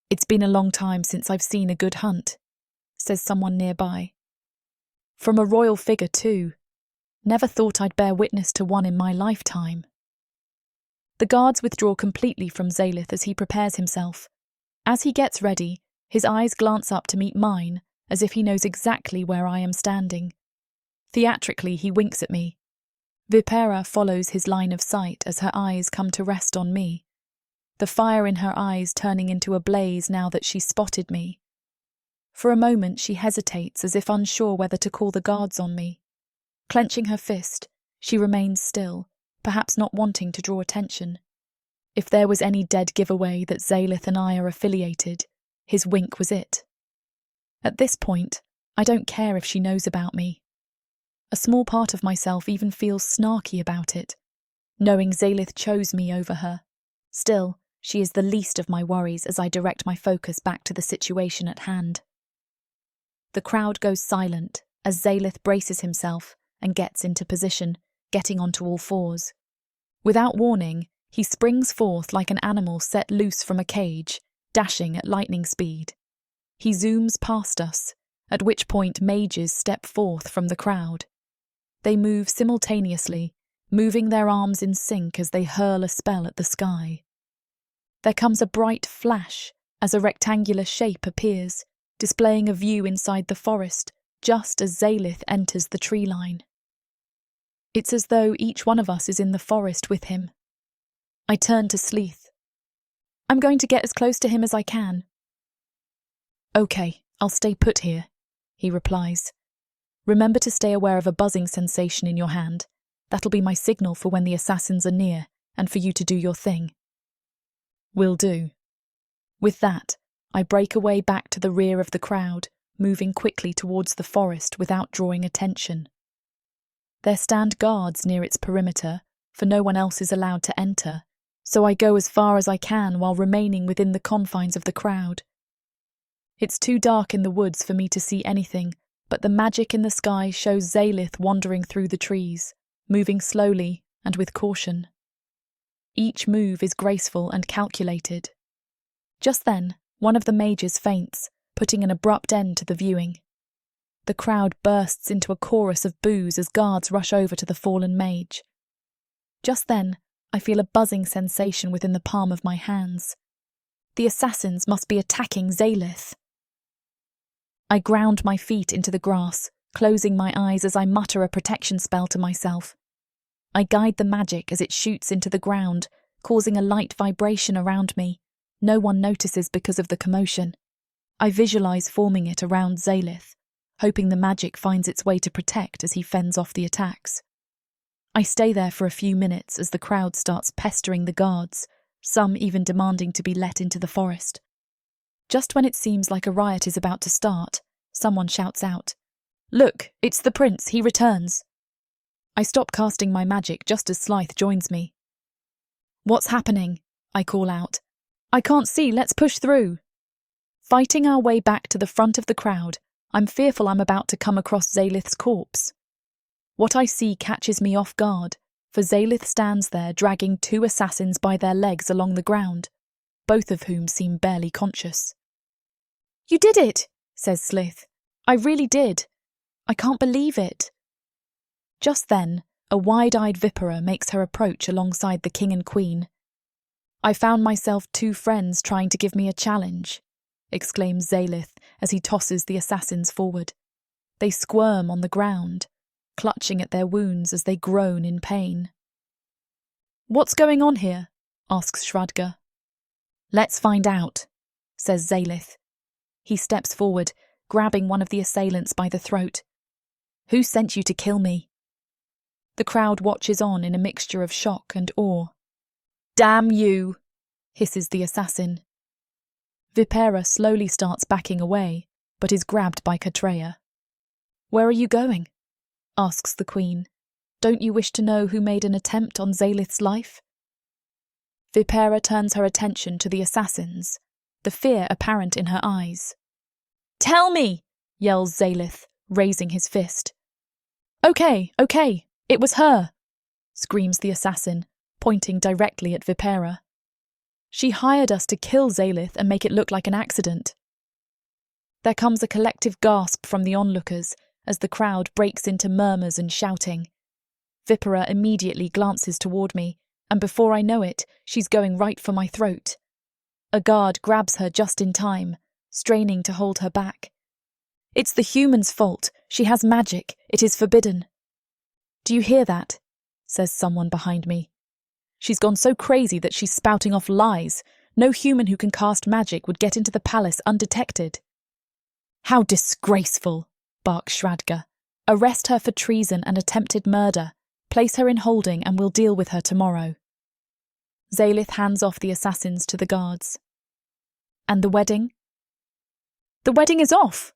"It's been a long time since I've seen a good hunt," says someone nearby. From a royal figure too. Never thought I'd bear witness to one in my lifetime. The guards withdraw completely from Zalith as he prepares himself. As he gets ready, his eyes glance up to meet mine, as if he knows exactly where I am standing. Theatrically, he winks at me. Vipera follows his line of sight as her eyes come to rest on me, the fire in her eyes turning into a blaze now that she's spotted me. For a moment she hesitates as if unsure whether to call the guards on me. Clenching her fist, she remains still, perhaps not wanting to draw attention. If there was any dead giveaway that Zalith and I are affiliated, his wink was it. At this point, I don't care if she knows about me. A small part of myself even feels snarky about it, knowing Zalith chose me over her. Still, she is the least of my worries as I direct my focus back to the situation at hand. The crowd goes silent as Zalith braces himself and gets into position, getting onto all fours. Without warning, he springs forth like an animal set loose from a cage, dashing at lightning speed. He zooms past us, at which point mages step forth from the crowd. They move simultaneously, moving their arms in sync as they hurl a spell at the sky. There comes a bright flash as a rectangular shape appears, displaying a view inside the forest just as Zalith enters the tree line. It's as though each one of us is in the forest with him. I turn to Zalith. "I'm going to get as close to him as I can." "Okay, I'll stay put here," he replies. "Remember to stay aware of a buzzing sensation in your hand. That'll be my signal for when the assassins are near and for you to do your thing." "Will do." With that, I break away back to the rear of the crowd, moving quickly towards the forest without drawing attention. There stand guards near its perimeter, for no one else is allowed to enter, so I go as far as I can while remaining within the confines of the crowd. It's too dark in the woods for me to see anything, but the magic in the sky shows Zalith wandering through the trees, moving slowly and with caution. Each move is graceful and calculated. Just then, one of the mages faints, putting an abrupt end to the viewing. The crowd bursts into a chorus of boos as guards rush over to the fallen mage. Just then, I feel a buzzing sensation within the palm of my hands. The assassins must be attacking Zalith. I ground my feet into the grass, closing my eyes as I mutter a protection spell to myself. I guide the magic as it shoots into the ground, causing a light vibration around me. No one notices because of the commotion. I visualize forming it around Zalith, hoping the magic finds its way to protect as he fends off the attacks. I stay there for a few minutes as the crowd starts pestering the guards, some even demanding to be let into the forest. Just when it seems like a riot is about to start, someone shouts out, "Look, it's the prince, he returns." I stop casting my magic just as Zalith joins me. "What's happening?" I call out. "I can't see, let's push through." Fighting our way back to the front of the crowd, I'm fearful I'm about to come across Zalith's corpse. What I see catches me off guard, for Zalith stands there dragging two assassins by their legs along the ground, both of whom seem barely conscious. "You did it," says Zalith. "I really did. I can't believe it." Just then, a wide-eyed vipera makes her approach alongside the king and queen. "I found myself two friends trying to give me a challenge," exclaims Zalith as he tosses the assassins forward. They squirm on the ground, clutching at their wounds as they groan in pain. "What's going on here?" asks Shradga. "Let's find out," says Zalith. He steps forward, grabbing one of the assailants by the throat. "Who sent you to kill me?" The crowd watches on in a mixture of shock and awe. "Damn you!" hisses the assassin. Vipera slowly starts backing away, but is grabbed by Katreya. "Where are you going?" asks the queen. "Don't you wish to know who made an attempt on Zalith's life?" Vipera turns her attention to the assassins, the fear apparent in her eyes. "Tell me!" yells Zalith, raising his fist. Okay, it was her!" screams the assassin, pointing directly at Vipera. "She hired us to kill Zalith and make it look like an accident." There comes a collective gasp from the onlookers as the crowd breaks into murmurs and shouting. Vipera immediately glances toward me, and before I know it, she's going right for my throat. A guard grabs her just in time, straining to hold her back. "It's the human's fault. She has magic. It is forbidden." "Do you hear that?" says someone behind me. "She's gone so crazy that she's spouting off lies. No human who can cast magic would get into the palace undetected." "How disgraceful!" barks Shradga. "Arrest her for treason and attempted murder. Place her in holding and we'll deal with her tomorrow." Zalith hands off the assassins to the guards. "And the wedding?" "The wedding is off!"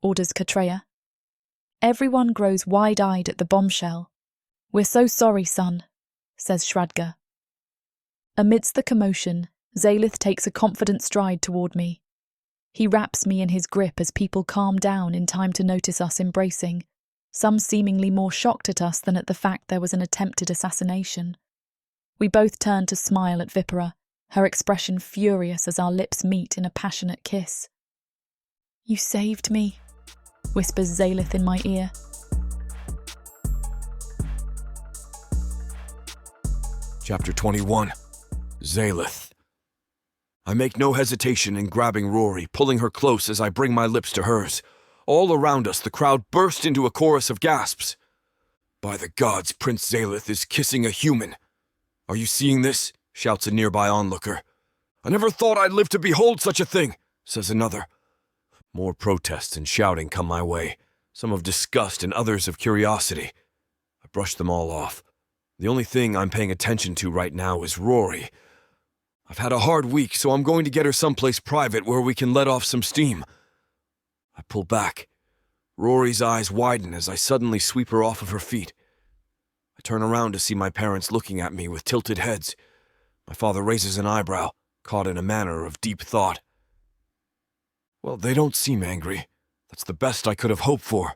orders Katreya. Everyone grows wide-eyed at the bombshell. "We're so sorry, son," says Shradga. Amidst the commotion, Zalith takes a confident stride toward me. He wraps me in his grip as people calm down in time to notice us embracing, some seemingly more shocked at us than at the fact there was an attempted assassination. We both turn to smile at Vipera, her expression furious as our lips meet in a passionate kiss. "You saved me," whispers Zalith in my ear. Chapter 21. Zalith. I make no hesitation in grabbing Rory, pulling her close as I bring my lips to hers. All around us, the crowd burst into a chorus of gasps. "By the gods, Prince Zalith is kissing a human." "Are you seeing this?" shouts a nearby onlooker. "I never thought I'd live to behold such a thing," says another. More protests and shouting come my way, some of disgust and others of curiosity. I brush them all off. The only thing I'm paying attention to right now is Rory. I've had a hard week, so I'm going to get her someplace private where we can let off some steam. I pull back. Rory's eyes widen as I suddenly sweep her off of her feet. I turn around to see my parents looking at me with tilted heads. My father raises an eyebrow, caught in a manner of deep thought. Well, they don't seem angry. That's the best I could have hoped for.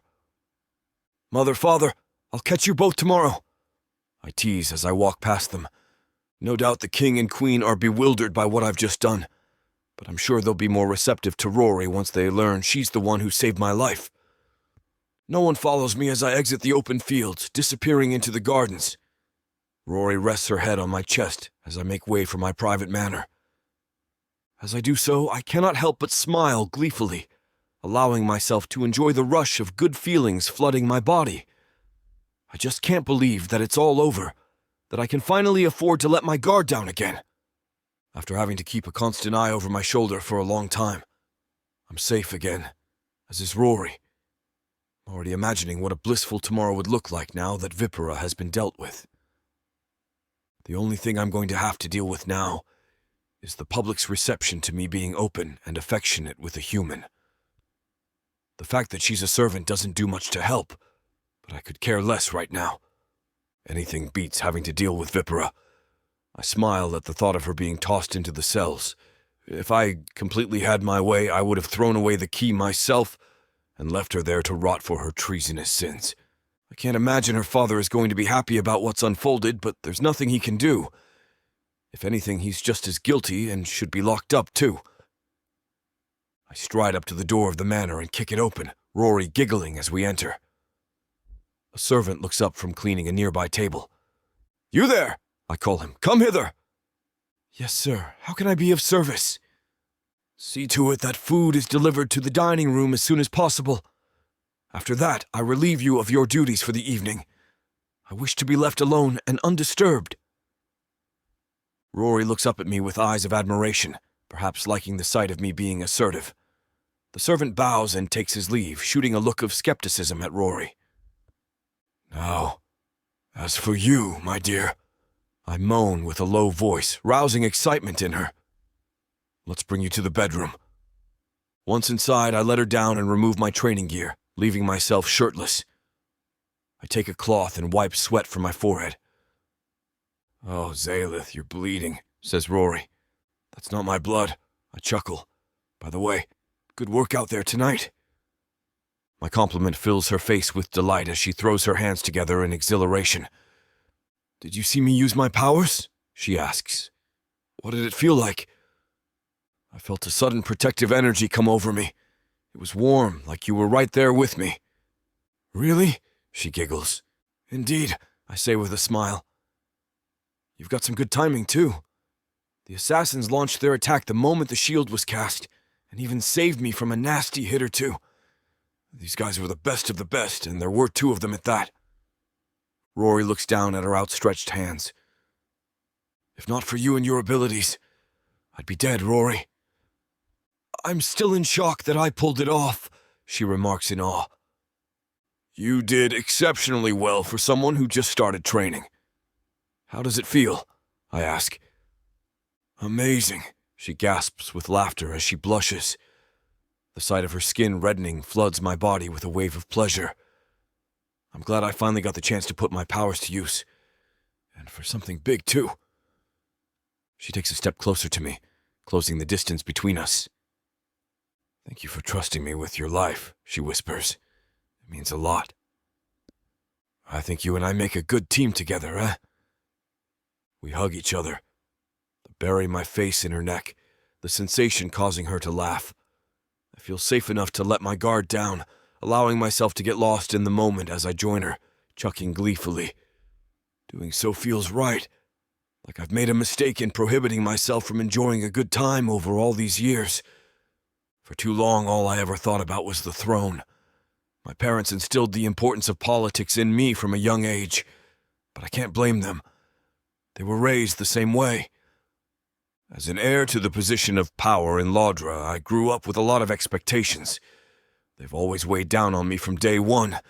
Mother, Father, I'll catch you both tomorrow, I tease as I walk past them. No doubt the king and queen are bewildered by what I've just done, but I'm sure they'll be more receptive to Rory once they learn she's the one who saved my life. No one follows me as I exit the open fields, disappearing into the gardens. Rory rests her head on my chest as I make way for my private manor. As I do so, I cannot help but smile gleefully, allowing myself to enjoy the rush of good feelings flooding my body. I just can't believe that it's all over, that I can finally afford to let my guard down again. After having to keep a constant eye over my shoulder for a long time, I'm safe again, as is Rory. I'm already imagining what a blissful tomorrow would look like now that Vipera has been dealt with. The only thing I'm going to have to deal with now is the public's reception to me being open and affectionate with a human. The fact that she's a servant doesn't do much to help, but I could care less right now. Anything beats having to deal with Vipera. I smile at the thought of her being tossed into the cells. If I completely had my way, I would have thrown away the key myself and left her there to rot for her treasonous sins. I can't imagine her father is going to be happy about what's unfolded, but there's nothing he can do. If anything, he's just as guilty and should be locked up, too. I stride up to the door of the manor and kick it open, Rory giggling as we enter. A servant looks up from cleaning a nearby table. "You there!" I call him. "Come hither!" "Yes, sir. How can I be of service?" "See to it that food is delivered to the dining room as soon as possible. After that, I relieve you of your duties for the evening. I wish to be left alone and undisturbed." Rory looks up at me with eyes of admiration, perhaps liking the sight of me being assertive. The servant bows and takes his leave, shooting a look of skepticism at Rory. "Now, as for you, my dear," I moan with a low voice, rousing excitement in her. "Let's bring you to the bedroom." Once inside, I let her down and remove my training gear, leaving myself shirtless. I take a cloth and wipe sweat from my forehead. "Oh, Zalith, you're bleeding," says Rory. "That's not my blood," I chuckle. "By the way, good work out there tonight." My compliment fills her face with delight as she throws her hands together in exhilaration. "Did you see me use my powers?" she asks. "What did it feel like?" I felt a sudden protective energy come over me. It was warm, like you were right there with me. "Really?" she giggles. "Indeed," I say with a smile. "You've got some good timing, too. The assassins launched their attack the moment the shield was cast, and even saved me from a nasty hit or two. These guys were the best of the best, and there were two of them at that." Rory looks down at her outstretched hands. "If not for you and your abilities, I'd be dead, Rory." "I'm still in shock that I pulled it off," she remarks in awe. "You did exceptionally well for someone who just started training. How does it feel?" I ask. "Amazing," she gasps with laughter as she blushes. The sight of her skin reddening floods my body with a wave of pleasure. I'm glad I finally got the chance to put my powers to use. And for something big, too. She takes a step closer to me, closing the distance between us. "Thank you for trusting me with your life," she whispers. "It means a lot. I think you and I make a good team together, eh?" We hug each other. I bury my face in her neck, the sensation causing her to laugh. I feel safe enough to let my guard down, allowing myself to get lost in the moment as I join her, chuckling gleefully. Doing so feels right, like I've made a mistake in prohibiting myself from enjoying a good time over all these years. For too long, all I ever thought about was the throne. My parents instilled the importance of politics in me from a young age, but I can't blame them. They were raised the same way. As an heir to the position of power in Laudra, I grew up with a lot of expectations. They've always weighed down on me from day one,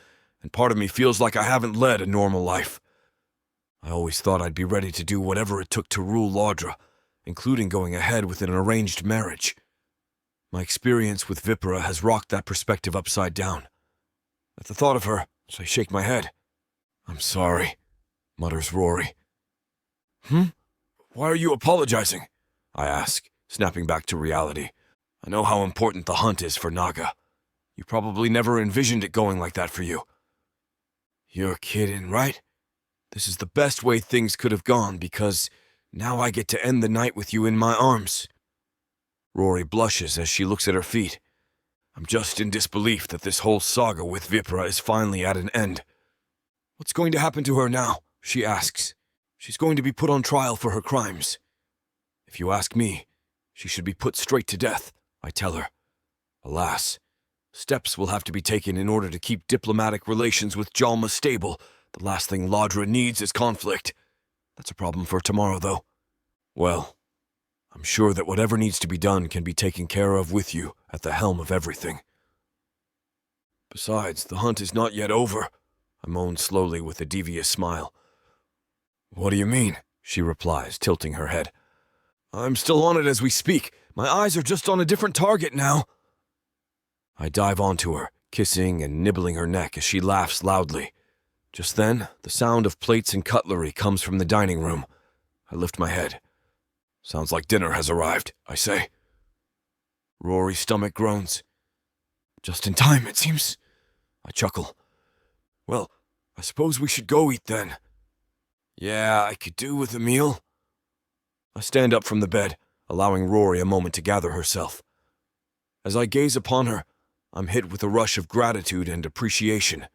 and part of me feels like I haven't led a normal life. I always thought I'd be ready to do whatever it took to rule Laudra, including going ahead with an arranged marriage. My experience with Vipera has rocked that perspective upside down. At the thought of her, I shake my head. "I'm sorry," mutters Rory. Why are you apologizing?" I ask, snapping back to reality. I know how important the hunt is for Naga. You probably never envisioned it going like that for you. "You're kidding, right? This is the best way things could have gone because now I get to end the night with you in my arms." Rory blushes as she looks at her feet. I'm just in disbelief that this whole saga with Vipera is finally at an end. "What's going to happen to her now?" she asks. "She's going to be put on trial for her crimes. If you ask me, she should be put straight to death," I tell her. Alas, steps will have to be taken in order to keep diplomatic relations with Jalma stable. The last thing Ladra needs is conflict. That's a problem for tomorrow, though. Well, I'm sure that whatever needs to be done can be taken care of with you at the helm of everything. Besides, the hunt is not yet over, I moan slowly with a devious smile. "What do you mean?" she replies, tilting her head. "I'm still on it as we speak. My eyes are just on a different target now." I dive onto her, kissing and nibbling her neck as she laughs loudly. Just then, the sound of plates and cutlery comes from the dining room. I lift my head. "Sounds like dinner has arrived," I say. Rory's stomach groans. "Just in time, it seems." I chuckle. "Well, I suppose we should go eat then." "Yeah, I could do with a meal." I stand up from the bed, allowing Rory a moment to gather herself. As I gaze upon her, I'm hit with a rush of gratitude and appreciation.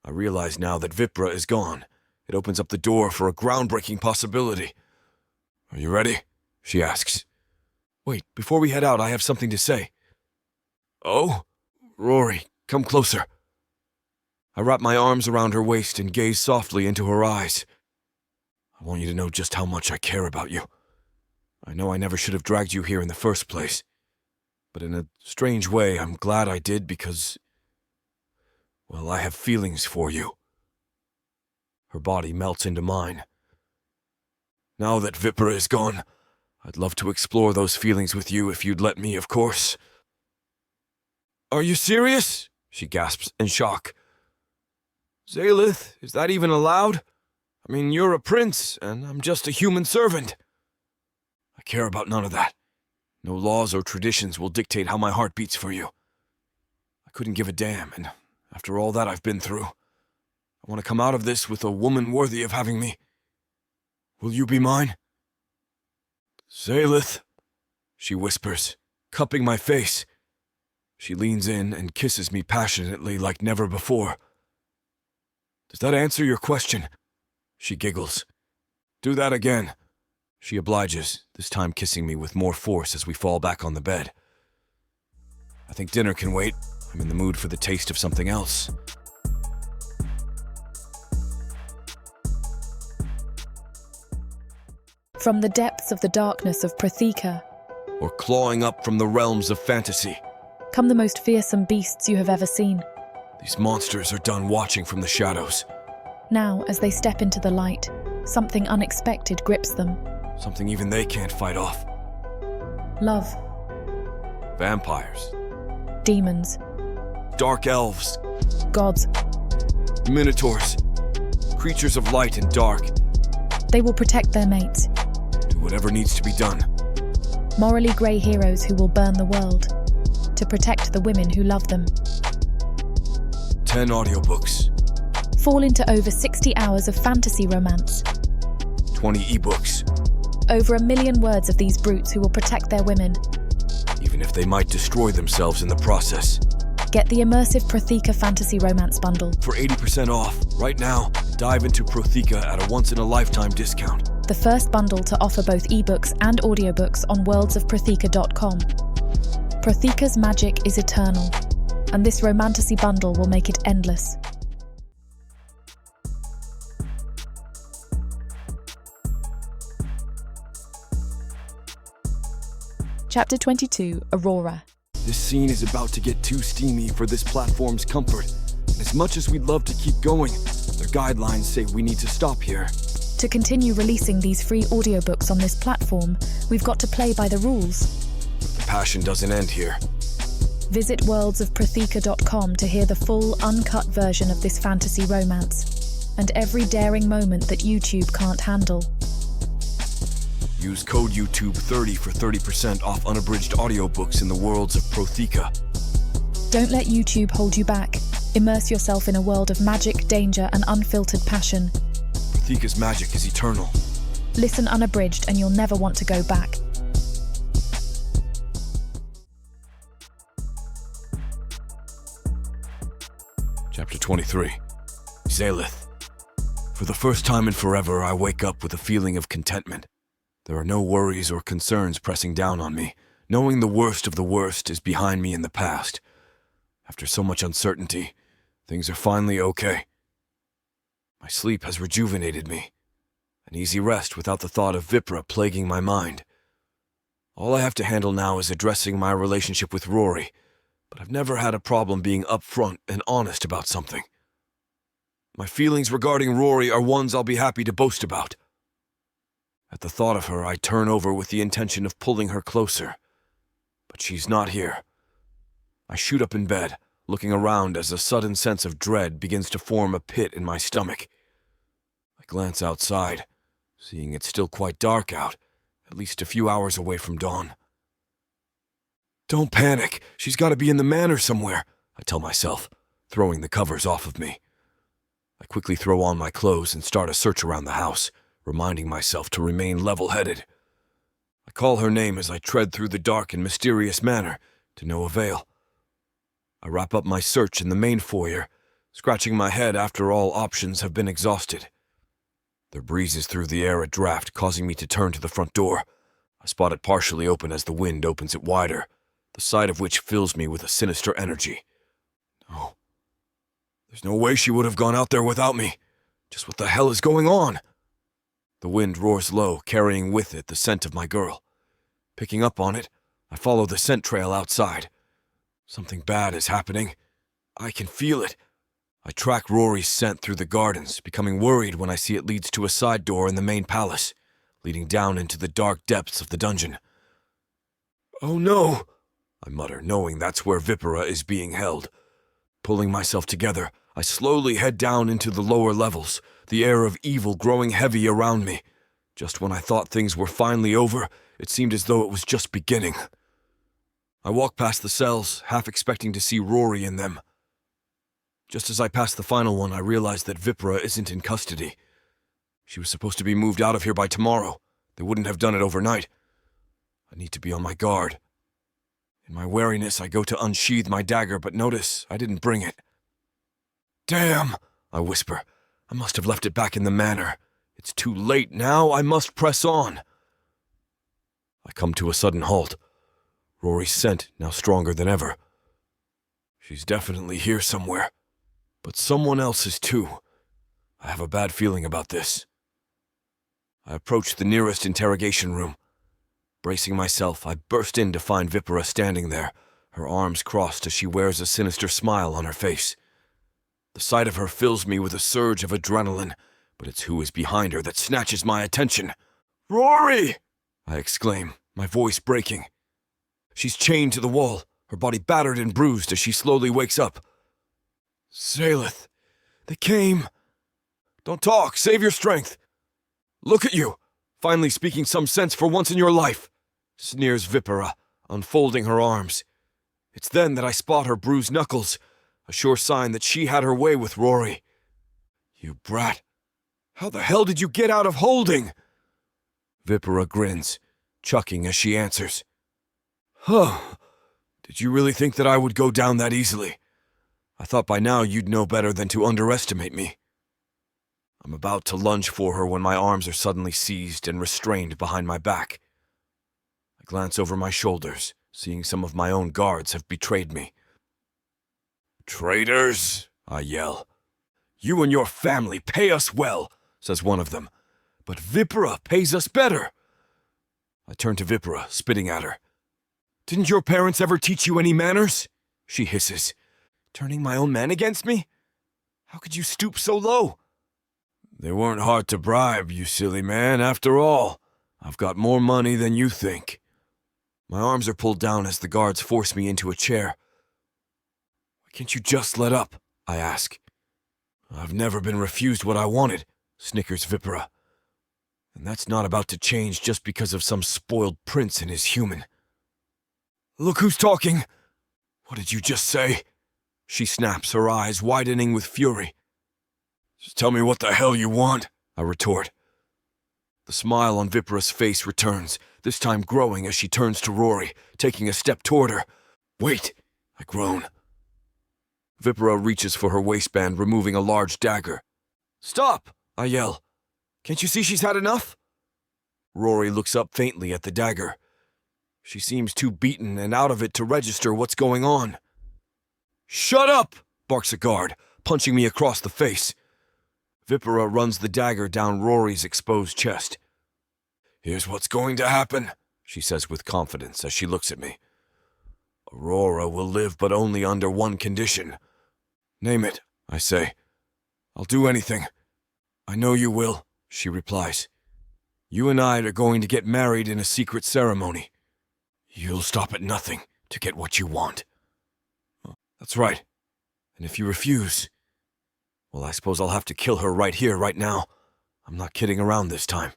I realize now that Vipera is gone. It opens up the door for a groundbreaking possibility. "Are you ready?" she asks. "Wait, before we head out, I have something to say." "Oh? Rory, come closer." I wrap my arms around her waist and gaze softly into her eyes. "I want you to know just how much I care about you. I know I never should have dragged you here in the first place, but in a strange way, I'm glad I did because, well, I have feelings for you." Her body melts into mine. "Now that Vipera is gone, I'd love to explore those feelings with you if you'd let me, of course." "Are you serious?" she gasps in shock. "Zalith, is that even allowed? I mean, you're a prince, and I'm just a human servant." "I care about none of that. No laws or traditions will dictate how my heart beats for you. I couldn't give a damn, and after all that I've been through, I want to come out of this with a woman worthy of having me. Will you be mine?" "Zalith," she whispers, cupping my face. She leans in and kisses me passionately like never before. "Does that answer your question?" She giggles. "Do that again." She obliges, this time kissing me with more force as we fall back on the bed. I think dinner can wait. I'm in the mood for the taste of something else. From the depths of the darkness of Protheka, Or clawing up from the realms of fantasy. come the most fearsome beasts you have ever seen. These monsters are done watching from the shadows. Now, as they step into the light, something unexpected grips them. Something even they can't fight off. Love, Vampires. demons, Dark elves. gods. Minotaurs. Creatures of light and dark. They will protect their mates. Do whatever needs to be done. Morally grey heroes who will burn the world to protect the women who love them. 10 audiobooks. Fall into over 60 hours of fantasy romance. 20 ebooks. Over 1 million words of these brutes who will protect their women. Even if they might destroy themselves in the process. Get the immersive Protheka fantasy romance bundle. For 80% off, right now, dive into Protheka at a once-in-a-lifetime discount. The first bundle to offer both ebooks and audiobooks on worldsofprotheka.com. Protheka's magic is eternal, and this romantasy bundle will make it endless. Chapter 22, Aurora. This scene is about to get too steamy for this platform's comfort. And as much as we'd love to keep going, their guidelines say we need to stop here. To continue releasing these free audiobooks on this platform, we've got to play by the rules. The passion doesn't end here. Visit worldsofprotheka.com to hear the full, uncut version of this fantasy romance, and every daring moment that YouTube can't handle. Use code YouTube30 for 30% off unabridged audiobooks in the Worlds of Protheka. Don't let YouTube hold you back. Immerse yourself in a world of magic, danger, and unfiltered passion. Protheka's magic is eternal. Listen unabridged and you'll never want to go back. Chapter 23. Zalith. For the first time in forever, I wake up with a feeling of contentment. There are no worries or concerns pressing down on me, knowing the worst of the worst is behind me in the past. After so much uncertainty, things are finally okay. My sleep has rejuvenated me. An easy rest without the thought of Vipra plaguing my mind. All I have to handle now is addressing my relationship with Rory, but I've never had a problem being upfront and honest about something. My feelings regarding Rory are ones I'll be happy to boast about. At the thought of her, I turn over with the intention of pulling her closer. But she's not here. I shoot up in bed, looking around as a sudden sense of dread begins to form a pit in my stomach. I glance outside, seeing it's still quite dark out, at least a few hours away from dawn. Don't panic, she's got to be in the manor somewhere, I tell myself, throwing the covers off of me. I quickly throw on my clothes and start a search around the house, reminding myself to remain level-headed. I call her name as I tread through the dark and mysterious manor, to no avail. I wrap up my search in the main foyer, scratching my head after all options have been exhausted. There breezes through the air a draft, causing me to turn to the front door. I spot it partially open as the wind opens it wider, the sight of which fills me with a sinister energy. No. There's no way she would have gone out there without me. Just what the hell is going on? The wind roars low, carrying with it the scent of my girl. Picking up on it, I follow the scent trail outside. Something bad is happening. I can feel it. I track Rory's scent through the gardens, becoming worried when I see it leads to a side door in the main palace, leading down into the dark depths of the dungeon. Oh no, I mutter, knowing that's where Vipera is being held. Pulling myself together, I slowly head down into the lower levels, the air of evil growing heavy around me. Just when I thought things were finally over, it seemed as though it was just beginning. I walk past the cells, half expecting to see Rory in them. Just as I pass the final one, I realize that Vipera isn't in custody. She was supposed to be moved out of here by tomorrow. They wouldn't have done it overnight. I need to be on my guard. In my wariness, I go to unsheathe my dagger, but notice I didn't bring it. Damn, I whisper. I must have left it back in the manor. It's too late now. I must press on. I come to a sudden halt. Rory's scent now stronger than ever. She's definitely here somewhere, but someone else is too. I have a bad feeling about this. I approach the nearest interrogation room. Bracing myself, I burst in to find Vipera standing there, her arms crossed as she wears a sinister smile on her face. The sight of her fills me with a surge of adrenaline, but it's who is behind her that snatches my attention. "Rory!" I exclaim, my voice breaking. She's chained to the wall, her body battered and bruised as she slowly wakes up. Zalith, they came. Don't talk, save your strength. Look at you, finally speaking some sense for once in your life, sneers Vipera, unfolding her arms. It's then that I spot her bruised knuckles, a sure sign that she had her way with Rory. You brat, how the hell did you get out of holding? Vipera grins, chuckling as she answers. Huh, did you really think that I would go down that easily? I thought by now you'd know better than to underestimate me. I'm about to lunge for her when my arms are suddenly seized and restrained behind my back. I glance over my shoulders, seeing some of my own guards have betrayed me. Traitors, I yell. You and your family pay us well, says one of them, but Vipera pays us better. I turn to Vipera, spitting at her. Didn't your parents ever teach you any manners? She hisses. Turning my own men against me? How could you stoop so low? They weren't hard to bribe, you silly man. After all, I've got more money than you think. My arms are pulled down as the guards force me into a chair. Why can't you just let up? I ask. I've never been refused what I wanted, snickers Vipera. And that's not about to change just because of some spoiled prince and his human. Look who's talking! What did you just say? She snaps, her eyes widening with fury. Just tell me what the hell you want, I retort. The smile on Vipera's face returns, this time growing as she turns to Rory, taking a step toward her. Wait, I groan. Vipera reaches for her waistband, removing a large dagger. Stop, I yell. Can't you see she's had enough? Rory looks up faintly at the dagger. She seems too beaten and out of it to register what's going on. Shut up, barks a guard, punching me across the face. Vipera runs the dagger down Rory's exposed chest. Here's what's going to happen, she says with confidence as she looks at me. Aurora will live but only under one condition. Name it, I say. I'll do anything. I know you will, she replies. You and I are going to get married in a secret ceremony. You'll stop at nothing to get what you want. That's right. And if you refuse, well, I suppose I'll have to kill her right here, right now. I'm not kidding around this time.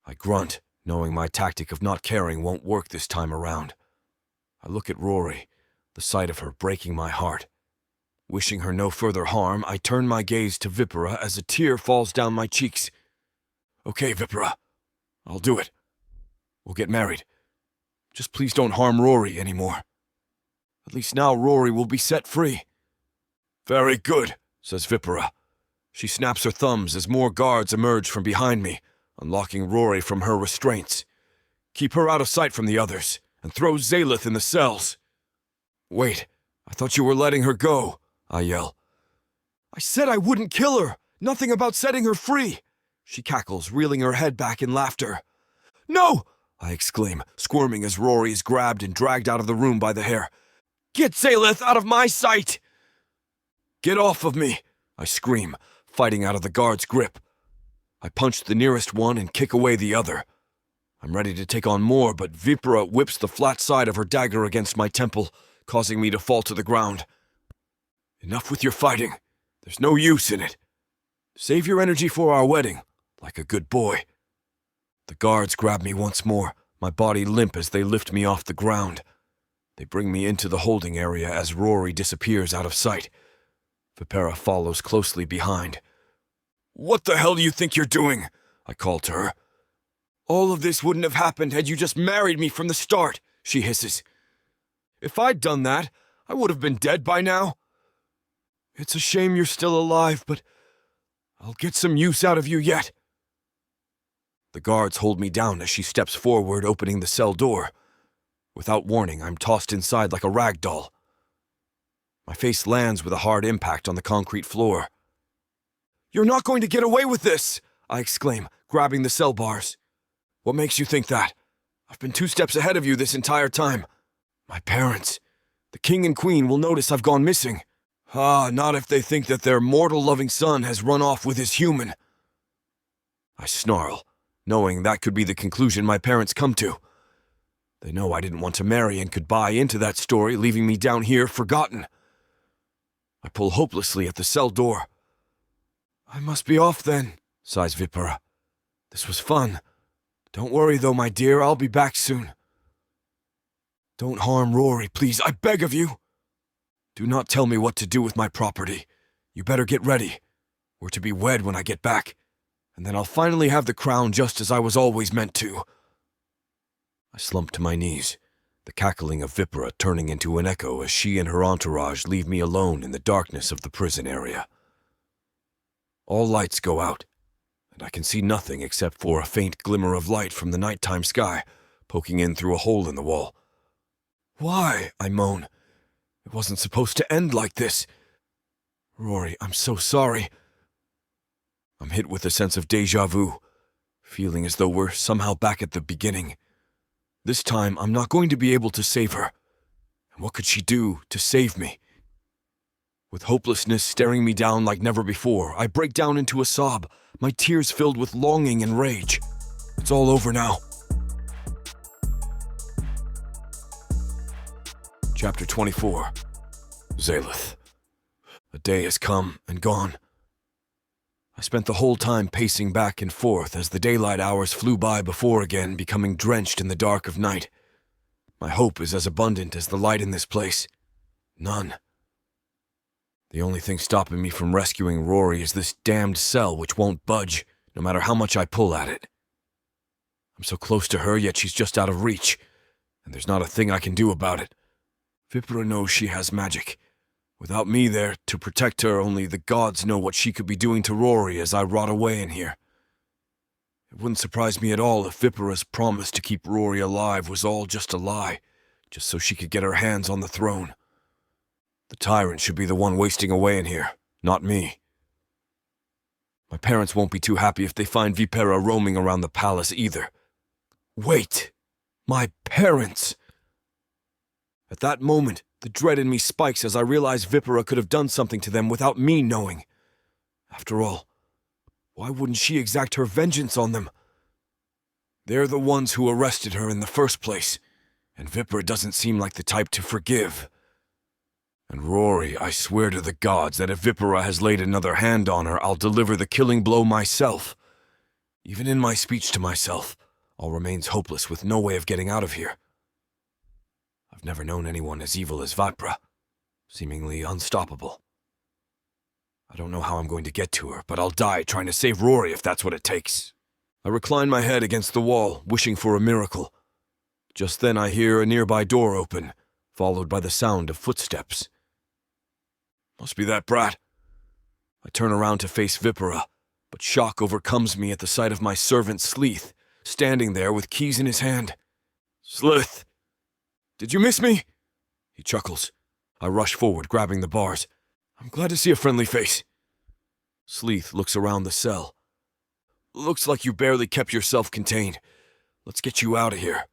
I grunt, knowing my tactic of not caring won't work this time around. I look at Rory, the sight of her breaking my heart. Wishing her no further harm, I turn my gaze to Vipera as a tear falls down my cheeks. Okay, Vipera. I'll do it. We'll get married. Just please don't harm Rory anymore. At least now Rory will be set free. Very good, says Vipera. She snaps her thumbs as more guards emerge from behind me, unlocking Rory from her restraints. Keep her out of sight from the others, and throw Zalith in the cells. Wait, I thought you were letting her go, I yell. I said I wouldn't kill her. Nothing about setting her free. She cackles, reeling her head back in laughter. No! I exclaim, squirming as Rory is grabbed and dragged out of the room by the hair. Get Zalith out of my sight! Get off of me! I scream, fighting out of the guard's grip. I punch the nearest one and kick away the other. I'm ready to take on more, but Vipera whips the flat side of her dagger against my temple, causing me to fall to the ground. Enough with your fighting. There's no use in it. Save your energy for our wedding, like a good boy. The guards grab me once more, my body limp as they lift me off the ground. They bring me into the holding area as Rory disappears out of sight. Vipera follows closely behind. What the hell do you think you're doing? I call to her. All of this wouldn't have happened had you just married me from the start, she hisses. If I'd done that, I would have been dead by now. It's a shame you're still alive, but I'll get some use out of you yet. The guards hold me down as she steps forward, opening the cell door. Without warning, I'm tossed inside like a rag doll. My face lands with a hard impact on the concrete floor. You're not going to get away with this, I exclaim, grabbing the cell bars. What makes you think that? I've been 2 steps ahead of you this entire time. My parents, the king and queen, will notice I've gone missing. Ah, not if they think that their mortal-loving son has run off with his human. I snarl, knowing that could be the conclusion my parents come to. They know I didn't want to marry and could buy into that story, leaving me down here forgotten. I pull hopelessly at the cell door. I must be off then, sighs Vipera. This was fun. Don't worry though, my dear, I'll be back soon. Don't harm Rory, please, I beg of you. Do not tell me what to do with my property. You better get ready. We're to be wed when I get back, and then I'll finally have the crown just as I was always meant to. I slump to my knees, the cackling of Vipera turning into an echo as she and her entourage leave me alone in the darkness of the prison area. All lights go out, and I can see nothing except for a faint glimmer of light from the nighttime sky, poking in through a hole in the wall. Why? I moan. It wasn't supposed to end like this. Rory, I'm so sorry. I'm hit with a sense of déjà vu, feeling as though we're somehow back at the beginning. This time, I'm not going to be able to save her. And what could she do to save me? With hopelessness staring me down like never before, I break down into a sob, my tears filled with longing and rage. It's all over now. Chapter 24. Zalith. A day has come and gone. I spent the whole time pacing back and forth as the daylight hours flew by before again becoming drenched in the dark of night. My hope is as abundant as the light in this place. None. The only thing stopping me from rescuing Rory is this damned cell which won't budge, no matter how much I pull at it. I'm so close to her, yet she's just out of reach, and there's not a thing I can do about it. Vipera knows she has magic. Without me there to protect her, only the gods know what she could be doing to Rory as I rot away in here. It wouldn't surprise me at all if Vipera's promise to keep Rory alive was all just a lie, just so she could get her hands on the throne. The tyrant should be the one wasting away in here, not me. My parents won't be too happy if they find Vipera roaming around the palace either. Wait! My parents! At that moment, the dread in me spikes as I realize Vipera could have done something to them without me knowing. After all, why wouldn't she exact her vengeance on them? They're the ones who arrested her in the first place, and Vipera doesn't seem like the type to forgive. And Rory, I swear to the gods that if Vipera has laid another hand on her, I'll deliver the killing blow myself. Even in my speech to myself, all remains hopeless with no way of getting out of here. I've never known anyone as evil as Vipera, seemingly unstoppable. I don't know how I'm going to get to her, but I'll die trying to save Rory if that's what it takes. I recline my head against the wall, wishing for a miracle. Just then I hear a nearby door open, followed by the sound of footsteps. Must be that brat. I turn around to face Vipera, but shock overcomes me at the sight of my servant Zalith, standing there with keys in his hand. Zalith! Did you miss me? He chuckles. I rush forward, grabbing the bars. I'm glad to see a friendly face. Zalith looks around the cell. Looks like you barely kept yourself contained. Let's get you out of here.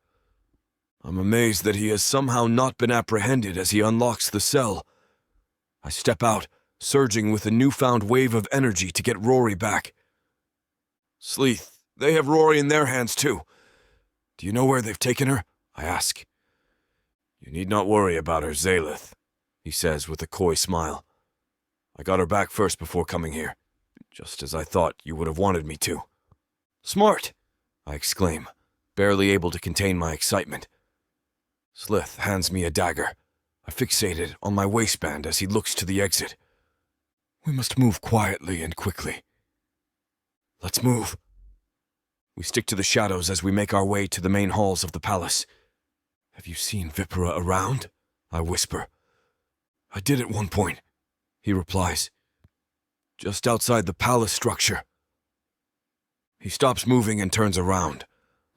I'm amazed that he has somehow not been apprehended as he unlocks the cell. I step out, surging with a newfound wave of energy to get Rory back. Zalith, they have Rory in their hands too. Do you know where they've taken her? I ask. You need not worry about her, Zalith, he says with a coy smile. I got her back first before coming here, just as I thought you would have wanted me to. Smart, I exclaim, barely able to contain my excitement. Zalith hands me a dagger. I fixate it on my waistband as he looks to the exit. We must move quietly and quickly. Let's move. We stick to the shadows as we make our way to the main halls of the palace. Have you seen Vipera around? I whisper. I did at one point, he replies. Just outside the palace structure. He stops moving and turns around,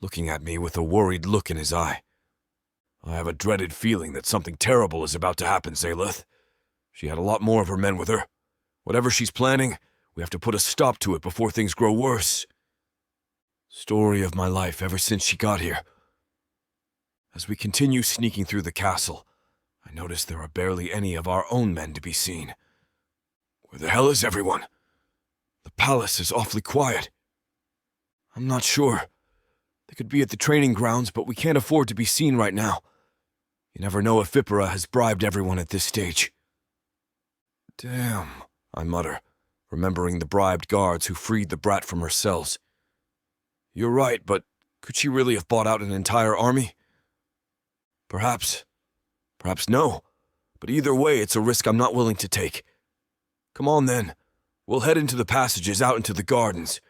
looking at me with a worried look in his eye. I have a dreaded feeling that something terrible is about to happen, Zalith. She had a lot more of her men with her. Whatever she's planning, we have to put a stop to it before things grow worse. Story of my life ever since she got here. As we continue sneaking through the castle, I notice there are barely any of our own men to be seen. Where the hell is everyone? The palace is awfully quiet. I'm not sure. They could be at the training grounds, but we can't afford to be seen right now. You never know if Vipera has bribed everyone at this stage. Damn, I mutter, remembering the bribed guards who freed the brat from her cells. You're right, but could she really have bought out an entire army? Perhaps. Perhaps no. But either way, it's a risk I'm not willing to take. Come on then. We'll head into the passages out into the gardens.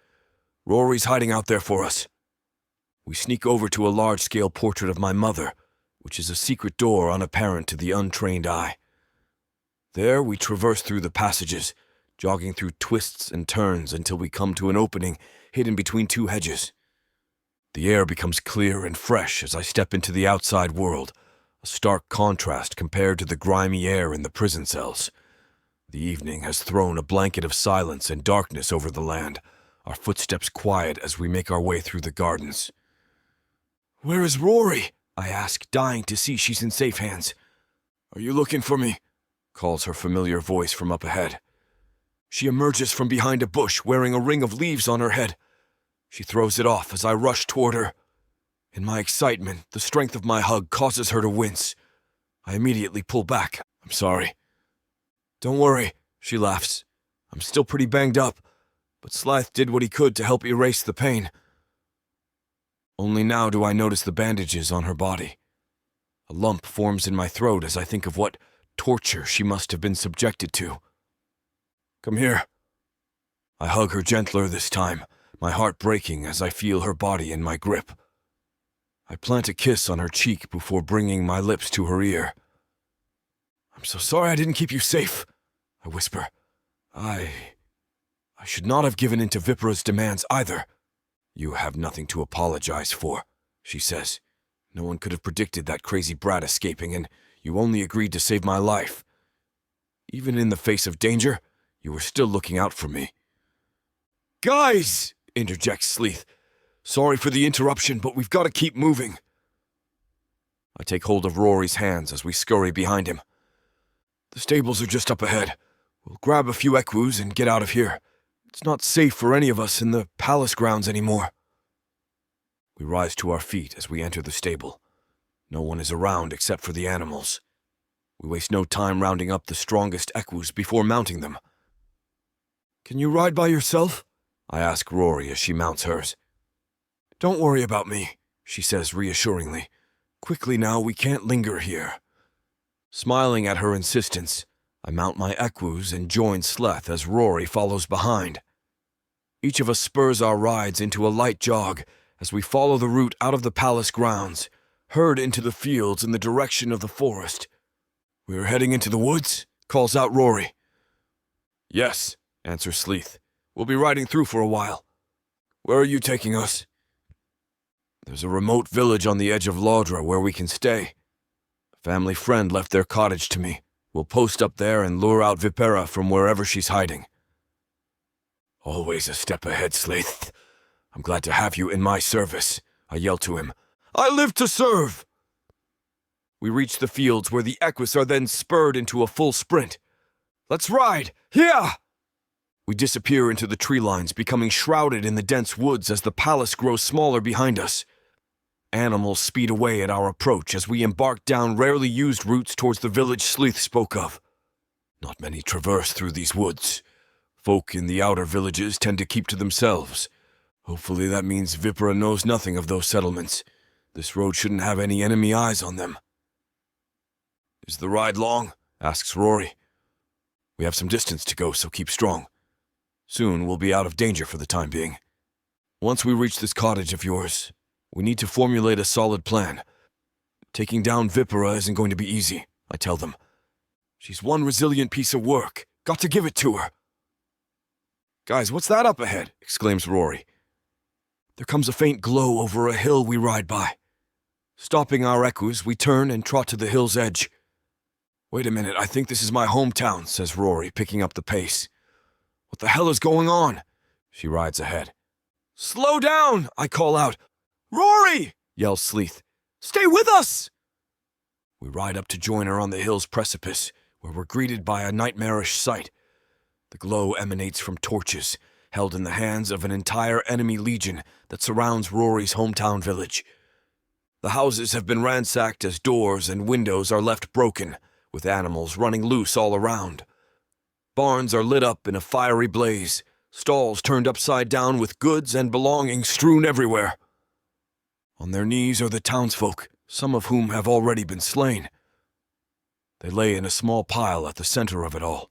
Rory's hiding out there for us. We sneak over to a large-scale portrait of my mother, which is a secret door unapparent to the untrained eye. There we traverse through the passages, jogging through twists and turns until we come to an opening hidden between two hedges. The air becomes clear and fresh as I step into the outside world, a stark contrast compared to the grimy air in the prison cells. The evening has thrown a blanket of silence and darkness over the land, our footsteps quiet as we make our way through the gardens. Where is Rory? I ask, dying to see she's in safe hands. Are you looking for me? calls her familiar voice from up ahead. She emerges from behind a bush wearing a ring of leaves on her head. She throws it off as I rush toward her. In my excitement, the strength of my hug causes her to wince. I immediately pull back. I'm sorry. Don't worry, she laughs. I'm still pretty banged up, but Zalith did what he could to help erase the pain. Only now do I notice the bandages on her body. A lump forms in my throat as I think of what torture she must have been subjected to. Come here. I hug her gentler this time, my heart breaking as I feel her body in my grip. I plant a kiss on her cheek before bringing my lips to her ear. I'm so sorry I didn't keep you safe, I whisper. I should not have given in to Vipera's demands either. You have nothing to apologize for, she says. No one could have predicted that crazy brat escaping, and you only agreed to save my life. Even in the face of danger, you were still looking out for me. Guys, interjects Zalith. Sorry for the interruption, but we've got to keep moving. I take hold of Rory's hands as we scurry behind him. The stables are just up ahead. We'll grab a few equus and get out of here. It's not safe for any of us in the palace grounds anymore. We rise to our feet as we enter the stable. No one is around except for the animals. We waste no time rounding up the strongest equus before mounting them. Can you ride by yourself? I ask Rory as she mounts hers. Don't worry about me, she says reassuringly. Quickly now, we can't linger here. Smiling at her insistence, I mount my equus and join Zalith as Rory follows behind. Each of us spurs our rides into a light jog as we follow the route out of the palace grounds, herd into the fields in the direction of the forest. We're heading into the woods, calls out Rory. Yes, answers Zalith. We'll be riding through for a while. Where are you taking us? There's a remote village on the edge of Laudra where we can stay. A family friend left their cottage to me. We'll post up there and lure out Vipera from wherever she's hiding. Always a step ahead, Zalith. I'm glad to have you in my service, I yell to him. I live to serve! We reach the fields where the equus are then spurred into a full sprint. Let's ride! Yeah! We disappear into the tree lines, becoming shrouded in the dense woods as the palace grows smaller behind us. Animals speed away at our approach as we embark down rarely used routes towards the village Zalith spoke of. Not many traverse through these woods. Folk in the outer villages tend to keep to themselves. Hopefully that means Vipera knows nothing of those settlements. This road shouldn't have any enemy eyes on them. Is the ride long? Asks Rory. We have some distance to go, so keep strong. Soon we'll be out of danger for the time being. Once we reach this cottage of yours, we need to formulate a solid plan. Taking down Vipera isn't going to be easy, I tell them. She's one resilient piece of work. Got to give it to her. Guys, what's that up ahead? Exclaims Rory. There comes a faint glow over a hill we ride by. Stopping our equus, we turn and trot to the hill's edge. Wait a minute, I think this is my hometown, says Rory, picking up the pace. What the hell is going on? She rides ahead. Slow down, I call out. Rory, yells Zalith. Stay with us! We ride up to join her on the hill's precipice, where we're greeted by a nightmarish sight. The glow emanates from torches, held in the hands of an entire enemy legion that surrounds Rory's hometown village. The houses have been ransacked as doors and windows are left broken, with animals running loose all around. Barns are lit up in a fiery blaze, stalls turned upside down with goods and belongings strewn everywhere. On their knees are the townsfolk, some of whom have already been slain. They lay in a small pile at the center of it all.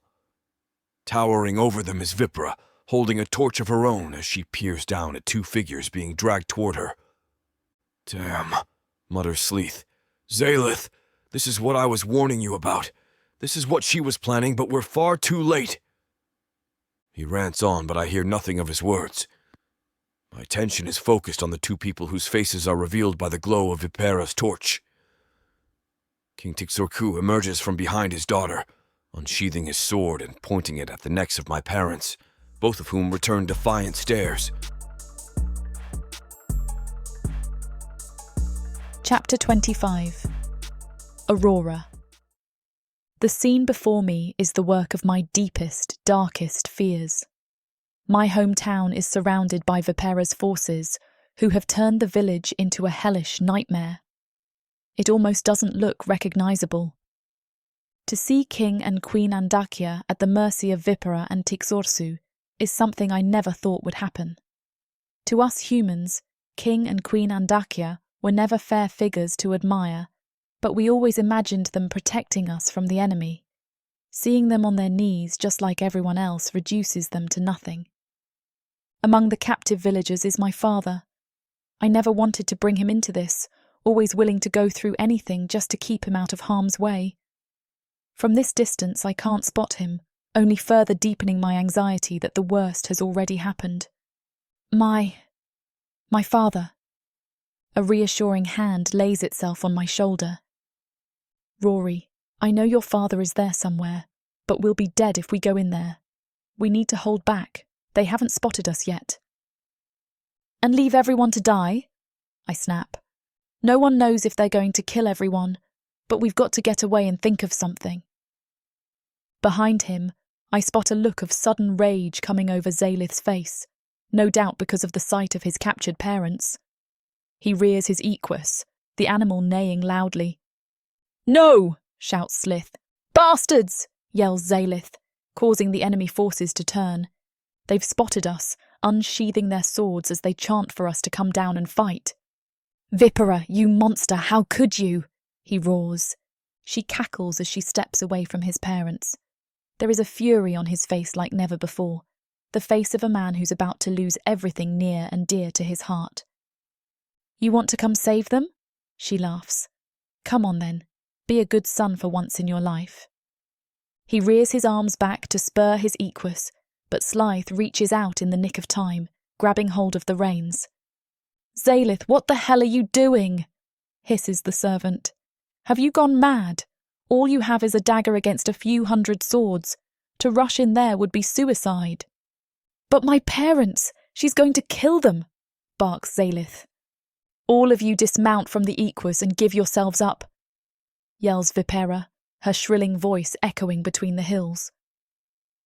Towering over them is Vipera, holding a torch of her own as she peers down at two figures being dragged toward her. Damn, mutters Zalith. Zalith, this is what I was warning you about. This is what she was planning, but we're far too late. He rants on, but I hear nothing of his words. My attention is focused on the two people whose faces are revealed by the glow of Vipera's torch. King Tixorku emerges from behind his daughter, unsheathing his sword and pointing it at the necks of my parents, both of whom return defiant stares. Chapter 25. Aurora. The scene before me is the work of my deepest, darkest fears. My hometown is surrounded by Vipera's forces, who have turned the village into a hellish nightmare. It almost doesn't look recognizable. To see King and Queen Andakya at the mercy of Vipera and Tixorsu is something I never thought would happen. To us humans, King and Queen Andakya were never fair figures to admire, but we always imagined them protecting us from the enemy. Seeing them on their knees just like everyone else reduces them to nothing. Among the captive villagers is my father. I never wanted to bring him into this, always willing to go through anything just to keep him out of harm's way. From this distance I can't spot him, only further deepening my anxiety that the worst has already happened. My father. A reassuring hand lays itself on my shoulder. Rory, I know your father is there somewhere, but we'll be dead if we go in there. We need to hold back. They haven't spotted us yet. And leave everyone to die? I snap. No one knows if they're going to kill everyone, but we've got to get away and think of something. Behind him, I spot a look of sudden rage coming over Zalith's face, no doubt because of the sight of his captured parents. He rears his equus, the animal neighing loudly. No! Shouts Slith. Bastards! Yells Zalith, causing the enemy forces to turn. They've spotted us, unsheathing their swords as they chant for us to come down and fight. Vipera, you monster, how could you? He roars. She cackles as she steps away from his parents. There is a fury on his face like never before, the face of a man who's about to lose everything near and dear to his heart. You want to come save them? She laughs. Come on then, be a good son for once in your life. He rears his arms back to spur his equus, but Zalith reaches out in the nick of time, grabbing hold of the reins. Zalith, what the hell are you doing? Hisses the servant. Have you gone mad? All you have is a dagger against a few hundred swords. To rush in there would be suicide. But my parents, she's going to kill them, barks Zalith. All of you dismount from the equus and give yourselves up, yells Vipera, her shrilling voice echoing between the hills.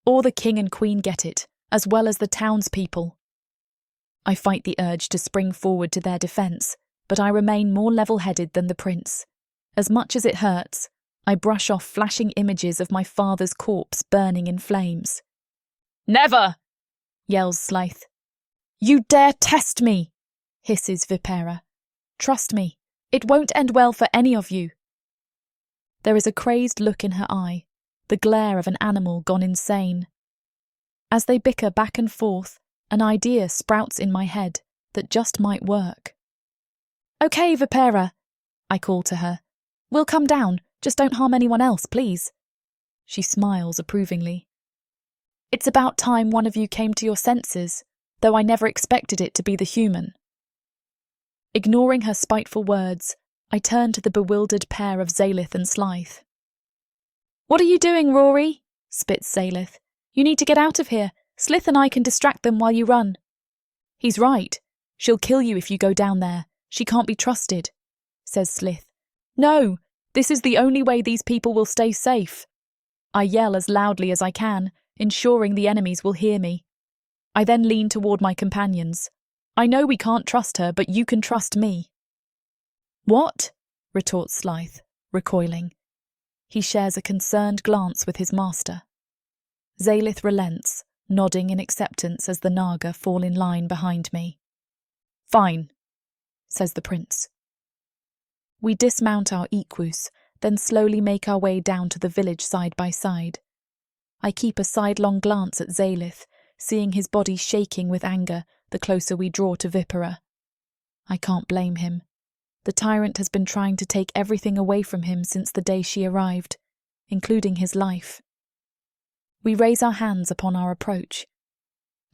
Or the king and queen get it, as well as the townspeople. I fight the urge to spring forward to their defence, but I remain more level-headed than the prince. As much as it hurts, I brush off flashing images of my father's corpse burning in flames. Never! Yells Zalith. You dare test me! Hisses Vipera. Trust me, it won't end well for any of you. There is a crazed look in her eye, the glare of an animal gone insane. As they bicker back and forth, an idea sprouts in my head that just might work. Okay, Vipera, I call to her. We'll come down, just don't harm anyone else, please. She smiles approvingly. It's about time one of you came to your senses, though I never expected it to be the human. Ignoring her spiteful words, I turn to the bewildered pair of Zalith and Zalith. What are you doing, Rory? Spits Zalith. You need to get out of here. Slith and I can distract them while you run. He's right. She'll kill you if you go down there. She can't be trusted, says Slith. No, this is the only way these people will stay safe. I yell as loudly as I can, ensuring the enemies will hear me. I then lean toward my companions. I know we can't trust her, but you can trust me. What? Retorts Zalith, recoiling. He shares a concerned glance with his master. Zalith relents, nodding in acceptance as the Naga fall in line behind me. Fine, says the prince. We dismount our equus, then slowly make our way down to the village side by side. I keep a sidelong glance at Zalith, seeing his body shaking with anger the closer we draw to Vipera. I can't blame him. The tyrant has been trying to take everything away from him since the day she arrived, including his life. We raise our hands upon our approach.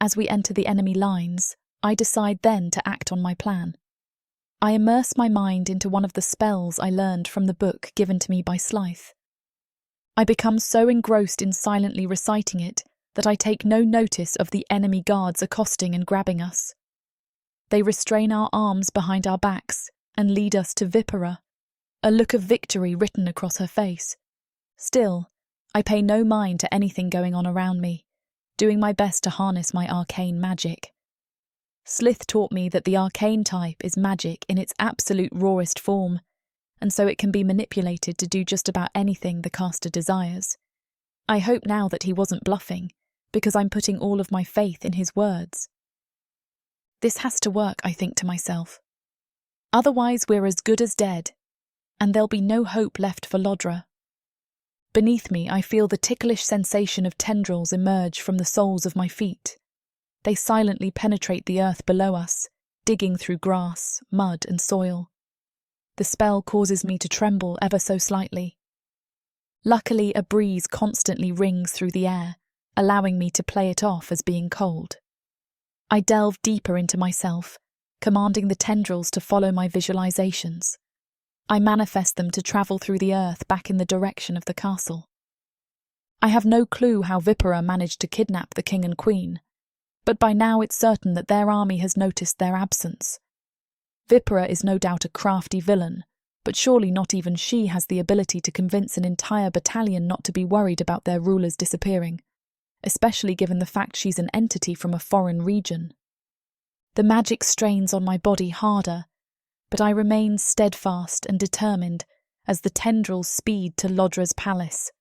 As we enter the enemy lines, I decide then to act on my plan. I immerse my mind into one of the spells I learned from the book given to me by Zalith. I become so engrossed in silently reciting it that I take no notice of the enemy guards accosting and grabbing us. They restrain our arms behind our backs and lead us to Vipera, a look of victory written across her face. Still, I pay no mind to anything going on around me, doing my best to harness my arcane magic. Zalith taught me that the arcane type is magic in its absolute rawest form, and so it can be manipulated to do just about anything the caster desires. I hope now that he wasn't bluffing, because I'm putting all of my faith in his words. This has to work, I think to myself. Otherwise we're as good as dead, and there'll be no hope left for Lodra. Beneath me I feel the ticklish sensation of tendrils emerge from the soles of my feet. They silently penetrate the earth below us, digging through grass, mud and soil. The spell causes me to tremble ever so slightly. Luckily, a breeze constantly rings through the air, allowing me to play it off as being cold. I delve deeper into myself, commanding the tendrils to follow my visualizations. I manifest them to travel through the earth back in the direction of the castle. I have no clue how Vipera managed to kidnap the king and queen, but by now it's certain that their army has noticed their absence. Vipera is no doubt a crafty villain, but surely not even she has the ability to convince an entire battalion not to be worried about their rulers disappearing, especially given the fact she's an entity from a foreign region. The magic strains on my body harder, but I remain steadfast and determined as the tendrils speed to Lodra's palace.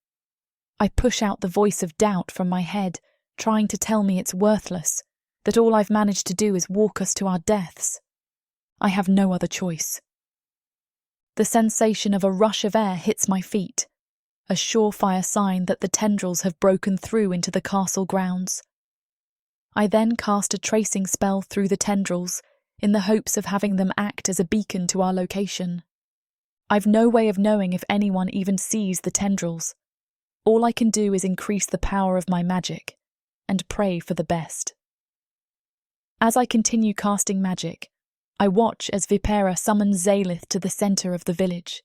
I push out the voice of doubt from my head, trying to tell me it's worthless, that all I've managed to do is walk us to our deaths. I have no other choice. The sensation of a rush of air hits my feet, a surefire sign that the tendrils have broken through into the castle grounds. I then cast a tracing spell through the tendrils in the hopes of having them act as a beacon to our location. I've no way of knowing if anyone even sees the tendrils. All I can do is increase the power of my magic and pray for the best. As I continue casting magic, I watch as Vipera summons Zalith to the centre of the village.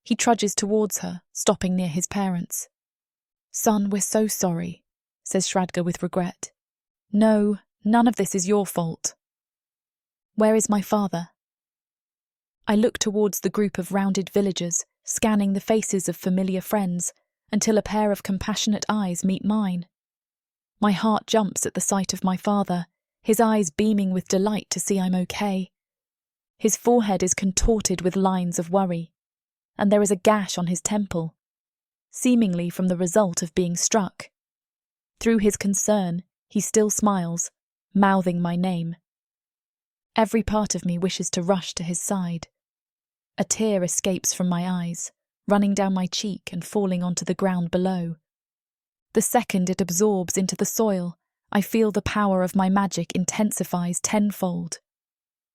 He trudges towards her, stopping near his parents. "Son, we're so sorry," says Shradga with regret. "No, none of this is your fault." "Where is my father?" I look towards the group of rounded villagers, scanning the faces of familiar friends, until a pair of compassionate eyes meet mine. My heart jumps at the sight of my father, his eyes beaming with delight to see I'm okay. His forehead is contorted with lines of worry, and there is a gash on his temple, seemingly from the result of being struck. Through his concern, he still smiles, mouthing my name. Every part of me wishes to rush to his side. A tear escapes from my eyes, running down my cheek and falling onto the ground below. The second it absorbs into the soil, I feel the power of my magic intensifies tenfold.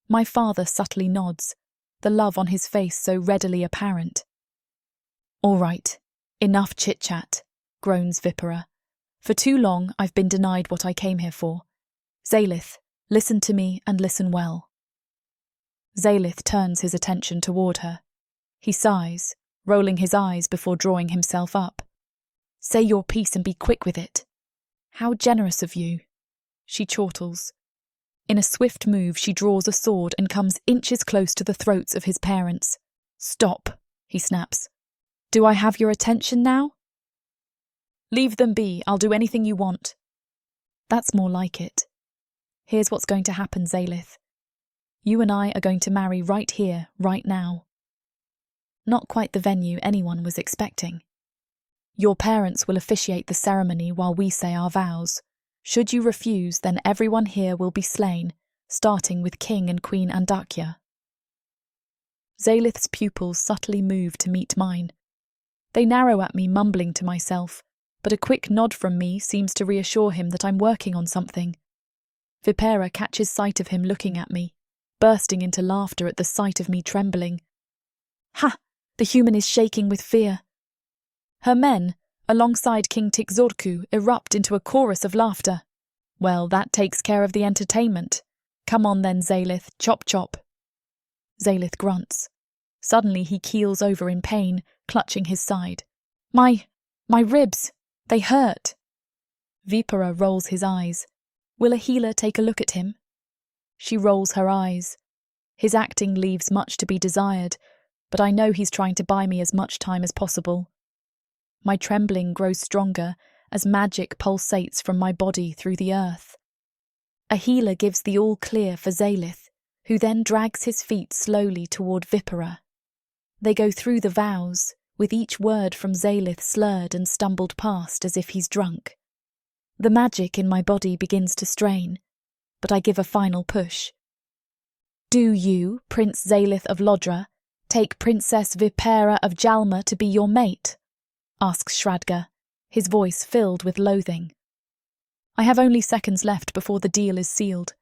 My father subtly nods, the love on his face so readily apparent. "All right, enough chit-chat," groans Vipera. "For too long I've been denied what I came here for. Zalith, listen to me and listen well." Zalith turns his attention toward her. He sighs, rolling his eyes before drawing himself up. "Say your piece and be quick with it." "How generous of you," she chortles. In a swift move, she draws a sword and comes inches close to the throats of his parents. "Stop," he snaps. "Do I have your attention now?" "Leave them be, I'll do anything you want." "That's more like it. Here's what's going to happen, Zalith. You and I are going to marry right here, right now." Not quite the venue anyone was expecting. "Your parents will officiate the ceremony while we say our vows. Should you refuse, then everyone here will be slain, starting with King and Queen Andakya." Zalith's pupils subtly move to meet mine. They narrow at me, mumbling to myself, but a quick nod from me seems to reassure him that I'm working on something. Vipera catches sight of him looking at me, bursting into laughter at the sight of me trembling. "Ha! The human is shaking with fear." Her men, alongside King Tikzorku, erupt into a chorus of laughter. "Well, that takes care of the entertainment. Come on then, Zalith, chop chop." Zalith grunts. Suddenly he keels over in pain, clutching his side. My ribs! They hurt!" Vipera rolls his eyes. "Will a healer take a look at him?" She rolls her eyes. His acting leaves much to be desired, but I know he's trying to buy me as much time as possible. My trembling grows stronger as magic pulsates from my body through the earth. A healer gives the all clear for Zalith, who then drags his feet slowly toward Vipera. They go through the vows, with each word from Zalith slurred and stumbled past as if he's drunk. The magic in my body begins to strain, but I give a final push. Do you, Prince Zalith of Lodra, take Princess Vipera of Jalma to be your mate? Asks Shradga, his voice filled with loathing. I have only seconds left before the deal is sealed.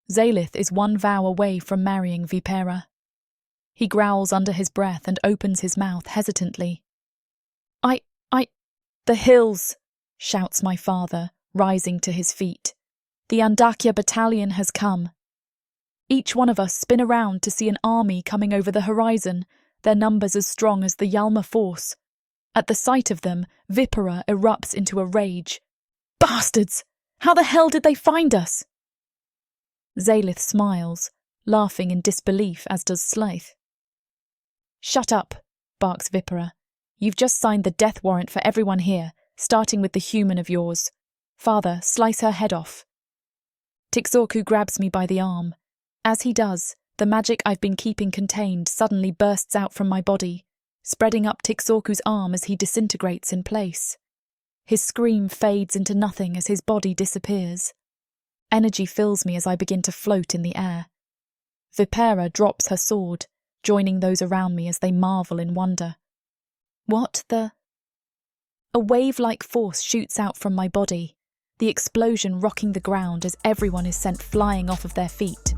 Zalith is one vow away from marrying Vipera. He growls under his breath and opens his mouth hesitantly. The hills, shouts my father, rising to his feet. The Andakya battalion has come. Each one of us spin around to see an army coming over the horizon, their numbers as strong as the Yalma force. At the sight of them, Vipera erupts into a rage. Bastards! How the hell did they find us? Zalith smiles, laughing in disbelief, as does Slythe. Shut up, barks Vipera. You've just signed the death warrant for everyone here, starting with the human of yours. Father, slice her head off. Tixorku grabs me by the arm. As he does, the magic I've been keeping contained suddenly bursts out from my body, spreading up Tixorku's arm as he disintegrates in place. His scream fades into nothing as his body disappears. Energy fills me as I begin to float in the air. Vipera drops her sword, joining those around me as they marvel in wonder. What the... A wave-like force shoots out from my body, the explosion rocking the ground as everyone is sent flying off of their feet.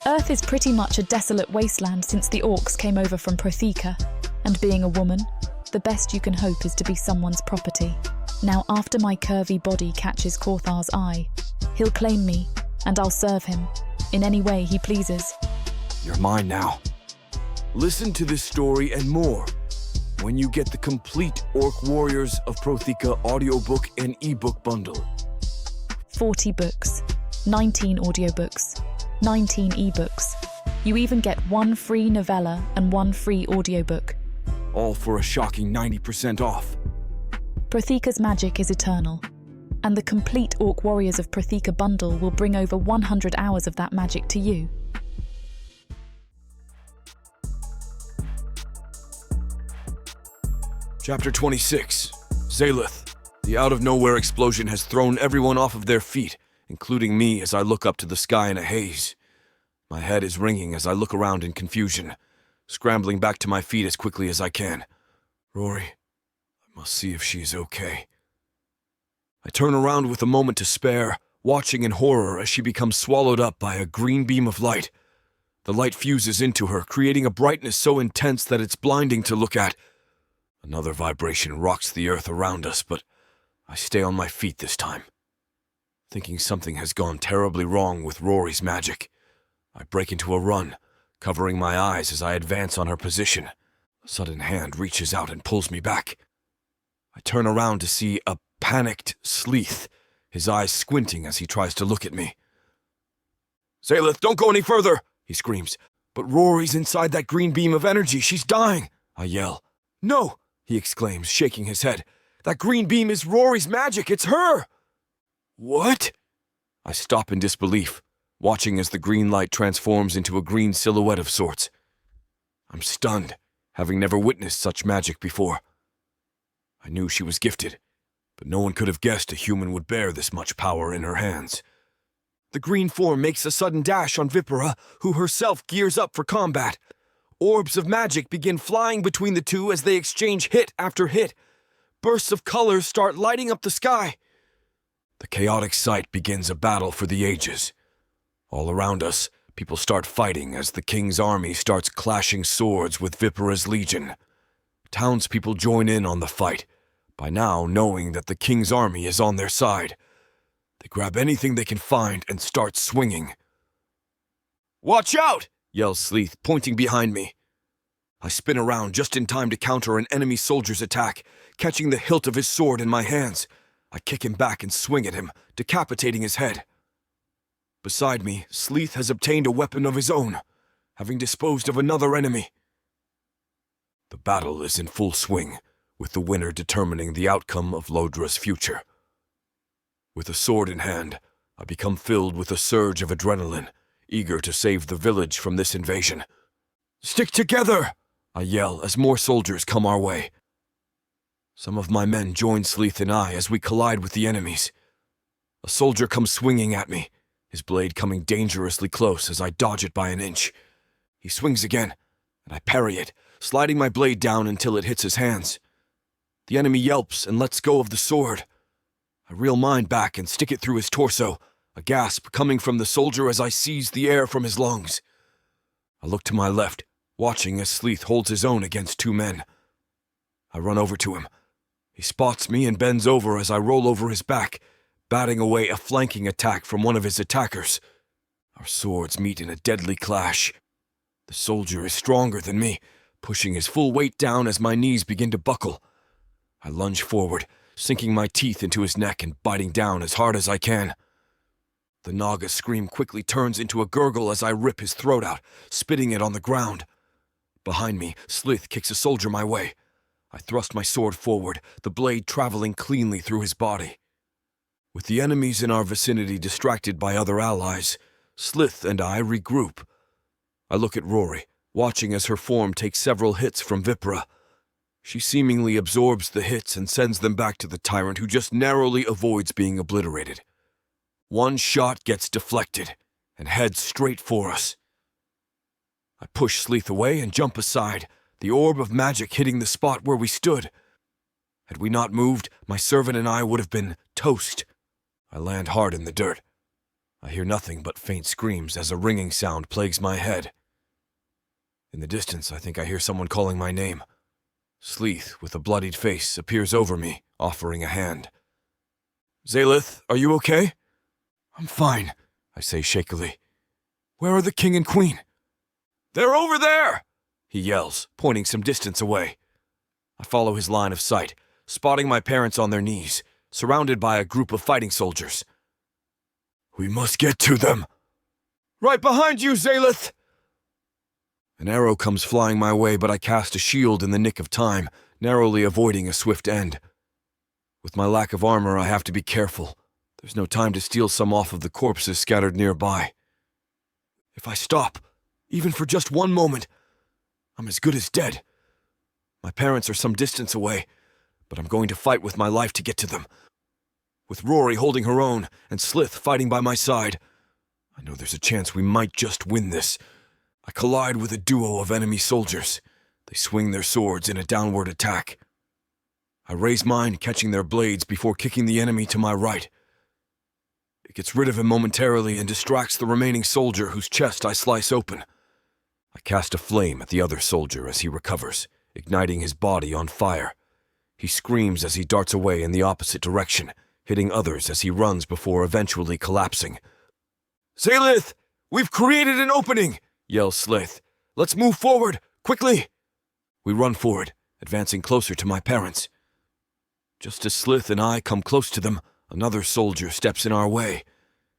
Earth is pretty much a desolate wasteland since the orcs came over from Protheka, and being a woman, the best you can hope is to be someone's property. Now, after my curvy body catches Korthar's eye, he'll claim me, and I'll serve him, in any way he pleases. You're mine now. Listen to this story and more when you get the complete Orc Warriors of Protheka audiobook and ebook bundle. 40 books, 19 audiobooks, 19 ebooks. You even get one free novella and one free audiobook. All for a shocking 90% off. Protheka's magic is eternal, and the complete Orc Warriors of Protheka bundle will bring over 100 hours of that magic to you. Chapter 26. Zalith. The out-of-nowhere explosion has thrown everyone off of their feet, including me as I look up to the sky in a haze. My head is ringing as I look around in confusion, scrambling back to my feet as quickly as I can. Rory, I must see if she is okay. I turn around with a moment to spare, watching in horror as she becomes swallowed up by a green beam of light. The light fuses into her, creating a brightness so intense that it's blinding to look at. Another vibration rocks the earth around us, but I stay on my feet this time. Thinking something has gone terribly wrong with Rory's magic, I break into a run, covering my eyes as I advance on her position. A sudden hand reaches out and pulls me back. I turn around to see a panicked Zalith, his eyes squinting as he tries to look at me. Zalith, don't go any further, he screams. But Rory's inside that green beam of energy. She's dying, I yell. No, he exclaims, shaking his head. That green beam is Rory's magic. It's her. What? I stop in disbelief, watching as the green light transforms into a green silhouette of sorts. I'm stunned, having never witnessed such magic before. I knew she was gifted, but no one could have guessed a human would bear this much power in her hands. The green form makes a sudden dash on Vipera, who herself gears up for combat. Orbs of magic begin flying between the two as they exchange hit after hit. Bursts of colors start lighting up the sky. The chaotic sight begins a battle for the ages. All around us, people start fighting as the king's army starts clashing swords with Vipera's legion. Townspeople join in on the fight, by now knowing that the king's army is on their side. They grab anything they can find and start swinging. Watch out! Yells Zalith, pointing behind me. I spin around just in time to counter an enemy soldier's attack, catching the hilt of his sword in my hands. I kick him back and swing at him, decapitating his head. Beside me, Zalith has obtained a weapon of his own, having disposed of another enemy. The battle is in full swing, with the winner determining the outcome of Lodra's future. With a sword in hand, I become filled with a surge of adrenaline, eager to save the village from this invasion. "Stick together!" I yell as more soldiers come our way. Some of my men join Zalith and I as we collide with the enemies. A soldier comes swinging at me, his blade coming dangerously close as I dodge it by an inch. He swings again, and I parry it, sliding my blade down until it hits his hands. The enemy yelps and lets go of the sword. I reel mine back and stick it through his torso, a gasp coming from the soldier as I seize the air from his lungs. I look to my left, watching as Zalith holds his own against two men. I run over to him. He spots me and bends over as I roll over his back, batting away a flanking attack from one of his attackers. Our swords meet in a deadly clash. The soldier is stronger than me, pushing his full weight down as my knees begin to buckle. I lunge forward, sinking my teeth into his neck and biting down as hard as I can. The Naga scream quickly turns into a gurgle as I rip his throat out, spitting it on the ground. Behind me, Zalith kicks a soldier my way. I thrust my sword forward, the blade traveling cleanly through his body. With the enemies in our vicinity distracted by other allies, Zalith and I regroup. I look at Rory, watching as her form takes several hits from Vipra. She seemingly absorbs the hits and sends them back to the tyrant, who just narrowly avoids being obliterated. One shot gets deflected and heads straight for us. I push Zalith away and jump aside, the orb of magic hitting the spot where we stood. Had we not moved, my servant and I would have been toast. I land hard in the dirt. I hear nothing but faint screams as a ringing sound plagues my head. In the distance, I think I hear someone calling my name. Zalith, with a bloodied face, appears over me, offering a hand. "Zalith, are you okay?" "I'm fine," I say shakily. "Where are the king and queen?" "They're over there!" he yells, pointing some distance away. I follow his line of sight, spotting my parents on their knees, surrounded by a group of fighting soldiers. "We must get to them." "Right behind you, Zalith!" An arrow comes flying my way, but I cast a shield in the nick of time, narrowly avoiding a swift end. With my lack of armor, I have to be careful. There's no time to steal some off of the corpses scattered nearby. If I stop, even for just one moment, I'm as good as dead. My parents are some distance away, but I'm going to fight with my life to get to them. With Rory holding her own and Zalith fighting by my side, I know there's a chance we might just win this. I collide with a duo of enemy soldiers. They swing their swords in a downward attack. I raise mine, catching their blades before kicking the enemy to my right. It gets rid of him momentarily and distracts the remaining soldier, whose chest I slice open. I cast a flame at the other soldier as he recovers, igniting his body on fire. He screams as he darts away in the opposite direction, hitting others as he runs before eventually collapsing. "Zalith, we've created an opening!" yells Zalith. "Let's move forward, quickly!" We run forward, advancing closer to my parents. Just as Zalith and I come close to them, another soldier steps in our way.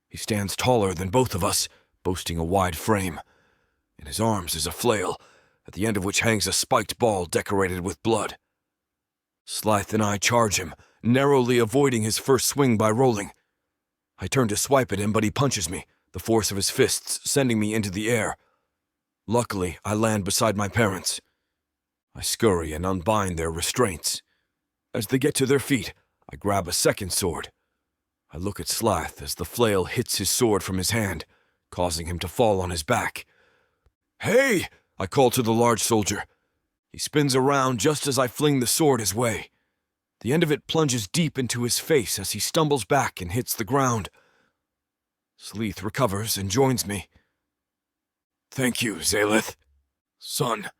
He stands taller than both of us, boasting a wide frame. In his arms is a flail, at the end of which hangs a spiked ball decorated with blood. Zalith and I charge him, narrowly avoiding his first swing by rolling. I turn to swipe at him, but he punches me, the force of his fists sending me into the air. Luckily, I land beside my parents. I scurry and unbind their restraints. As they get to their feet, I grab a second sword. I look at Zalith as the flail hits his sword from his hand, causing him to fall on his back. "Hey!" I call to the large soldier. He spins around just as I fling the sword his way. The end of it plunges deep into his face as he stumbles back and hits the ground. Zalith recovers and joins me. "Thank you, Zalith. Son."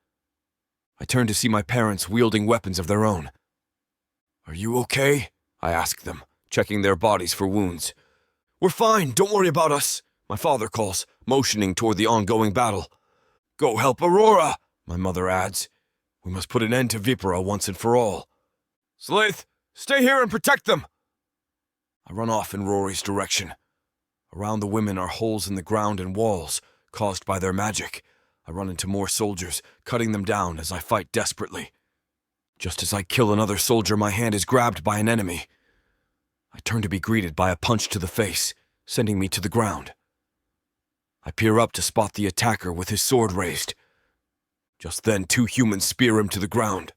I turn to see my parents wielding weapons of their own. "Are you okay?" I ask them, checking their bodies for wounds. "We're fine, don't worry about us," my father calls, motioning toward the ongoing battle. "Go help Aurora," my mother adds. "We must put an end to Vipra once and for all." "Zalith, stay here and protect them!" I run off in Rory's direction. Around the women are holes in the ground and walls, caused by their magic. I run into more soldiers, cutting them down as I fight desperately. Just as I kill another soldier, my hand is grabbed by an enemy. I turn to be greeted by a punch to the face, sending me to the ground. I peer up to spot the attacker with his sword raised. Just then, 2 humans spear him to the ground.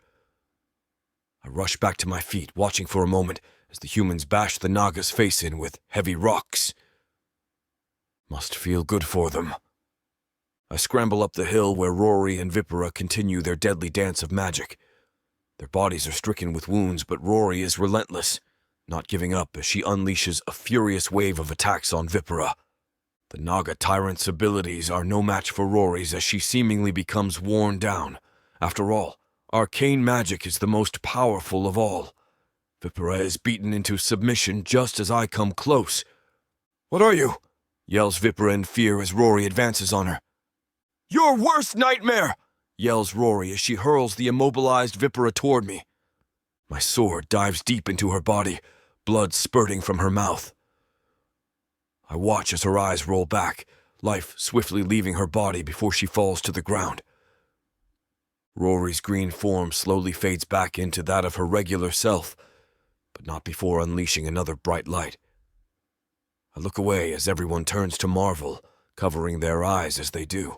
I rush back to my feet, watching for a moment as the humans bash the Naga's face in with heavy rocks. Must feel good for them. I scramble up the hill where Rory and Vipera continue their deadly dance of magic. Their bodies are stricken with wounds, but Rory is relentless, not giving up as she unleashes a furious wave of attacks on Vipera. The Naga tyrant's abilities are no match for Rory's as she seemingly becomes worn down. After all, arcane magic is the most powerful of all. Vipera is beaten into submission just as I come close. "What are you?" yells Vipera in fear as Rory advances on her. "Your worst nightmare!" yells Rory as she hurls the immobilized Vipera toward me. My sword dives deep into her body, blood spurting from her mouth. I watch as her eyes roll back, life swiftly leaving her body before she falls to the ground. Rory's green form slowly fades back into that of her regular self, but not before unleashing another bright light. I look away as everyone turns to marvel, covering their eyes as they do.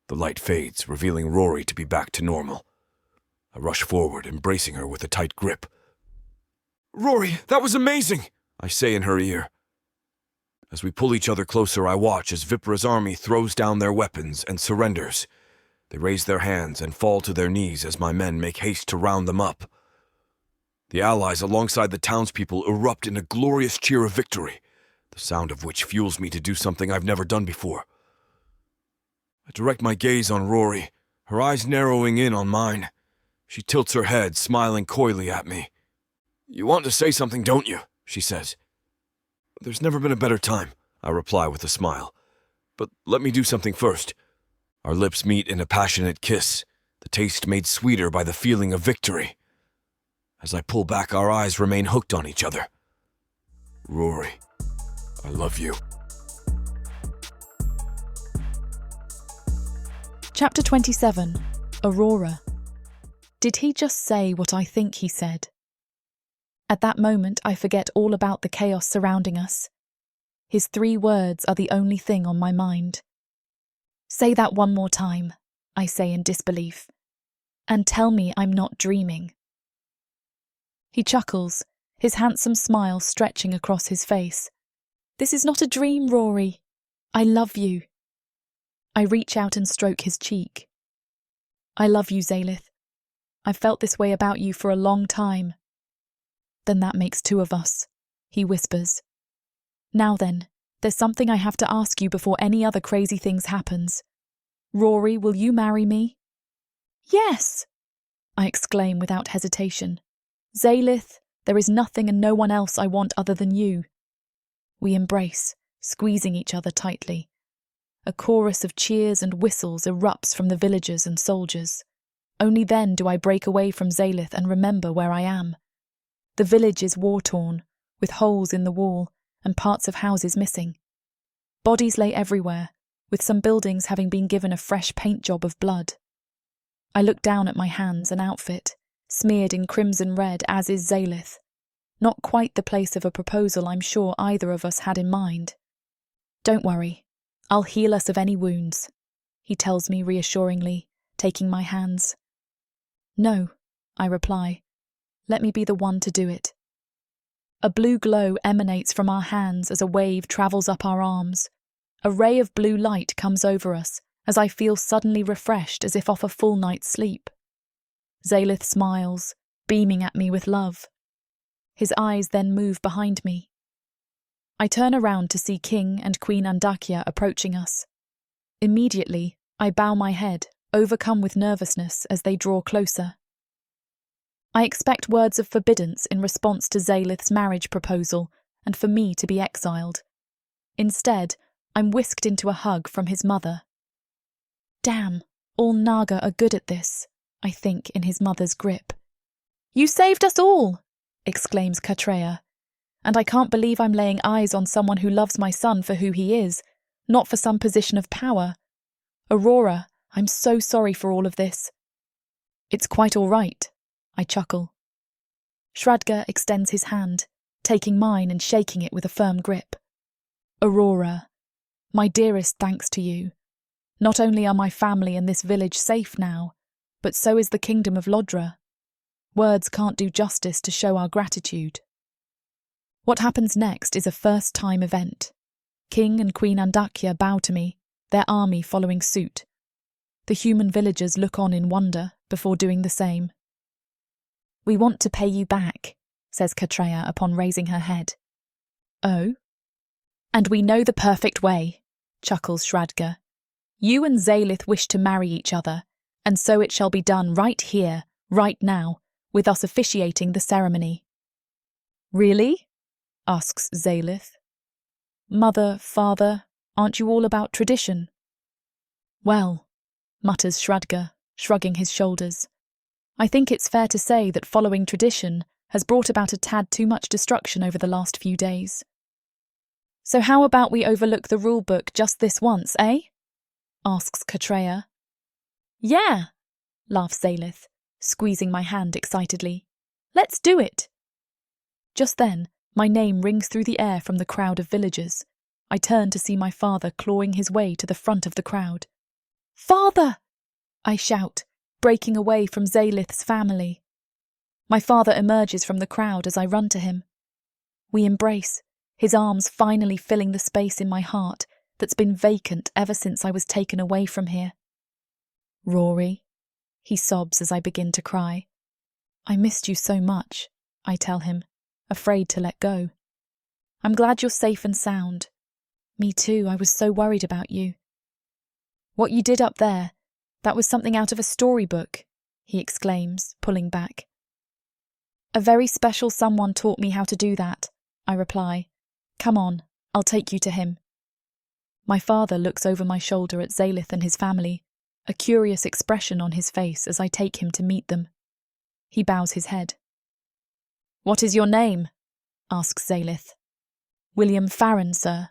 The light fades, revealing Rory to be back to normal. I rush forward, embracing her with a tight grip. "Rory, that was amazing!" I say in her ear. As we pull each other closer, I watch as Vipera's army throws down their weapons and surrenders. They raise their hands and fall to their knees as my men make haste to round them up. The allies alongside the townspeople erupt in a glorious cheer of victory, the sound of which fuels me to do something I've never done before. I direct my gaze on Rory, her eyes narrowing in on mine. She tilts her head, smiling coyly at me. "You want to say something, don't you?" she says. "There's never been a better time," I reply with a smile. "But let me do something first." Our lips meet in a passionate kiss, the taste made sweeter by the feeling of victory. As I pull back, our eyes remain hooked on each other. "Rory, I love you." Chapter 27. Aurora. Did he just say what I think he said? At that moment, I forget all about the chaos surrounding us. His 3 words are the only thing on my mind. "Say that one more time," I say in disbelief, "and tell me I'm not dreaming." He chuckles, his handsome smile stretching across his face. "This is not a dream, Rory. I love you." I reach out and stroke his cheek. "I love you, Zalith. I've felt this way about you for a long time." "Then that makes 2 of us," he whispers. "Now then, there's something I have to ask you before any other crazy things happens. Rory, will you marry me?" "Yes!" I exclaim without hesitation. "Zalith, there is nothing and no one else I want other than you." We embrace, squeezing each other tightly. A chorus of cheers and whistles erupts from the villagers and soldiers. Only then do I break away from Zalith and remember where I am. The village is war-torn, with holes in the wall and parts of houses missing. Bodies lay everywhere, with some buildings having been given a fresh paint job of blood. I look down at my hands and outfit, smeared in crimson red as is Zalith. Not quite the place of a proposal I'm sure either of us had in mind. "Don't worry, I'll heal us of any wounds," he tells me reassuringly, taking my hands. "No," I reply. "Let me be the one to do it." A blue glow emanates from our hands as a wave travels up our arms. A ray of blue light comes over us as I feel suddenly refreshed as if off a full night's sleep. Zalith smiles, beaming at me with love. His eyes then move behind me. I turn around to see King and Queen Andakya approaching us. Immediately, I bow my head, overcome with nervousness as they draw closer. I expect words of forbiddance in response to Zalith's marriage proposal and for me to be exiled. Instead, I'm whisked into a hug from his mother. "Damn, all Naga are good at this," I think in his mother's grip. "You saved us all!" exclaims Katreya. "And I can't believe I'm laying eyes on someone who loves my son for who he is, not for some position of power. Aurora, I'm so sorry for all of this. It's quite all right, I chuckle. Shradga extends his hand, taking mine and shaking it with a firm grip. Aurora, my dearest thanks to you. Not only are my family and this village safe now, but so is the kingdom of Lodra. Words can't do justice to show our gratitude. What happens next is a first-time event. King and Queen Andakya bow to me, their army following suit. The human villagers look on in wonder before doing the same. We want to pay you back, says Katreya upon raising her head. Oh? And we know the perfect way, chuckles Shradga. You and Zalith wish to marry each other, and so it shall be done right here, right now, with us officiating the ceremony. Really? Asks Zalith. Mother, father, aren't you all about tradition? Well, mutters Shradga, shrugging his shoulders. I think it's fair to say that following tradition has brought about a tad too much destruction over the last few days. So how about we overlook the rule book just this once, eh? Asks Katreya. Yeah, laughs Zalith, squeezing my hand excitedly. Let's do it. Just then, my name rings through the air from the crowd of villagers. I turn to see my father clawing his way to the front of the crowd. Father! I shout, breaking away from Zalith's family. My father emerges from the crowd as I run to him. We embrace, his arms finally filling the space in my heart that's been vacant ever since I was taken away from here. Rory, he sobs as I begin to cry. I missed you so much, I tell him, afraid to let go. I'm glad you're safe and sound. Me too, I was so worried about you. What you did up there, that was something out of a storybook, he exclaims, pulling back. A very special someone taught me how to do that, I reply. Come on, I'll take you to him. My father looks over my shoulder at Zalith and his family, a curious expression on his face as I take him to meet them. He bows his head. What is your name? Asks Zalith. William Farron, sir.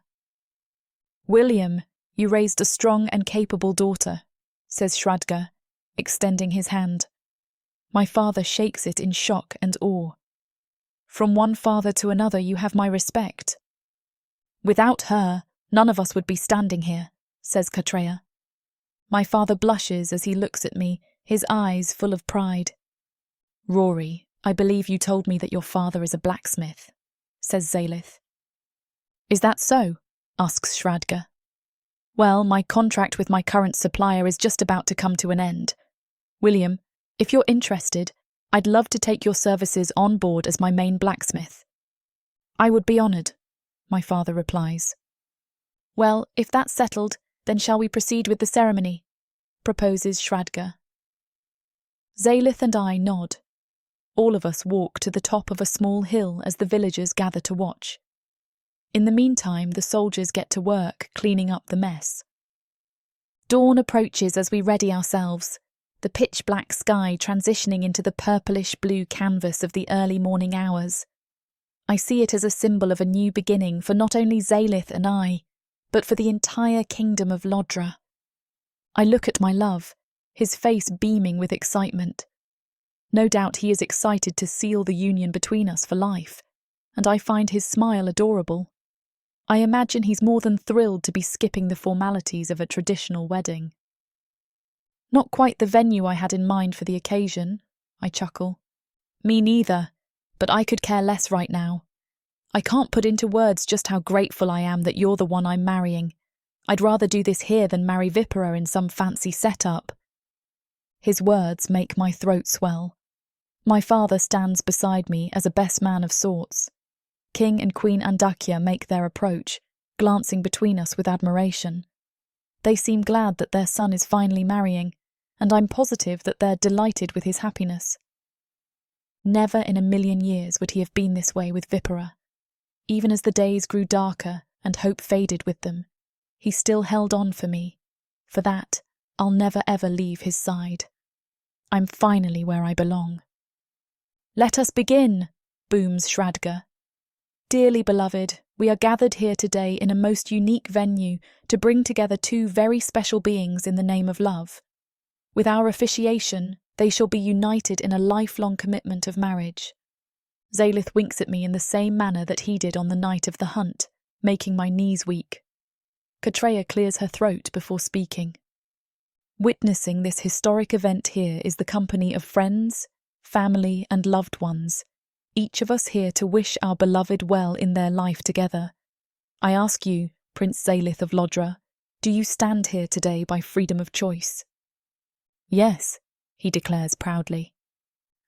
William, you raised a strong and capable daughter, says Shradga, extending his hand. My father shakes it in shock and awe. From one father to another you have my respect. Without her, none of us would be standing here, says Katreya. My father blushes as he looks at me, his eyes full of pride. Rory, I believe you told me that your father is a blacksmith, says Zalith. Is that so? Asks Shradga. Well, my contract with my current supplier is just about to come to an end. William, if you're interested, I'd love to take your services on board as my main blacksmith. I would be honoured, my father replies. Well, if that's settled, then shall we proceed with the ceremony? Proposes Shradga. Zalith and I nod. All of us walk to the top of a small hill as the villagers gather to watch. In the meantime, the soldiers get to work cleaning up the mess. Dawn approaches as we ready ourselves, the pitch-black sky transitioning into the purplish-blue canvas of the early morning hours. I see it as a symbol of a new beginning for not only Zalith and I, but for the entire kingdom of Lodra. I look at my love, his face beaming with excitement. No doubt he is excited to seal the union between us for life, and I find his smile adorable. I imagine he's more than thrilled to be skipping the formalities of a traditional wedding. Not quite the venue I had in mind for the occasion, I chuckle. Me neither, but I could care less right now. I can't put into words just how grateful I am that you're the one I'm marrying. I'd rather do this here than marry Vipera in some fancy setup. His words make my throat swell. My father stands beside me as a best man of sorts. King and Queen Andakya make their approach, glancing between us with admiration. They seem glad that their son is finally marrying, and I'm positive that they're delighted with his happiness. Never in a million years would he have been this way with Vipera. Even as the days grew darker and hope faded with them, he still held on for me. For that, I'll never ever leave his side. I'm finally where I belong. Let us begin, booms Shradga. Dearly beloved, we are gathered here today in a most unique venue to bring together two very special beings in the name of love. With our officiation, they shall be united in a lifelong commitment of marriage. Zalith winks at me in the same manner that he did on the night of the hunt, making my knees weak. Katreya clears her throat before speaking. Witnessing this historic event here is the company of friends, family, and loved ones, each of us here to wish our beloved well in their life together. I ask you, Prince Zalith of Lodra, do you stand here today by freedom of choice? Yes, he declares proudly.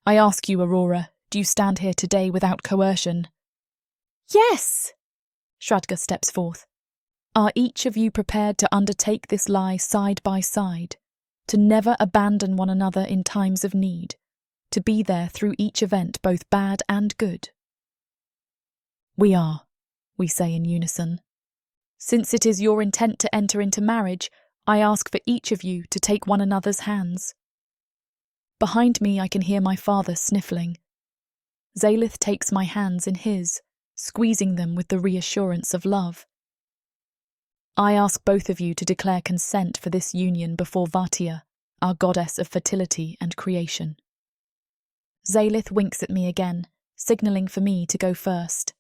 I ask you, Aurora, do you stand here today without coercion? Yes! Shradga steps forth. Are each of you prepared to undertake this lie side by side, to never abandon one another in times of need, to be there through each event, both bad and good? We are, we say in unison. Since it is your intent to enter into marriage, I ask for each of you to take one another's hands. Behind me I can hear my father sniffling. Zalith takes my hands in his, squeezing them with the reassurance of love. I ask both of you to declare consent for this union before Vatia, our goddess of fertility and creation. Zalith winks at me again, signalling for me to go first.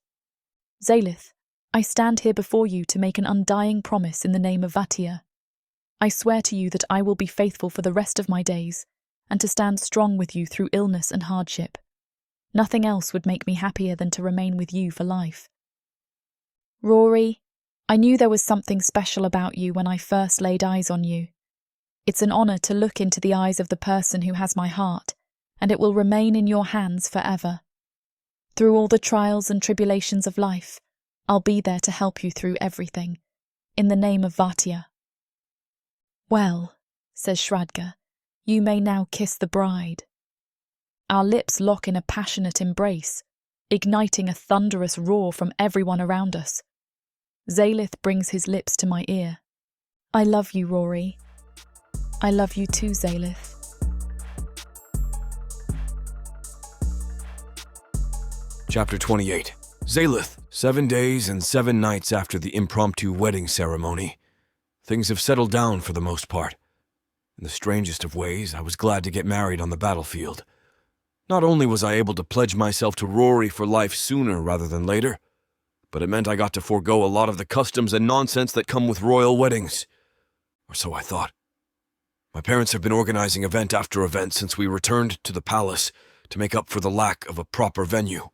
Zalith, I stand here before you to make an undying promise in the name of Vatia. I swear to you that I will be faithful for the rest of my days, and to stand strong with you through illness and hardship. Nothing else would make me happier than to remain with you for life. Rory, I knew there was something special about you when I first laid eyes on you. It's an honour to look into the eyes of the person who has my heart, and it will remain in your hands forever. Through all the trials and tribulations of life, I'll be there to help you through everything, in the name of Vatia. Well, says Shradga, you may now kiss the bride. Our lips lock in a passionate embrace, igniting a thunderous roar from everyone around us. Zalith brings his lips to my ear. I love you, Rory. I love you too, Zalith. Chapter 28. Zalith. 7 days and 7 nights after the impromptu wedding ceremony. Things have settled down for the most part. In the strangest of ways, I was glad to get married on the battlefield. Not only was I able to pledge myself to Rory for life sooner rather than later, but it meant I got to forego a lot of the customs and nonsense that come with royal weddings. Or so I thought. My parents have been organizing event after event since we returned to the palace to make up for the lack of a proper venue.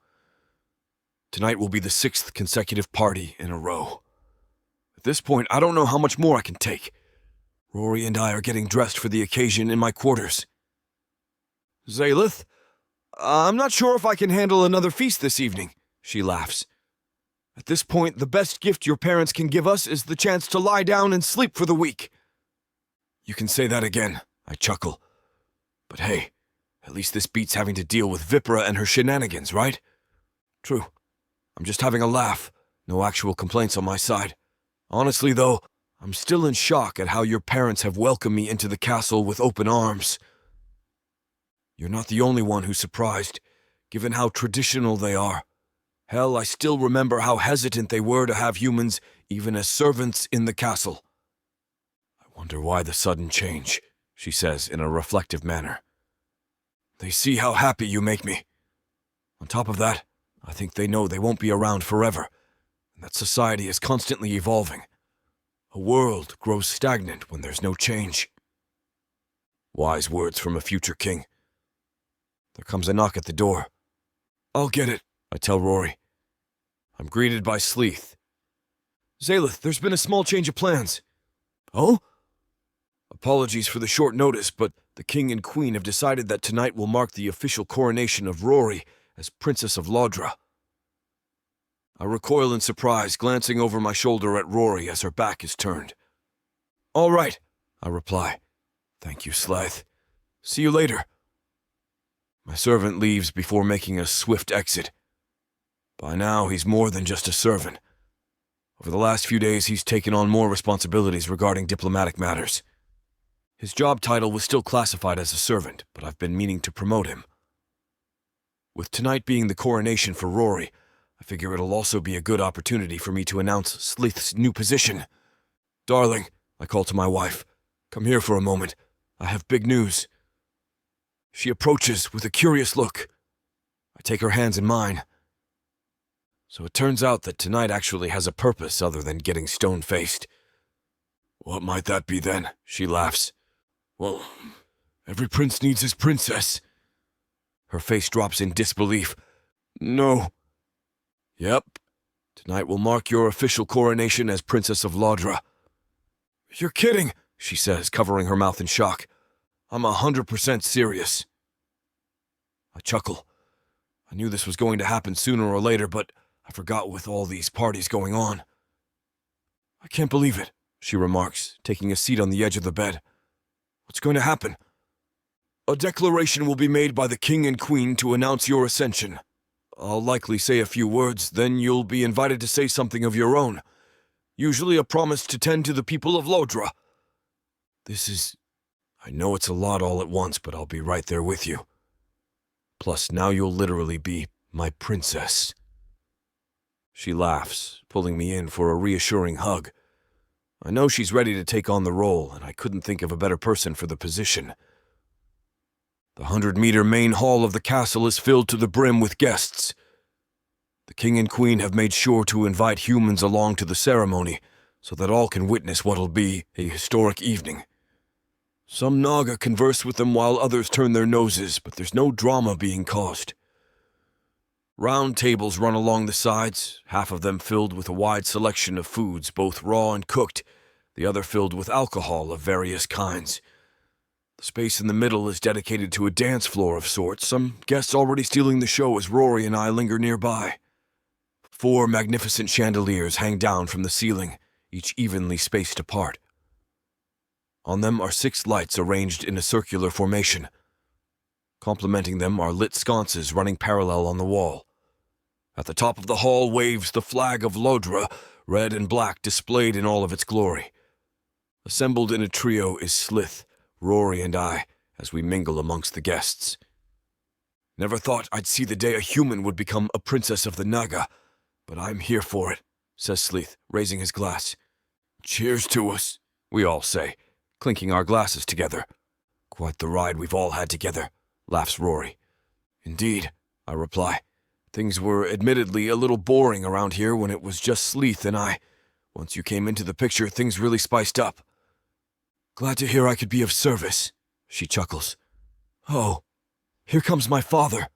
Tonight will be the 6th consecutive party in a row. At this point, I don't know how much more I can take. Rory and I are getting dressed for the occasion in my quarters. Zalith, I'm not sure if I can handle another feast this evening, she laughs. At this point, the best gift your parents can give us is the chance to lie down and sleep for the week. You can say that again, I chuckle. But hey, at least this beats having to deal with Vipra and her shenanigans, right? True. I'm just having a laugh. No actual complaints on my side. Honestly, though, I'm still in shock at how your parents have welcomed me into the castle with open arms. You're not the only one who's surprised, given how traditional they are. Hell, I still remember how hesitant they were to have humans even as servants in the castle. I wonder why the sudden change, she says in a reflective manner. They see how happy you make me. On top of that, I think they know they won't be around forever, and that society is constantly evolving. A world grows stagnant when there's no change. Wise words from a future king. There comes a knock at the door. I'll get it, I tell Rory. I'm greeted by Sleeth. Zalith, there's been a small change of plans. Oh? Apologies for the short notice, but the king and queen have decided that tonight will mark the official coronation of Rory as Princess of Lodra. I recoil in surprise, glancing over my shoulder at Rory as her back is turned. All right, I reply. Thank you, Sleeth. See you later. My servant leaves before making a swift exit. By now, he's more than just a servant. Over the last few days, he's taken on more responsibilities regarding diplomatic matters. His job title was still classified as a servant, but I've been meaning to promote him. With tonight being the coronation for Rory, I figure it'll also be a good opportunity for me to announce Zalith's new position. Darling, I call to my wife. Come here for a moment. I have big news. She approaches with a curious look. I take her hands in mine. So it turns out that tonight actually has a purpose other than getting stone-faced. What might that be then? She laughs. Well, every prince needs his princess. Her face drops in disbelief. No. Yep. Tonight will mark your official coronation as Princess of Laudra. You're kidding, she says, covering her mouth in shock. I'm 100% serious. I chuckle. I knew this was going to happen sooner or later, but I forgot with all these parties going on. I can't believe it, she remarks, taking a seat on the edge of the bed. What's going to happen? A declaration will be made by the king and queen to announce your ascension. I'll likely say a few words, then you'll be invited to say something of your own. Usually a promise to tend to the people of Laudra. I know it's a lot all at once, but I'll be right there with you. Plus, now you'll literally be my princess. She laughs, pulling me in for a reassuring hug. I know she's ready to take on the role, and I couldn't think of a better person for the position. The 100-meter main hall of the castle is filled to the brim with guests. The king and queen have made sure to invite humans along to the ceremony, so that all can witness what'll be a historic evening. Some Naga converse with them while others turn their noses, but there's no drama being caused. Round tables run along the sides, half of them filled with a wide selection of foods, both raw and cooked, the other filled with alcohol of various kinds. The space in the middle is dedicated to a dance floor of sorts, some guests already stealing the show as Rory and I linger nearby. 4 magnificent chandeliers hang down from the ceiling, each evenly spaced apart. On them are 6 lights arranged in a circular formation. Complementing them are lit sconces running parallel on the wall. At the top of the hall waves the flag of Laudra, red and black displayed in all of its glory. Assembled in a trio is Zalith, Rory and I, as we mingle amongst the guests. Never thought I'd see the day a human would become a princess of the Naga, but I'm here for it, says Zalith, raising his glass. Cheers to us, we all say, clinking our glasses together. Quite the ride we've all had together, laughs Rory. Indeed, I reply. Things were admittedly a little boring around here when it was just Zalith and I. Once you came into the picture, things really spiced up. Glad to hear I could be of service, she chuckles. Oh, here comes my father.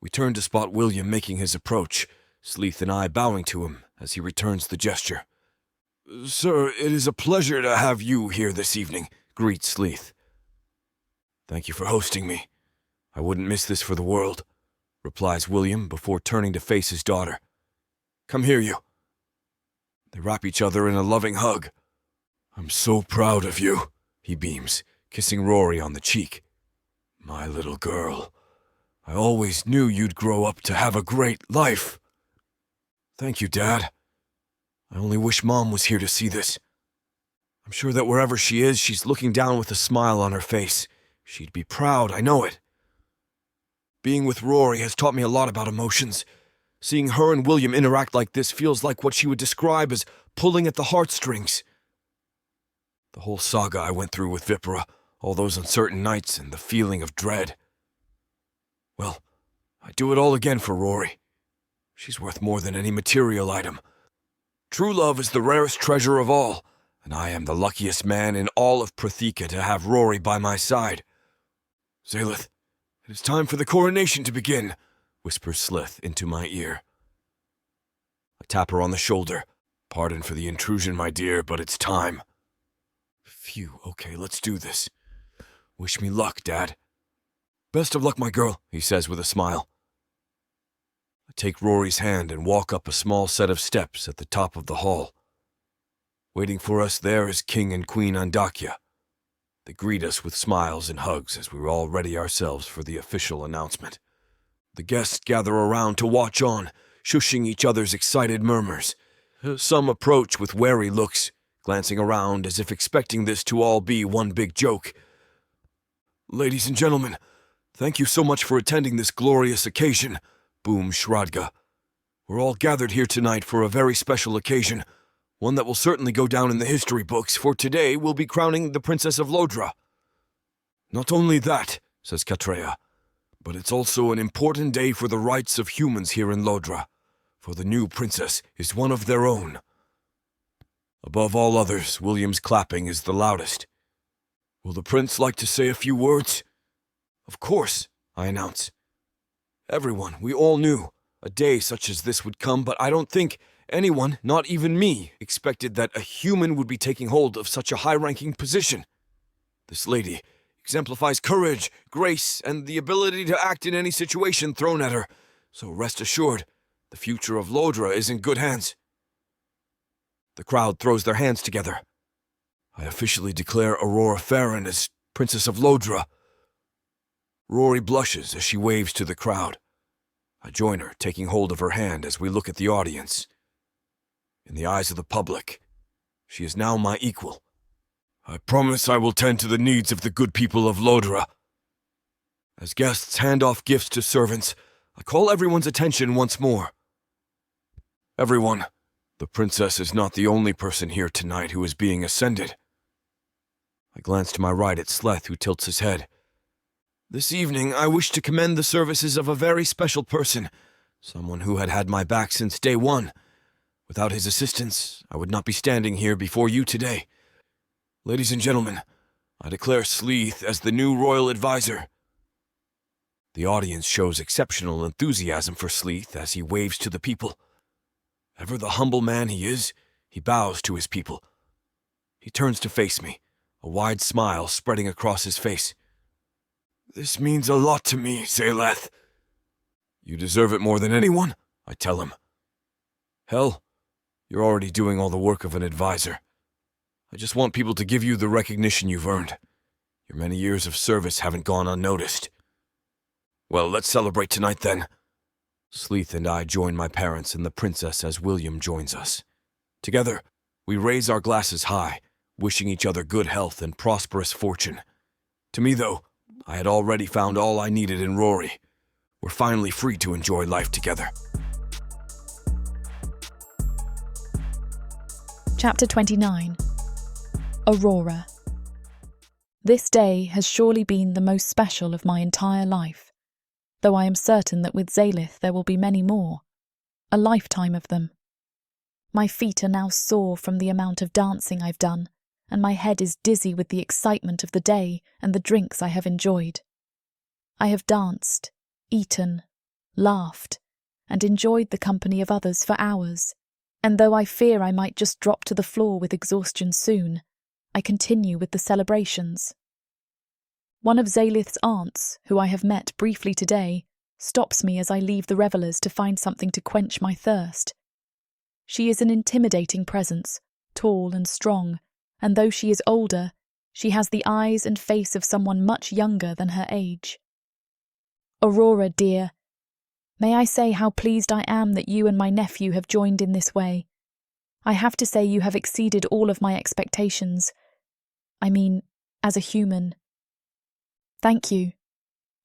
We turn to spot William making his approach, Zalith and I bowing to him as he returns the gesture. Sir, it is a pleasure to have you here this evening, greets Zalith. Thank you for hosting me. I wouldn't miss this for the world, replies William before turning to face his daughter. Come here, you. They wrap each other in a loving hug. I'm so proud of you, he beams, kissing Rory on the cheek. My little girl. I always knew you'd grow up to have a great life. Thank you, Dad. I only wish Mom was here to see this. I'm sure that wherever she is, she's looking down with a smile on her face. She'd be proud, I know it. Being with Rory has taught me a lot about emotions. Seeing her and William interact like this feels like what she would describe as pulling at the heartstrings. The whole saga I went through with Vipera, all those uncertain nights and the feeling of dread. Well, I'd do it all again for Rory. She's worth more than any material item. True love is the rarest treasure of all, and I am the luckiest man in all of Protheka to have Rory by my side. Zalith, it is time for the coronation to begin, whispers Zalith into my ear. I tap her on the shoulder. Pardon for the intrusion, my dear, but it's time. Phew, okay, let's do this. Wish me luck, Dad. Best of luck, my girl, he says with a smile. I take Rory's hand and walk up a small set of steps at the top of the hall. Waiting for us there is King and Queen Andakya. They greet us with smiles and hugs as we all ready ourselves for the official announcement. The guests gather around to watch on, shushing each other's excited murmurs. Some approach with wary looks, glancing around as if expecting this to all be one big joke. Ladies and gentlemen, thank you so much for attending this glorious occasion, booms Shradga. We're all gathered here tonight for a very special occasion, one that will certainly go down in the history books, for today we'll be crowning the Princess of Lodra. Not only that, says Katreya, but it's also an important day for the rights of humans here in Lodra, for the new princess is one of their own. Above all others, William's clapping is the loudest. Will the prince like to say a few words? Of course, I announce. Everyone, we all knew a day such as this would come, but I don't think anyone, not even me, expected that a human would be taking hold of such a high-ranking position. This lady exemplifies courage, grace, and the ability to act in any situation thrown at her, so rest assured, the future of Lodra is in good hands. The crowd throws their hands together. I officially declare Aurora Farron as Princess of Lodra. Rory blushes as she waves to the crowd. I join her, taking hold of her hand as we look at the audience. In the eyes of the public, she is now my equal. I promise I will tend to the needs of the good people of Lodra. As guests hand off gifts to servants, I call everyone's attention once more. Everyone, the princess is not the only person here tonight who is being ascended. I glance to my right at Sleth, who tilts his head. This evening, I wish to commend the services of a very special person, someone who had had my back since day one. Without his assistance, I would not be standing here before you today. Ladies and gentlemen, I declare Sleeth as the new royal advisor. The audience shows exceptional enthusiasm for Sleeth as he waves to the people. Ever the humble man he is, he bows to his people. He turns to face me, a wide smile spreading across his face. This means a lot to me, Zalith. You deserve it more than anyone, I tell him. Hell, you're already doing all the work of an advisor. I just want people to give you the recognition you've earned. Your many years of service haven't gone unnoticed. Well, let's celebrate tonight then. Sleeth and I join my parents and the princess as William joins us. Together, we raise our glasses high, wishing each other good health and prosperous fortune. To me, though, I had already found all I needed in Rory. We're finally free to enjoy life together. Chapter 29. Aurora. This day has surely been the most special of my entire life, though I am certain that with Zalith there will be many more, a lifetime of them. My feet are now sore from the amount of dancing I've done, and my head is dizzy with the excitement of the day and the drinks I have enjoyed. I have danced, eaten, laughed, and enjoyed the company of others for hours, and though I fear I might just drop to the floor with exhaustion soon, I continue with the celebrations. One of Zalith's aunts, who I have met briefly today, stops me as I leave the revellers to find something to quench my thirst. She is an intimidating presence, tall and strong, and though she is older, she has the eyes and face of someone much younger than her age. Aurora, dear, may I say how pleased I am that you and my nephew have joined in this way. I have to say you have exceeded all of my expectations. I mean, as a human. Thank you,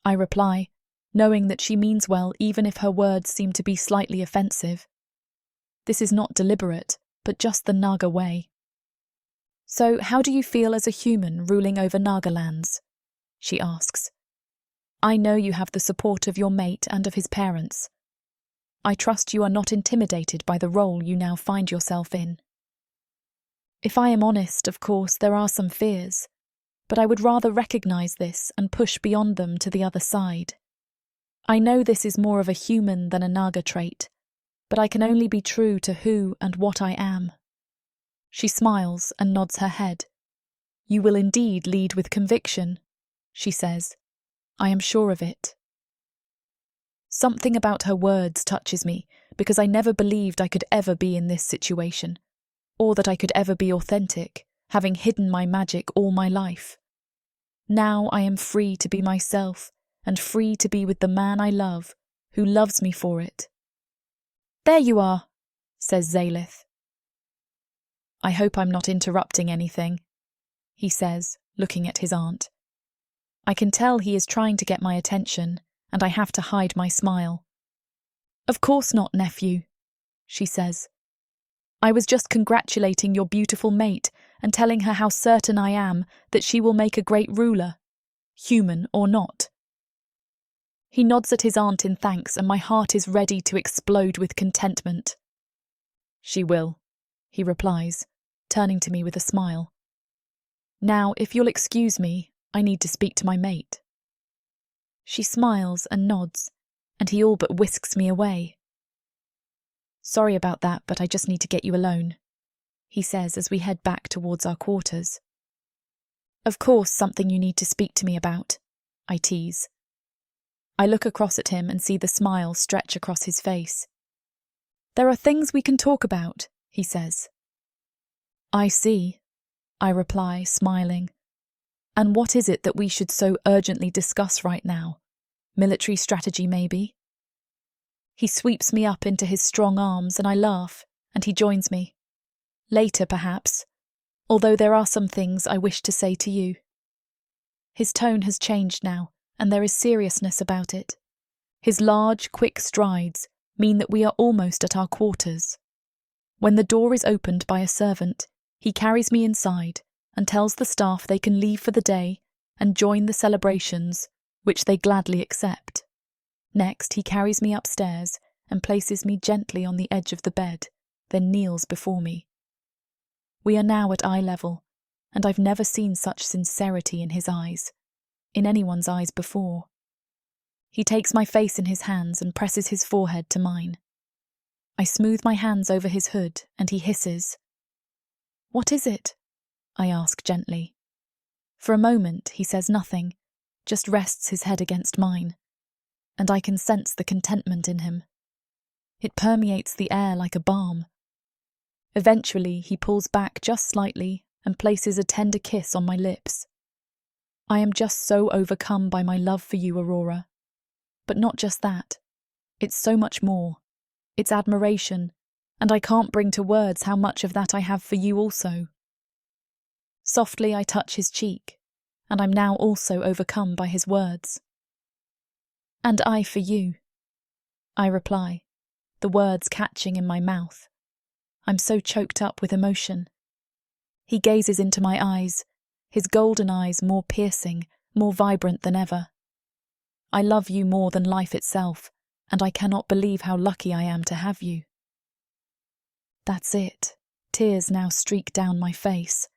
I reply, knowing that she means well even if her words seem to be slightly offensive. This is not deliberate, but just the Naga way. So how do you feel as a human ruling over Naga lands? She asks. I know you have the support of your mate and of his parents. I trust you are not intimidated by the role you now find yourself in. If I am honest, of course, there are some fears, but I would rather recognize this and push beyond them to the other side. I know this is more of a human than a Naga trait, but I can only be true to who and what I am. She smiles and nods her head. You will indeed lead with conviction, she says. I am sure of it. Something about her words touches me, because I never believed I could ever be in this situation, or that I could ever be authentic, having hidden my magic all my life. Now I am free to be myself, and free to be with the man I love, who loves me for it. There you are, says Zalith. I hope I'm not interrupting anything, he says, looking at his aunt. I can tell he is trying to get my attention, and I have to hide my smile. Of course not, nephew, she says. I was just congratulating your beautiful mate and telling her how certain I am that she will make a great ruler, human or not. He nods at his aunt in thanks, and my heart is ready to explode with contentment. She will, he replies, turning to me with a smile. Now, if you'll excuse me, I need to speak to my mate. She smiles and nods, and he all but whisks me away. Sorry about that, but I just need to get you alone, he says as we head back towards our quarters. Of course, something you need to speak to me about, I tease. I look across at him and see the smile stretch across his face. There are things we can talk about, he says. I see, I reply, smiling. And what is it that we should so urgently discuss right now? Military strategy, maybe? He sweeps me up into his strong arms and I laugh, and he joins me. Later, perhaps, although there are some things I wish to say to you. His tone has changed now, and there is seriousness about it. His large, quick strides mean that we are almost at our quarters. When the door is opened by a servant, he carries me inside and tells the staff they can leave for the day and join the celebrations, which they gladly accept. Next, he carries me upstairs and places me gently on the edge of the bed, then kneels before me. We are now at eye level, and I've never seen such sincerity in his eyes, in anyone's eyes before. He takes my face in his hands and presses his forehead to mine. I smooth my hands over his hood, and he hisses. What is it? I ask gently. For a moment, he says nothing, just rests his head against mine, and I can sense the contentment in him. It permeates the air like a balm. Eventually, he pulls back just slightly and places a tender kiss on my lips. I am just so overcome by my love for you, Aurora. But not just that. It's so much more. It's admiration, and I can't bring to words how much of that I have for you also. Softly I touch his cheek, and I'm now also overcome by his words. And I for you, I reply, the words catching in my mouth. I'm so choked up with emotion. He gazes into my eyes, his golden eyes more piercing, more vibrant than ever. I love you more than life itself, and I cannot believe how lucky I am to have you. That's it. Tears now streak down my face,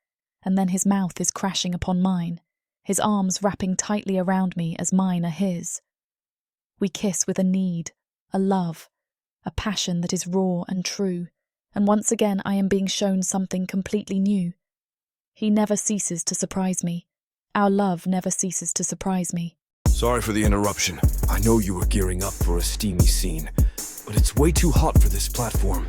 and then his mouth is crashing upon mine, his arms wrapping tightly around me as mine are his. We kiss with a need, a love, a passion that is raw and true, and once again I am being shown something completely new. He never ceases to surprise me. Our love never ceases to surprise me. Sorry for the interruption. I know you were gearing up for a steamy scene, but it's way too hot for this platform.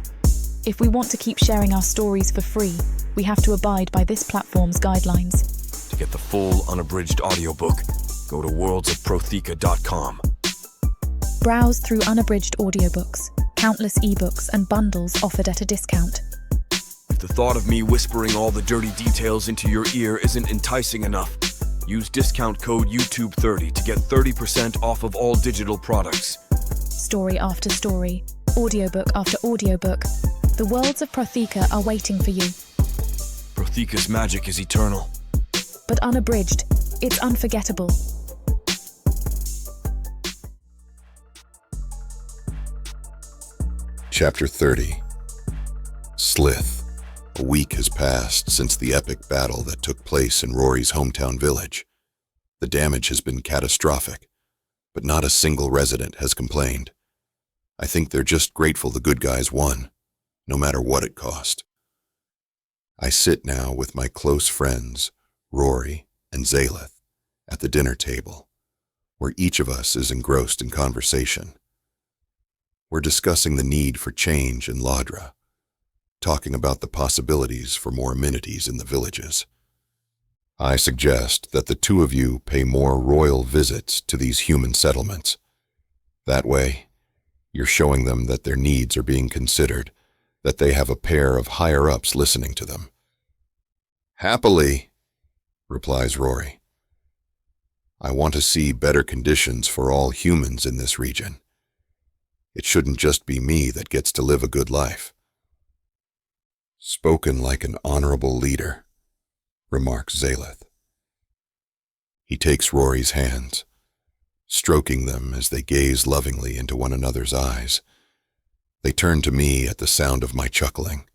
If we want to keep sharing our stories for free, we have to abide by this platform's guidelines. To get the full unabridged audiobook, go to worldsofprotheka.com. Browse through unabridged audiobooks, countless ebooks and bundles offered at a discount. If the thought of me whispering all the dirty details into your ear isn't enticing enough, use discount code YouTube30 to get 30% off of all digital products. Story after story, audiobook after audiobook, the Worlds of Protheka are waiting for you. Protheka's magic is eternal. But unabridged, it's unforgettable. Chapter 30. Slith. A week has passed since the epic battle that took place in Rory's hometown village. The damage has been catastrophic, but not a single resident has complained. I think they're just grateful the good guys won, no matter what it cost. I sit now with my close friends, Rory and Zalith, at the dinner table, where each of us is engrossed in conversation. We're discussing the need for change in Ladra, talking about the possibilities for more amenities in the villages. I suggest that the two of you pay more royal visits to these human settlements. That way, you're showing them that their needs are being considered, that they have a pair of higher-ups listening to them. Happily, replies Rory. I want to see better conditions for all humans in this region. It shouldn't just be me that gets to live a good life. Spoken like an honorable leader, remarks Zalith. He takes Rory's hands, stroking them as they gaze lovingly into one another's eyes. They turn to me at the sound of my chuckling.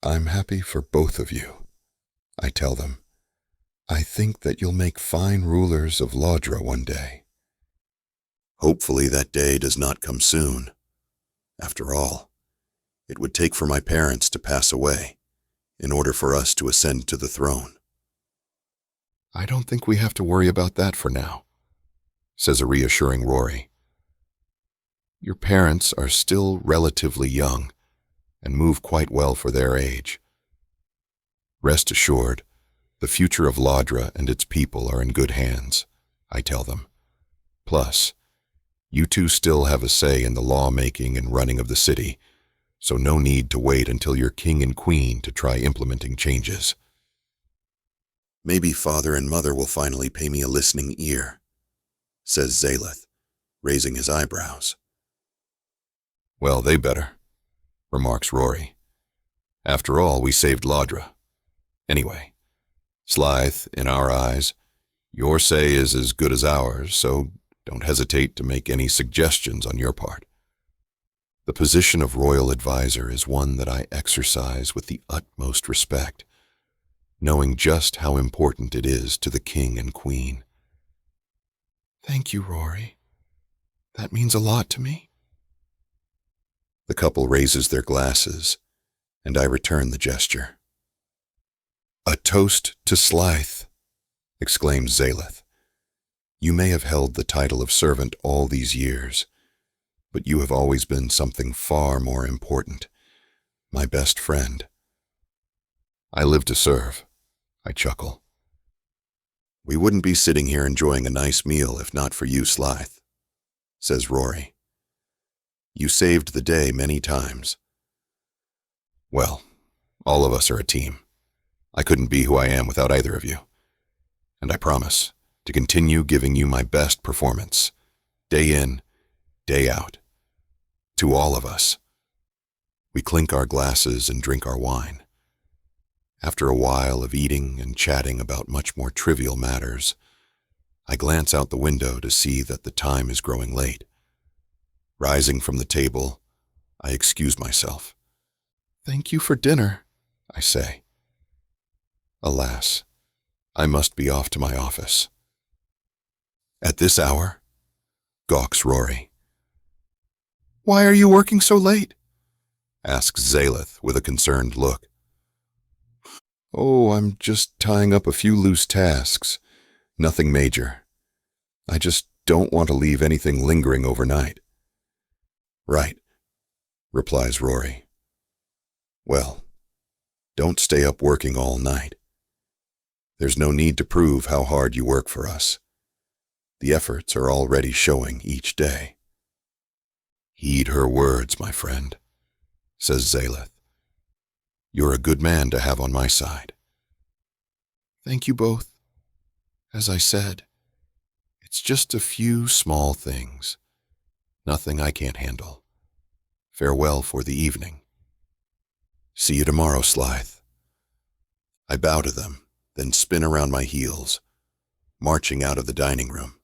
I'm happy for both of you, I tell them. I think that you'll make fine rulers of Laudra one day. Hopefully that day does not come soon. After all, it would take for my parents to pass away in order for us to ascend to the throne. I don't think we have to worry about that for now, says a reassuring Rory. Your parents are still relatively young and move quite well for their age. Rest assured, the future of Laudra and its people are in good hands, I tell them. Plus, you two still have a say in the lawmaking and running of the city, so no need to wait until you're king and queen to try implementing changes. Maybe Father and Mother will finally pay me a listening ear, says Zalith, raising his eyebrows. Well, they better, remarks Rory. After all, we saved Laudra. Anyway, Zalith, in our eyes, your say is as good as ours, so don't hesitate to make any suggestions on your part. The position of royal advisor is one that I exercise with the utmost respect, knowing just how important it is to the king and queen. Thank you, Rory. That means a lot to me. The couple raises their glasses, and I return the gesture. A toast to Zalith, exclaims Zalith. You may have held the title of servant all these years, but you have always been something far more important, my best friend. I live to serve, I chuckle. We wouldn't be sitting here enjoying a nice meal if not for you, Zalith, says Rory. You saved the day many times. Well, all of us are a team. I couldn't be who I am without either of you. And I promise to continue giving you my best performance, day in, day out. To all of us. We clink our glasses and drink our wine. After a while of eating and chatting about much more trivial matters, I glance out the window to see that the time is growing late. Rising from the table, I excuse myself. Thank you for dinner, I say. Alas, I must be off to my office. At this hour? Gawks Rory. Why are you working so late? Asks Zalith with a concerned look. Oh, I'm just tying up a few loose tasks. Nothing major. I just don't want to leave anything lingering overnight. Right, replies Rory. Well, don't stay up working all night. There's no need to prove how hard you work for us. The efforts are already showing each day. Heed her words, my friend, says Zalith. You're a good man to have on my side. Thank you both. As I said, it's just a few small things. Nothing I can't handle. Farewell for the evening. See you tomorrow, Zalith. I bow to them, then spin around my heels, marching out of the dining room.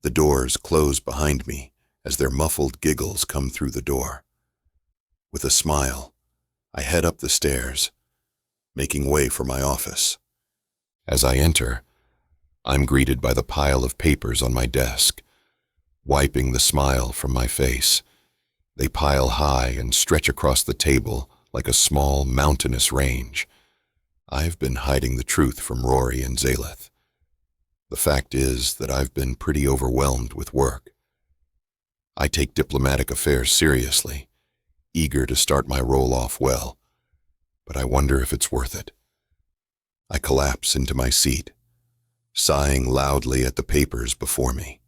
The doors close behind me as their muffled giggles come through the door. With a smile, I head up the stairs, making way for my office. As I enter, I'm greeted by the pile of papers on my desk. Wiping the smile from my face, they pile high and stretch across the table like a small mountainous range. I've been hiding the truth from Rory and Zalith. The fact is that I've been pretty overwhelmed with work. I take diplomatic affairs seriously, eager to start my role off well, but I wonder if it's worth it. I collapse into my seat, sighing loudly at the papers before me.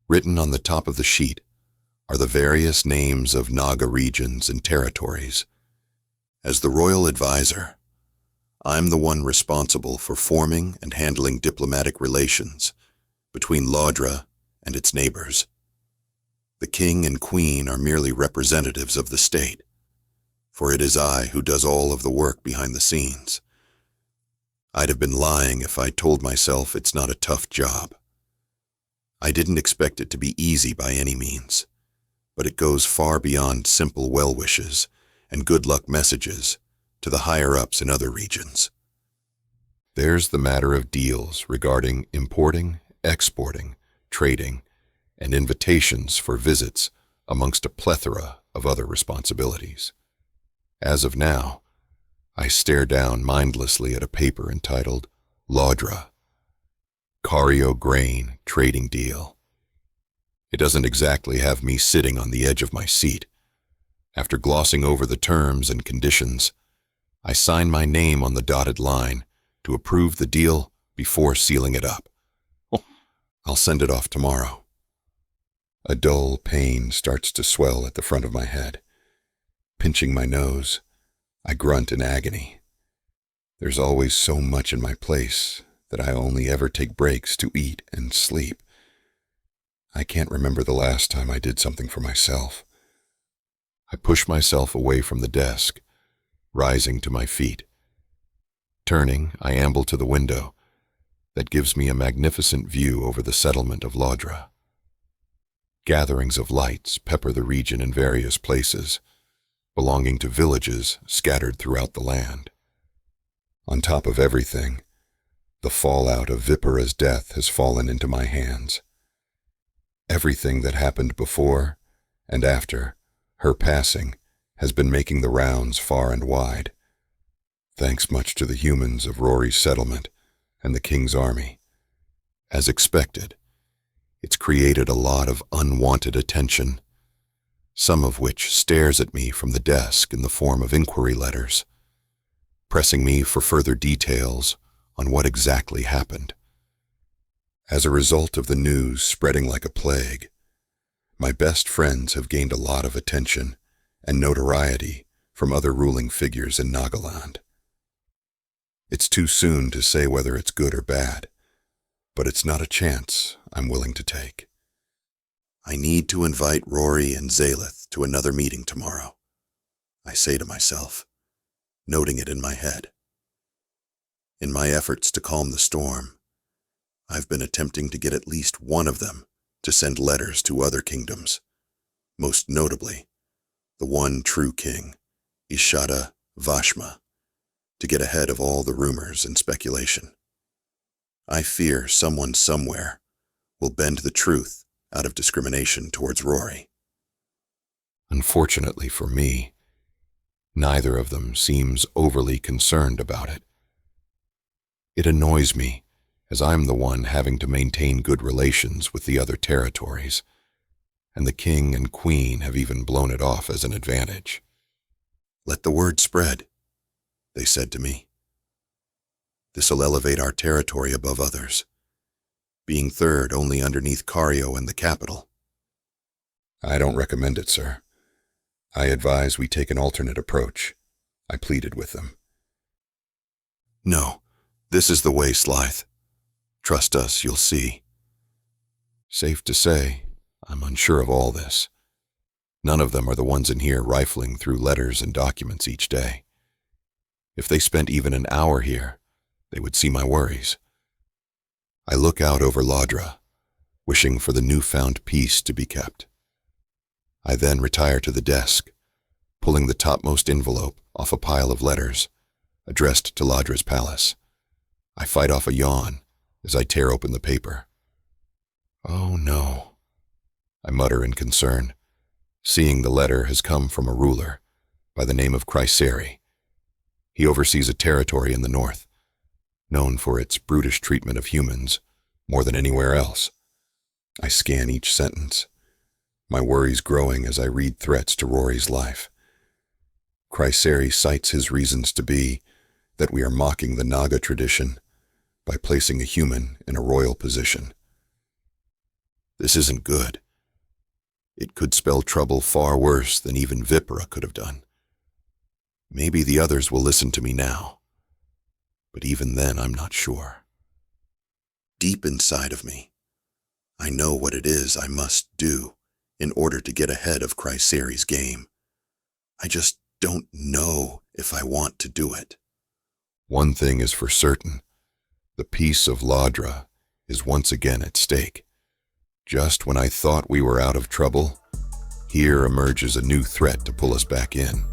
Written on the top of the sheet are the various names of Naga regions and territories. As the royal advisor, I'm the one responsible for forming and handling diplomatic relations between Laudra and its neighbors. The king and queen are merely representatives of the state, for it is I who does all of the work behind the scenes. I'd have been lying if I told myself it's not a tough job. I didn't expect it to be easy by any means, but it goes far beyond simple well wishes and good luck messages to the higher-ups in other regions. There's the matter of deals regarding importing, exporting, trading, and invitations for visits amongst a plethora of other responsibilities. As of now, I stare down mindlessly at a paper entitled Laudra, Cario Grain Trading Deal. It doesn't exactly have me sitting on the edge of my seat. After glossing over the terms and conditions, I sign my name on the dotted line to approve the deal before sealing it up. I'll send it off tomorrow. A dull pain starts to swell at the front of my head. Pinching my nose, I grunt in agony. There's always so much in my place that I only ever take breaks to eat and sleep. I can't remember the last time I did something for myself. I push myself away from the desk, rising to my feet. Turning, I amble to the window that gives me a magnificent view over the settlement of Laudra. Gatherings of lights pepper the region in various places, belonging to villages scattered throughout the land. On top of everything, the fallout of Vipera's death has fallen into my hands. Everything that happened before and after her passing has been making the rounds far and wide, thanks much to the humans of Rory's settlement and the king's army. As expected, it's created a lot of unwanted attention, some of which stares at me from the desk in the form of inquiry letters, pressing me for further details on what exactly happened. As a result of the news spreading like a plague, my best friends have gained a lot of attention and notoriety from other ruling figures in Nagaland. It's too soon to say whether it's good or bad, but it's not a chance I'm willing to take. I need to invite Rory and Zalith to another meeting tomorrow, I say to myself, noting it in my head. In my efforts to calm the storm, I've been attempting to get at least one of them to send letters to other kingdoms, most notably the one true king, Ishada Vashma, to get ahead of all the rumors and speculation. I fear someone somewhere will bend the truth out of discrimination towards Rory. Unfortunately for me, neither of them seems overly concerned about it. It annoys me, as I'm the one having to maintain good relations with the other territories, and the king and queen have even blown it off as an advantage. Let the word spread, they said to me. This'll elevate our territory above others, being third only underneath Cario and the capital. I don't recommend it, sir. I advise we take an alternate approach, I pleaded with them. No, this is the way, Zalith. Trust us, you'll see. Safe to say, I'm unsure of all this. None of them are the ones in here rifling through letters and documents each day. If they spent even an hour here, they would see my worries. I look out over Laudra, wishing for the newfound peace to be kept. I then retire to the desk, pulling the topmost envelope off a pile of letters addressed to Laudra's palace. I fight off a yawn as I tear open the paper. Oh no, I mutter in concern, seeing the letter has come from a ruler by the name of Chryseri. He oversees a territory in the north, known for its brutish treatment of humans more than anywhere else. I scan each sentence, my worries growing as I read threats to Rory's life. Chryseri cites his reasons to be that we are mocking the Naga tradition by placing a human in a royal position. This isn't good. It could spell trouble far worse than even Vipera could have done. Maybe the others will listen to me now, but even then I'm not sure. Deep inside of me, I know what it is I must do in order to get ahead of Chryseri's game. I just don't know if I want to do it. One thing is for certain. The peace of Ladra is once again at stake. Just when I thought we were out of trouble, here emerges a new threat to pull us back in.